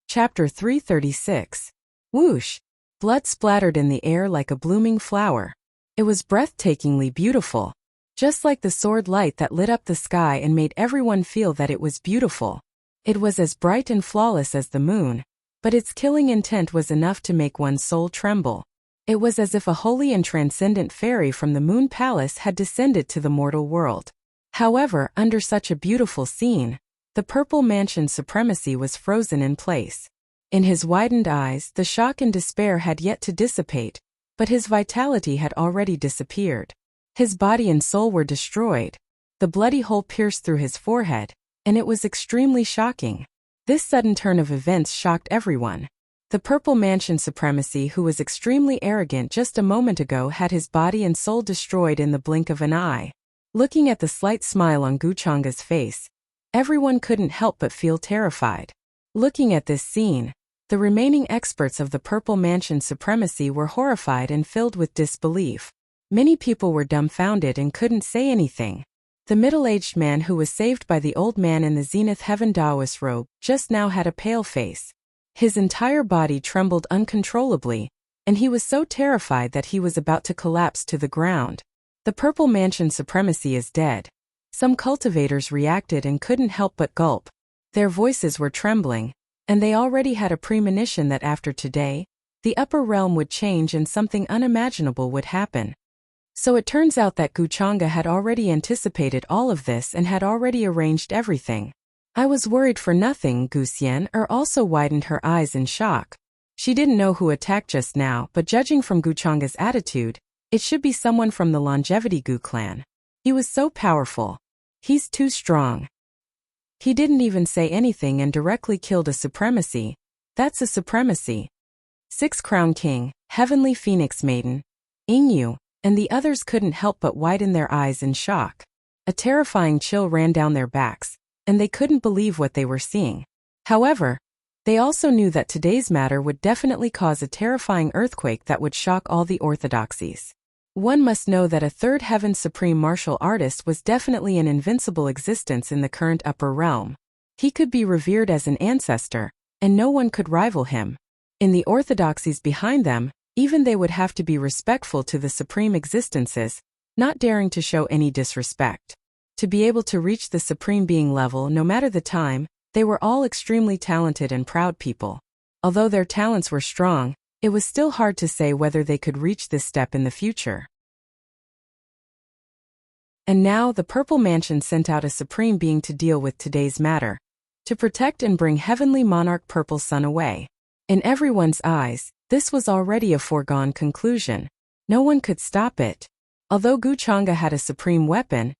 Chapter 336. Whoosh! Blood splattered in the air like a blooming flower. It was breathtakingly beautiful. Just like the sword light that lit up the sky and made everyone feel that it was beautiful. It was as bright and flawless as the moon, but its killing intent was enough to make one's soul tremble. It was as if a holy and transcendent fairy from the Moon Palace had descended to the mortal world. However, under such a beautiful scene, the Purple Mansion's supremacy was frozen in place. In his widened eyes, the shock and despair had yet to dissipate, but his vitality had already disappeared. His body and soul were destroyed. The bloody hole pierced through his forehead, and it was extremely shocking. This sudden turn of events shocked everyone. The Purple Mansion supremacy, who was extremely arrogant just a moment ago, had his body and soul destroyed in the blink of an eye. Looking at the slight smile on Wuxia's face, everyone couldn't help but feel terrified. Looking at this scene, the remaining experts of the Purple Mansion supremacy were horrified and filled with disbelief. Many people were dumbfounded and couldn't say anything. The middle-aged man who was saved by the old man in the Zenith Heaven Taoist robe just now had a pale face. His entire body trembled uncontrollably, and he was so terrified that he was about to collapse to the ground. The Purple Mansion supremacy is dead. Some cultivators reacted and couldn't help but gulp. Their voices were trembling, and they already had a premonition that after today, the upper realm would change and something unimaginable would happen. So it turns out that Wuxia had already anticipated all of this and had already arranged everything. I was worried for nothing. Guxian also widened her eyes in shock. She didn't know who attacked just now, but judging from Wuxia's attitude, it should be someone from the Longevity Gu clan. He was so powerful. He's too strong. He didn't even say anything and directly killed a supremacy. That's a supremacy. Six Crown King, Heavenly Phoenix Maiden, Yingyu, and the others couldn't help but widen their eyes in shock. A terrifying chill ran down their backs, and they couldn't believe what they were seeing. However, they also knew that today's matter would definitely cause a terrifying earthquake that would shock all the orthodoxies. One must know that a third heaven supreme martial artist was definitely an invincible existence in the current upper realm. He could be revered as an ancestor, and no one could rival him. In the orthodoxies behind them, even they would have to be respectful to the supreme existences, not daring to show any disrespect. To be able to reach the supreme being level no matter the time, they were all extremely talented and proud people. Although their talents were strong, it was still hard to say whether they could reach this step in the future. And now the Purple Mansion sent out a supreme being to deal with today's matter, to protect and bring Heavenly Monarch Purple Sun away. In everyone's eyes, this was already a foregone conclusion. No one could stop it. Although Wuxia had a supreme weapon,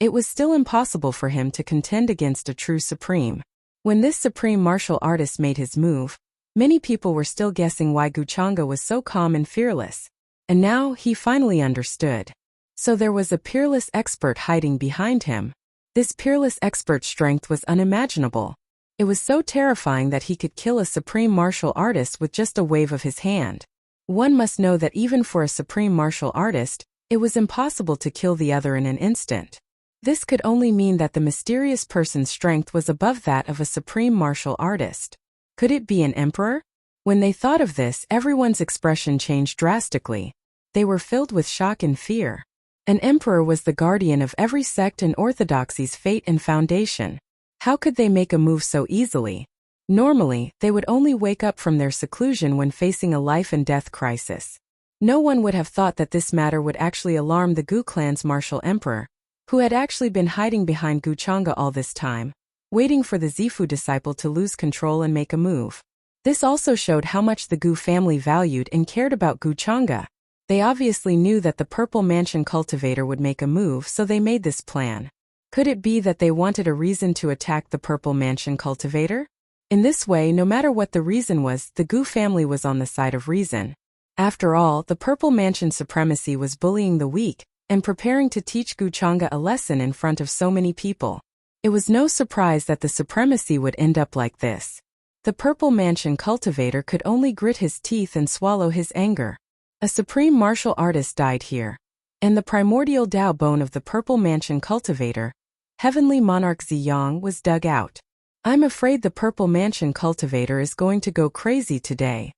It was still impossible for him to contend against a true supreme. When this supreme martial artist made his move, many people were still guessing why Wuxia was so calm and fearless. And now he finally understood. So there was a peerless expert hiding behind him. This peerless expert's strength was unimaginable. It was so terrifying that he could kill a supreme martial artist with just a wave of his hand. One must know that even for a supreme martial artist, it was impossible to kill the other in an instant. This could only mean that the mysterious person's strength was above that of a supreme martial artist. Could it be an emperor? When they thought of this, everyone's expression changed drastically. They were filled with shock and fear. An emperor was the guardian of every sect and orthodoxy's fate and foundation. How could they make a move so easily? Normally, they would only wake up from their seclusion when facing a life and death crisis. No one would have thought that this matter would actually alarm the Gu clan's martial emperor, who had actually been hiding behind Wuxia all this time, waiting for the Zifu disciple to lose control and make a move. This also showed how much the Gu family valued and cared about Wuxia. They obviously knew that the Purple Mansion cultivator would make a move, so they made this plan. Could it be that they wanted a reason to attack the Purple Mansion cultivator? In this way, no matter what the reason was, the Gu family was on the side of reason. After all, the Purple Mansion supremacy was bullying the weak and preparing to teach Wuxia a lesson in front of so many people. It was no surprise that the supremacy would end up like this. The Purple Mansion cultivator could only grit his teeth and swallow his anger. A supreme martial artist died here. And the primordial Dao bone of the Purple Mansion cultivator, Heavenly Monarch Ziyang, was dug out. I'm afraid the Purple Mansion cultivator is going to go crazy today.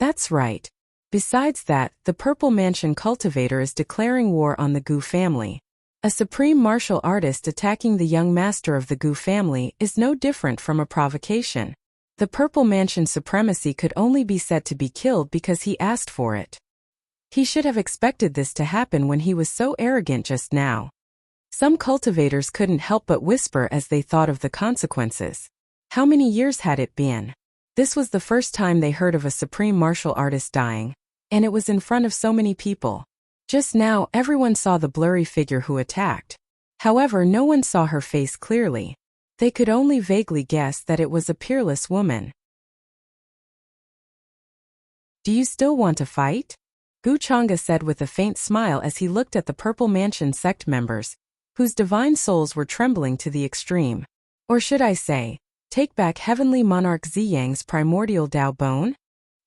That's right. Besides that, the Purple Mansion cultivator is declaring war on the Gu family. A supreme martial artist attacking the young master of the Gu family is no different from a provocation. The Purple Mansion supremacy could only be said to be killed because he asked for it. He should have expected this to happen when he was so arrogant just now. Some cultivators couldn't help but whisper as they thought of the consequences. How many years had it been? This was the first time they heard of a supreme martial artist dying, and it was in front of so many people. Just now, everyone saw the blurry figure who attacked. However, no one saw her face clearly. They could only vaguely guess that it was a peerless woman. Do you still want to fight? Wuxia said with a faint smile as he looked at the Purple Mansion sect members, whose divine souls were trembling to the extreme. Or should I say, take back Heavenly Monarch Ziyang's primordial Dao bone?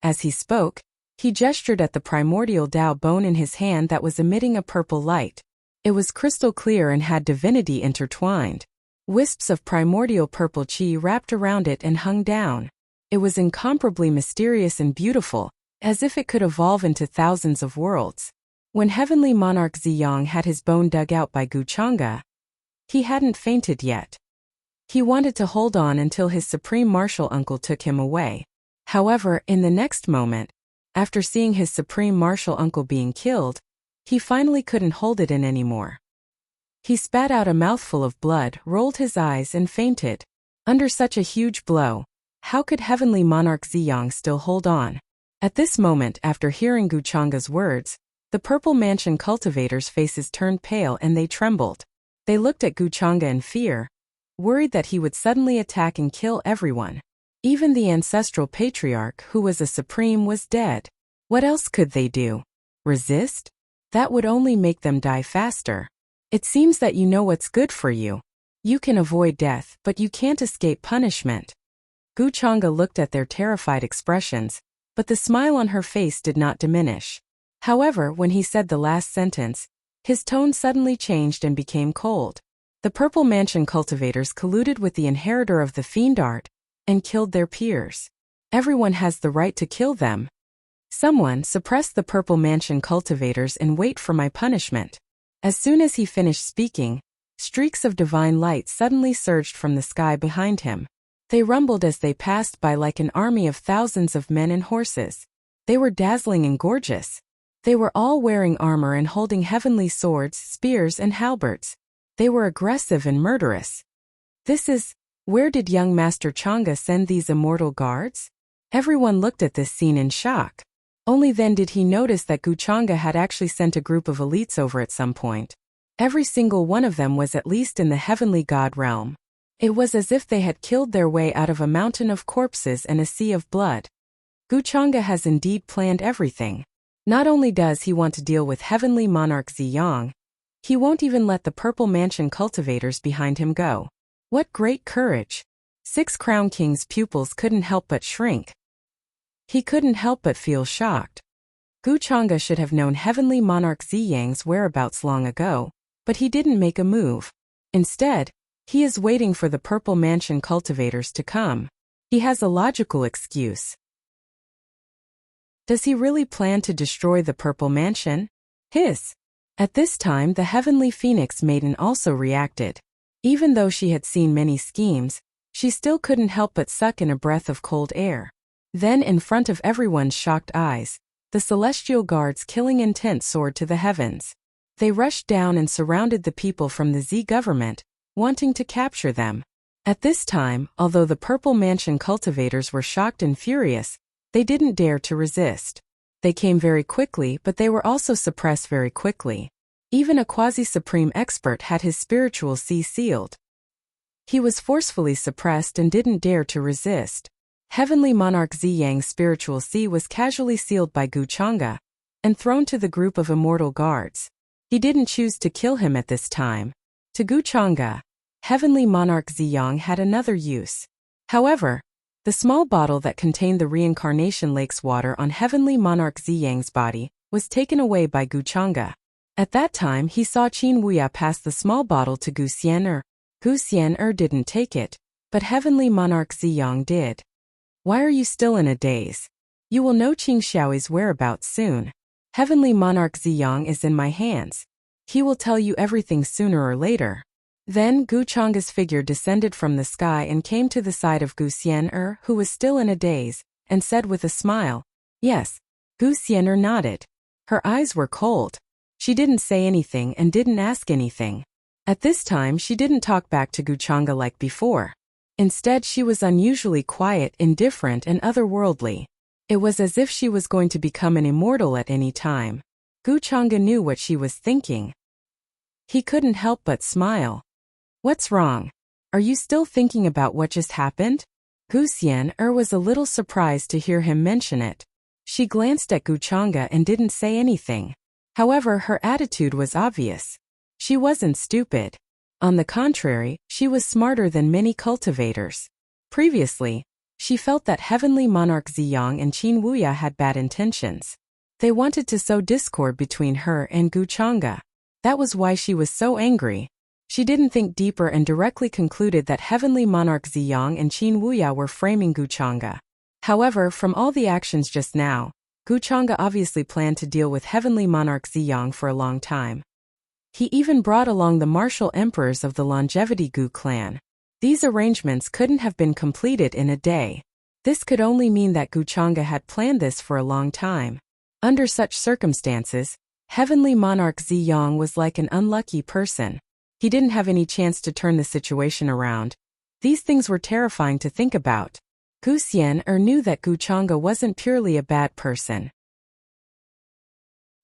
As he spoke, he gestured at the primordial Dao bone in his hand that was emitting a purple light. It was crystal clear and had divinity intertwined. Wisps of primordial purple chi wrapped around it and hung down. It was incomparably mysterious and beautiful, as if it could evolve into thousands of worlds. When Heavenly Monarch Ziyang had his bone dug out by Wuxia, he hadn't fainted yet. He wanted to hold on until his supreme martial uncle took him away. However, in the next moment, after seeing his supreme martial uncle being killed, he finally couldn't hold it in anymore. He spat out a mouthful of blood, rolled his eyes and fainted. Under such a huge blow, how could Heavenly Monarch Ziyang still hold on? At this moment, after hearing Wuxia's words, the Purple Mansion cultivators' faces turned pale and they trembled. They looked at Wuxia in fear, worried that he would suddenly attack and kill everyone. Even the ancestral patriarch, who was a supreme, was dead. What else could they do? Resist? That would only make them die faster. It seems that you know what's good for you. You can avoid death, but you can't escape punishment. Wuxia looked at their terrified expressions, but the smile on her face did not diminish. However, when he said the last sentence, his tone suddenly changed and became cold. The Purple Mansion cultivators colluded with the inheritor of the fiend art and killed their peers. Everyone has the right to kill them. Someone suppress the Purple Mansion cultivators and wait for my punishment. As soon as he finished speaking, streaks of divine light suddenly surged from the sky behind him. They rumbled as they passed by like an army of thousands of men and horses. They were dazzling and gorgeous. They were all wearing armor and holding heavenly swords, spears, and halberds. They were aggressive and murderous. Where did young Master Chang'e send these immortal guards? Everyone looked at this scene in shock. Only then did he notice that Wuxia had actually sent a group of elites over at some point. Every single one of them was at least in the heavenly god realm. It was as if they had killed their way out of a mountain of corpses and a sea of blood. Guchanga has indeed planned everything. Not only does he want to deal with heavenly monarch Ziyang, he won't even let the Purple Mansion cultivators behind him go. What great courage! 6 Crown King's pupils couldn't help but shrink. He couldn't help but feel shocked. Guchanga should have known heavenly monarch Ziyang's whereabouts long ago, but he didn't make a move. Instead, he is waiting for the Purple Mansion cultivators to come. He has a logical excuse. Does he really plan to destroy the Purple Mansion? Hiss! At this time the Heavenly Phoenix Maiden also reacted. Even though she had seen many schemes, she still couldn't help but suck in a breath of cold air. Then in front of everyone's shocked eyes, the celestial guards' killing intent soared to the heavens. They rushed down and surrounded the people from the Z government, wanting to capture them. At this time, although the Purple Mansion cultivators were shocked and furious, they didn't dare to resist. They came very quickly, but they were also suppressed very quickly. Even a quasi-supreme expert had his spiritual C sealed. He was forcefully suppressed and didn't dare to resist. Heavenly Monarch Ziyang's spiritual C was casually sealed by Guchanga and thrown to the group of immortal guards. He didn't choose to kill him at this time. To Guchanga, Heavenly Monarch Ziyang had another use. However, the small bottle that contained the reincarnation lake's water on Heavenly Monarch Ziyang's body was taken away by Guchanga. At that time he saw Qin Wuya pass the small bottle to Gu Xian'er. Gu Xian'er didn't take it, but Heavenly Monarch Ziyang did. Why are you still in a daze? You will know Qing Xiaoi's whereabouts soon. Heavenly Monarch Ziyang is in my hands. He will tell you everything sooner or later. Then Guchanga's figure descended from the sky and came to the side of Gu Xian'er, who was still in a daze, and said with a smile, "Yes." Gu Xian'er nodded. Her eyes were cold. She didn't say anything and didn't ask anything. At this time she didn't talk back to Guchanga like before. Instead she was unusually quiet, indifferent and otherworldly. It was as if she was going to become an immortal at any time. Guchanga knew what she was thinking. He couldn't help but smile. What's wrong? Are you still thinking about what just happened? Gu Xian'er was a little surprised to hear him mention it. She glanced at Guchanga and didn't say anything. However, her attitude was obvious. She wasn't stupid. On the contrary, she was smarter than many cultivators. Previously, she felt that Heavenly Monarch Ziyang and Qin Wuya had bad intentions. They wanted to sow discord between her and Guchanga. That was why she was so angry. She didn't think deeper and directly concluded that Heavenly Monarch Ziyang and Qin Wuya were framing Guchanga. However, from all the actions just now, Guchanga obviously planned to deal with Heavenly Monarch Ziyang for a long time. He even brought along the martial emperors of the Longevity Gu clan. These arrangements couldn't have been completed in a day. This could only mean that Guchanga had planned this for a long time. Under such circumstances, Heavenly Monarch Ziyang was like an unlucky person. He didn't have any chance to turn the situation around. These things were terrifying to think about. Gu Xian'er knew that Guchanga wasn't purely a bad person.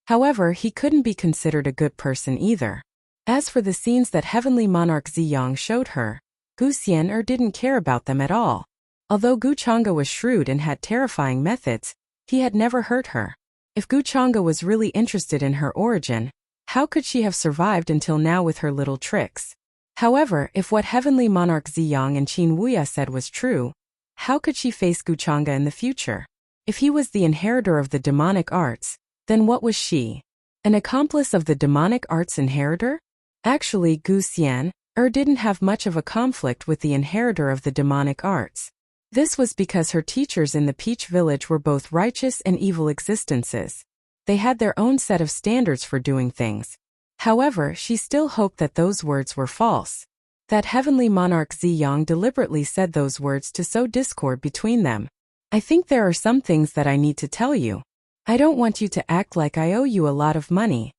However, he couldn't be considered a good person either. As for the scenes that Heavenly Monarch Ziyang showed her, Gu Xian'er didn't care about them at all. Although Guchanga was shrewd and had terrifying methods, he had never hurt her. If Guchanga was really interested in her origin, how could she have survived until now with her little tricks? However, if what Heavenly Monarch Ziyang and Qin Wuya said was true, how could she face Guchanga in the future? If he was the inheritor of the demonic arts, then what was she? An accomplice of the demonic arts inheritor? Actually, Gu Xian'er didn't have much of a conflict with the inheritor of the demonic arts. This was because her teachers in the Peach Village were both righteous and evil existences. They had their own set of standards for doing things. However, she still hoped that those words were false. That Heavenly Monarch Ziyang deliberately said those words to sow discord between them. I think there are some things that I need to tell you. I don't want you to act like I owe you a lot of money.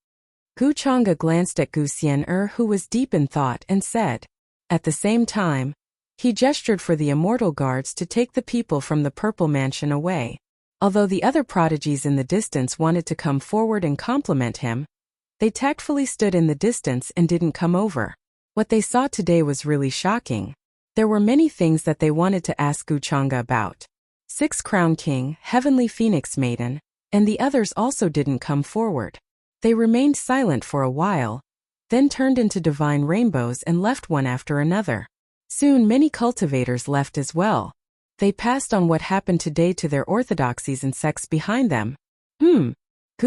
Guchanga glanced at Gu Xian'er, who was deep in thought, and said. At the same time, he gestured for the immortal guards to take the people from the Purple Mansion away. Although the other prodigies in the distance wanted to come forward and compliment him, They tactfully stood in the distance and didn't come over. What they saw today was really shocking. There were many things that they wanted to ask Wuchanga about. 6 Crown King, Heavenly Phoenix Maiden, and the others also didn't come forward. They remained silent for a while, then turned into divine rainbows and left one after another. Soon many cultivators left as well. They passed on what happened today to their orthodoxies and sects behind them. Gu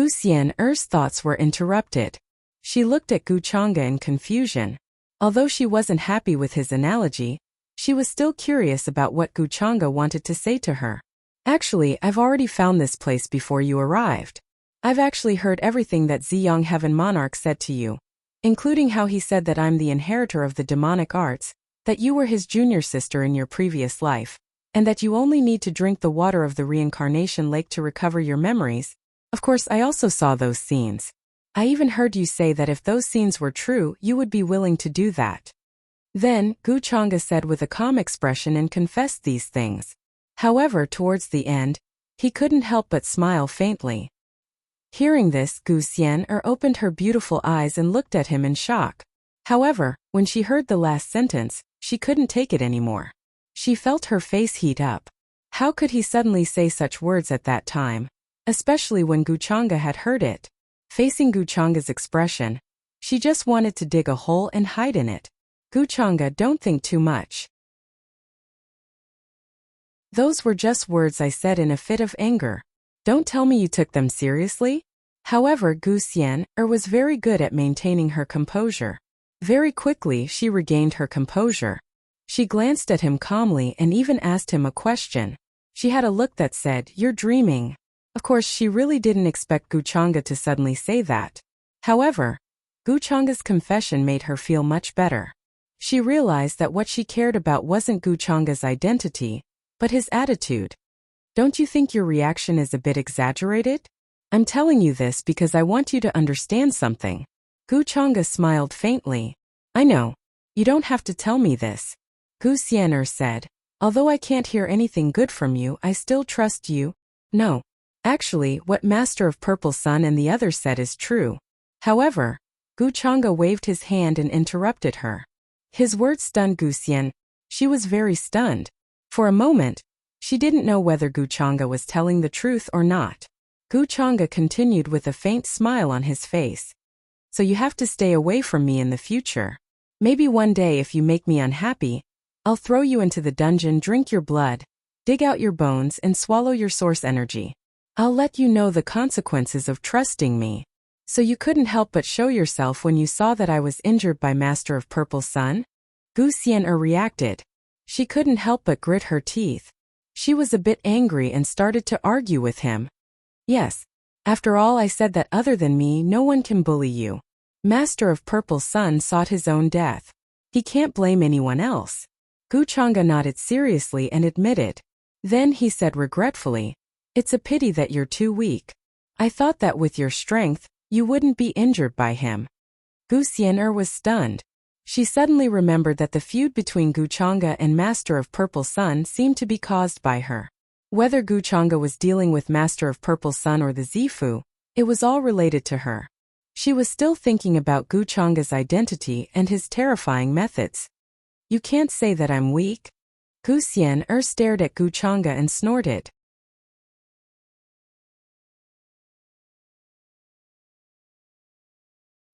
Xian'er's thoughts were interrupted. She looked at Wuchanga in confusion. Although she wasn't happy with his analogy, she was still curious about what Wuchanga wanted to say to her. Actually, I've already found this place before you arrived. I've actually heard everything that Ziyang Heaven Monarch said to you, including how he said that I'm the inheritor of the demonic arts, that you were his junior sister in your previous life, and that you only need to drink the water of the reincarnation lake to recover your memories. Of course, I also saw those scenes. I even heard you say that if those scenes were true, you would be willing to do that. Then, Wuchanga said with a calm expression and confessed these things. However, towards the end, he couldn't help but smile faintly. Hearing this, Gu Xian'er opened her beautiful eyes and looked at him in shock. However, when she heard the last sentence, she couldn't take it anymore. She felt her face heat up. How could he suddenly say such words at that time? Especially when Wuchanga had heard it. Facing Wuchanga's expression, she just wanted to dig a hole and hide in it. Wuchanga, don't think too much. Those were just words I said in a fit of anger. Don't tell me you took them seriously? However, Gu Xian'er was very good at maintaining her composure. Very quickly, she regained her composure. She glanced at him calmly and even asked him a question. She had a look that said, "You're dreaming." Of course, she really didn't expect Wuchanga to suddenly say that. However, Wuchanga's confession made her feel much better. She realized that what she cared about wasn't Wuchanga's identity, but his attitude. Don't you think your reaction is a bit exaggerated? I'm telling you this because I want you to understand something. Wuchanga smiled faintly. I know. You don't have to tell me this. Gu Xian'er said. Although I can't hear anything good from you, I still trust you. No. Actually, what Master of Purple Sun and the others said is true. However, Wuchanga waved his hand and interrupted her. His words stunned Gu Xian. She was very stunned. For a moment, she didn't know whether Wuchanga was telling the truth or not. Wuchanga continued with a faint smile on his face. So you have to stay away from me in the future. Maybe one day if you make me unhappy, I'll throw you into the dungeon, drink your blood, dig out your bones and swallow your source energy. I'll let you know the consequences of trusting me. So you couldn't help but show yourself when you saw that I was injured by Master of Purple Sun? Gu Xian'er reacted. She couldn't help but grit her teeth. She was a bit angry and started to argue with him. Yes. After all, I said that other than me, no one can bully you. Master of Purple Sun sought his own death. He can't blame anyone else. Wuchanga nodded seriously and admitted. Then he said regretfully, "It's a pity that you're too weak. I thought that with your strength, you wouldn't be injured by him." Gu Xian'er was stunned. She suddenly remembered that the feud between Wuchanga and Master of Purple Sun seemed to be caused by her. Whether Wuchanga was dealing with Master of Purple Sun or the Zifu, it was all related to her. She was still thinking about Wuchanga's identity and his terrifying methods. You can't say that I'm weak? Gu Xian'er stared at Wuchanga and snorted.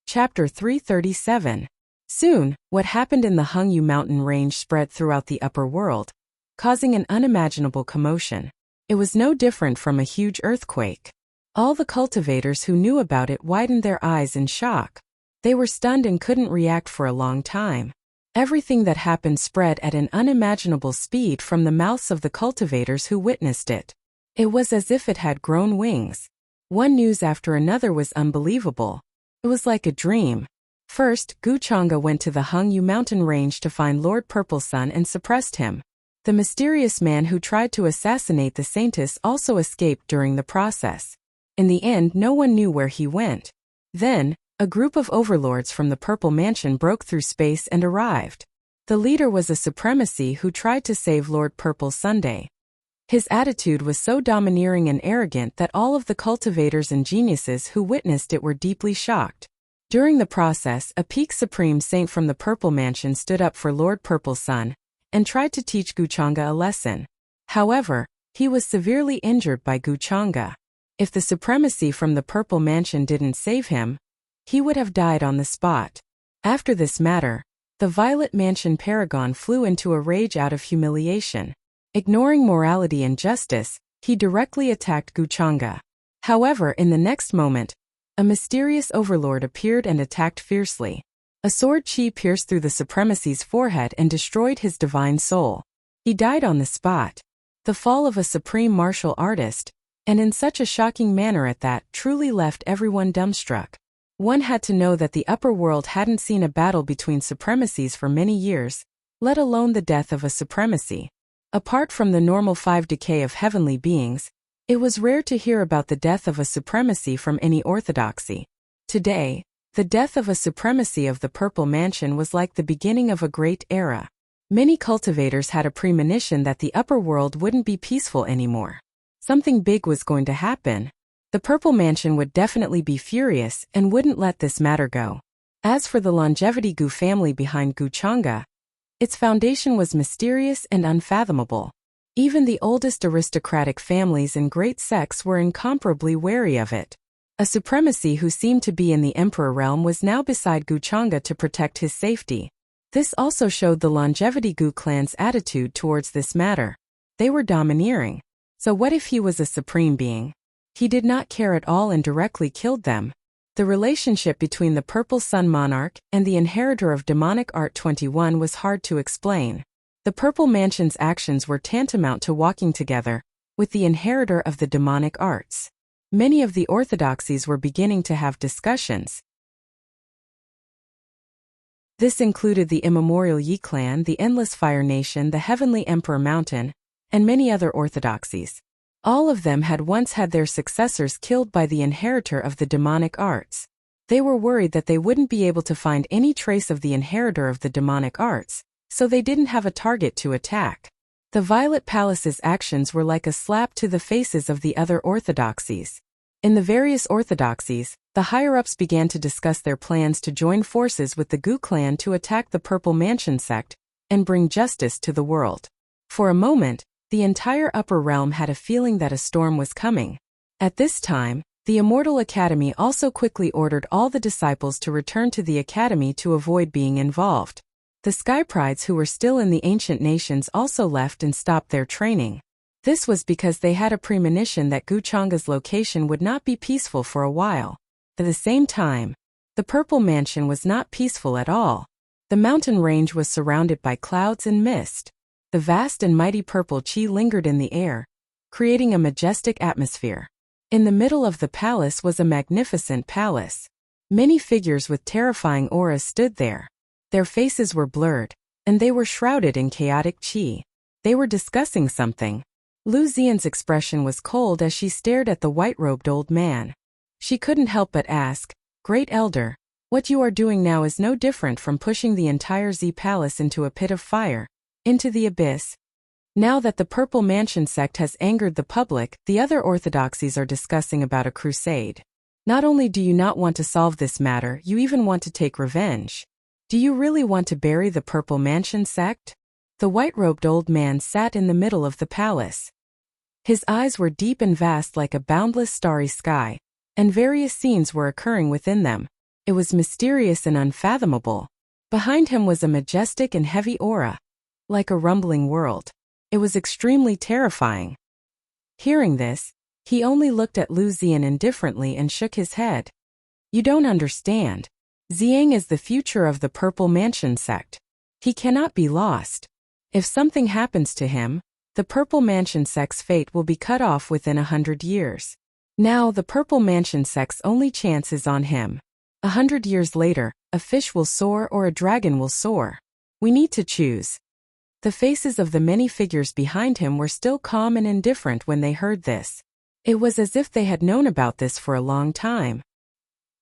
Chapter 337. Soon, what happened in the Hengyu mountain range spread throughout the upper world, causing an unimaginable commotion. It was no different from a huge earthquake. All the cultivators who knew about it widened their eyes in shock. They were stunned and couldn't react for a long time. Everything that happened spread at an unimaginable speed from the mouths of the cultivators who witnessed it. It was as if it had grown wings. One news after another was unbelievable. It was like a dream. First, Wuchanga went to the Hengyu mountain range to find Lord Purple Sun and suppressed him. The mysterious man who tried to assassinate the saintess also escaped during the process. In the end, no one knew where he went. Then, a group of overlords from the Purple Mansion broke through space and arrived. The leader was a supremacy who tried to save Lord Purple Sunday. His attitude was so domineering and arrogant that all of the cultivators and geniuses who witnessed it were deeply shocked. During the process, a peak supreme saint from the Purple Mansion stood up for Lord Purple's son and tried to teach Guchanga a lesson. However, he was severely injured by Guchanga. If the supremacy from the Purple Mansion didn't save him, he would have died on the spot. After this matter, the Violet Mansion paragon flew into a rage out of humiliation. Ignoring morality and justice, he directly attacked Guchanga. However, in the next moment, a mysterious overlord appeared and attacked fiercely. A sword chi pierced through the supremacy's forehead and destroyed his divine soul. He died on the spot. The fall of a supreme martial artist, and in such a shocking manner at that, truly left everyone dumbstruck. One had to know that the upper world hadn't seen a battle between supremacies for many years, let alone the death of a supremacy. Apart from the normal 5 decay of heavenly beings, it was rare to hear about the death of a supremacy from any orthodoxy. Today, the death of a supremacy of the Purple Mansion was like the beginning of a great era. Many cultivators had a premonition that the upper world wouldn't be peaceful anymore. Something big was going to happen. The Purple Mansion would definitely be furious and wouldn't let this matter go. As for the longevity Gu family behind Guchanga, its foundation was mysterious and unfathomable. Even the oldest aristocratic families and great sects were incomparably wary of it. A supremacy who seemed to be in the emperor realm was now beside Guchanga to protect his safety. This also showed the longevity Gu clan's attitude towards this matter. They were domineering. So what if he was a supreme being? He did not care at all and directly killed them. The relationship between the Purple Sun Monarch and the inheritor of demonic art 21 was hard to explain. The Purple Mansion's actions were tantamount to walking together with the inheritor of the demonic arts. Many of the orthodoxies were beginning to have discussions. This included the immemorial Yi clan, the Endless Fire Nation, the Heavenly Emperor Mountain, and many other orthodoxies. All of them had once had their successors killed by the inheritor of the demonic arts. They were worried that they wouldn't be able to find any trace of the inheritor of the demonic arts, so they didn't have a target to attack. The Violet Palace's actions were like a slap to the faces of the other orthodoxies. In the various orthodoxies, the higher-ups began to discuss their plans to join forces with the Gu clan to attack the Purple Mansion sect and bring justice to the world. For a moment, the entire upper realm had a feeling that a storm was coming. At this time, the Immortal Academy also quickly ordered all the disciples to return to the academy to avoid being involved. The Sky Prides who were still in the ancient nations also left and stopped their training. This was because they had a premonition that Guchanga's location would not be peaceful for a while. At the same time, the Purple Mansion was not peaceful at all. The mountain range was surrounded by clouds and mist. The vast and mighty purple chi lingered in the air, creating a majestic atmosphere. In the middle of the palace was a magnificent palace. Many figures with terrifying auras stood there. Their faces were blurred, and they were shrouded in chaotic chi. They were discussing something. Lu Xian's expression was cold as she stared at the white-robed old man. She couldn't help but ask, "Great Elder, what you are doing now is no different from pushing the entire Z Palace into a pit of fire, into the abyss." Now that the Purple Mansion sect has angered the public, the other orthodoxies are discussing about a crusade. Not only do you not want to solve this matter, you even want to take revenge. Do you really want to bury the Purple Mansion sect? The white-robed old man sat in the middle of the palace. His eyes were deep and vast like a boundless starry sky, and various scenes were occurring within them. It was mysterious and unfathomable. Behind him was a majestic and heavy aura, like a rumbling world. It was extremely terrifying. Hearing this, he only looked at Lu Xian indifferently and shook his head. "You don't understand. Xiang is the future of the Purple Mansion sect. He cannot be lost. If something happens to him, the Purple Mansion sect's fate will be cut off within 100 years. Now the Purple Mansion sect's only chance is on him. 100 years later, a fish will soar or a dragon will soar. We need to choose." The faces of the many figures behind him were still calm and indifferent when they heard this. It was as if they had known about this for a long time.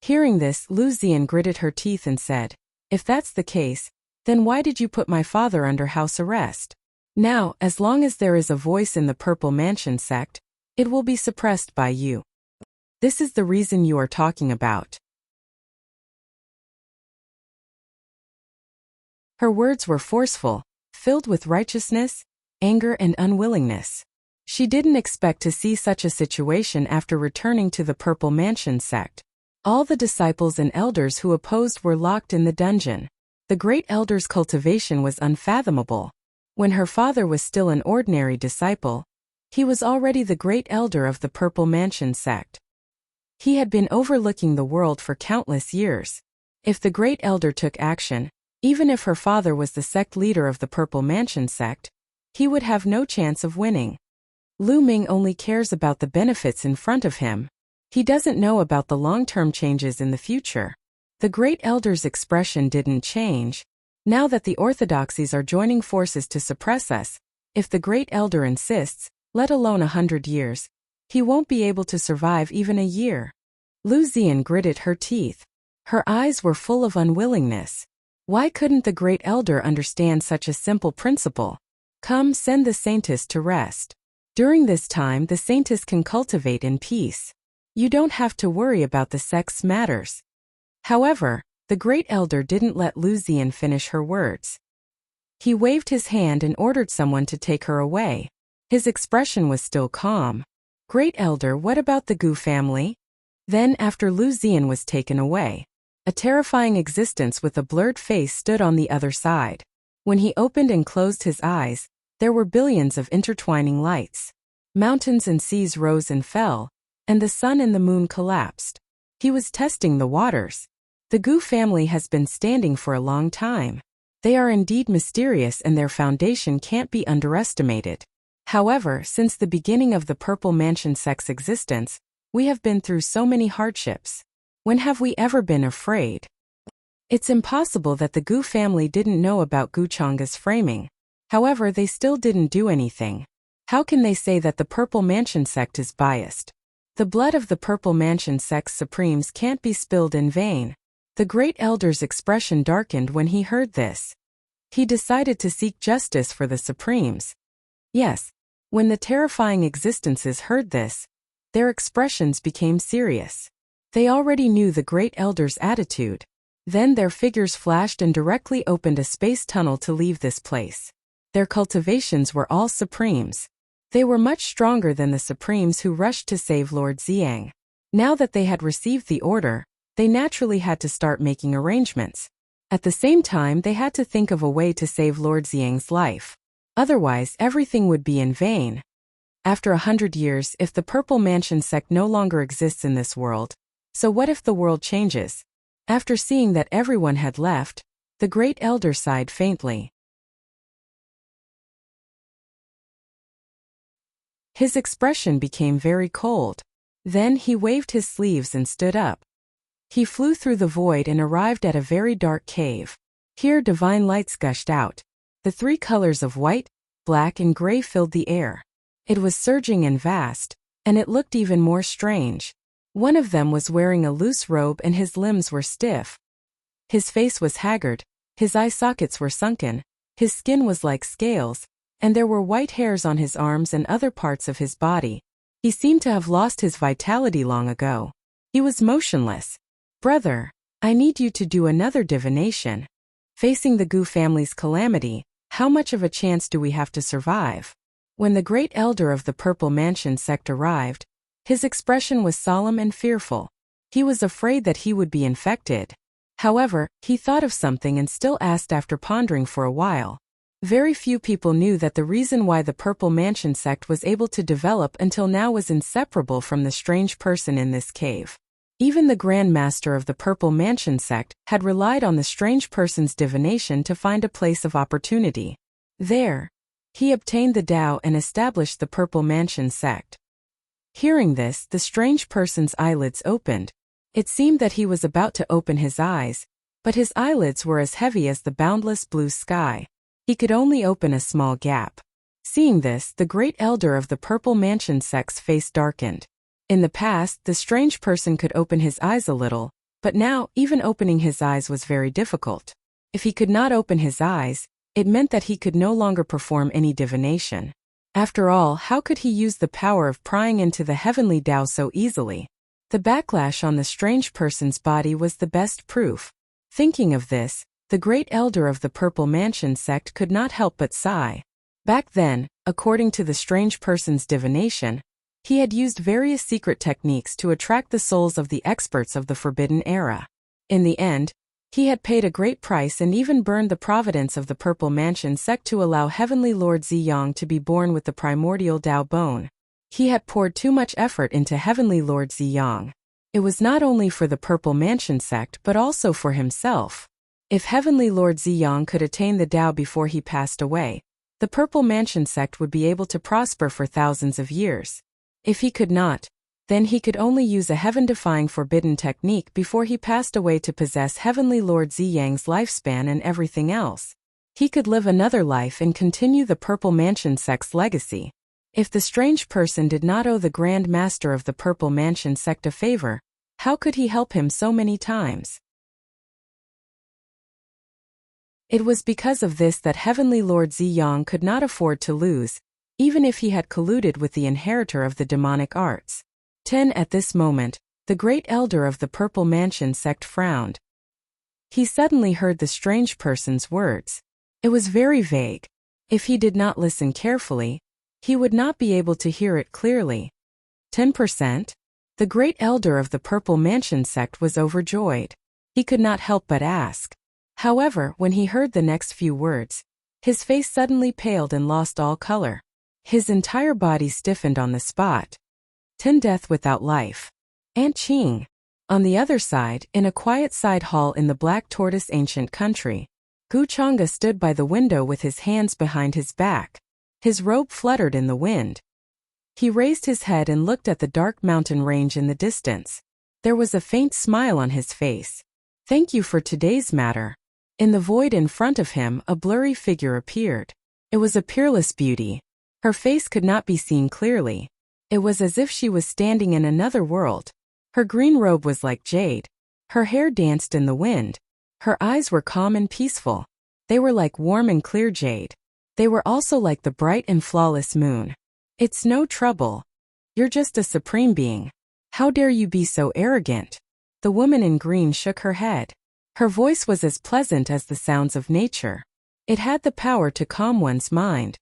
Hearing this, Lu Xian gritted her teeth and said, "If that's the case, then why did you put my father under house arrest? Now, as long as there is a voice in the Purple Mansion sect, it will be suppressed by you. This is the reason you are talking about." Her words were forceful, filled with righteousness, anger, and unwillingness. She didn't expect to see such a situation after returning to the Purple Mansion sect. All the disciples and elders who opposed were locked in the dungeon. The great elder's cultivation was unfathomable. When her father was still an ordinary disciple, he was already the great elder of the Purple Mansion sect. He had been overlooking the world for countless years. If the great elder took action, even if her father was the sect leader of the Purple Mansion sect, he would have no chance of winning. Lu Ming only cares about the benefits in front of him. He doesn't know about the long-term changes in the future. The great elder's expression didn't change. Now that the orthodoxies are joining forces to suppress us, if the great elder insists, let alone 100 years, he won't be able to survive even a year. Lu Zian gritted her teeth. Her eyes were full of unwillingness. Why couldn't the great elder understand such a simple principle? Come, send the saintess to rest. During this time the saintess can cultivate in peace. You don't have to worry about the sect's matters. However, the great elder didn't let Lu Zian finish her words. He waved his hand and ordered someone to take her away. His expression was still calm. Great elder, what about the Gu family? Then, after Lu Zian was taken away, a terrifying existence with a blurred face stood on the other side. When he opened and closed his eyes, there were billions of intertwining lights. Mountains and seas rose and fell, and the sun and the moon collapsed. He was testing the waters. The Gu family has been standing for a long time. They are indeed mysterious and their foundation can't be underestimated. However, since the beginning of the Purple Mansion sect's existence, we have been through so many hardships. When have we ever been afraid? It's impossible that the Gu family didn't know about Guchanga's framing. However, they still didn't do anything. How can they say that the Purple Mansion sect is biased? The blood of the Purple Mansion sect's supremes can't be spilled in vain. The great elder's expression darkened when he heard this. He decided to seek justice for the supremes. Yes, when the terrifying existences heard this, their expressions became serious. They already knew the great elder's attitude. Then their figures flashed and directly opened a space tunnel to leave this place. Their cultivations were all supremes. They were much stronger than the supremes who rushed to save Lord Xiang. Now that they had received the order, they naturally had to start making arrangements. At the same time, they had to think of a way to save Lord Xiang's life. Otherwise, everything would be in vain. After 100 years, if the Purple Mansion sect no longer exists in this world, so what if the world changes? After seeing that everyone had left, the great elder sighed faintly. His expression became very cold. Then he waved his sleeves and stood up. He flew through the void and arrived at a very dark cave. Here divine lights gushed out. The three colors of white, black, and gray filled the air. It was surging and vast, and it looked even more strange. One of them was wearing a loose robe and his limbs were stiff. His face was haggard, his eye sockets were sunken, his skin was like scales, and there were white hairs on his arms and other parts of his body. He seemed to have lost his vitality long ago. He was motionless. Brother, I need you to do another divination. Facing the Gu family's calamity, how much of a chance do we have to survive? When the great elder of the Purple Mansion sect arrived, his expression was solemn and fearful. He was afraid that he would be infected. However, he thought of something and still asked after pondering for a while. Very few people knew that the reason why the Purple Mansion sect was able to develop until now was inseparable from the strange person in this cave. Even the Grand Master of the Purple Mansion sect had relied on the strange person's divination to find a place of opportunity. There, he obtained the Tao and established the Purple Mansion sect. Hearing this, the strange person's eyelids opened. It seemed that he was about to open his eyes, but his eyelids were as heavy as the boundless blue sky. He could only open a small gap. Seeing this, the great elder of the Purple Mansion sect's face darkened. In the past, the strange person could open his eyes a little, but now, even opening his eyes was very difficult. If he could not open his eyes, it meant that he could no longer perform any divination. After all, how could he use the power of prying into the heavenly Tao so easily? The backlash on the strange person's body was the best proof. Thinking of this, The great elder of the Purple Mansion sect could not help but sigh. Back then, according to the strange person's divination, he had used various secret techniques to attract the souls of the experts of the Forbidden Era. In the end, he had paid a great price and even burned the providence of the Purple Mansion sect to allow Heavenly Lord Ziyang to be born with the primordial Dao bone. He had poured too much effort into Heavenly Lord Ziyang. It was not only for the Purple Mansion sect but also for himself. If Heavenly Lord Ziyang could attain the Dao before he passed away, the Purple Mansion sect would be able to prosper for thousands of years. If he could not, then he could only use a heaven-defying forbidden technique before he passed away to possess Heavenly Lord Ziyang's lifespan and everything else. He could live another life and continue the Purple Mansion sect's legacy. If the strange person did not owe the Grand Master of the Purple Mansion sect a favor, how could he help him so many times? It was because of this that Heavenly Lord Ziyang could not afford to lose, even if he had colluded with the inheritor of the demonic arts. 10 At this moment, the great elder of the Purple Mansion sect frowned. He suddenly heard the strange person's words. It was very vague. If he did not listen carefully, he would not be able to hear it clearly. 10%? The great elder of the Purple Mansion sect was overjoyed. He could not help but ask. However, when he heard the next few words, his face suddenly paled and lost all color. His entire body stiffened on the spot. 10 Death without life. Aunt Qing. On the other side, in a quiet side hall in the Black Tortoise ancient country, Gu Chang'e stood by the window with his hands behind his back. His robe fluttered in the wind. He raised his head and looked at the dark mountain range in the distance. There was a faint smile on his face. Thank you for today's matter. In the void in front of him, a blurry figure appeared. It was a peerless beauty. Her face could not be seen clearly. It was as if she was standing in another world. Her green robe was like jade. Her hair danced in the wind. Her eyes were calm and peaceful. They were like warm and clear jade. They were also like the bright and flawless moon. It's no trouble. You're just a supreme being. How dare you be so arrogant? The woman in green shook her head. Her voice was as pleasant as the sounds of nature. It had the power to calm one's mind.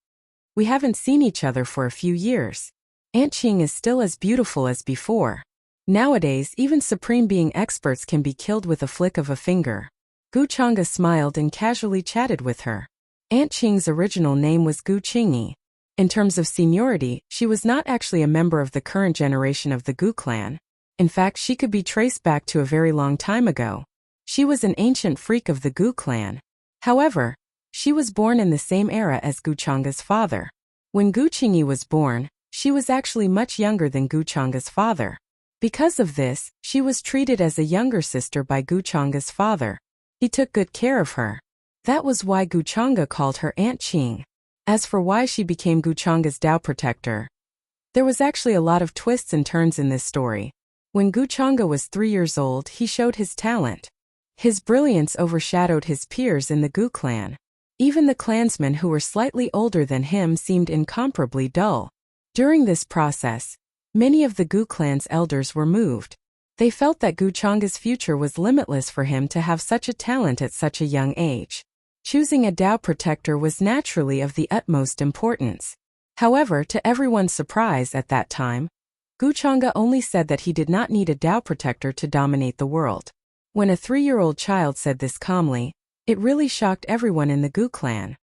We haven't seen each other for a few years. Aunt Qing is still as beautiful as before. Nowadays, even supreme being experts can be killed with a flick of a finger. Gu Chang'e smiled and casually chatted with her. Aunt Qing's original name was Gu Qingyi. In terms of seniority, she was not actually a member of the current generation of the Gu clan. In fact, she could be traced back to a very long time ago. She was an ancient freak of the Gu clan. However, she was born in the same era as Gu Chang'e's father. When Gu Qingyi was born, she was actually much younger than Gu Chang'e's father. Because of this, she was treated as a younger sister by Gu Chang'e's father. He took good care of her. That was why Gu Chang'e called her Aunt Qing. As for why she became Gu Chang'e's Dao protector, there was actually a lot of twists and turns in this story. When Gu Chang'e was 3 years old, he showed his talent. His brilliance overshadowed his peers in the Gu clan. Even the clansmen who were slightly older than him seemed incomparably dull. During this process, many of the Gu clan's elders were moved. They felt that Gu Chang'e's future was limitless for him to have such a talent at such a young age. Choosing a Dao protector was naturally of the utmost importance. However, to everyone's surprise at that time, Gu Chang'e only said that he did not need a Dao protector to dominate the world. When a 3-year-old child said this calmly, it really shocked everyone in the Gu clan.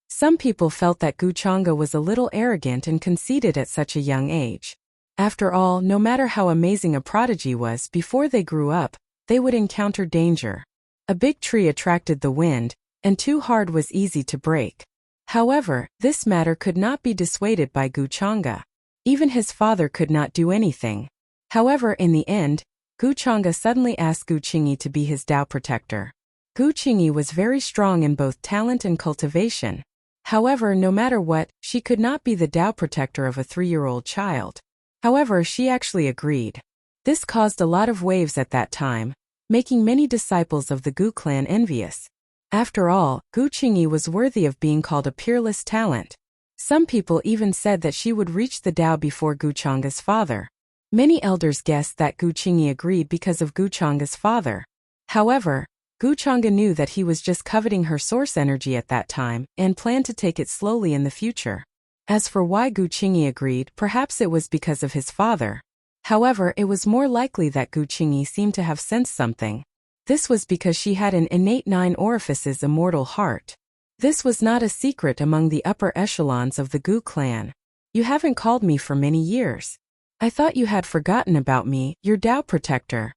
Some people felt that Gu Chang'e was a little arrogant and conceited at such a young age. After all, no matter how amazing a prodigy was before they grew up, they would encounter danger. A big tree attracted the wind, and too hard was easy to break. However, this matter could not be dissuaded by Gu Chang'e. Even his father could not do anything. However, in the end, Gu Chang'e suddenly asked Gu Qingyi to be his Dao protector. Gu Qingyi was very strong in both talent and cultivation. However, no matter what, she could not be the Dao protector of a 3-year-old child. However, she actually agreed. This caused a lot of waves at that time, making many disciples of the Gu clan envious. After all, Gu Qingyi was worthy of being called a peerless talent. Some people even said that she would reach the Dao before Gu Chang'e's father. Many elders guessed that Gu Qingyi agreed because of Gu Chang'e's father. However, Gu Chang'e knew that he was just coveting her source energy at that time and planned to take it slowly in the future. As for why Gu Qingyi agreed, perhaps it was because of his father. However, it was more likely that Gu Qingyi seemed to have sensed something. This was because she had an innate 9 orifices immortal heart. This was not a secret among the upper echelons of the Gu clan. You haven't called me for many years. I thought you had forgotten about me, your Tao protector.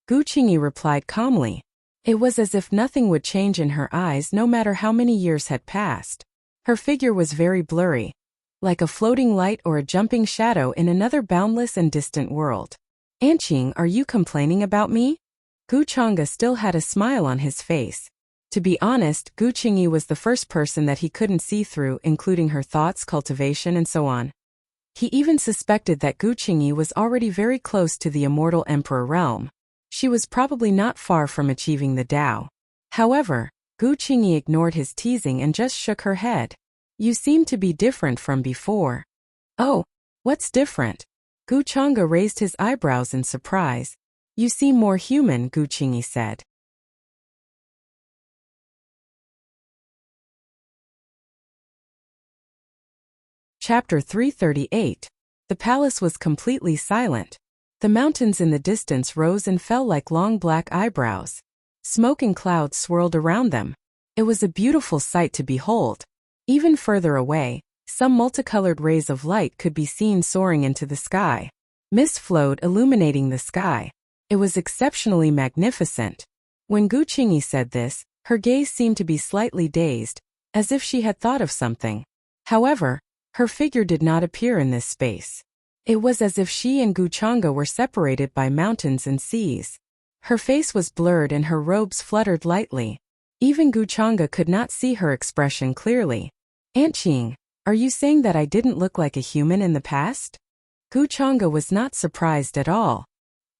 Gu Qingyi replied calmly. It was as if nothing would change in her eyes no matter how many years had passed. Her figure was very blurry, like a floating light or a jumping shadow in another boundless and distant world. Anqing, are you complaining about me? Gu Chang'e still had a smile on his face. To be honest, Gu Qingyi was the first person that he couldn't see through, including her thoughts, cultivation, and so on. He even suspected that Gu Qingyi was already very close to the immortal emperor realm. She was probably not far from achieving the Tao. However, Gu Qingyi ignored his teasing and just shook her head. You seem to be different from before. Oh, what's different? Gu Chang'e raised his eyebrows in surprise. You seem more human, Gu Qingyi said. Chapter 338. The palace was completely silent. The mountains in the distance rose and fell like long black eyebrows. Smoke and clouds swirled around them. It was a beautiful sight to behold. Even further away, some multicolored rays of light could be seen soaring into the sky. Mist flowed, illuminating the sky. It was exceptionally magnificent. When Gu Qingyi said this, her gaze seemed to be slightly dazed, as if she had thought of something. However, her figure did not appear in this space. It was as if she and Gu Chang'e were separated by mountains and seas. Her face was blurred and her robes fluttered lightly. Even Gu Chang'e could not see her expression clearly. Anqing, are you saying that I didn't look like a human in the past? Gu Chang'e was not surprised at all.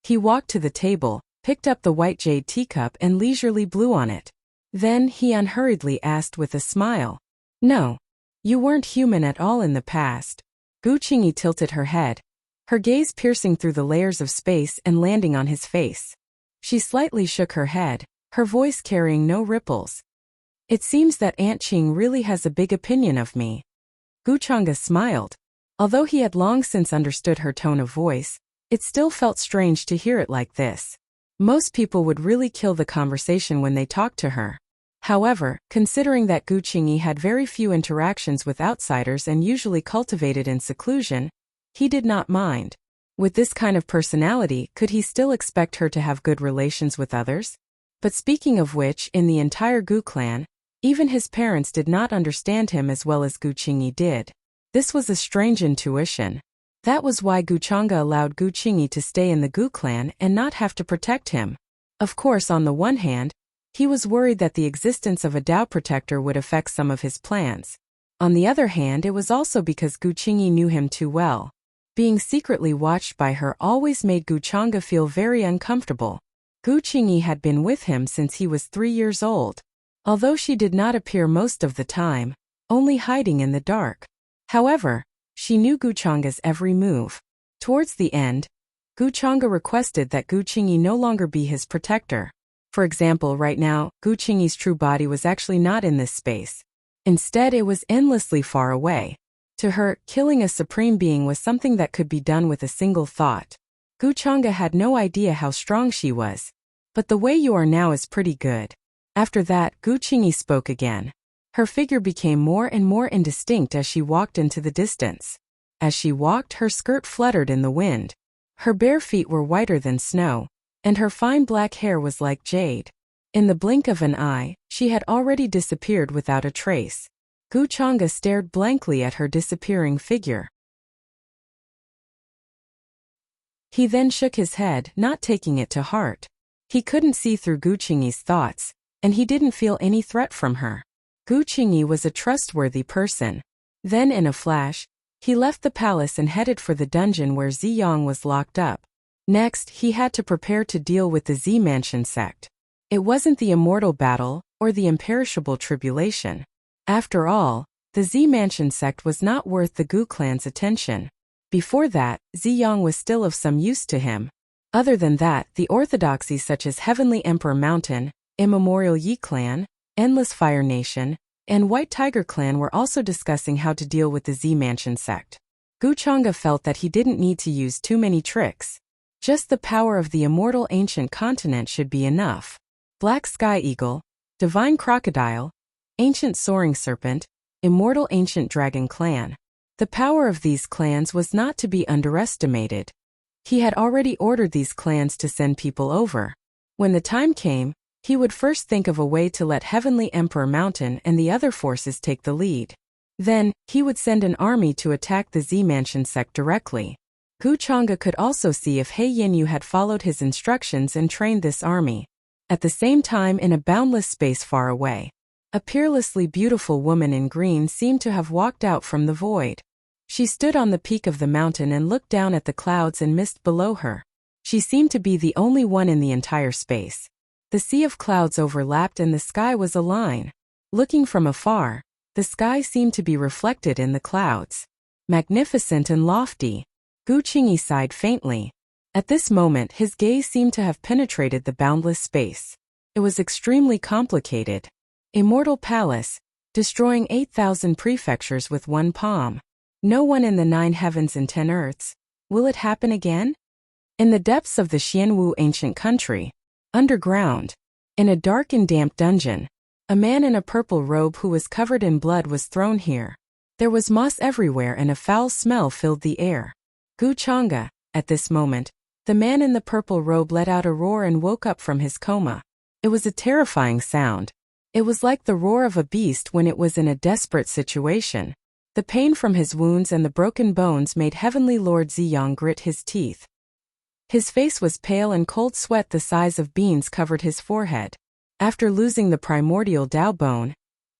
He walked to the table, picked up the white jade teacup and leisurely blew on it. Then he unhurriedly asked with a smile. No. You weren't human at all in the past. Gu Qingyi tilted her head, her gaze piercing through the layers of space and landing on his face. She slightly shook her head, her voice carrying no ripples. It seems that Anqing really has a big opinion of me. Gu Chang'e smiled. Although he had long since understood her tone of voice, it still felt strange to hear it like this. Most people would really kill the conversation when they talked to her. However, considering that Gu Qingyi had very few interactions with outsiders and usually cultivated in seclusion, he did not mind. With this kind of personality, could he still expect her to have good relations with others? But speaking of which, in the entire Gu clan, even his parents did not understand him as well as Gu Qingyi did. This was a strange intuition. That was why Gu Chang'e allowed Gu Qingyi to stay in the Gu clan and not have to protect him. Of course, on the one hand, he was worried that the existence of a Tao protector would affect some of his plans. On the other hand, it was also because Gu Qingyi knew him too well. Being secretly watched by her always made Gu Chang'e feel very uncomfortable. Gu Qingyi had been with him since he was 3 years old. Although she did not appear most of the time, only hiding in the dark. However, she knew Gu Chang'e's every move. Towards the end, Gu Chang'e requested that Gu Qingyi no longer be his protector. For example, right now, Gu Qingyi's true body was actually not in this space. Instead, it was endlessly far away. To her, killing a supreme being was something that could be done with a single thought. Gu Chang'e had no idea how strong she was. But the way you are now is pretty good. After that, Gu Qingyi spoke again. Her figure became more and more indistinct as she walked into the distance. As she walked, her skirt fluttered in the wind. Her bare feet were whiter than snow, and her fine black hair was like jade. In the blink of an eye, she had already disappeared without a trace. Gu Chang'e stared blankly at her disappearing figure. He then shook his head, not taking it to heart. He couldn't see through Gu Qingyi's thoughts, and he didn't feel any threat from her. Gu Qingyi was a trustworthy person. Then in a flash, he left the palace and headed for the dungeon where Ziyang was locked up. Next, he had to prepare to deal with the Z Mansion sect. It wasn't the immortal battle, or the imperishable tribulation. After all, the Z Mansion sect was not worth the Gu clan's attention. Before that, Ziyang was still of some use to him. Other than that, the orthodoxies such as Heavenly Emperor Mountain, Immemorial Yi Clan, Endless Fire Nation, and White Tiger Clan were also discussing how to deal with the Z Mansion sect. Guchanga felt that he didn't need to use too many tricks. Just the power of the immortal ancient continent should be enough. Black Sky Eagle, Divine Crocodile, Ancient Soaring Serpent, Immortal Ancient Dragon Clan. The power of these clans was not to be underestimated. He had already ordered these clans to send people over. When the time came, he would first think of a way to let Heavenly Emperor Mountain and the other forces take the lead. Then, he would send an army to attack the Z Mansion sect directly. Guchanga could also see if He Yinyu had followed his instructions and trained this army. At the same time, in a boundless space far away, a peerlessly beautiful woman in green seemed to have walked out from the void. She stood on the peak of the mountain and looked down at the clouds and mist below her. She seemed to be the only one in the entire space. The sea of clouds overlapped and the sky was a line. Looking from afar, the sky seemed to be reflected in the clouds. Magnificent and lofty. Gu Qingyi sighed faintly. At this moment his gaze seemed to have penetrated the boundless space. It was extremely complicated. Immortal Palace, destroying 8,000 prefectures with one palm. No one in the 9 heavens and 10 earths. Will it happen again? In the depths of the Xianwu ancient country, underground, in a dark and damp dungeon, a man in a purple robe who was covered in blood was thrown here. There was moss everywhere and a foul smell filled the air. Guchanga, at this moment, the man in the purple robe let out a roar and woke up from his coma. It was a terrifying sound. It was like the roar of a beast when it was in a desperate situation. The pain from his wounds and the broken bones made Heavenly Lord Ziyang grit his teeth. His face was pale and cold sweat the size of beans covered his forehead. After losing the primordial Dao bone,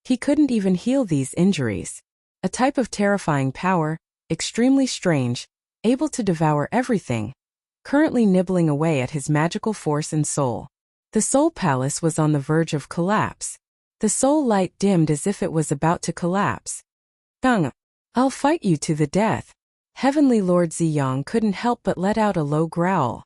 he couldn't even heal these injuries. A type of terrifying power, extremely strange, able to devour everything, currently nibbling away at his magical force and soul. The Soul Palace was on the verge of collapse. The soul light dimmed as if it was about to collapse. I'll fight you to the death. Heavenly Lord Ziyang couldn't help but let out a low growl.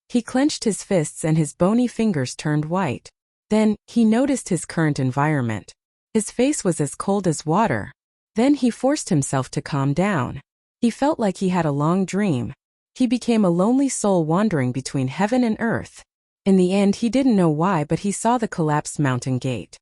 He clenched his fists and his bony fingers turned white. Then, he noticed his current environment. His face was as cold as water. Then he forced himself to calm down. He felt like he had a long dream. He became a lonely soul wandering between heaven and earth. In the end he didn't know why, but he saw the collapsed mountain gate.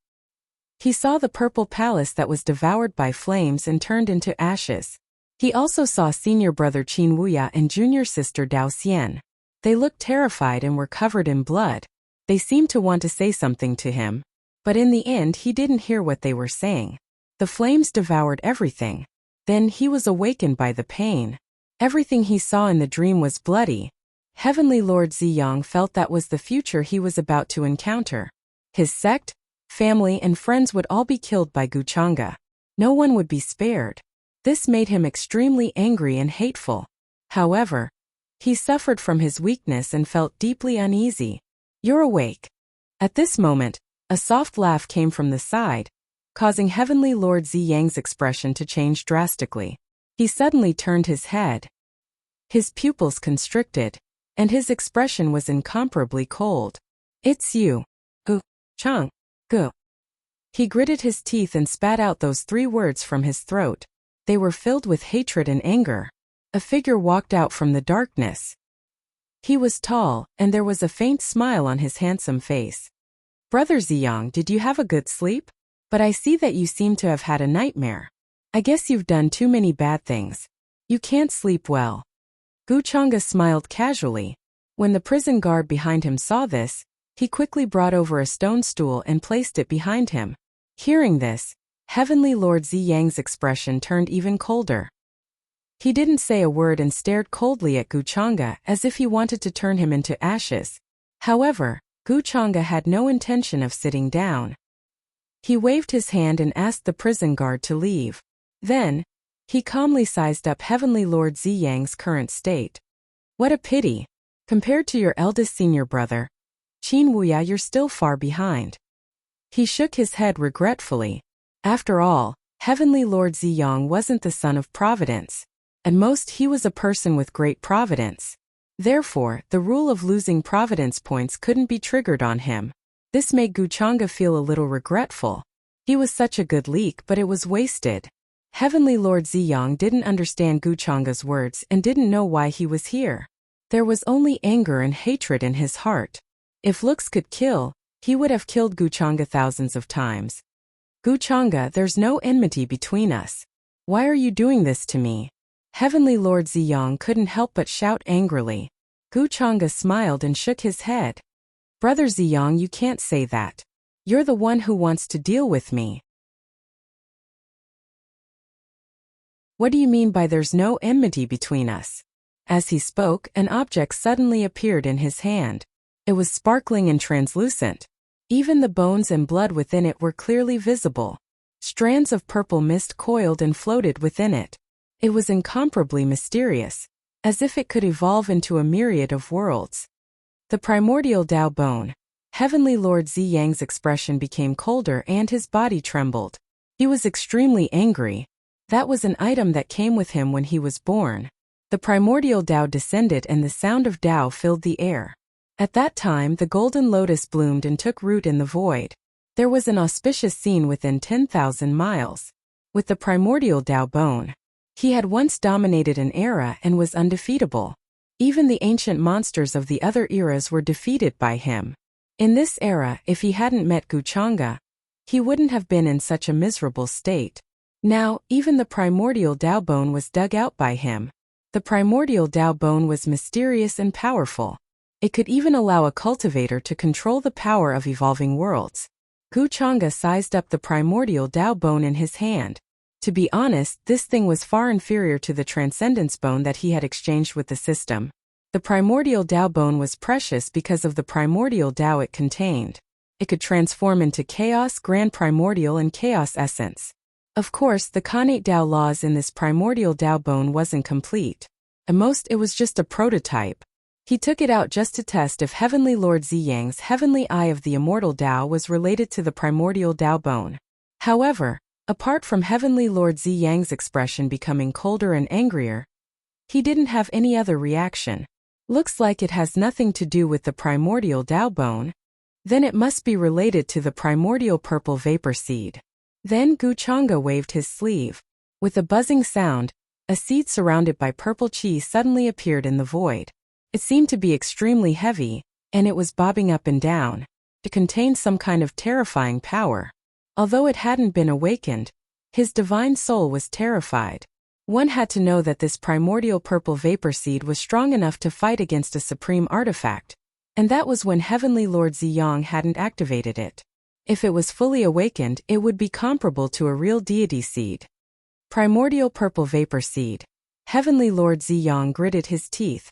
He saw the purple palace that was devoured by flames and turned into ashes. He also saw senior brother Qin Wuya and junior sister Dao Xian. They looked terrified and were covered in blood. They seemed to want to say something to him, but in the end he didn't hear what they were saying. The flames devoured everything. Then he was awakened by the pain. Everything he saw in the dream was bloody. Heavenly Lord Ziyang felt that was the future he was about to encounter. His sect, family and friends would all be killed by Guchanga. No one would be spared. This made him extremely angry and hateful. However, he suffered from his weakness and felt deeply uneasy. You're awake. At this moment, a soft laugh came from the side, causing Heavenly Lord Ziyang's expression to change drastically. He suddenly turned his head. His pupils constricted, and his expression was incomparably cold. It's you. Chang. Gu. He gritted his teeth and spat out those 3 words from his throat. They were filled with hatred and anger. A figure walked out from the darkness. He was tall, and there was a faint smile on his handsome face. Brother Ziyang, did you have a good sleep? But I see that you seem to have had a nightmare. I guess you've done too many bad things. You can't sleep well. Guchanga smiled casually. When the prison guard behind him saw this, he quickly brought over a stone stool and placed it behind him. Hearing this, Heavenly Lord Ziyang's expression turned even colder. He didn't say a word and stared coldly at Guchanga as if he wanted to turn him into ashes. However, Guchanga had no intention of sitting down. He waved his hand and asked the prison guard to leave. Then, he calmly sized up Heavenly Lord Ziyang's current state. What a pity. Compared to your eldest senior brother, Qin Wuya, you're still far behind. He shook his head regretfully. After all, Heavenly Lord Ziyang wasn't the son of providence. At most he was a person with great providence. Therefore, the rule of losing providence points couldn't be triggered on him. This made Guchanga feel a little regretful. He was such a good leak, but it was wasted. Heavenly Lord Ziyang didn't understand Guchanga's words and didn't know why he was here. There was only anger and hatred in his heart. If looks could kill, he would have killed Guchanga thousands of times. Guchanga, there's no enmity between us. Why are you doing this to me? Heavenly Lord Ziyang couldn't help but shout angrily. Guchanga smiled and shook his head. Brother Ziyang, you can't say that. You're the one who wants to deal with me. What do you mean by there's no enmity between us? As he spoke, an object suddenly appeared in his hand. It was sparkling and translucent. Even the bones and blood within it were clearly visible. Strands of purple mist coiled and floated within it. It was incomparably mysterious, as if it could evolve into a myriad of worlds. The primordial Tao bone. Heavenly Lord Ziyang's expression became colder and his body trembled. He was extremely angry. That was an item that came with him when he was born. The primordial Tao descended and the sound of Tao filled the air. At that time the golden lotus bloomed and took root in the void. There was an auspicious scene within 10,000 miles. With the primordial Tao bone, he had once dominated an era and was undefeatable. Even the ancient monsters of the other eras were defeated by him. In this era, if he hadn't met Guchanga, he wouldn't have been in such a miserable state. Now, even the primordial Tao bone was dug out by him. The primordial Tao bone was mysterious and powerful. It could even allow a cultivator to control the power of evolving worlds. Guchanga sized up the primordial Tao bone in his hand. To be honest, this thing was far inferior to the transcendence bone that he had exchanged with the system. The primordial Tao bone was precious because of the primordial Tao it contained. It could transform into chaos, grand primordial, and chaos essence. Of course, the Khanate Tao laws in this primordial Tao bone wasn't complete. At most, it was just a prototype. He took it out just to test if Heavenly Lord Ziyang's heavenly eye of the immortal Tao was related to the primordial Tao bone. However, apart from Heavenly Lord Ziyang's expression becoming colder and angrier, he didn't have any other reaction. Looks like it has nothing to do with the primordial Tao bone. Then it must be related to the primordial purple vapor seed. Then Guchanga waved his sleeve. With a buzzing sound, a seed surrounded by purple chi suddenly appeared in the void. It seemed to be extremely heavy, and it was bobbing up and down. It contained some kind of terrifying power. Although it hadn't been awakened, his divine soul was terrified. One had to know that this primordial purple vapor seed was strong enough to fight against a supreme artifact, and that was when Heavenly Lord Ziyang hadn't activated it. If it was fully awakened, it would be comparable to a real deity seed. Primordial purple vapor seed. Heavenly Lord Ziyang gritted his teeth.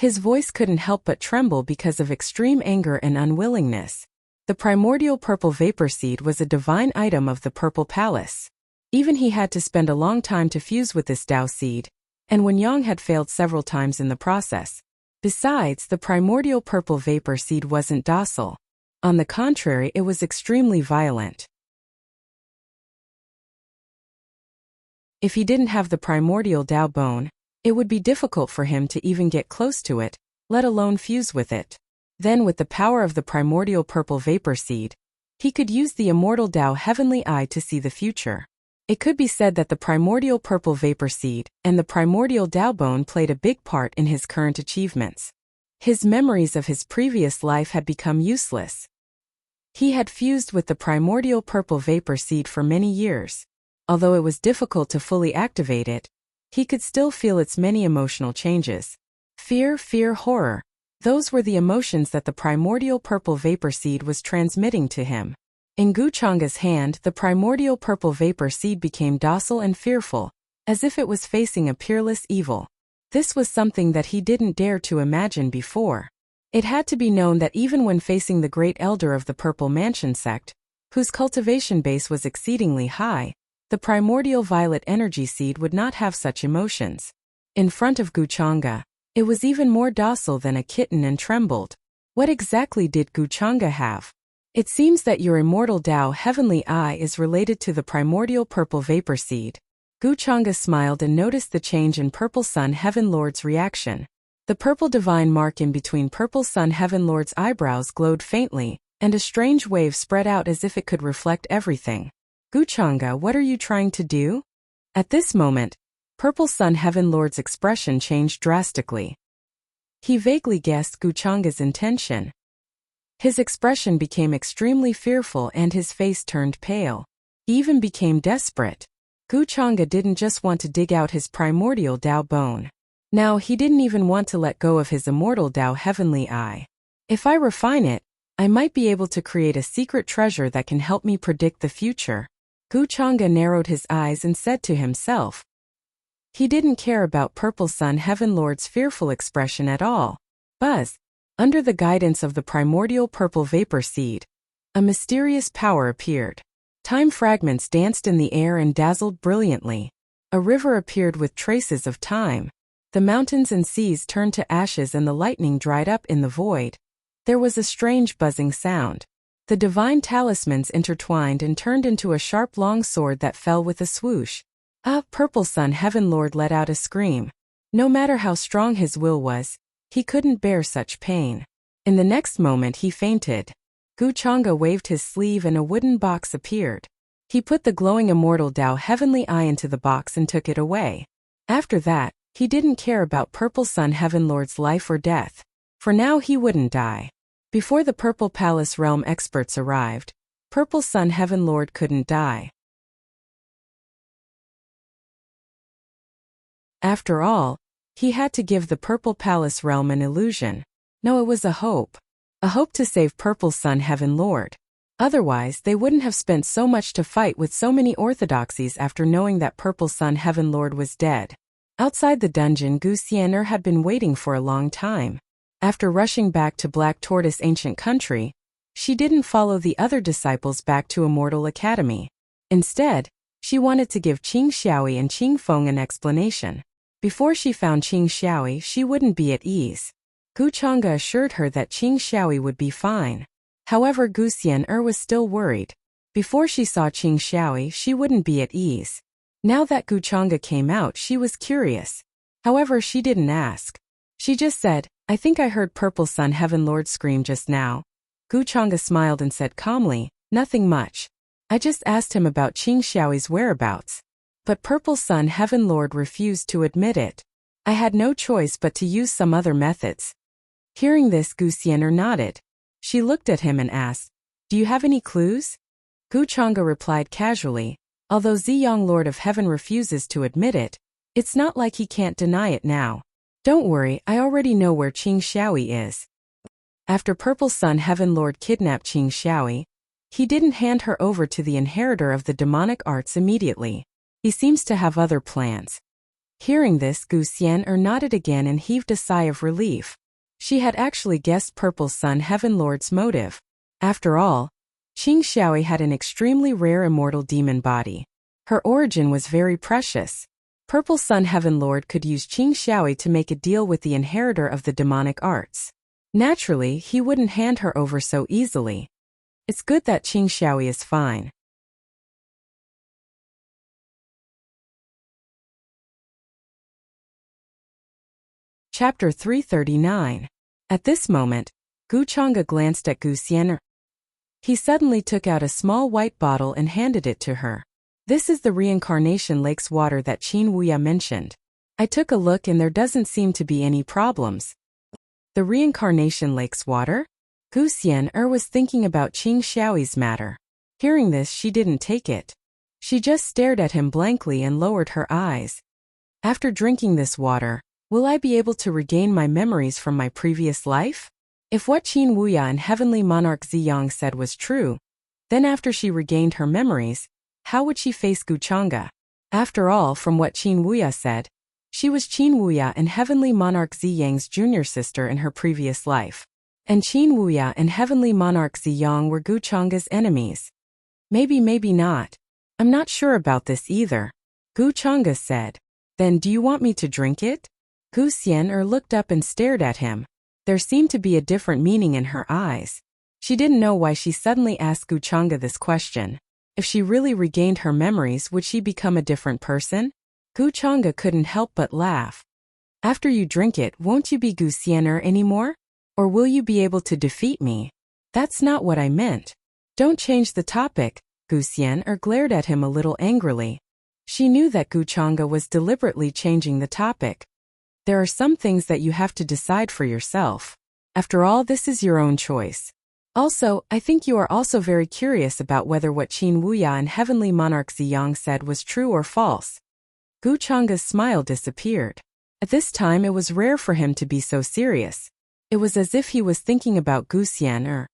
His voice couldn't help but tremble because of extreme anger and unwillingness. The primordial purple vapor seed was a divine item of the Purple Palace. Even he had to spend a long time to fuse with this Tao seed, and Wen Yang had failed several times in the process. Besides, the primordial purple vapor seed wasn't docile. On the contrary, it was extremely violent. If he didn't have the primordial Tao bone, it would be difficult for him to even get close to it, let alone fuse with it. Then with the power of the primordial purple vapor seed, he could use the immortal Tao heavenly eye to see the future. It could be said that the primordial purple vapor seed and the primordial Tao bone played a big part in his current achievements. His memories of his previous life had become useless. He had fused with the primordial purple vapor seed for many years. Although it was difficult to fully activate it, he could still feel its many emotional changes. Fear, horror. Those were the emotions that the primordial purple vapor seed was transmitting to him. In Guchanga's hand, the primordial purple vapor seed became docile and fearful, as if it was facing a peerless evil. This was something that he didn't dare to imagine before. It had to be known that even when facing the great elder of the Purple Mansion sect, whose cultivation base was exceedingly high, the primordial violet energy seed would not have such emotions. In front of Guchanga, it was even more docile than a kitten and trembled. What exactly did Guchanga have? It seems that your immortal Tao Heavenly Eye is related to the primordial purple vapor seed. Guchanga smiled and noticed the change in Purple Sun Heaven Lord's reaction. The purple divine mark in between Purple Sun Heaven Lord's eyebrows glowed faintly, and a strange wave spread out as if it could reflect everything. Guchanga, what are you trying to do? At this moment, Purple Sun Heaven Lord's expression changed drastically. He vaguely guessed Guchanga's intention. His expression became extremely fearful and his face turned pale. He even became desperate. Guchanga didn't just want to dig out his primordial Tao bone. Now he didn't even want to let go of his immortal Tao Heavenly Eye. If I refine it, I might be able to create a secret treasure that can help me predict the future. Guchanga narrowed his eyes and said to himself. He didn't care about Purple Sun Heaven Lord's fearful expression at all. Buzz! Under the guidance of the primordial purple vapor seed, a mysterious power appeared. Time fragments danced in the air and dazzled brilliantly. A river appeared with traces of time. The mountains and seas turned to ashes and the lightning dried up in the void. There was a strange buzzing sound. The divine talismans intertwined and turned into a sharp long sword that fell with a swoosh. Purple Sun Heaven Lord let out a scream. No matter how strong his will was, he couldn't bear such pain. In the next moment he fainted. Guchanga waved his sleeve and a wooden box appeared. He put the glowing immortal Tao Heavenly Eye into the box and took it away. After that, he didn't care about Purple Sun Heaven Lord's life or death. For now he wouldn't die. Before the Purple Palace Realm experts arrived, Purple Sun Heaven Lord couldn't die. After all, he had to give the Purple Palace Realm an illusion. No, it was a hope. A hope to save Purple Sun Heaven Lord. Otherwise, they wouldn't have spent so much to fight with so many orthodoxies after knowing that Purple Sun Heaven Lord was dead. Outside the dungeon, Wuxia had been waiting for a long time. After rushing back to Black Tortoise Ancient Country, she didn't follow the other disciples back to Immortal Academy. Instead, she wanted to give Qing Xiaoyi and Qing Feng an explanation. Before she found Qing Xiaoyi, she wouldn't be at ease. Guchanga assured her that Qing Xiaoyi would be fine. However, Wuxia was still worried. Before she saw Qing Xiaoyi, she wouldn't be at ease. Now that Guchanga came out, she was curious. However, she didn't ask. She just said, I think I heard Purple Sun Heaven Lord scream just now. Guchanga smiled and said calmly, nothing much. I just asked him about Qing Xiaoyi's whereabouts. But Purple Sun Heaven Lord refused to admit it. I had no choice but to use some other methods. Hearing this, Wuxia nodded. She looked at him and asked, do you have any clues? Guchanga replied casually, although Ziyang Lord of Heaven refuses to admit it, it's not like he can't deny it now. Don't worry, I already know where Qing Xiaoyi is. After Purple Sun Heaven Lord kidnapped Qing Xiaoyi, he didn't hand her over to the inheritor of the demonic arts immediately. He seems to have other plans. Hearing this, Wuxia nodded again and heaved a sigh of relief. She had actually guessed Purple Sun Heaven Lord's motive. After all, Qing Xiaoyi had an extremely rare immortal demon body. Her origin was very precious. Purple Sun Heaven Lord could use Qing Xiaoyi to make a deal with the inheritor of the demonic arts. Naturally, he wouldn't hand her over so easily. It's good that Qing Xiaoyi is fine. Chapter 339. At this moment, Guchanga glanced at Wuxia. He suddenly took out a small white bottle and handed it to her. This is the reincarnation lake's water that Qin Wuya mentioned. I took a look and there doesn't seem to be any problems. The reincarnation lake's water? Wuxia was thinking about Qing Xiaoyi's matter. Hearing this, she didn't take it. She just stared at him blankly and lowered her eyes. After drinking this water, will I be able to regain my memories from my previous life? If what Qin Wuya and Heavenly Monarch Ziyang said was true, then after she regained her memories, how would she face Guchanga? After all, from what Qin Wuya said, she was Qin Wuya and Heavenly Monarch Ziyang's junior sister in her previous life. And Qin Wuya and Heavenly Monarch Ziyang were Guchanga's enemies. Maybe not. I'm not sure about this either. Guchanga said. Then do you want me to drink it? Wuxia looked up and stared at him. There seemed to be a different meaning in her eyes. She didn't know why she suddenly asked Guchanga this question. If she really regained her memories, would she become a different person? Guchanga couldn't help but laugh. After you drink it, won't you be Guxiener anymore? Or will you be able to defeat me? That's not what I meant. Don't change the topic. Guxiener glared at him a little angrily. She knew that Guchanga was deliberately changing the topic. There are some things that you have to decide for yourself. After all, this is your own choice. Also, I think you are also very curious about whether what Qin Wuya and Heavenly Monarch Ziyang said was true or false. Guchanga's smile disappeared. At this time it was rare for him to be so serious. It was as if he was thinking about Guxiener.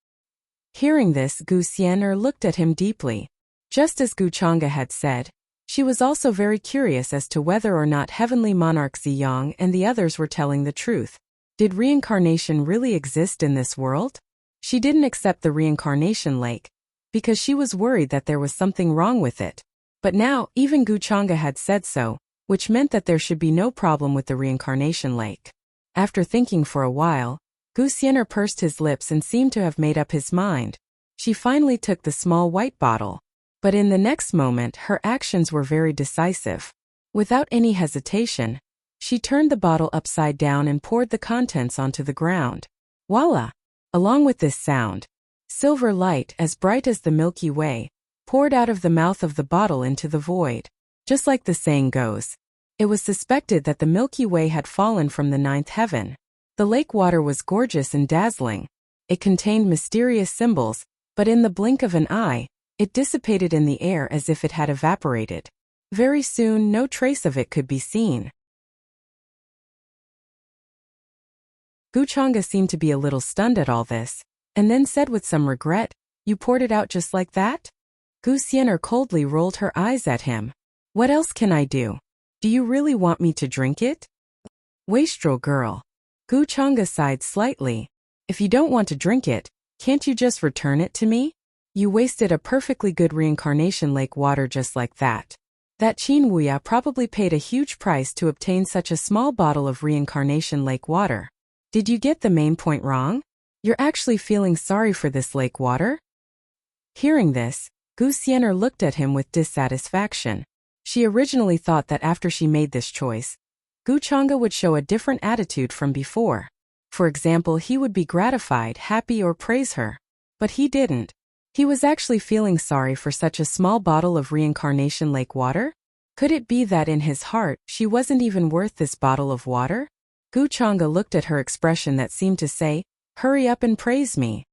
Hearing this, Guxiener looked at him deeply. Just as Guchanga had said, she was also very curious as to whether or not Heavenly Monarch Ziyang and the others were telling the truth. Did reincarnation really exist in this world? She didn't accept the reincarnation lake, because she was worried that there was something wrong with it. But now, even Guchanga had said so, which meant that there should be no problem with the reincarnation lake. After thinking for a while, Guxiener pursed his lips and seemed to have made up his mind. She finally took the small white bottle. But in the next moment, her actions were very decisive. Without any hesitation, she turned the bottle upside down and poured the contents onto the ground. Voila! Along with this sound, silver light, as bright as the Milky Way, poured out of the mouth of the bottle into the void. Just like the saying goes, it was suspected that the Milky Way had fallen from the ninth heaven. The lake water was gorgeous and dazzling. It contained mysterious symbols, but in the blink of an eye, it dissipated in the air as if it had evaporated. Very soon, no trace of it could be seen. Guchanga seemed to be a little stunned at all this, and then said with some regret, "You poured it out just like that?" Guxiener coldly rolled her eyes at him. "What else can I do? Do you really want me to drink it?" "Wastrel girl." Guchanga sighed slightly. "If you don't want to drink it, can't you just return it to me? You wasted a perfectly good reincarnation lake water just like that. That Qin Wuya probably paid a huge price to obtain such a small bottle of reincarnation lake water. Did you get the main point wrong? You're actually feeling sorry for this lake water?" Hearing this, Guxiener looked at him with dissatisfaction. She originally thought that after she made this choice, Guchanga would show a different attitude from before. For example, he would be gratified, happy, or praise her. But he didn't. He was actually feeling sorry for such a small bottle of reincarnation lake water? Could it be that in his heart, she wasn't even worth this bottle of water? Guchanga looked at her expression that seemed to say, "Hurry up and praise me."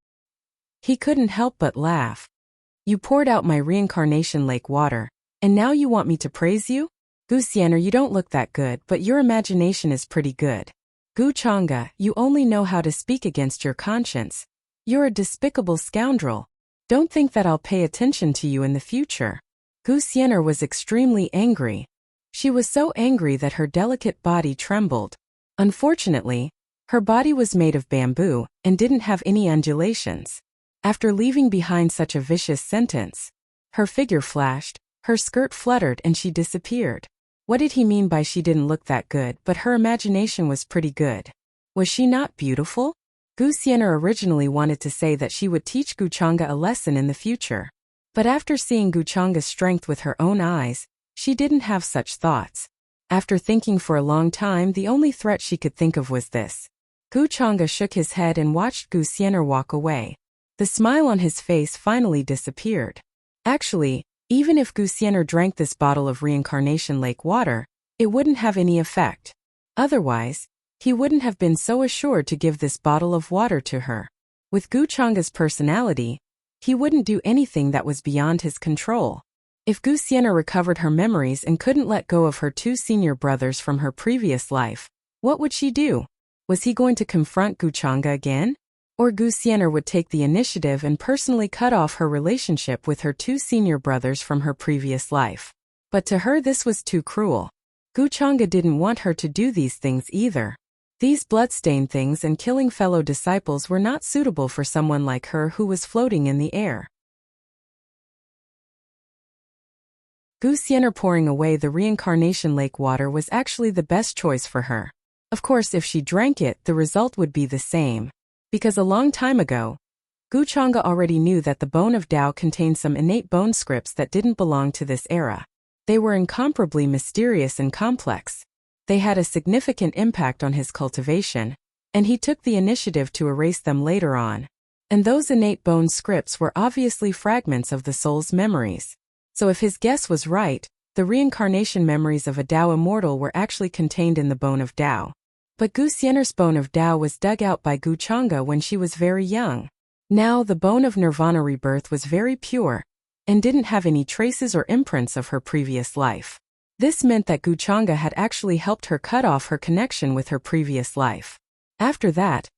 He couldn't help but laugh. "You poured out my reincarnation lake water, and now you want me to praise you? Guxiener, you don't look that good, but your imagination is pretty good. Guchanga, you only know how to speak against your conscience. You're a despicable scoundrel. Don't think that I'll pay attention to you in the future." Guxiener was extremely angry. She was so angry that her delicate body trembled. Unfortunately, her body was made of bamboo and didn't have any undulations. After leaving behind such a vicious sentence, her figure flashed, her skirt fluttered, and she disappeared. What did he mean by she didn't look that good, but her imagination was pretty good? Was she not beautiful? Guxiener originally wanted to say that she would teach Guchanga a lesson in the future. But after seeing Guchanga's strength with her own eyes, she didn't have such thoughts. After thinking for a long time, the only threat she could think of was this. Guchanga shook his head and watched Guxiener walk away. The smile on his face finally disappeared. Actually, even if Guxiener drank this bottle of reincarnation lake water, it wouldn't have any effect. Otherwise, he wouldn't have been so assured to give this bottle of water to her. With Guchanga's personality, he wouldn't do anything that was beyond his control. If Guxiener recovered her memories and couldn't let go of her two senior brothers from her previous life, what would she do? Was he going to confront Guchanga again? Or Guxiener would take the initiative and personally cut off her relationship with her two senior brothers from her previous life? But to her this was too cruel. Guchanga didn't want her to do these things either. These bloodstained things and killing fellow disciples were not suitable for someone like her who was floating in the air. Guxiener pouring away the reincarnation lake water was actually the best choice for her. Of course, if she drank it, the result would be the same. Because a long time ago, Chang'e already knew that the bone of Tao contained some innate bone scripts that didn't belong to this era. They were incomparably mysterious and complex. They had a significant impact on his cultivation, and he took the initiative to erase them later on. And those innate bone scripts were obviously fragments of the soul's memories. So if his guess was right, the reincarnation memories of a Tao immortal were actually contained in the bone of Tao. But Gu Xian'er's bone of Tao was dug out by Chang'e when she was very young. Now the bone of Nirvana rebirth was very pure, and didn't have any traces or imprints of her previous life. This meant that Chang'e had actually helped her cut off her connection with her previous life. After that,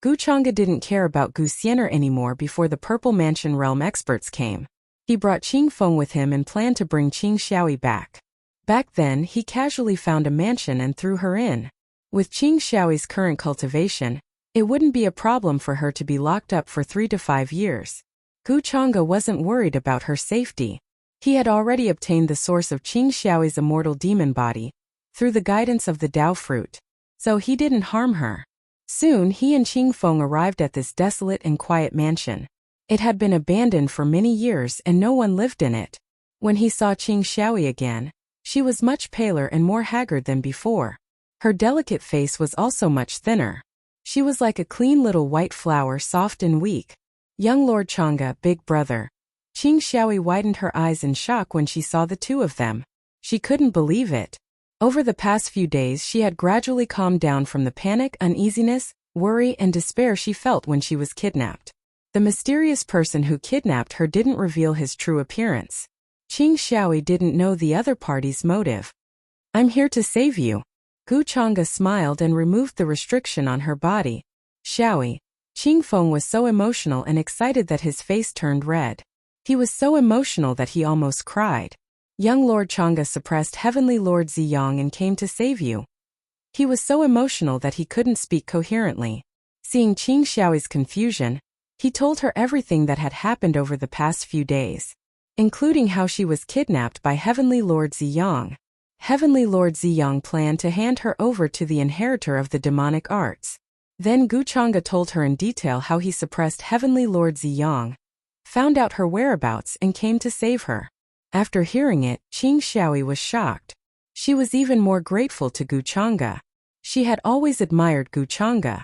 Chang'e didn't care about Gu Xian'er anymore before the Purple Mansion realm experts came. He brought Qing Feng with him and planned to bring Qing Xiaoyi back. Back then, he casually found a mansion and threw her in. With Qing Xiaoyi's current cultivation, it wouldn't be a problem for her to be locked up for 3 to 5 years. Chang'e wasn't worried about her safety. He had already obtained the source of Qing Xiaoyi's immortal demon body, through the guidance of the Tao fruit. So he didn't harm her. Soon he and Qing Feng arrived at this desolate and quiet mansion. It had been abandoned for many years and no one lived in it. When he saw Qing Xiaoyi again, she was much paler and more haggard than before. Her delicate face was also much thinner. She was like a clean little white flower, soft and weak. Young Lord Chang'e, big brother. Qing Xiaoyi widened her eyes in shock when she saw the two of them. She couldn't believe it. Over the past few days she had gradually calmed down from the panic, uneasiness, worry and despair she felt when she was kidnapped. The mysterious person who kidnapped her didn't reveal his true appearance. Qing Xiaoyi didn't know the other party's motive. "I'm here to save you." Chang'e smiled and removed the restriction on her body. "Xiaoyi." Qing Feng was so emotional and excited that his face turned red. He was so emotional that he almost cried. "Young Lord Chang'e suppressed Heavenly Lord Ziyang and came to save you." He was so emotional that he couldn't speak coherently. Seeing Qing Xiaoyi's confusion, he told her everything that had happened over the past few days, including how she was kidnapped by Heavenly Lord Ziyang. Heavenly Lord Ziyang planned to hand her over to the inheritor of the demonic arts. Then Chang'e told her in detail how he suppressed Heavenly Lord Ziyang, found out her whereabouts and came to save her. After hearing it, Qing Xiaoyi was shocked. She was even more grateful to Chang'e. She had always admired Chang'e.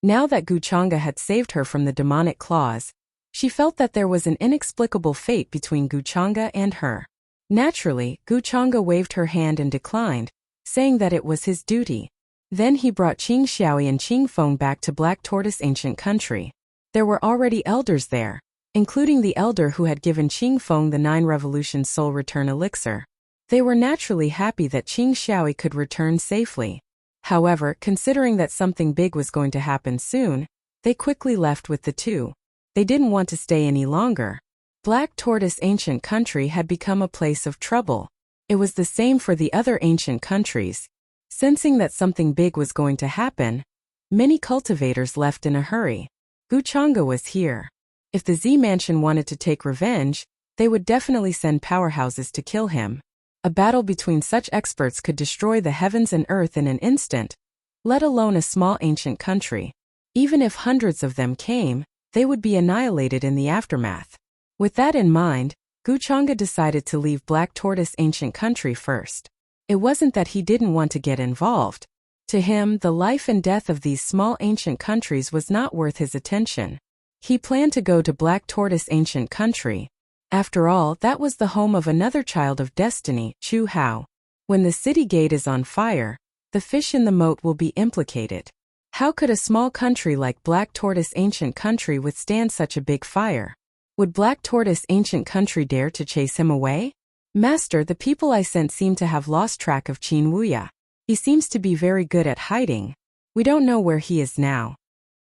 Now that Chang'e had saved her from the demonic claws, she felt that there was an inexplicable fate between Chang'e and her. Naturally, Chang'e waved her hand and declined, saying that it was his duty. Then he brought Qing Xiaoyi and Qing Feng back to Black Tortoise Ancient Country. There were already elders there, including the elder who had given Qing Feng the 9 Revolution Soul Return Elixir. They were naturally happy that Qing Xiaoyi could return safely. However, considering that something big was going to happen soon, they quickly left with the two. They didn't want to stay any longer. Black Tortoise Ancient Country had become a place of trouble. It was the same for the other ancient countries. Sensing that something big was going to happen, many cultivators left in a hurry. Chang'e was here. If the Z Mansion wanted to take revenge, they would definitely send powerhouses to kill him. A battle between such experts could destroy the heavens and earth in an instant, let alone a small ancient country. Even if hundreds of them came, they would be annihilated in the aftermath. With that in mind, Chang'e decided to leave Black Tortoise Ancient Country first. It wasn't that he didn't want to get involved. To him, the life and death of these small ancient countries was not worth his attention. He planned to go to Black Tortoise Ancient Country. After all, that was the home of another child of destiny, Chu Hao. When the city gate is on fire, the fish in the moat will be implicated. How could a small country like Black Tortoise Ancient Country withstand such a big fire? Would Black Tortoise Ancient Country dare to chase him away? "Master, the people I sent seem to have lost track of Qin Wuya. He seems to be very good at hiding. We don't know where he is now."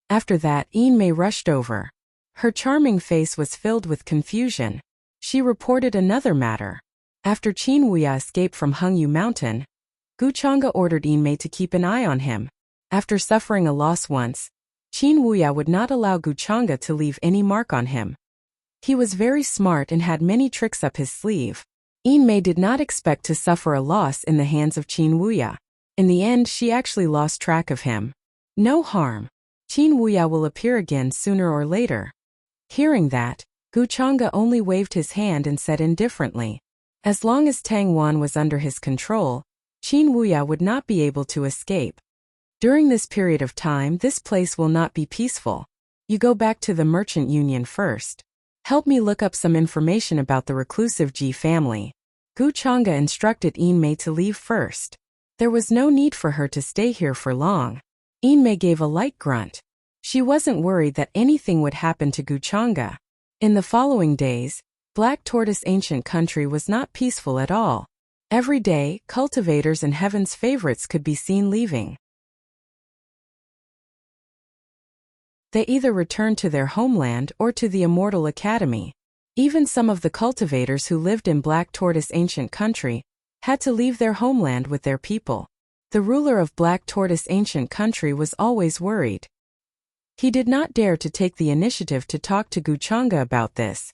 After that, Yin Mei rushed over. Her charming face was filled with confusion. She reported another matter. After Qin Wuya escaped from Hengyu Mountain, Chang'e ordered Yin Mei to keep an eye on him. After suffering a loss once, Qin Wuya would not allow Chang'e to leave any mark on him. He was very smart and had many tricks up his sleeve. Yin Mei did not expect to suffer a loss in the hands of Qin Wuya. In the end, she actually lost track of him. No harm. Qin Wuya will appear again sooner or later. Hearing that, Gu Chang'e only waved his hand and said indifferently, as long as Tang Wan was under his control, Qin Wuya would not be able to escape. During this period of time, this place will not be peaceful. You go back to the merchant union first. Help me look up some information about the reclusive Ji family. Gu Chang'e instructed Yin Mei to leave first. There was no need for her to stay here for long. Yin Mei gave a light grunt. She wasn't worried that anything would happen to Gu Chang'e. In the following days, Black Tortoise Ancient Country was not peaceful at all. Every day, cultivators and Heaven's favorites could be seen leaving. They either returned to their homeland or to the Immortal Academy. Even some of the cultivators who lived in Black Tortoise Ancient Country had to leave their homeland with their people. The ruler of Black Tortoise Ancient Country was always worried. He did not dare to take the initiative to talk to Gu Chang'e about this.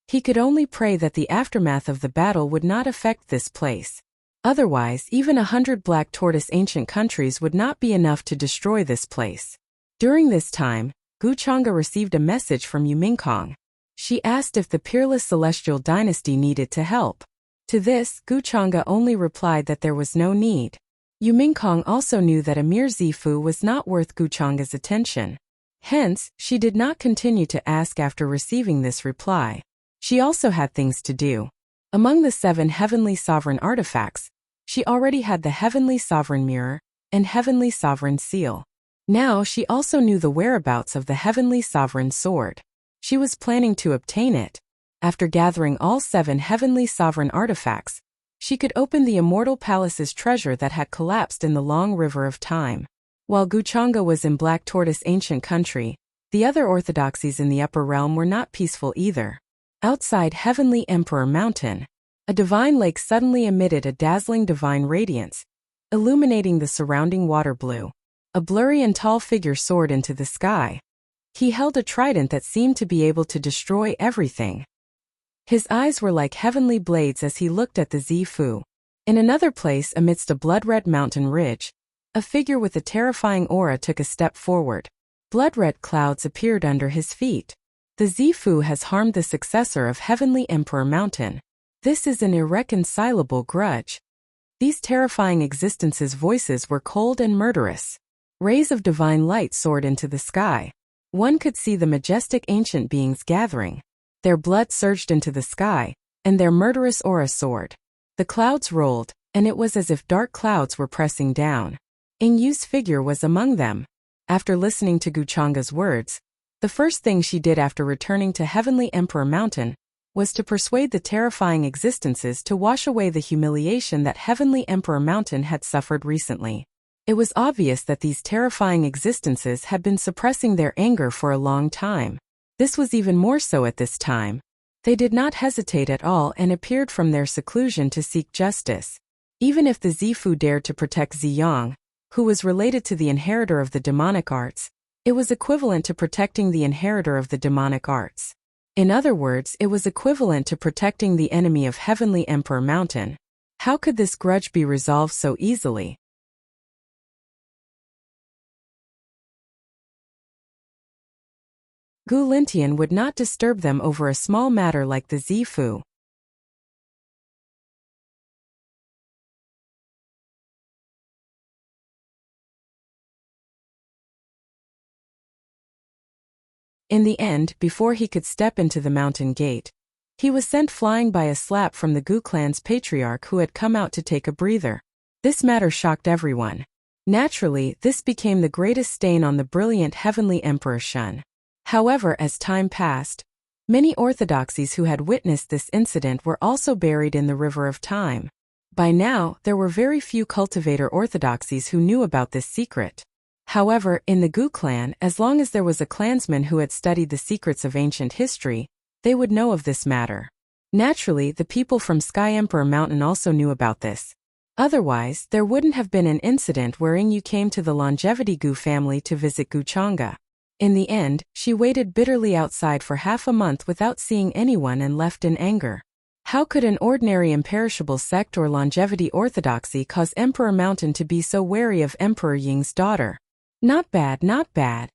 He could only pray that the aftermath of the battle would not affect this place. Otherwise, even 100 Black Tortoise Ancient Countries would not be enough to destroy this place. During this time, Gu Chang'e received a message from Yu Mingkong. She asked if the peerless Celestial Dynasty needed to help. To this, Gu Chang'e only replied that there was no need. Yu Mingkong also knew that a mere Zifu was not worth Gu Chang'e's attention. Hence, she did not continue to ask after receiving this reply. She also had things to do. Among the 7 Heavenly Sovereign artifacts, she already had the Heavenly Sovereign Mirror and Heavenly Sovereign Seal. Now she also knew the whereabouts of the Heavenly Sovereign Sword. She was planning to obtain it. After gathering all 7 Heavenly Sovereign artifacts, she could open the Immortal Palace's treasure that had collapsed in the long river of time. While Gu Chang'e was in Black Tortoise Ancient Country, the other orthodoxies in the upper realm were not peaceful either. Outside Heavenly Emperor Mountain, a divine lake suddenly emitted a dazzling divine radiance, illuminating the surrounding water blue. A blurry and tall figure soared into the sky. He held a trident that seemed to be able to destroy everything. His eyes were like heavenly blades as he looked at the Zifu. In another place amidst a blood-red mountain ridge, a figure with a terrifying aura took a step forward. Blood-red clouds appeared under his feet. The Zifu has harmed the successor of Heavenly Emperor Mountain. This is an irreconcilable grudge. These terrifying existences' voices were cold and murderous. Rays of divine light soared into the sky. One could see the majestic ancient beings gathering. Their blood surged into the sky, and their murderous aura soared. The clouds rolled, and it was as if dark clouds were pressing down. Ing Yu's figure was among them. After listening to Gu Chang'e's words, the first thing she did after returning to Heavenly Emperor Mountain was to persuade the terrifying existences to wash away the humiliation that Heavenly Emperor Mountain had suffered recently. It was obvious that these terrifying existences had been suppressing their anger for a long time. This was even more so at this time. They did not hesitate at all and appeared from their seclusion to seek justice. Even if the Zifu dared to protect Ziyang, who was related to the inheritor of the demonic arts, it was equivalent to protecting the inheritor of the demonic arts. In other words, it was equivalent to protecting the enemy of Heavenly Emperor Mountain. How could this grudge be resolved so easily? Gu Lintian would not disturb them over a small matter like the Zifu. In the end, before he could step into the mountain gate, he was sent flying by a slap from the Gu clan's patriarch who had come out to take a breather. This matter shocked everyone. Naturally, this became the greatest stain on the brilliant Heavenly Emperor Shun. However, as time passed, many orthodoxies who had witnessed this incident were also buried in the river of time. By now, there were very few cultivator orthodoxies who knew about this secret. However, in the Gu clan, as long as there was a clansman who had studied the secrets of ancient history, they would know of this matter. Naturally, the people from Sky Emperor Mountain also knew about this. Otherwise, there wouldn't have been an incident wherein you came to the Longevity Gu family to visit Gu Chang'e. In the end, she waited bitterly outside for half a month without seeing anyone and left in anger. How could an ordinary imperishable sect or longevity orthodoxy cause Emperor Mountain to be so wary of Emperor Ying's daughter? Not bad, not bad.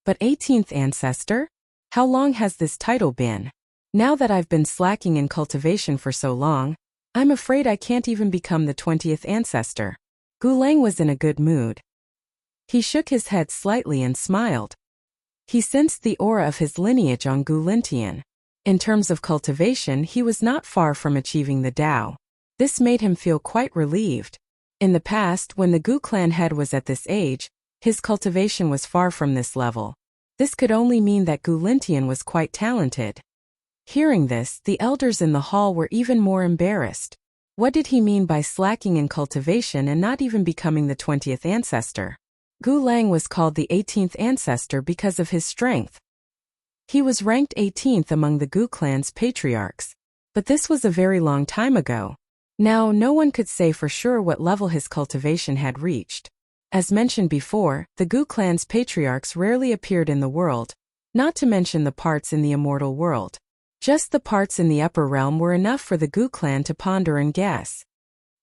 But 18th ancestor? How long has this title been? Now that I've been slacking in cultivation for so long, I'm afraid I can't even become the 20th ancestor. Gu Lang was in a good mood. He shook his head slightly and smiled. He sensed the aura of his lineage on Gu Lintian. In terms of cultivation, he was not far from achieving the Tao. This made him feel quite relieved. In the past, when the Gu clan head was at this age, his cultivation was far from this level. This could only mean that Gu Lintian was quite talented. Hearing this, the elders in the hall were even more embarrassed. What did he mean by slacking in cultivation and not even becoming the 20th ancestor? Gu Lang was called the 18th ancestor because of his strength. He was ranked 18th among the Gu clan's patriarchs. But this was a very long time ago. Now, no one could say for sure what level his cultivation had reached. As mentioned before, the Gu clan's patriarchs rarely appeared in the world, not to mention the parts in the immortal world. Just the parts in the upper realm were enough for the Gu clan to ponder and guess.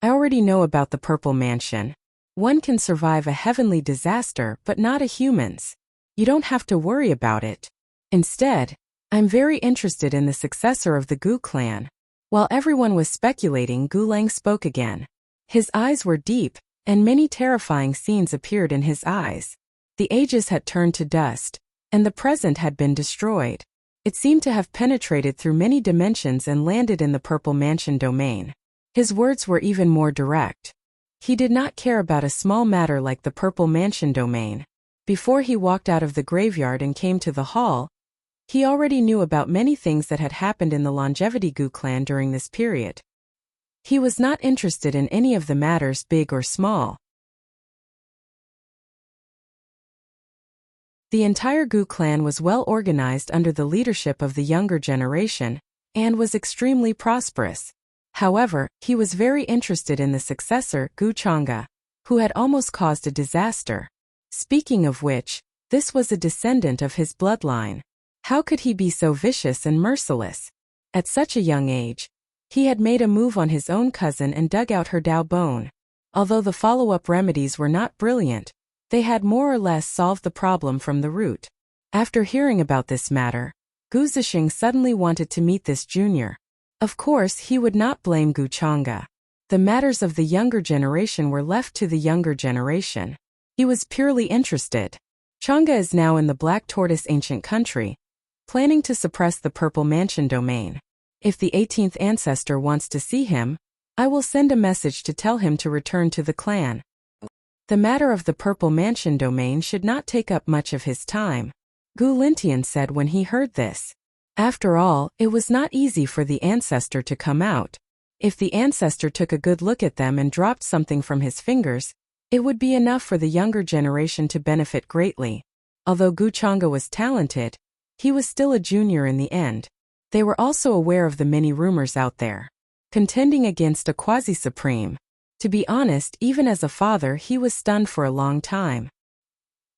I already know about the Purple Mansion. One can survive a heavenly disaster but not a human's. You don't have to worry about it. Instead, I'm very interested in the successor of the Gu clan. While everyone was speculating, Gu Lang spoke again. His eyes were deep, and many terrifying scenes appeared in his eyes. The ages had turned to dust, and the present had been destroyed. It seemed to have penetrated through many dimensions and landed in the Purple Mansion domain. His words were even more direct. He did not care about a small matter like the Purple Mansion domain. Before he walked out of the graveyard and came to the hall, he already knew about many things that had happened in the Longevity Gu clan during this period. He was not interested in any of the matters, big or small. The entire Gu clan was well organized under the leadership of the younger generation, and was extremely prosperous. However, he was very interested in the successor, Gu Chang'e, who had almost caused a disaster. Speaking of which, this was a descendant of his bloodline. How could he be so vicious and merciless? At such a young age, he had made a move on his own cousin and dug out her Dao bone. Although the follow-up remedies were not brilliant, they had more or less solved the problem from the root. After hearing about this matter, Gu Zixing suddenly wanted to meet this junior. Of course, he would not blame Gu Chang'e. The matters of the younger generation were left to the younger generation. He was purely interested. Chang'e is now in the Black Tortoise ancient country, planning to suppress the Purple Mansion domain. If the 18th ancestor wants to see him, I will send a message to tell him to return to the clan. The matter of the Purple Mansion domain should not take up much of his time, Gu Lintian said when he heard this. After all, it was not easy for the ancestor to come out. If the ancestor took a good look at them and dropped something from his fingers, it would be enough for the younger generation to benefit greatly. Although Gu Chang'e was talented, he was still a junior in the end. They were also aware of the many rumors out there, contending against a quasi-supreme. To be honest, even as a father, he was stunned for a long time.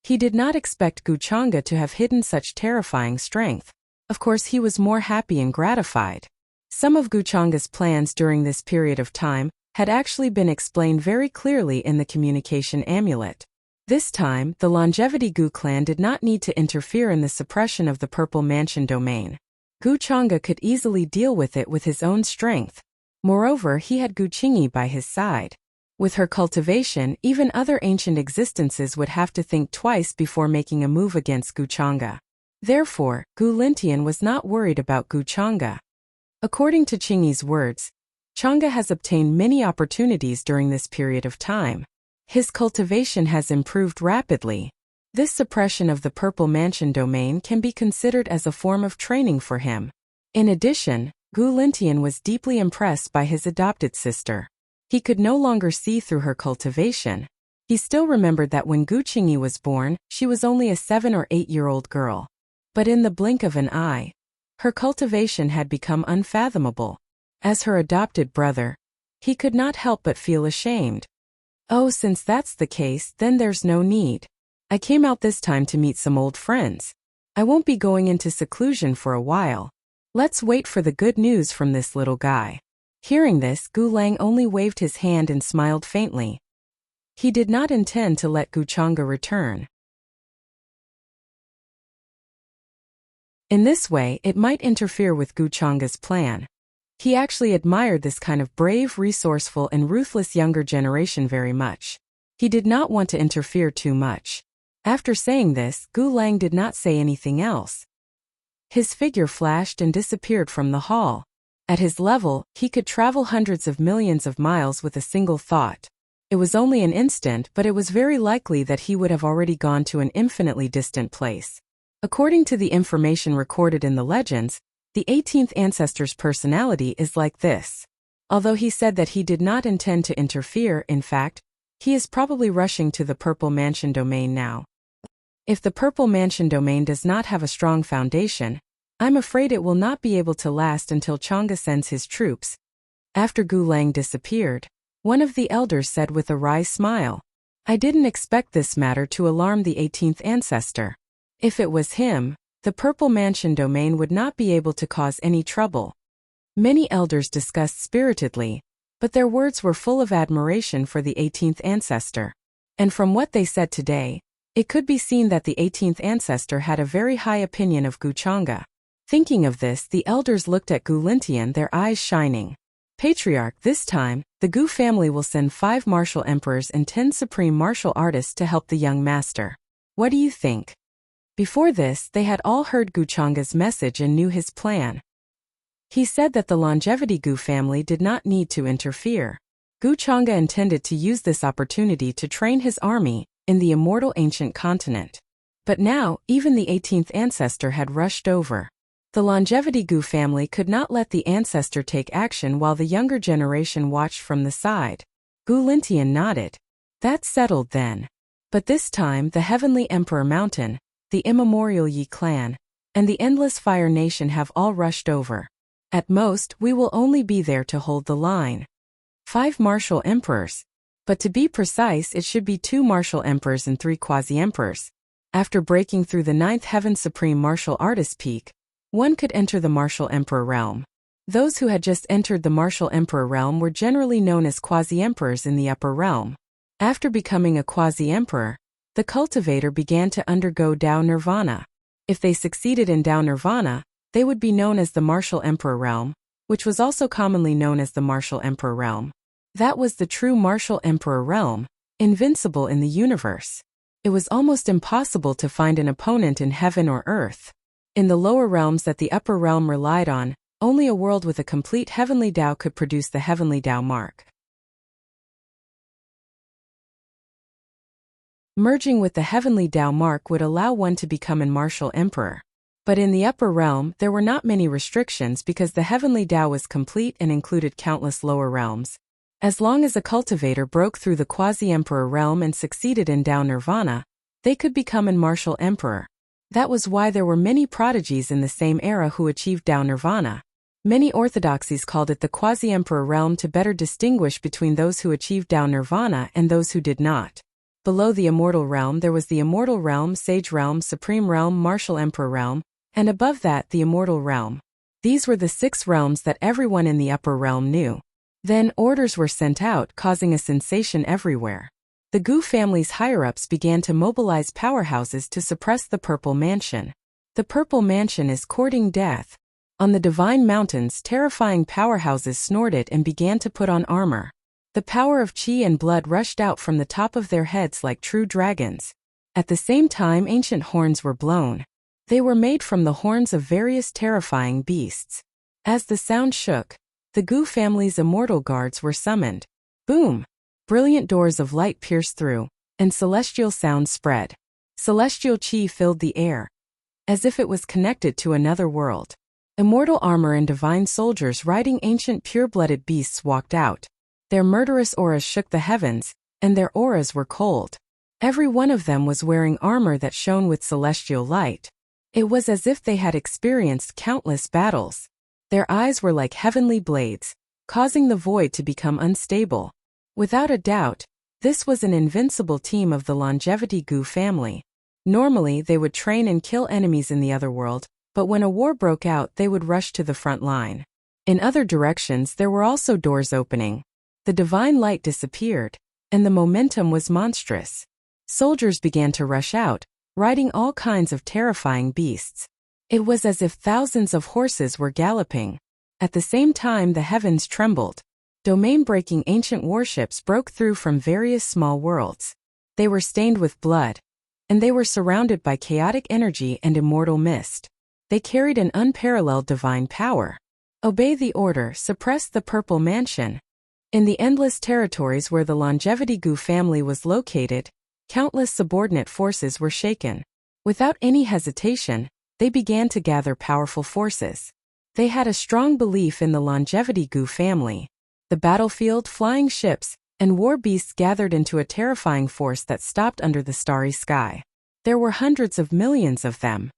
He did not expect Gu Chang'e to have hidden such terrifying strength. Of course, he was more happy and gratified. Some of Gu Chang'e's plans during this period of time had actually been explained very clearly in the communication amulet. This time, the Longevity Gu clan did not need to interfere in the suppression of the Purple Mansion domain. Gu Chang'e could easily deal with it with his own strength. Moreover, he had Gu Qingyi by his side. With her cultivation, even other ancient existences would have to think twice before making a move against Gu Chang'e. Therefore, Gu Lintian was not worried about Gu Chang'e. According to Qingyi's words, Chang'e has obtained many opportunities during this period of time. His cultivation has improved rapidly. This suppression of the Purple Mansion domain can be considered as a form of training for him. In addition, Gu Lintian was deeply impressed by his adopted sister. He could no longer see through her cultivation. He still remembered that when Gu Qingyi was born, she was only a 7 or 8-year-old girl. But in the blink of an eye, her cultivation had become unfathomable. As her adopted brother, he could not help but feel ashamed. Oh, since that's the case, then there's no need. I came out this time to meet some old friends. I won't be going into seclusion for a while. Let's wait for the good news from this little guy. Hearing this, Gu Lang only waved his hand and smiled faintly. He did not intend to let Gu Chang'e return. In this way, it might interfere with Guchanga's plan. He actually admired this kind of brave, resourceful, and ruthless younger generation very much. He did not want to interfere too much. After saying this, Gu Lang did not say anything else. His figure flashed and disappeared from the hall. At his level, he could travel hundreds of millions of miles with a single thought. It was only an instant, but it was very likely that he would have already gone to an infinitely distant place. According to the information recorded in the legends, the 18th ancestor's personality is like this. Although he said that he did not intend to interfere, in fact, he is probably rushing to the Purple Mansion domain now. If the Purple Mansion domain does not have a strong foundation, I'm afraid it will not be able to last until Chang'e sends his troops. After Gu Lang disappeared, one of the elders said with a wry smile, I didn't expect this matter to alarm the 18th ancestor. If it was him, the Purple Mansion domain would not be able to cause any trouble. Many elders discussed spiritedly, but their words were full of admiration for the 18th ancestor. And from what they said today, it could be seen that the 18th ancestor had a very high opinion of Guchanga. Thinking of this, the elders looked at Gu Lintian, their eyes shining. Patriarch, this time, the Gu family will send 5 martial emperors and 10 supreme martial artists to help the young master. What do you think? Before this, they had all heard Guchanga's message and knew his plan. He said that the longevity Gu family did not need to interfere. Guchanga intended to use this opportunity to train his army in the immortal ancient continent. But now, even the 18th ancestor had rushed over. The longevity Gu family could not let the ancestor take action while the younger generation watched from the side. Gu Lintian nodded. That's settled then. But this time the Heavenly Emperor Mountain, the immemorial Yi clan, and the Endless Fire Nation have all rushed over. At most, we will only be there to hold the line. 5 martial emperors. But to be precise, it should be 2 martial emperors and 3 quasi-emperors. After breaking through the 9th Heaven Supreme Martial Artist Peak, one could enter the Martial Emperor realm. Those who had just entered the Martial Emperor realm were generally known as quasi-emperors in the upper realm. After becoming a quasi-emperor, the cultivator began to undergo Dao Nirvana. If they succeeded in Dao Nirvana, they would be known as the Martial Emperor realm, which was also commonly known as the Martial Emperor realm. That was the true Martial Emperor realm, invincible in the universe. It was almost impossible to find an opponent in heaven or earth. In the lower realms that the upper realm relied on, only a world with a complete heavenly Dao could produce the heavenly Dao mark. Merging with the heavenly Dao mark would allow one to become an martial emperor. But in the upper realm, there were not many restrictions because the heavenly Dao was complete and included countless lower realms. As long as a cultivator broke through the quasi-emperor realm and succeeded in Dao Nirvana, they could become an martial emperor. That was why there were many prodigies in the same era who achieved Dao Nirvana. Many orthodoxies called it the quasi-emperor realm to better distinguish between those who achieved Dao Nirvana and those who did not. Below the immortal realm there was the immortal realm, sage realm, supreme realm, martial emperor realm, and above that the immortal realm. These were the 6 realms that everyone in the upper realm knew. Then orders were sent out, causing a sensation everywhere. The Gu family's higher-ups began to mobilize powerhouses to suppress the Purple Mansion. The Purple Mansion is courting death. On the Divine Mountains, terrifying powerhouses snorted and began to put on armor. The power of chi and blood rushed out from the top of their heads like true dragons. At the same time, ancient horns were blown. They were made from the horns of various terrifying beasts. As the sound shook, the Gu family's immortal guards were summoned. Boom! Brilliant doors of light pierced through, and celestial sounds spread. Celestial chi filled the air, as if it was connected to another world. Immortal armor and divine soldiers riding ancient pure-blooded beasts walked out. Their murderous auras shook the heavens, and their auras were cold. Every one of them was wearing armor that shone with celestial light. It was as if they had experienced countless battles. Their eyes were like heavenly blades, causing the void to become unstable. Without a doubt, this was an invincible team of the longevity Gu family. Normally, they would train and kill enemies in the other world, but when a war broke out, they would rush to the front line. In other directions, there were also doors opening. The divine light disappeared, and the momentum was monstrous. Soldiers began to rush out, riding all kinds of terrifying beasts. It was as if thousands of horses were galloping. At the same time, the heavens trembled. Domain-breaking ancient warships broke through from various small worlds. They were stained with blood, and they were surrounded by chaotic energy and immortal mist. They carried an unparalleled divine power. Obey the order, suppress the Purple Mansion. In the endless territories where the Longevity Gu family was located, countless subordinate forces were shaken. Without any hesitation, they began to gather powerful forces. They had a strong belief in the Longevity Gu family. The battlefield, flying ships, and war beasts gathered into a terrifying force that stopped under the starry sky. There were hundreds of millions of them.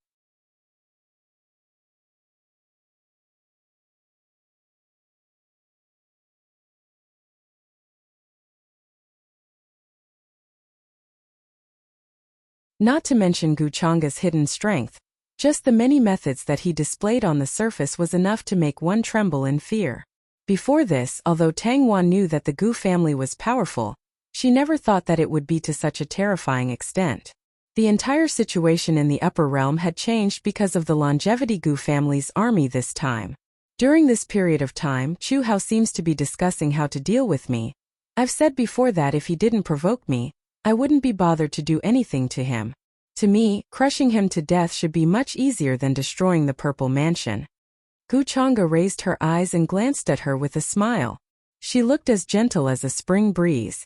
Not to mention Guchanga's hidden strength. Just the many methods that he displayed on the surface was enough to make one tremble in fear. Before this, although Tang Wan knew that the Gu family was powerful, she never thought that it would be to such a terrifying extent. The entire situation in the upper realm had changed because of the Longevity Gu family's army this time. During this period of time, Chu Hao seems to be discussing how to deal with me. I've said before that if he didn't provoke me, I wouldn't be bothered to do anything to him. To me, crushing him to death should be much easier than destroying the Purple Mansion. Guchanga raised her eyes and glanced at her with a smile. She looked as gentle as a spring breeze.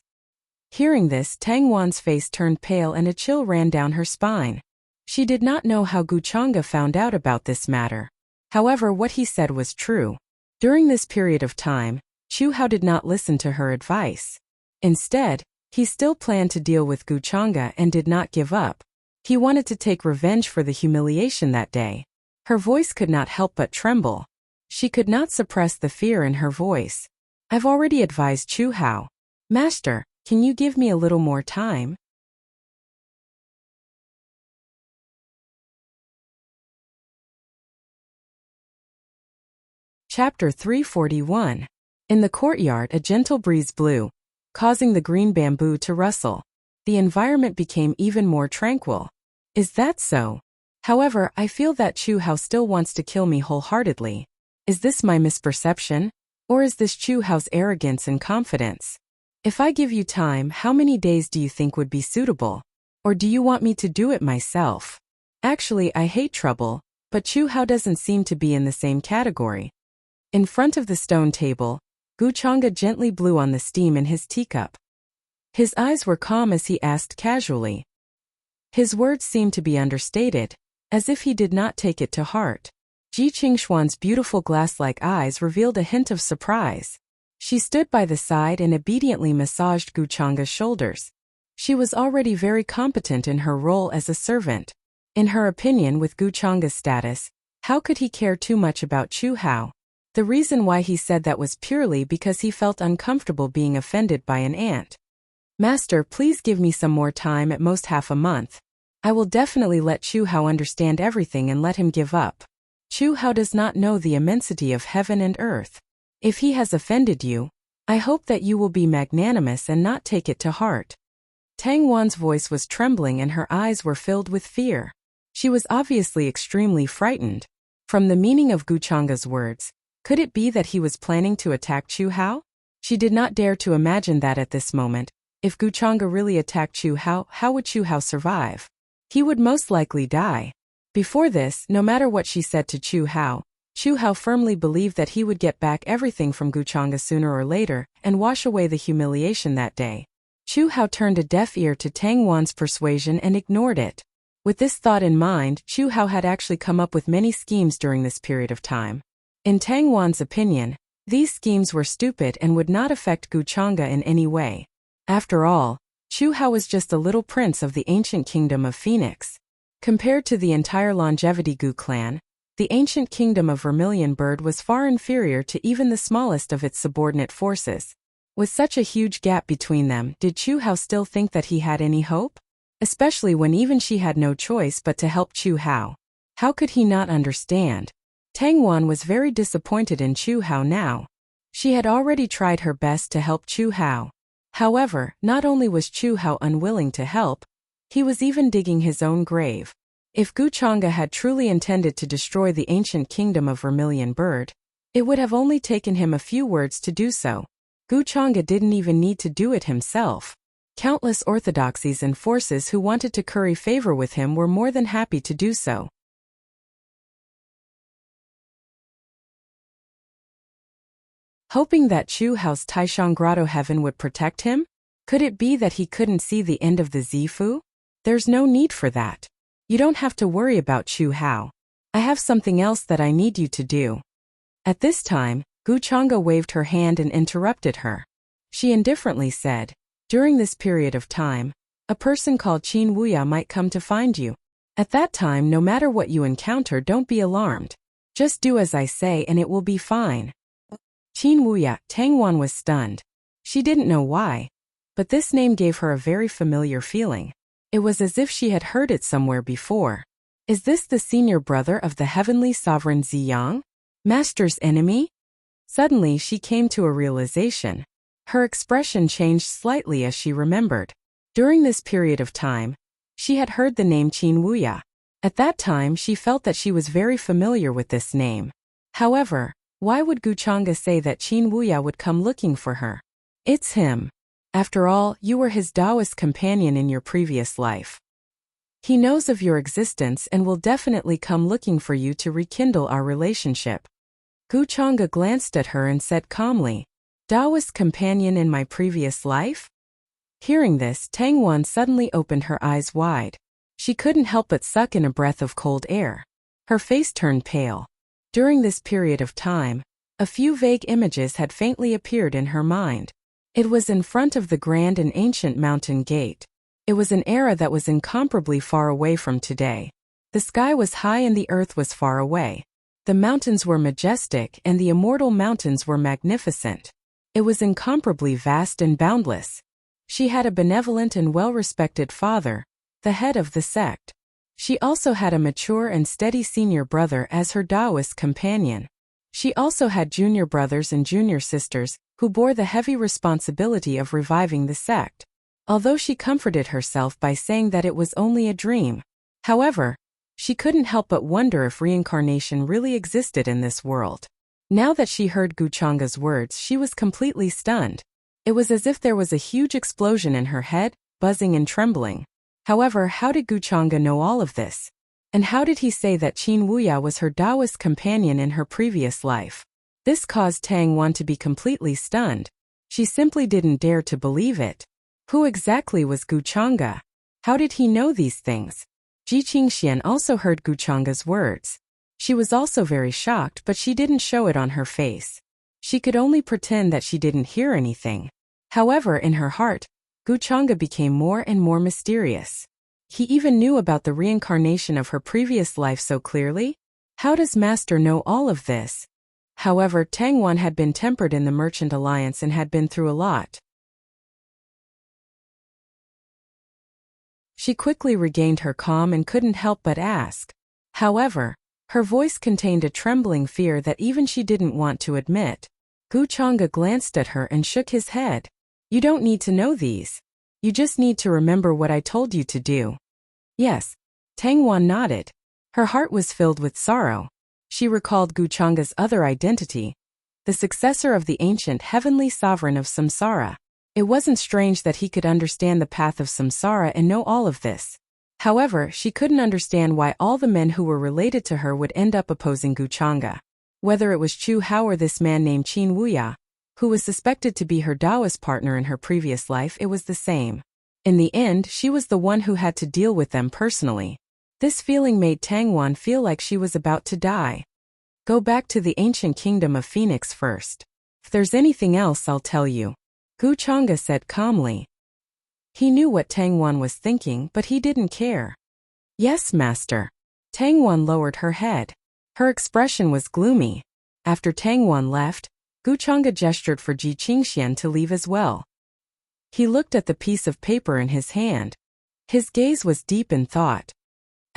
Hearing this, Tang Wan's face turned pale and a chill ran down her spine. She did not know how Guchanga found out about this matter. However, what he said was true. During this period of time, Chu Hao did not listen to her advice. Instead, he still planned to deal with Guchanga and did not give up. He wanted to take revenge for the humiliation that day. Her voice could not help but tremble. She could not suppress the fear in her voice. I've already advised Chu Hao. Master, can you give me a little more time? Chapter 341. In the courtyard, a gentle breeze blew, causing the green bamboo to rustle. The environment became even more tranquil. Is that so? However, I feel that Chu Hao still wants to kill me wholeheartedly. Is this my misperception? Or is this Chu Hao's arrogance and confidence? If I give you time, how many days do you think would be suitable? Or do you want me to do it myself? Actually, I hate trouble, but Chu Hao doesn't seem to be in the same category. In front of the stone table, Guchanga gently blew on the steam in his teacup. His eyes were calm as he asked casually. His words seemed to be understated, as if he did not take it to heart. Ji Qingshuan's beautiful glass-like eyes revealed a hint of surprise. She stood by the side and obediently massaged Guchanga's shoulders. She was already very competent in her role as a servant. In her opinion, with Guchanga's status, how could he care too much about Chu Hao? The reason why he said that was purely because he felt uncomfortable being offended by an ant. Master, please give me some more time, at most half a month. I will definitely let Chu Hao understand everything and let him give up. Chu Hao does not know the immensity of heaven and earth. If he has offended you, I hope that you will be magnanimous and not take it to heart. Tang Wan's voice was trembling and her eyes were filled with fear. She was obviously extremely frightened. From the meaning of Guchanga's words, could it be that he was planning to attack Chu Hao? She did not dare to imagine that at this moment. If Guchanga really attacked Chu Hao, how would Chu Hao survive? He would most likely die. Before this, no matter what she said to Chu Hao firmly believed that he would get back everything from Guchanga sooner or later and wash away the humiliation that day. Chu Hao turned a deaf ear to Tang Wan's persuasion and ignored it. With this thought in mind, Chu Hao had actually come up with many schemes during this period of time. In Tang Wan's opinion, these schemes were stupid and would not affect Guchanga in any way. After all, Chu Hao was just a little prince of the ancient kingdom of Phoenix. Compared to the entire Longevity Gu clan, the ancient kingdom of Vermilion Bird was far inferior to even the smallest of its subordinate forces. With such a huge gap between them, did Chu Hao still think that he had any hope? Especially when even she had no choice but to help Chu Hao. How could he not understand? Tang Wan was very disappointed in Chu Hao now. She had already tried her best to help Chu Hao. However, not only was Chu Hao unwilling to help, he was even digging his own grave. If Guchanga had truly intended to destroy the ancient kingdom of Vermilion Bird, it would have only taken him a few words to do so. Guchanga didn't even need to do it himself. Countless orthodoxies and forces who wanted to curry favor with him were more than happy to do so. Hoping that Chu Hao's Taishang Grotto heaven would protect him? Could it be that he couldn't see the end of the Zifu? There's no need for that. You don't have to worry about Chu Hao. I have something else that I need you to do. At this time, Guchanga waved her hand and interrupted her. She indifferently said, during this period of time, a person called Qin Wuya might come to find you. At that time, no matter what you encounter, don't be alarmed. Just do as I say and it will be fine. Qin Wuya, Tang Wan was stunned. She didn't know why, but this name gave her a very familiar feeling. It was as if she had heard it somewhere before. Is this the senior brother of the heavenly sovereign Ziyang? Master's enemy? Suddenly she came to a realization. Her expression changed slightly as she remembered. During this period of time, she had heard the name Qin Wuya. At that time she felt that she was very familiar with this name. However, why would Guchanga say that Qin Wuya would come looking for her? It's him. After all, you were his Taoist companion in your previous life. He knows of your existence and will definitely come looking for you to rekindle our relationship. Guchanga glanced at her and said calmly, Taoist companion in my previous life? Hearing this, Tang Wan suddenly opened her eyes wide. She couldn't help but suck in a breath of cold air. Her face turned pale. During this period of time, a few vague images had faintly appeared in her mind. It was in front of the grand and ancient mountain gate. It was an era that was incomparably far away from today. The sky was high and the earth was far away. The mountains were majestic and the immortal mountains were magnificent. It was incomparably vast and boundless. She had a benevolent and well-respected father, the head of the sect. She also had a mature and steady senior brother as her Taoist companion. She also had junior brothers and junior sisters, who bore the heavy responsibility of reviving the sect. Although she comforted herself by saying that it was only a dream. However, she couldn't help but wonder if reincarnation really existed in this world. Now that she heard Guchanga's words, she was completely stunned. It was as if there was a huge explosion in her head, buzzing and trembling. However, how did Guchanga know all of this? And how did he say that Qin Wuya was her Taoist companion in her previous life? This caused Tang Wan to be completely stunned. She simply didn't dare to believe it. Who exactly was Guchanga? How did he know these things? Ji Qingxian also heard Guchanga's words. She was also very shocked, but she didn't show it on her face. She could only pretend that she didn't hear anything. However, in her heart, Guchanga became more and more mysterious. He even knew about the reincarnation of her previous life so clearly? How does Master know all of this? However, Tang Wan had been tempered in the Merchant Alliance and had been through a lot. She quickly regained her calm and couldn't help but ask. However, her voice contained a trembling fear that even she didn't want to admit. Guchanga glanced at her and shook his head. You don't need to know these. You just need to remember what I told you to do. Yes. Tang Wan nodded. Her heart was filled with sorrow. She recalled Guchanga's other identity, the successor of the ancient heavenly sovereign of Samsara. It wasn't strange that he could understand the path of Samsara and know all of this. However, she couldn't understand why all the men who were related to her would end up opposing Guchanga. Whether it was Chu Hao or this man named Qin Wuya, who was suspected to be her Taoist partner in her previous life, it was the same. In the end, she was the one who had to deal with them personally. This feeling made Tang Wan feel like she was about to die. Go back to the ancient kingdom of Phoenix first. If there's anything else, I'll tell you. Guchanga said calmly. He knew what Tang Wan was thinking, but he didn't care. Yes, Master. Tang Wan lowered her head. Her expression was gloomy. After Tang Wan left, Guchanga gestured for Ji Qingxian to leave as well. He looked at the piece of paper in his hand. His gaze was deep in thought.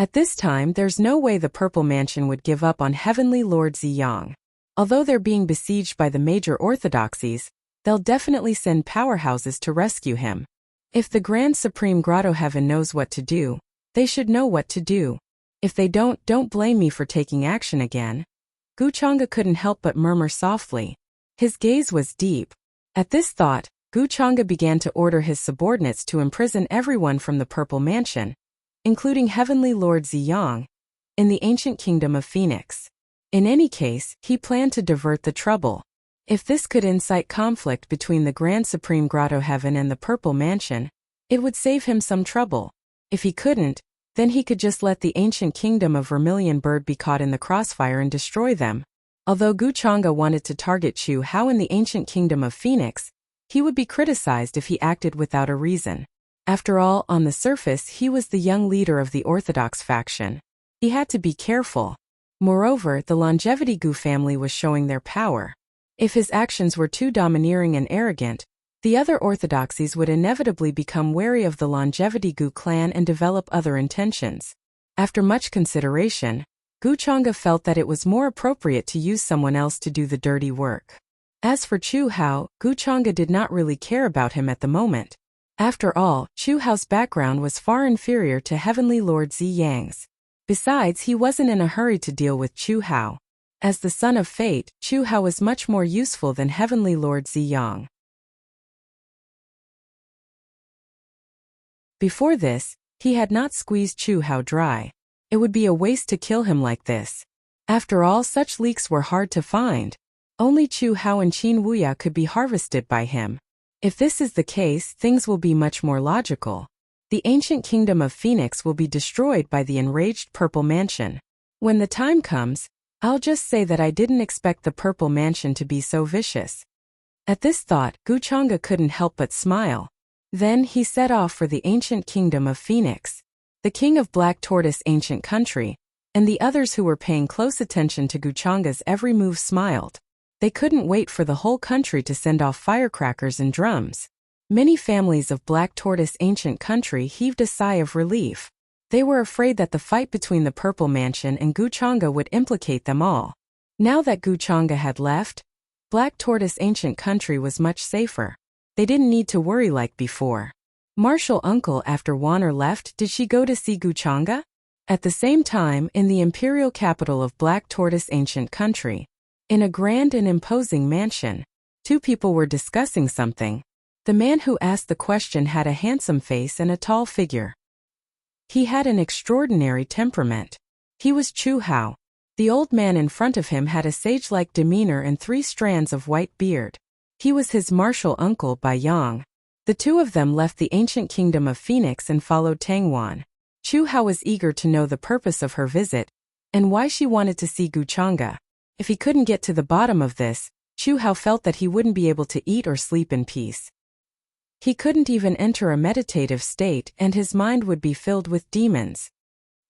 At this time, there's no way the Purple Mansion would give up on Heavenly Lord Ziyang. Although they're being besieged by the major orthodoxies, they'll definitely send powerhouses to rescue him. If the Grand Supreme Grotto Heaven knows what to do, they should know what to do. If they don't blame me for taking action again. Guchanga couldn't help but murmur softly. His gaze was deep. At this thought, Guchanga began to order his subordinates to imprison everyone from the Purple Mansion, including Heavenly Lord Ziyang, in the ancient kingdom of Phoenix. In any case, he planned to divert the trouble. If this could incite conflict between the Grand Supreme Grotto Heaven and the Purple Mansion, it would save him some trouble. If he couldn't, then he could just let the ancient kingdom of Vermilion Bird be caught in the crossfire and destroy them. Although Guchanga wanted to target Chu Hao in the ancient kingdom of Phoenix, he would be criticized if he acted without a reason. After all, on the surface he was the young leader of the Orthodox faction. He had to be careful. Moreover, the Longevity Gu family was showing their power. If his actions were too domineering and arrogant, the other orthodoxies would inevitably become wary of the Longevity Gu clan and develop other intentions. After much consideration, Guchanga felt that it was more appropriate to use someone else to do the dirty work. As for Chu Hao, Guchanga did not really care about him at the moment. After all, Chu Hao's background was far inferior to Heavenly Lord Ziyang's. Besides, he wasn't in a hurry to deal with Chu Hao. As the son of fate, Chu Hao was much more useful than Heavenly Lord Ziyang. Before this, he had not squeezed Chu Hao dry. It would be a waste to kill him like this. After all, such leeks were hard to find. Only Chu Hao and Qin Wuya could be harvested by him. If this is the case, things will be much more logical. The ancient kingdom of Phoenix will be destroyed by the enraged Purple Mansion. When the time comes, I'll just say that I didn't expect the Purple Mansion to be so vicious. At this thought, Guchanga couldn't help but smile. Then he set off for the ancient kingdom of Phoenix. The king of Black Tortoise Ancient Country, and the others who were paying close attention to Guchanga's every move smiled. They couldn't wait for the whole country to send off firecrackers and drums. Many families of Black Tortoise Ancient Country heaved a sigh of relief. They were afraid that the fight between the Purple Mansion and Guchanga would implicate them all. Now that Guchanga had left, Black Tortoise Ancient Country was much safer. They didn't need to worry like before. Martial uncle, after Wanner left, did she go to see Guchanga? At the same time, in the imperial capital of Black Tortoise Ancient Country, in a grand and imposing mansion, two people were discussing something. The man who asked the question had a handsome face and a tall figure. He had an extraordinary temperament. He was Chu Hao. The old man in front of him had a sage-like demeanor and 3 strands of white beard. He was his martial uncle Bai Yang. The two of them left the ancient kingdom of Phoenix and followed Tangwan. Chu Hao was eager to know the purpose of her visit and why she wanted to see Guchanga. If he couldn't get to the bottom of this, Chu Hao felt that he wouldn't be able to eat or sleep in peace. He couldn't even enter a meditative state and his mind would be filled with demons.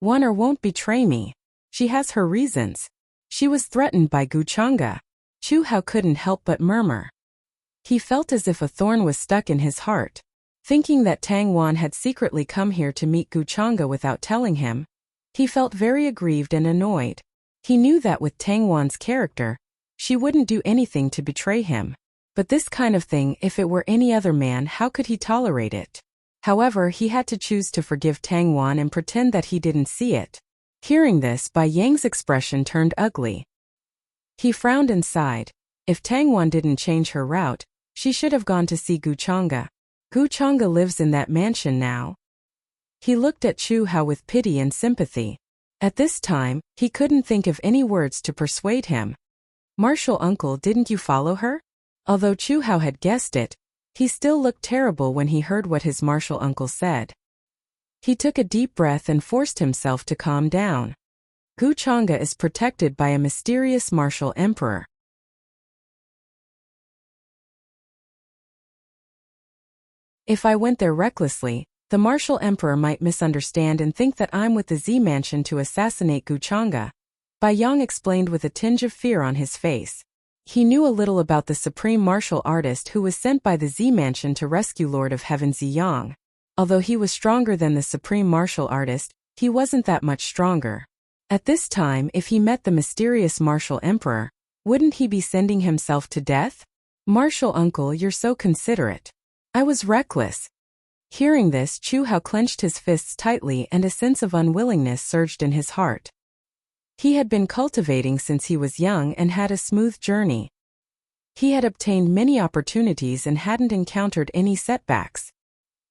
Wanner won't betray me. She has her reasons. She was threatened by Guchanga. Chu Hao couldn't help but murmur. He felt as if a thorn was stuck in his heart. Thinking that Tang Wan had secretly come here to meet Guchanga without telling him, he felt very aggrieved and annoyed. He knew that with Tang Wan's character, she wouldn't do anything to betray him. But this kind of thing, if it were any other man, how could he tolerate it? However, he had to choose to forgive Tang Wan and pretend that he didn't see it. Hearing this, Bai Yang's expression turned ugly. He frowned and sighed. If Tang Wan didn't change her route, she should have gone to see Guchanga. Guchanga lives in that mansion now. He looked at Chu Hao with pity and sympathy. At this time, he couldn't think of any words to persuade him. Martial uncle, didn't you follow her? Although Chu Hao had guessed it, he still looked terrible when he heard what his martial uncle said. He took a deep breath and forced himself to calm down. Guchanga is protected by a mysterious martial emperor. If I went there recklessly, the martial emperor might misunderstand and think that I'm with the Z Mansion to assassinate Guchanga. Bai Yang explained with a tinge of fear on his face. He knew a little about the supreme martial artist who was sent by the Z Mansion to rescue Lord of Heaven Ziyang. Although he was stronger than the supreme martial artist, he wasn't that much stronger. At this time, if he met the mysterious martial emperor, wouldn't he be sending himself to death? Martial uncle, you're so considerate. I was reckless. Hearing this, Chu Hao clenched his fists tightly and a sense of unwillingness surged in his heart. He had been cultivating since he was young and had a smooth journey. He had obtained many opportunities and hadn't encountered any setbacks.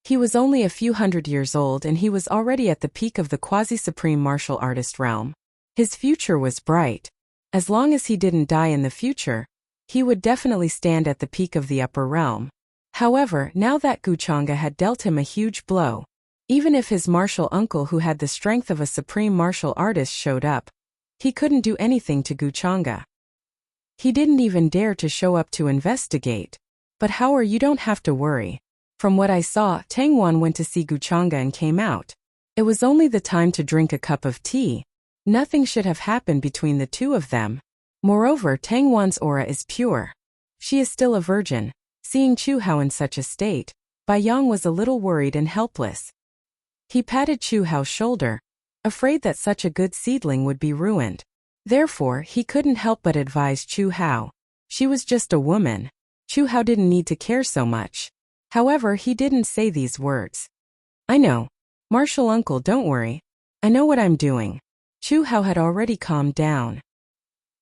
He was only a few hundred years old and he was already at the peak of the quasi-supreme martial artist realm. His future was bright. As long as he didn't die in the future, he would definitely stand at the peak of the upper realm. However, now that Guchanga had dealt him a huge blow, even if his martial uncle who had the strength of a supreme martial artist showed up, he couldn't do anything to Guchanga. He didn't even dare to show up to investigate. But how you don't have to worry. From what I saw, Tang Wan went to see Guchanga and came out. It was only the time to drink a cup of tea. Nothing should have happened between the two of them. Moreover, Tang Wan's aura is pure. She is still a virgin. Seeing Chu Hao in such a state, Bai Yang was a little worried and helpless. He patted Chu Hao's shoulder, afraid that such a good seedling would be ruined. Therefore, he couldn't help but advise Chu Hao. She was just a woman. Chu Hao didn't need to care so much. However, he didn't say these words. I know. Martial uncle, don't worry. I know what I'm doing. Chu Hao had already calmed down.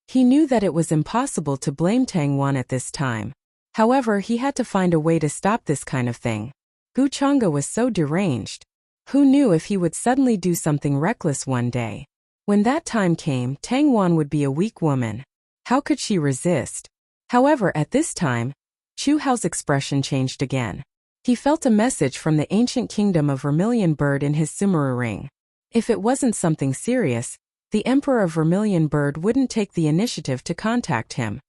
He knew that it was impossible to blame Tang Wan at this time. However, he had to find a way to stop this kind of thing. Guchanga was so deranged. Who knew if he would suddenly do something reckless one day? When that time came, Tang Wan would be a weak woman. How could she resist? However, at this time, Chu Hao's expression changed again. He felt a message from the ancient kingdom of Vermilion Bird in his Sumeru ring. If it wasn't something serious, the Emperor of Vermilion Bird wouldn't take the initiative to contact him.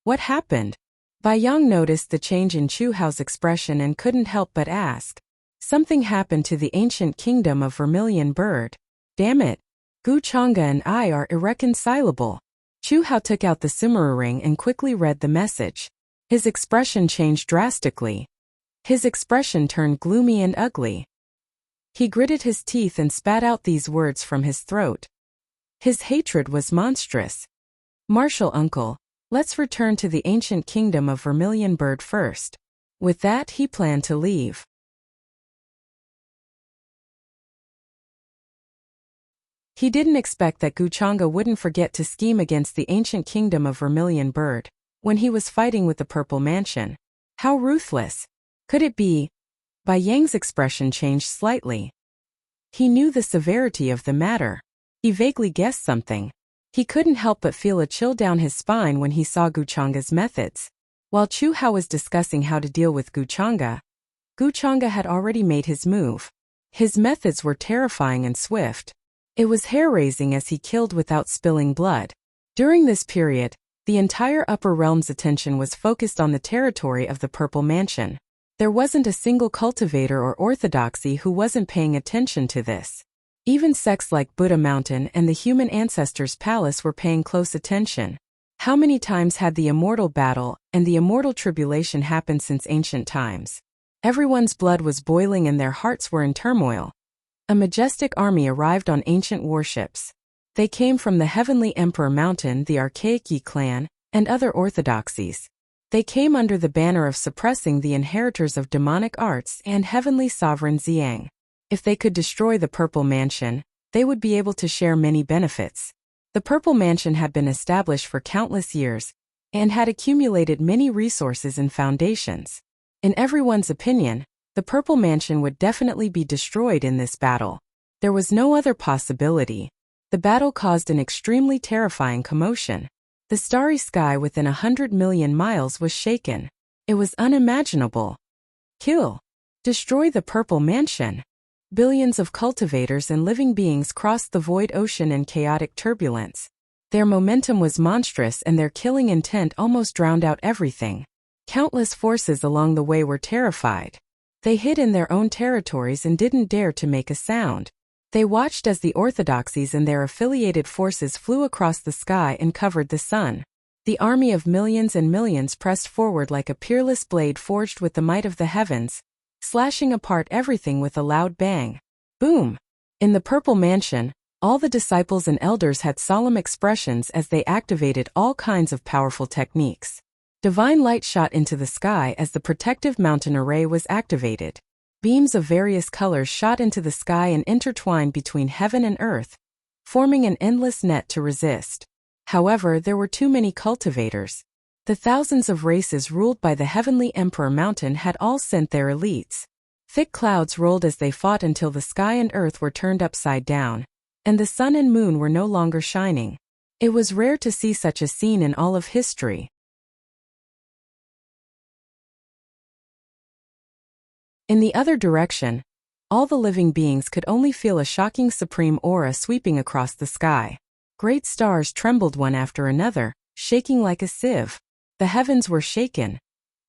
What happened? Bai Yang noticed the change in Chu Hao's expression and couldn't help but ask. Something happened to the ancient kingdom of Vermilion Bird. Damn it. Guchanga and I are irreconcilable. Chu Hao took out the Sumeru ring and quickly read the message. His expression changed drastically. His expression turned gloomy and ugly. He gritted his teeth and spat out these words from his throat. His hatred was monstrous. Martial uncle, let's return to the ancient kingdom of Vermilion Bird first. With that, he planned to leave. He didn't expect that Guchanga wouldn't forget to scheme against the ancient kingdom of Vermilion Bird when he was fighting with the Purple Mansion. How ruthless! Could it be? Bai Yang's expression changed slightly. He knew the severity of the matter. He vaguely guessed something. He couldn't help but feel a chill down his spine when he saw Guchanga's methods. While Chu Hao was discussing how to deal with Guchanga, Guchanga had already made his move. His methods were terrifying and swift. It was hair-raising as he killed without spilling blood. During this period, the entire upper realm's attention was focused on the territory of the Purple Mansion. There wasn't a single cultivator or orthodoxy who wasn't paying attention to this. Even sects like Buddha Mountain and the Human Ancestors Palace were paying close attention. How many times had the immortal battle and the immortal tribulation happened since ancient times? Everyone's blood was boiling and their hearts were in turmoil. A majestic army arrived on ancient warships. They came from the Heavenly Emperor Mountain, the archaic Yi clan, and other orthodoxies. They came under the banner of suppressing the inheritors of demonic arts and Heavenly Sovereign Xiang. If they could destroy the Purple Mansion, they would be able to share many benefits. The Purple Mansion had been established for countless years and had accumulated many resources and foundations. In everyone's opinion, the Purple Mansion would definitely be destroyed in this battle. There was no other possibility. The battle caused an extremely terrifying commotion. The starry sky within 100 million miles was shaken. It was unimaginable. Kill. Destroy the Purple Mansion. Billions of cultivators and living beings crossed the void ocean in chaotic turbulence. Their momentum was monstrous and their killing intent almost drowned out everything. Countless forces along the way were terrified. They hid in their own territories and didn't dare to make a sound. They watched as the orthodoxies and their affiliated forces flew across the sky and covered the sun. The army of millions and millions pressed forward like a peerless blade forged with the might of the heavens, slashing apart everything with a loud bang. Boom! In the Purple Mansion, all the disciples and elders had solemn expressions as they activated all kinds of powerful techniques. Divine light shot into the sky as the protective mountain array was activated. Beams of various colors shot into the sky and intertwined between heaven and earth, forming an endless net to resist. However, there were too many cultivators. The thousands of races ruled by the heavenly Emperor Mountain had all sent their elites. Thick clouds rolled as they fought until the sky and earth were turned upside down, and the sun and moon were no longer shining. It was rare to see such a scene in all of history. In the other direction, all the living beings could only feel a shocking supreme aura sweeping across the sky. Great stars trembled one after another, shaking like a sieve. The heavens were shaken,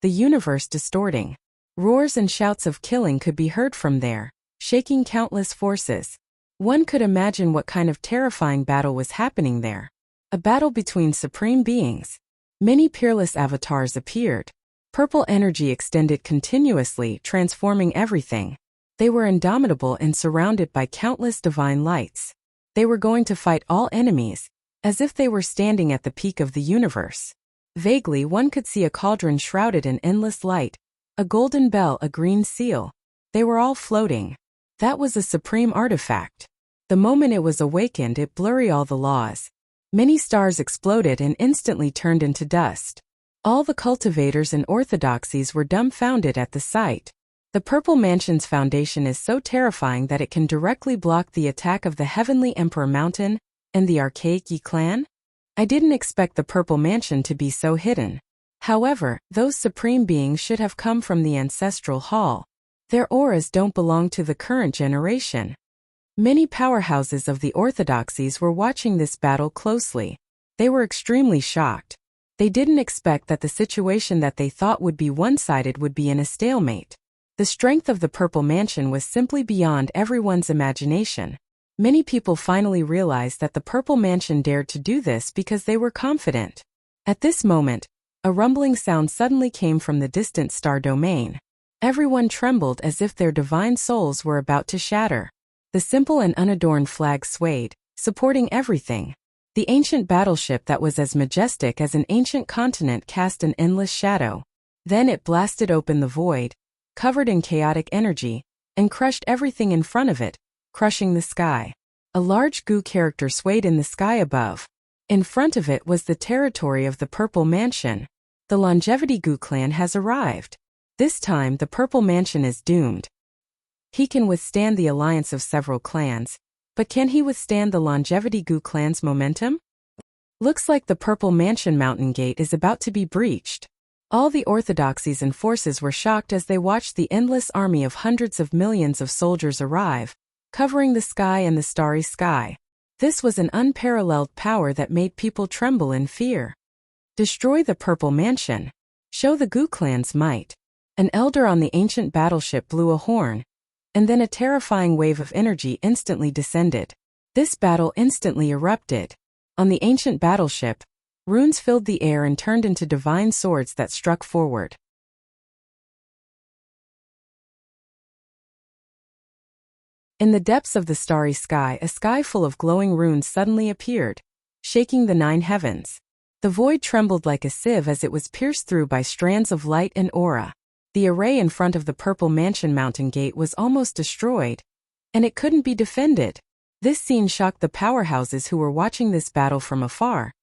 the universe distorting. Roars and shouts of killing could be heard from there, shaking countless forces. One could imagine what kind of terrifying battle was happening there. A battle between supreme beings. Many peerless avatars appeared. Purple energy extended continuously, transforming everything. They were indomitable and surrounded by countless divine lights. They were going to fight all enemies, as if they were standing at the peak of the universe. Vaguely, one could see a cauldron shrouded in endless light, a golden bell, a green seal. They were all floating. That was a supreme artifact. The moment it was awakened, it blurred all the laws. Many stars exploded and instantly turned into dust. All the cultivators and orthodoxies were dumbfounded at the sight. The Purple Mansion's foundation is so terrifying that it can directly block the attack of the Heavenly Emperor Mountain and the archaic Yi clan? I didn't expect the Purple Mansion to be so hidden. However, those supreme beings should have come from the ancestral hall. Their auras don't belong to the current generation. Many powerhouses of the orthodoxies were watching this battle closely. They were extremely shocked. They didn't expect that the situation that they thought would be one-sided would be in a stalemate. The strength of the Purple Mansion was simply beyond everyone's imagination. Many people finally realized that the Purple Mansion dared to do this because they were confident. At this moment, a rumbling sound suddenly came from the distant star domain. Everyone trembled as if their divine souls were about to shatter. The simple and unadorned flag swayed, supporting everything. The ancient battleship that was as majestic as an ancient continent cast an endless shadow. Then it blasted open the void, covered in chaotic energy, and crushed everything in front of it, crushing the sky. A large goo character swayed in the sky above. In front of it was the territory of the Purple Mansion. The Longevity Goo clan has arrived. This time the Purple Mansion is doomed. He can withstand the alliance of several clans, but can he withstand the Longevity Goo clan's momentum? Looks like the Purple Mansion Mountain Gate is about to be breached. All the orthodoxies and forces were shocked as they watched the endless army of hundreds of millions of soldiers arrive, covering the sky and the starry sky. This was an unparalleled power that made people tremble in fear. Destroy the Purple Mansion. Show the Goo clan's might. An elder on the ancient battleship blew a horn, and then a terrifying wave of energy instantly descended. This battle instantly erupted. On the ancient battleship, runes filled the air and turned into divine swords that struck forward. In the depths of the starry sky, a sky full of glowing runes suddenly appeared, shaking the 9 heavens. The void trembled like a sieve as it was pierced through by strands of light and aura. The array in front of the Purple Mansion Mountain Gate was almost destroyed, and it couldn't be defended. This scene shocked the powerhouses who were watching this battle from afar,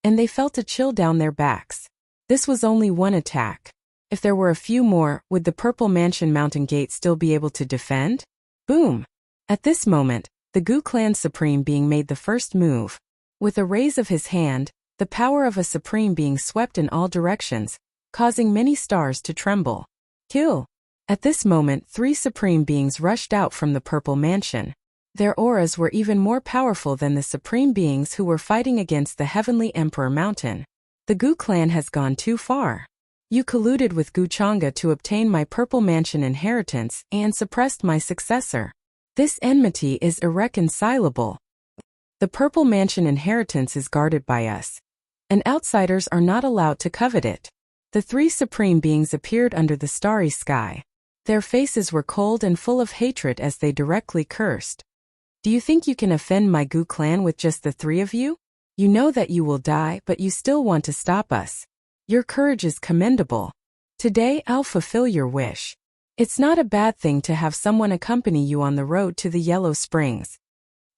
and they felt a chill down their backs. This was only one attack. If there were a few more, would the Purple Mansion Mountain Gate still be able to defend? Boom! At this moment, the Goo clan's supreme being made the first move. With a raise of his hand, the power of a supreme being swept in all directions, causing many stars to tremble. Kill! At this moment, 3 supreme beings rushed out from the Purple Mansion. Their auras were even more powerful than the supreme beings who were fighting against the Heavenly Emperor Mountain. The Goo clan has gone too far. You colluded with Goo Changa to obtain my Purple Mansion inheritance and suppressed my successor. This enmity is irreconcilable. The Purple Mansion inheritance is guarded by us, and outsiders are not allowed to covet it. The 3 supreme beings appeared under the starry sky. Their faces were cold and full of hatred as they directly cursed. Do you think you can offend my Goo clan with just the 3 of you? You know that you will die, but you still want to stop us. Your courage is commendable. Today I'll fulfill your wish. It's not a bad thing to have someone accompany you on the road to the Yellow Springs.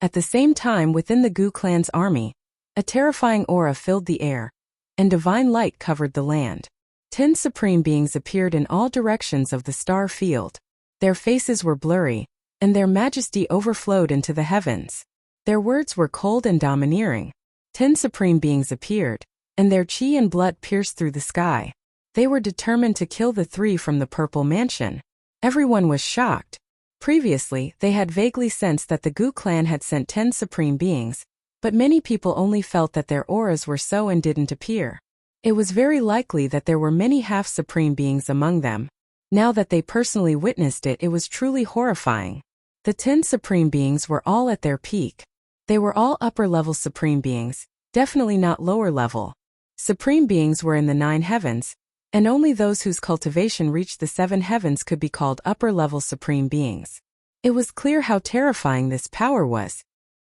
At the same time, within the Gu clan's army, a terrifying aura filled the air, and divine light covered the land. 10 supreme beings appeared in all directions of the star field. Their faces were blurry, and their majesty overflowed into the heavens. Their words were cold and domineering. 10 supreme beings appeared, and their chi and blood pierced through the sky. They were determined to kill the 3 from the Purple Mansion. Everyone was shocked. Previously, they had vaguely sensed that the Gu clan had sent 10 supreme beings, but many people only felt that their auras were so and didn't appear. It was very likely that there were many half-supreme beings among them. Now that they personally witnessed it, it was truly horrifying. The 10 supreme beings were all at their peak. They were all upper-level supreme beings, definitely not lower-level. Supreme beings were in the 9 heavens, and only those whose cultivation reached the 7 heavens could be called upper-level supreme beings. It was clear how terrifying this power was.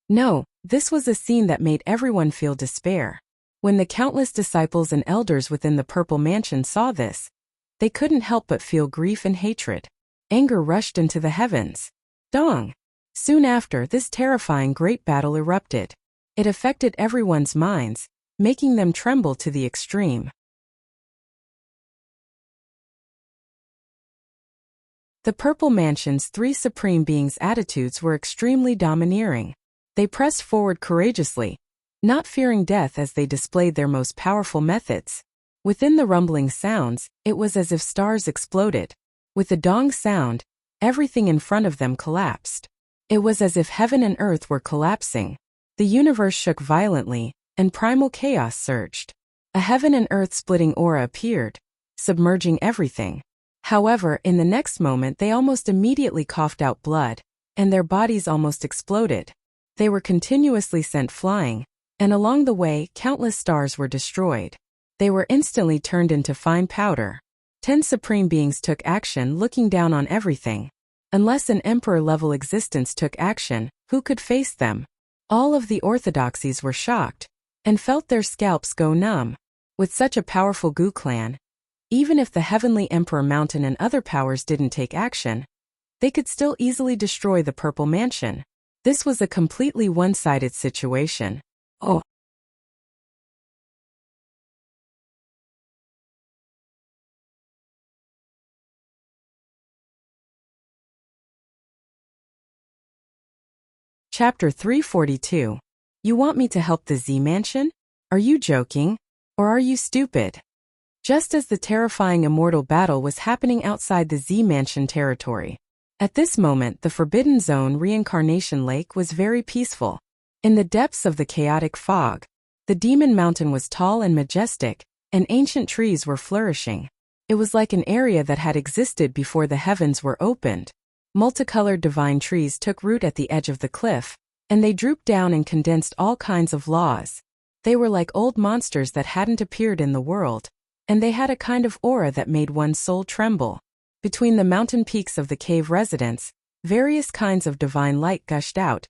No, this was a scene that made everyone feel despair. When the countless disciples and elders within the Purple Mansion saw this, they couldn't help but feel grief and hatred. Anger rushed into the heavens. Dong! Soon after, this terrifying great battle erupted. It affected everyone's minds, making them tremble to the extreme. The Purple Mansion's 3 supreme beings' attitudes were extremely domineering. They pressed forward courageously, not fearing death as they displayed their most powerful methods. Within the rumbling sounds, it was as if stars exploded. With the dong sound, everything in front of them collapsed. It was as if heaven and earth were collapsing. The universe shook violently, and primal chaos surged. A heaven and earth splitting aura appeared, submerging everything. However, in the next moment they almost immediately coughed out blood, and their bodies almost exploded. They were continuously sent flying, and along the way, countless stars were destroyed. They were instantly turned into fine powder. 10 supreme beings took action, looking down on everything. Unless an emperor-level existence took action, who could face them? All of the orthodoxies were shocked, and felt their scalps go numb. With such a powerful Gu clan, even if the Heavenly Emperor Mountain and other powers didn't take action, they could still easily destroy the Purple Mansion. This was a completely one-sided situation. Oh. Chapter 342. You want me to help the Z Mansion? Are you joking? Or are you stupid? Just as the terrifying immortal battle was happening outside the Z Mansion territory. At this moment, the Forbidden Zone Reincarnation Lake was very peaceful. In the depths of the chaotic fog, the Demon Mountain was tall and majestic, and ancient trees were flourishing. It was like an area that had existed before the heavens were opened. Multicolored divine trees took root at the edge of the cliff, and they drooped down and condensed all kinds of laws. They were like old monsters that hadn't appeared in the world, and they had a kind of aura that made one's soul tremble. Between the mountain peaks of the cave residence, various kinds of divine light gushed out,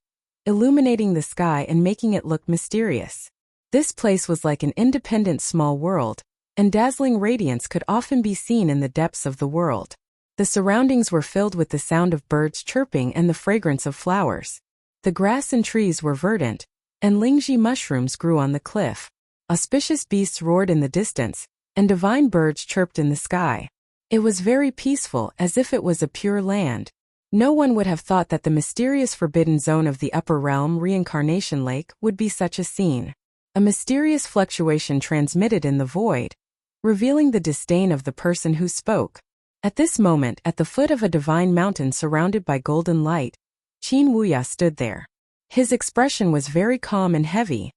illuminating the sky and making it look mysterious. This place was like an independent small world, and dazzling radiance could often be seen in the depths of the world. The surroundings were filled with the sound of birds chirping and the fragrance of flowers. The grass and trees were verdant, and lingji mushrooms grew on the cliff. Auspicious beasts roared in the distance, and divine birds chirped in the sky. It was very peaceful, as if it was a pure land. No one would have thought that the mysterious forbidden zone of the upper realm Reincarnation Lake would be such a scene. A mysterious fluctuation transmitted in the void, revealing the disdain of the person who spoke. At this moment, at the foot of a divine mountain surrounded by golden light, Qin Wuya stood there. His expression was very calm and heavy.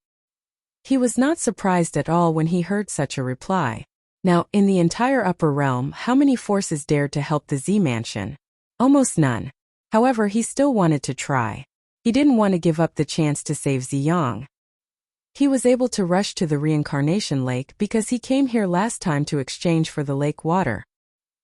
He was not surprised at all when he heard such a reply. Now, in the entire upper realm, how many forces dared to help the Z Mansion? Almost none. However, he still wanted to try. He didn't want to give up the chance to save Ziyang. He was able to rush to the Reincarnation Lake because he came here last time to exchange for the lake water.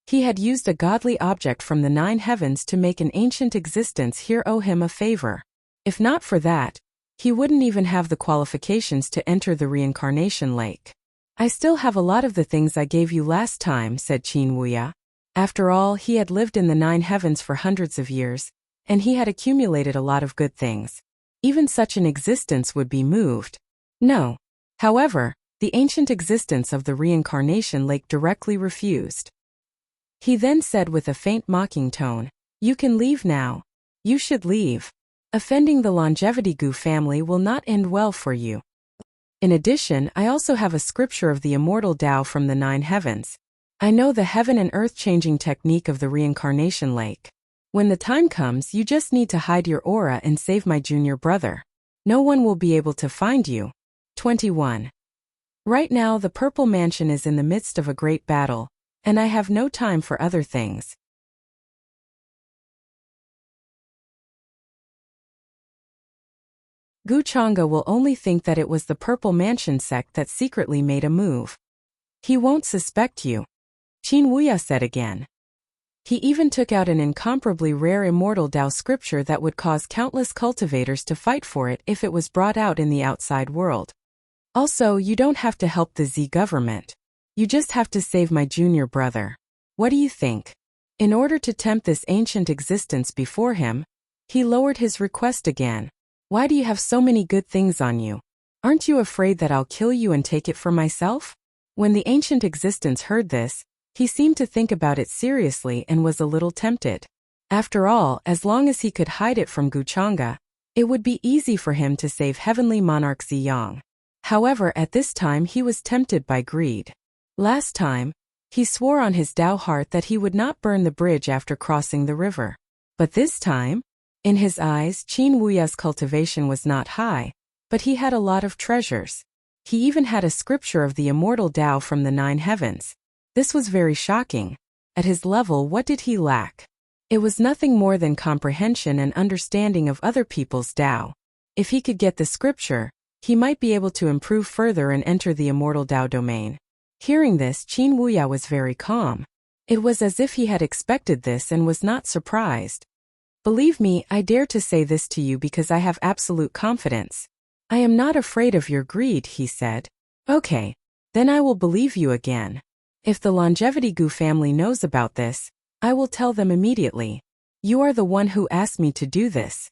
He had used a godly object from the 9 heavens to make an ancient existence here owe him a favor. If not for that, he wouldn't even have the qualifications to enter the Reincarnation Lake. I still have a lot of the things I gave you last time, said Qin Wuya. After all, he had lived in the 9 heavens for hundreds of years, and he had accumulated a lot of good things. Even such an existence would be moved. No. However, the ancient existence of the reincarnation lake directly refused. He then said with a faint mocking tone, "You can leave now. You should leave. Offending the Longevity Gu family will not end well for you. In addition, I also have a scripture of the immortal Tao from the 9 heavens. I know the heaven and earth changing technique of the reincarnation lake. When the time comes, you just need to hide your aura and save my junior brother. No one will be able to find you." 21. Right now the Purple Mansion is in the midst of a great battle, and I have no time for other things. Gu Chang'e will only think that it was the Purple Mansion sect that secretly made a move. He won't suspect you. Qin Wuya said again. He even took out an incomparably rare immortal Tao scripture that would cause countless cultivators to fight for it if it was brought out in the outside world. Also, you don't have to help the Z government. You just have to save my junior brother. What do you think? In order to tempt this ancient existence before him, he lowered his request again. Why do you have so many good things on you? Aren't you afraid that I'll kill you and take it for myself? When the ancient existence heard this, he seemed to think about it seriously and was a little tempted. After all, as long as he could hide it from Gu Chang'e, it would be easy for him to save heavenly monarch Ziyang. However, at this time he was tempted by greed. Last time, he swore on his Tao heart that he would not burn the bridge after crossing the river. But this time, in his eyes, Qin Wuya's cultivation was not high, but he had a lot of treasures. He even had a scripture of the immortal Tao from the 9 heavens. This was very shocking. At his level, what did he lack? It was nothing more than comprehension and understanding of other people's Tao. If he could get the scripture, he might be able to improve further and enter the immortal Tao domain. Hearing this, Qin Wuya was very calm. It was as if he had expected this and was not surprised. Believe me, I dare to say this to you because I have absolute confidence. I am not afraid of your greed, he said. Okay. Then I will believe you again. If the Longevity Gu family knows about this, I will tell them immediately. You are the one who asked me to do this.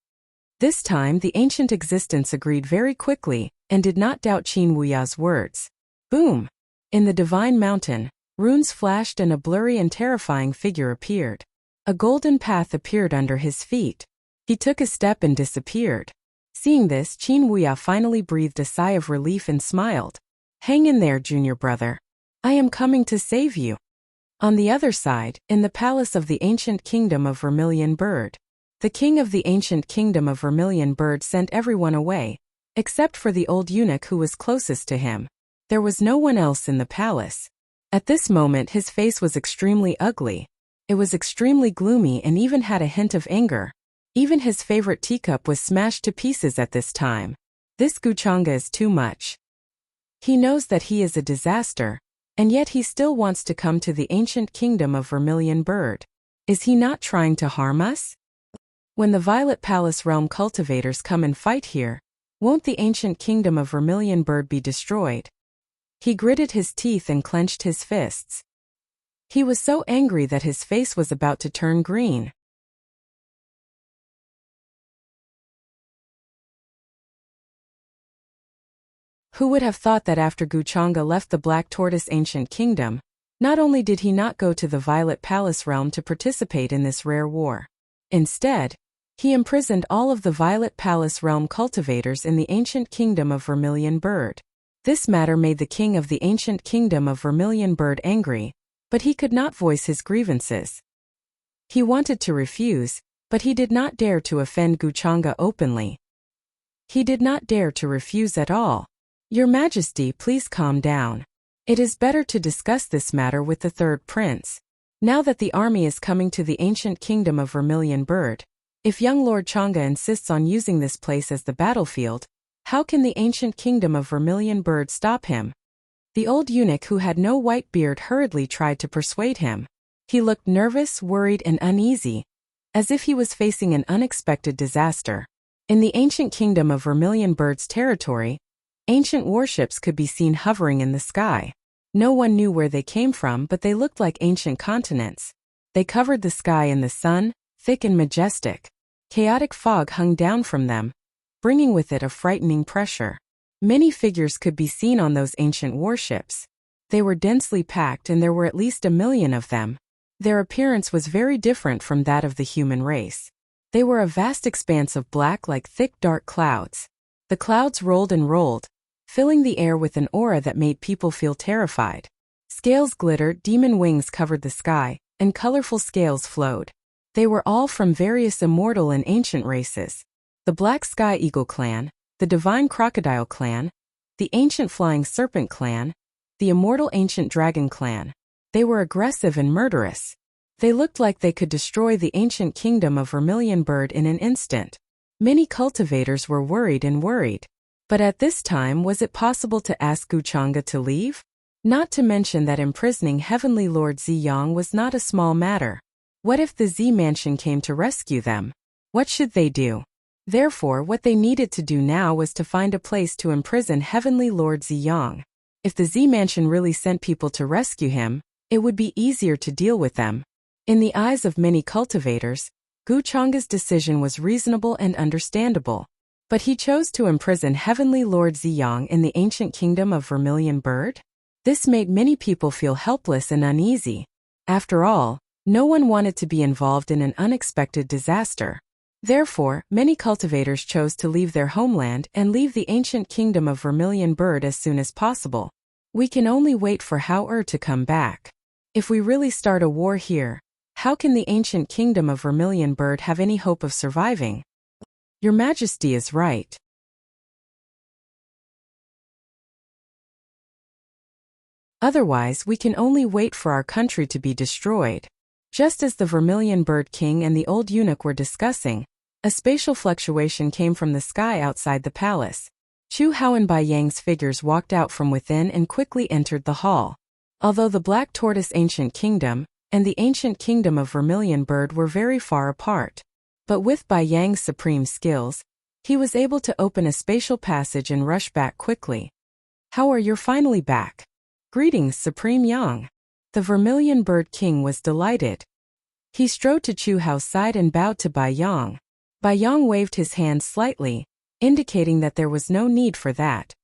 This time the ancient existence agreed very quickly, and did not doubt Qin Wuya's words. Boom! In the divine mountain, runes flashed and a blurry and terrifying figure appeared. A golden path appeared under his feet. He took a step and disappeared. Seeing this, Qin Wuya finally breathed a sigh of relief and smiled. Hang in there, junior brother. I am coming to save you. On the other side, in the palace of the ancient kingdom of Vermilion Bird, the king of the ancient kingdom of Vermilion Bird sent everyone away, except for the old eunuch who was closest to him. There was no one else in the palace. At this moment his face was extremely ugly. It was extremely gloomy and even had a hint of anger. Even his favorite teacup was smashed to pieces at this time. This Gu Chang'e is too much. He knows that he is a disaster, and yet he still wants to come to the ancient kingdom of Vermilion Bird. Is he not trying to harm us? When the Violet Palace realm cultivators come and fight here, won't the ancient kingdom of Vermilion Bird be destroyed? He gritted his teeth and clenched his fists. He was so angry that his face was about to turn green. Who would have thought that after Gu Chang'e left the Black Tortoise Ancient Kingdom, not only did he not go to the Violet Palace realm to participate in this rare war. Instead, he imprisoned all of the Violet Palace realm cultivators in the ancient kingdom of Vermilion Bird. This matter made the king of the ancient kingdom of Vermilion Bird angry, but he could not voice his grievances. He wanted to refuse, but he did not dare to offend Gu Chang'e openly. He did not dare to refuse at all. Your Majesty, please calm down. It is better to discuss this matter with the third prince. Now that the army is coming to the ancient kingdom of Vermilion Bird, if young Lord Chang'e insists on using this place as the battlefield, how can the ancient kingdom of Vermilion Bird stop him? The old eunuch who had no white beard hurriedly tried to persuade him. He looked nervous, worried, and uneasy, as if he was facing an unexpected disaster. In the ancient kingdom of Vermilion Bird's territory, ancient warships could be seen hovering in the sky. No one knew where they came from, but they looked like ancient continents. They covered the sky in the sun, thick and majestic. Chaotic fog hung down from them, bringing with it a frightening pressure. Many figures could be seen on those ancient warships. They were densely packed and there were at least 1,000,000 of them. Their appearance was very different from that of the human race. They were a vast expanse of black like thick dark clouds. The clouds rolled and rolled, filling the air with an aura that made people feel terrified. Scales glittered, demon wings covered the sky, and colorful scales flowed. They were all from various immortal and ancient races. The Black Sky Eagle clan, the Divine Crocodile clan, the Ancient Flying Serpent clan, the Immortal Ancient Dragon clan. They were aggressive and murderous. They looked like they could destroy the ancient kingdom of Vermilion Bird in an instant. Many cultivators were worried. But at this time, was it possible to ask Wuxia to leave? Not to mention that imprisoning Heavenly Lord Ziyang was not a small matter. What if the Z Mansion came to rescue them? What should they do? Therefore, what they needed to do now was to find a place to imprison Heavenly Lord Ziyang. If the Z Mansion really sent people to rescue him, it would be easier to deal with them. In the eyes of many cultivators, Wuxia's decision was reasonable and understandable. But he chose to imprison Heavenly Lord Ziyang in the ancient kingdom of Vermilion Bird? This made many people feel helpless and uneasy. After all, no one wanted to be involved in an unexpected disaster. Therefore, many cultivators chose to leave their homeland and leave the ancient kingdom of Vermilion Bird as soon as possible. We can only wait for Hao to come back. If we really start a war here, how can the ancient kingdom of Vermilion Bird have any hope of surviving? Your Majesty is right. Otherwise, we can only wait for our country to be destroyed. Just as the Vermilion Bird King and the old eunuch were discussing, a spatial fluctuation came from the sky outside the palace. Chu Hao and Bai Yang's figures walked out from within and quickly entered the hall. Although the Black Tortoise Ancient Kingdom and the Ancient Kingdom of Vermilion Bird were very far apart, but with Bai Yang's supreme skills, he was able to open a spatial passage and rush back quickly. How are you finally back? Greetings, Supreme Yang. The Vermilion Bird King was delighted. He strode to Chu Hao's side and bowed to Bai Yang. Bai Yang waved his hand slightly, indicating that there was no need for that.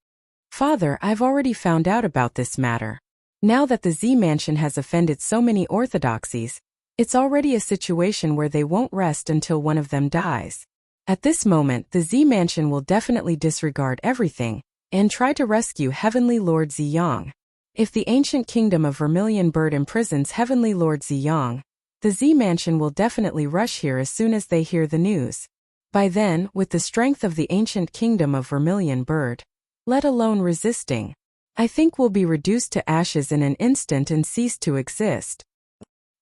Father, I've already found out about this matter. Now that the Z Mansion has offended so many orthodoxies, it's already a situation where they won't rest until one of them dies. At this moment, the Z Mansion will definitely disregard everything and try to rescue Heavenly Lord Ziyang. If the ancient kingdom of Vermilion Bird imprisons Heavenly Lord Ziyang, the Z Mansion will definitely rush here as soon as they hear the news. By then, with the strength of the ancient kingdom of Vermilion Bird, let alone resisting, I think we'll be reduced to ashes in an instant and cease to exist.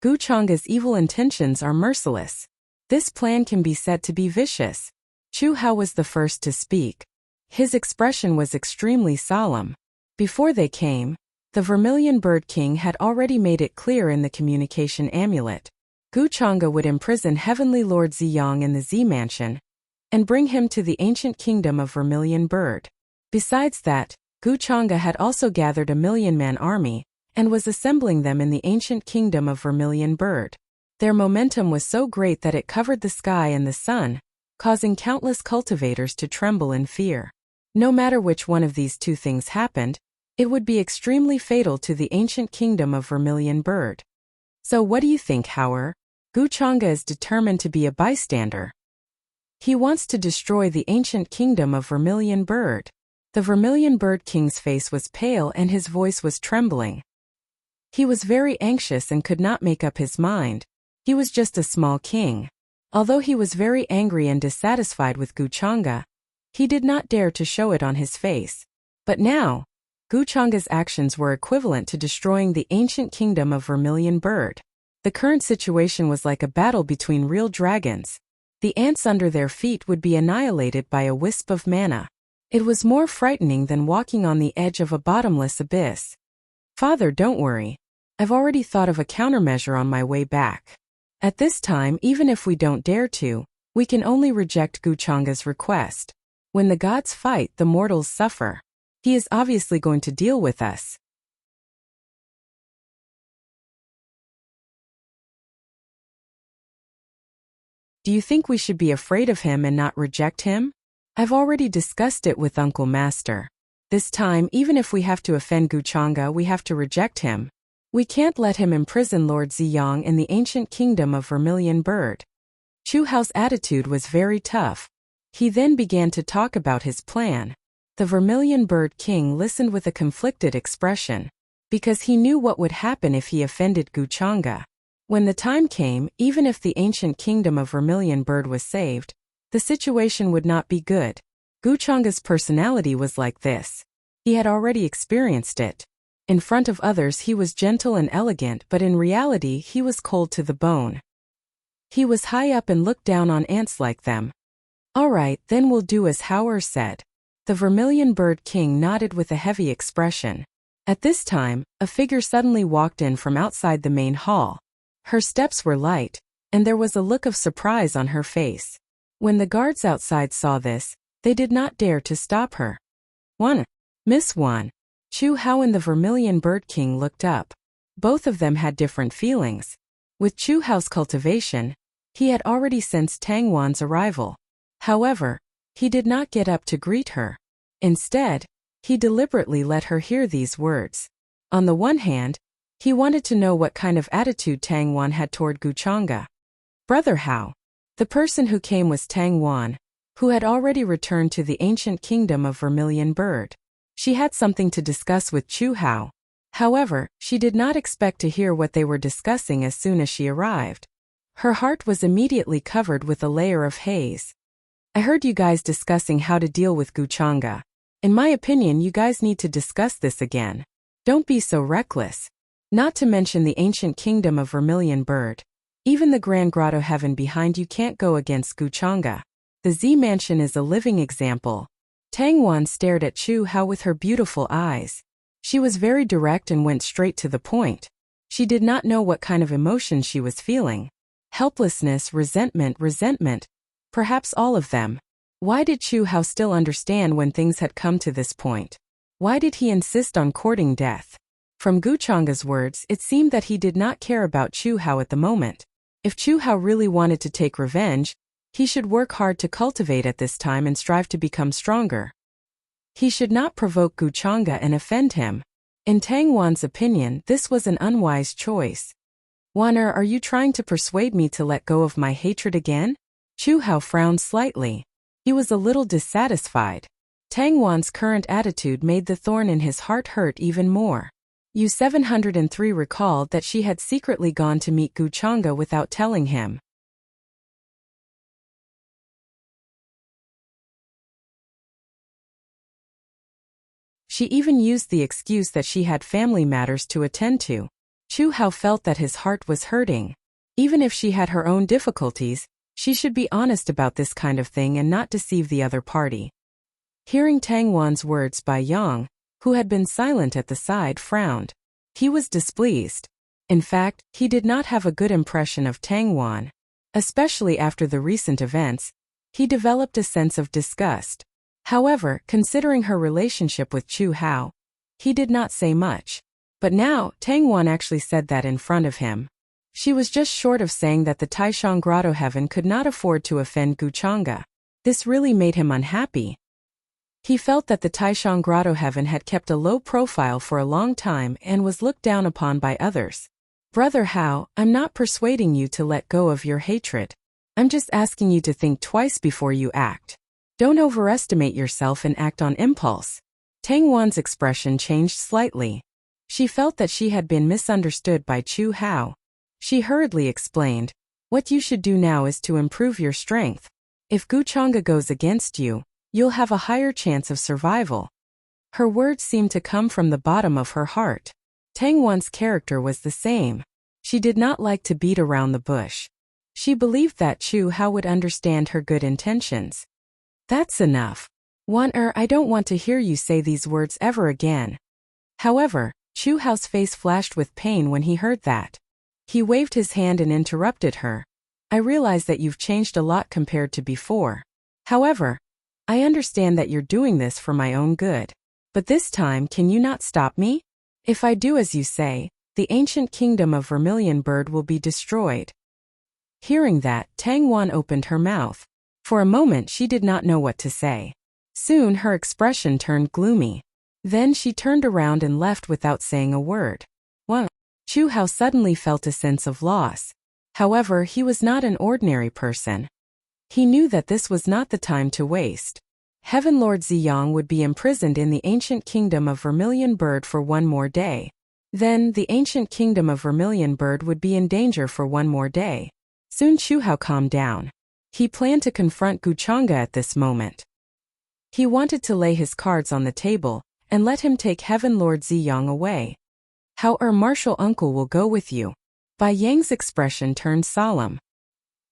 Wuxia's evil intentions are merciless. This plan can be said to be vicious. Chu Hao was the first to speak. His expression was extremely solemn. Before they came, the Vermilion Bird King had already made it clear in the communication amulet. Wuxia would imprison Heavenly Lord Ziyang in the Z Mansion and bring him to the ancient kingdom of Vermilion Bird. Besides that, Wuxia had also gathered a 1,000,000-man army and was assembling them in the ancient kingdom of Vermilion Bird. Their momentum was so great that it covered the sky and the sun, causing countless cultivators to tremble in fear. No matter which one of these two things happened, it would be extremely fatal to the ancient kingdom of Vermilion Bird. So what do you think, Hao? Wuxia is determined to be a bystander. He wants to destroy the ancient kingdom of Vermilion Bird. The Vermilion Bird King's face was pale and his voice was trembling. He was very anxious and could not make up his mind. He was just a small king. Although he was very angry and dissatisfied with Wuxia, he did not dare to show it on his face. But now, Wuxia's actions were equivalent to destroying the ancient kingdom of Vermilion Bird. The current situation was like a battle between real dragons. The ants under their feet would be annihilated by a wisp of mana. It was more frightening than walking on the edge of a bottomless abyss. Father, don't worry. I've already thought of a countermeasure on my way back. At this time, even if we don't dare to, we can only reject Wuxia's request. When the gods fight, the mortals suffer. He is obviously going to deal with us. Do you think we should be afraid of him and not reject him? I've already discussed it with Uncle Master. This time, even if we have to offend Guchanga, we have to reject him. We can't let him imprison Lord Ziyang in the ancient kingdom of Vermilion Bird. Chu Hao's attitude was very tough. He then began to talk about his plan. The Vermilion Bird King listened with a conflicted expression, because he knew what would happen if he offended Guchanga. When the time came, even if the ancient kingdom of Vermilion Bird was saved, the situation would not be good. Guchanga's personality was like this. He had already experienced it. In front of others he was gentle and elegant, but in reality he was cold to the bone. He was high up and looked down on ants like them. All right, then we'll do as Hauer said. The Vermilion Bird King nodded with a heavy expression. At this time, a figure suddenly walked in from outside the main hall. Her steps were light, and there was a look of surprise on her face. When the guards outside saw this, they did not dare to stop her. "One, Miss Wan." Chu Hao and the Vermilion Bird King looked up. Both of them had different feelings. With Chu Hao's cultivation, he had already sensed Tang Wan's arrival. However, he did not get up to greet her. Instead, he deliberately let her hear these words. On the one hand, he wanted to know what kind of attitude Tang Wan had toward Guchanga. "Brother Hao." The person who came was Tang Wan, who had already returned to the ancient kingdom of Vermilion Bird. She had something to discuss with Chu Hao. However, she did not expect to hear what they were discussing as soon as she arrived. Her heart was immediately covered with a layer of haze. "I heard you guys discussing how to deal with Guchanga. In my opinion, you guys need to discuss this again. Don't be so reckless. Not to mention the ancient kingdom of Vermilion Bird. Even the Grand Grotto Heaven behind you can't go against Guchanga. The Z Mansion is a living example." Tang Wan stared at Chu Hao with her beautiful eyes. She was very direct and went straight to the point. She did not know what kind of emotion she was feeling. Helplessness, resentment, perhaps all of them. Why did Chu Hao still understand when things had come to this point? Why did he insist on courting death? From Guchanga's words, it seemed that he did not care about Chu Hao at the moment. If Chu Hao really wanted to take revenge, he should work hard to cultivate at this time and strive to become stronger. He should not provoke Guchanga and offend him. In Tang Wan's opinion, this was an unwise choice. "Waner, are you trying to persuade me to let go of my hatred again?" Chu Hao frowned slightly. He was a little dissatisfied. Tang Wan's current attitude made the thorn in his heart hurt even more. U-703 recalled that she had secretly gone to meet Guchanga without telling him. She even used the excuse that she had family matters to attend to. Chu Hao felt that his heart was hurting. Even if she had her own difficulties, she should be honest about this kind of thing and not deceive the other party. Hearing Tang Wan's words, Bai Yang, who had been silent at the side, frowned. He was displeased. In fact, he did not have a good impression of Tang Wan. Especially after the recent events, he developed a sense of disgust. However, considering her relationship with Chu Hao, he did not say much. But now, Tang Wan actually said that in front of him. She was just short of saying that the Taishang Grotto Heaven could not afford to offend Guchanga. This really made him unhappy. He felt that the Taishang Grotto Heaven had kept a low profile for a long time and was looked down upon by others. "Brother Hao, I'm not persuading you to let go of your hatred. I'm just asking you to think twice before you act. Don't overestimate yourself and act on impulse." Tang Wan's expression changed slightly. She felt that she had been misunderstood by Chu Hao. She hurriedly explained, "What you should do now is to improve your strength. If Guchanga goes against you, you'll have a higher chance of survival." Her words seemed to come from the bottom of her heart. Tang Wan's character was the same. She did not like to beat around the bush. She believed that Chu Hao would understand her good intentions. "That's enough. Wan-er, I don't want to hear you say these words ever again." However, Chu Hao's face flashed with pain when he heard that. He waved his hand and interrupted her. "I realize that you've changed a lot compared to before. However, I understand that you're doing this for my own good. But this time, can you not stop me? If I do as you say, the ancient kingdom of Vermilion Bird will be destroyed." Hearing that, Tang Wan opened her mouth. For a moment she did not know what to say. Soon her expression turned gloomy. Then she turned around and left without saying a word. Chu Hao suddenly felt a sense of loss. However, he was not an ordinary person. He knew that this was not the time to waste. Heaven Lord Ziyang would be imprisoned in the ancient kingdom of Vermilion Bird for one more day. Then, the ancient kingdom of Vermilion Bird would be in danger for one more day. Soon Chu Hao calmed down. He planned to confront Guchanga at this moment. He wanted to lay his cards on the table and let him take Heaven Lord Ziyang away. How martial uncle will go with you? Bai Yang's expression turned solemn.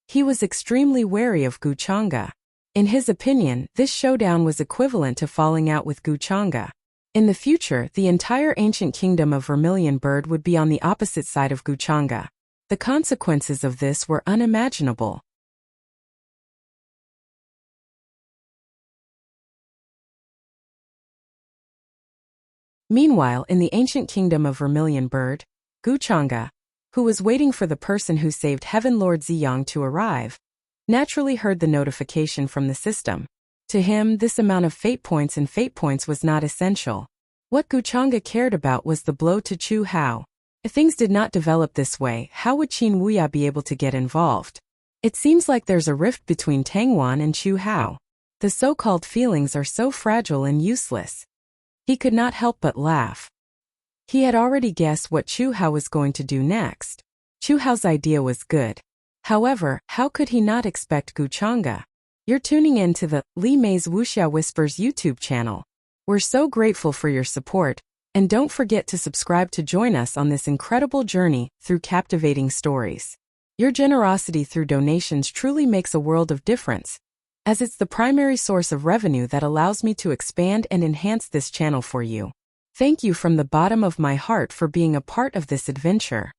He was extremely wary of Guchanga. In his opinion, this showdown was equivalent to falling out with Guchanga. In the future, the entire ancient kingdom of Vermilion Bird would be on the opposite side of Guchanga. The consequences of this were unimaginable. Meanwhile, in the ancient kingdom of Vermilion Bird, Guchanga, who was waiting for the person who saved Heaven Lord Ziyang to arrive, naturally heard the notification from the system. To him, this amount of fate points and fate points was not essential. What Guchanga cared about was the blow to Chu Hao. If things did not develop this way, how would Qin Wuya be able to get involved? It seems like there's a rift between Tang Wan and Chu Hao. The so-called feelings are so fragile and useless. He could not help but laugh. He had already guessed what Chu Hao was going to do next. Chu Hao's idea was good. However, how could he not expect Guchanga? You're tuning in to the Li Mei's Wuxia Whispers YouTube channel. We're so grateful for your support, and don't forget to subscribe to join us on this incredible journey through captivating stories. Your generosity through donations truly makes a world of difference, as it's the primary source of revenue that allows me to expand and enhance this channel for you. Thank you from the bottom of my heart for being a part of this adventure.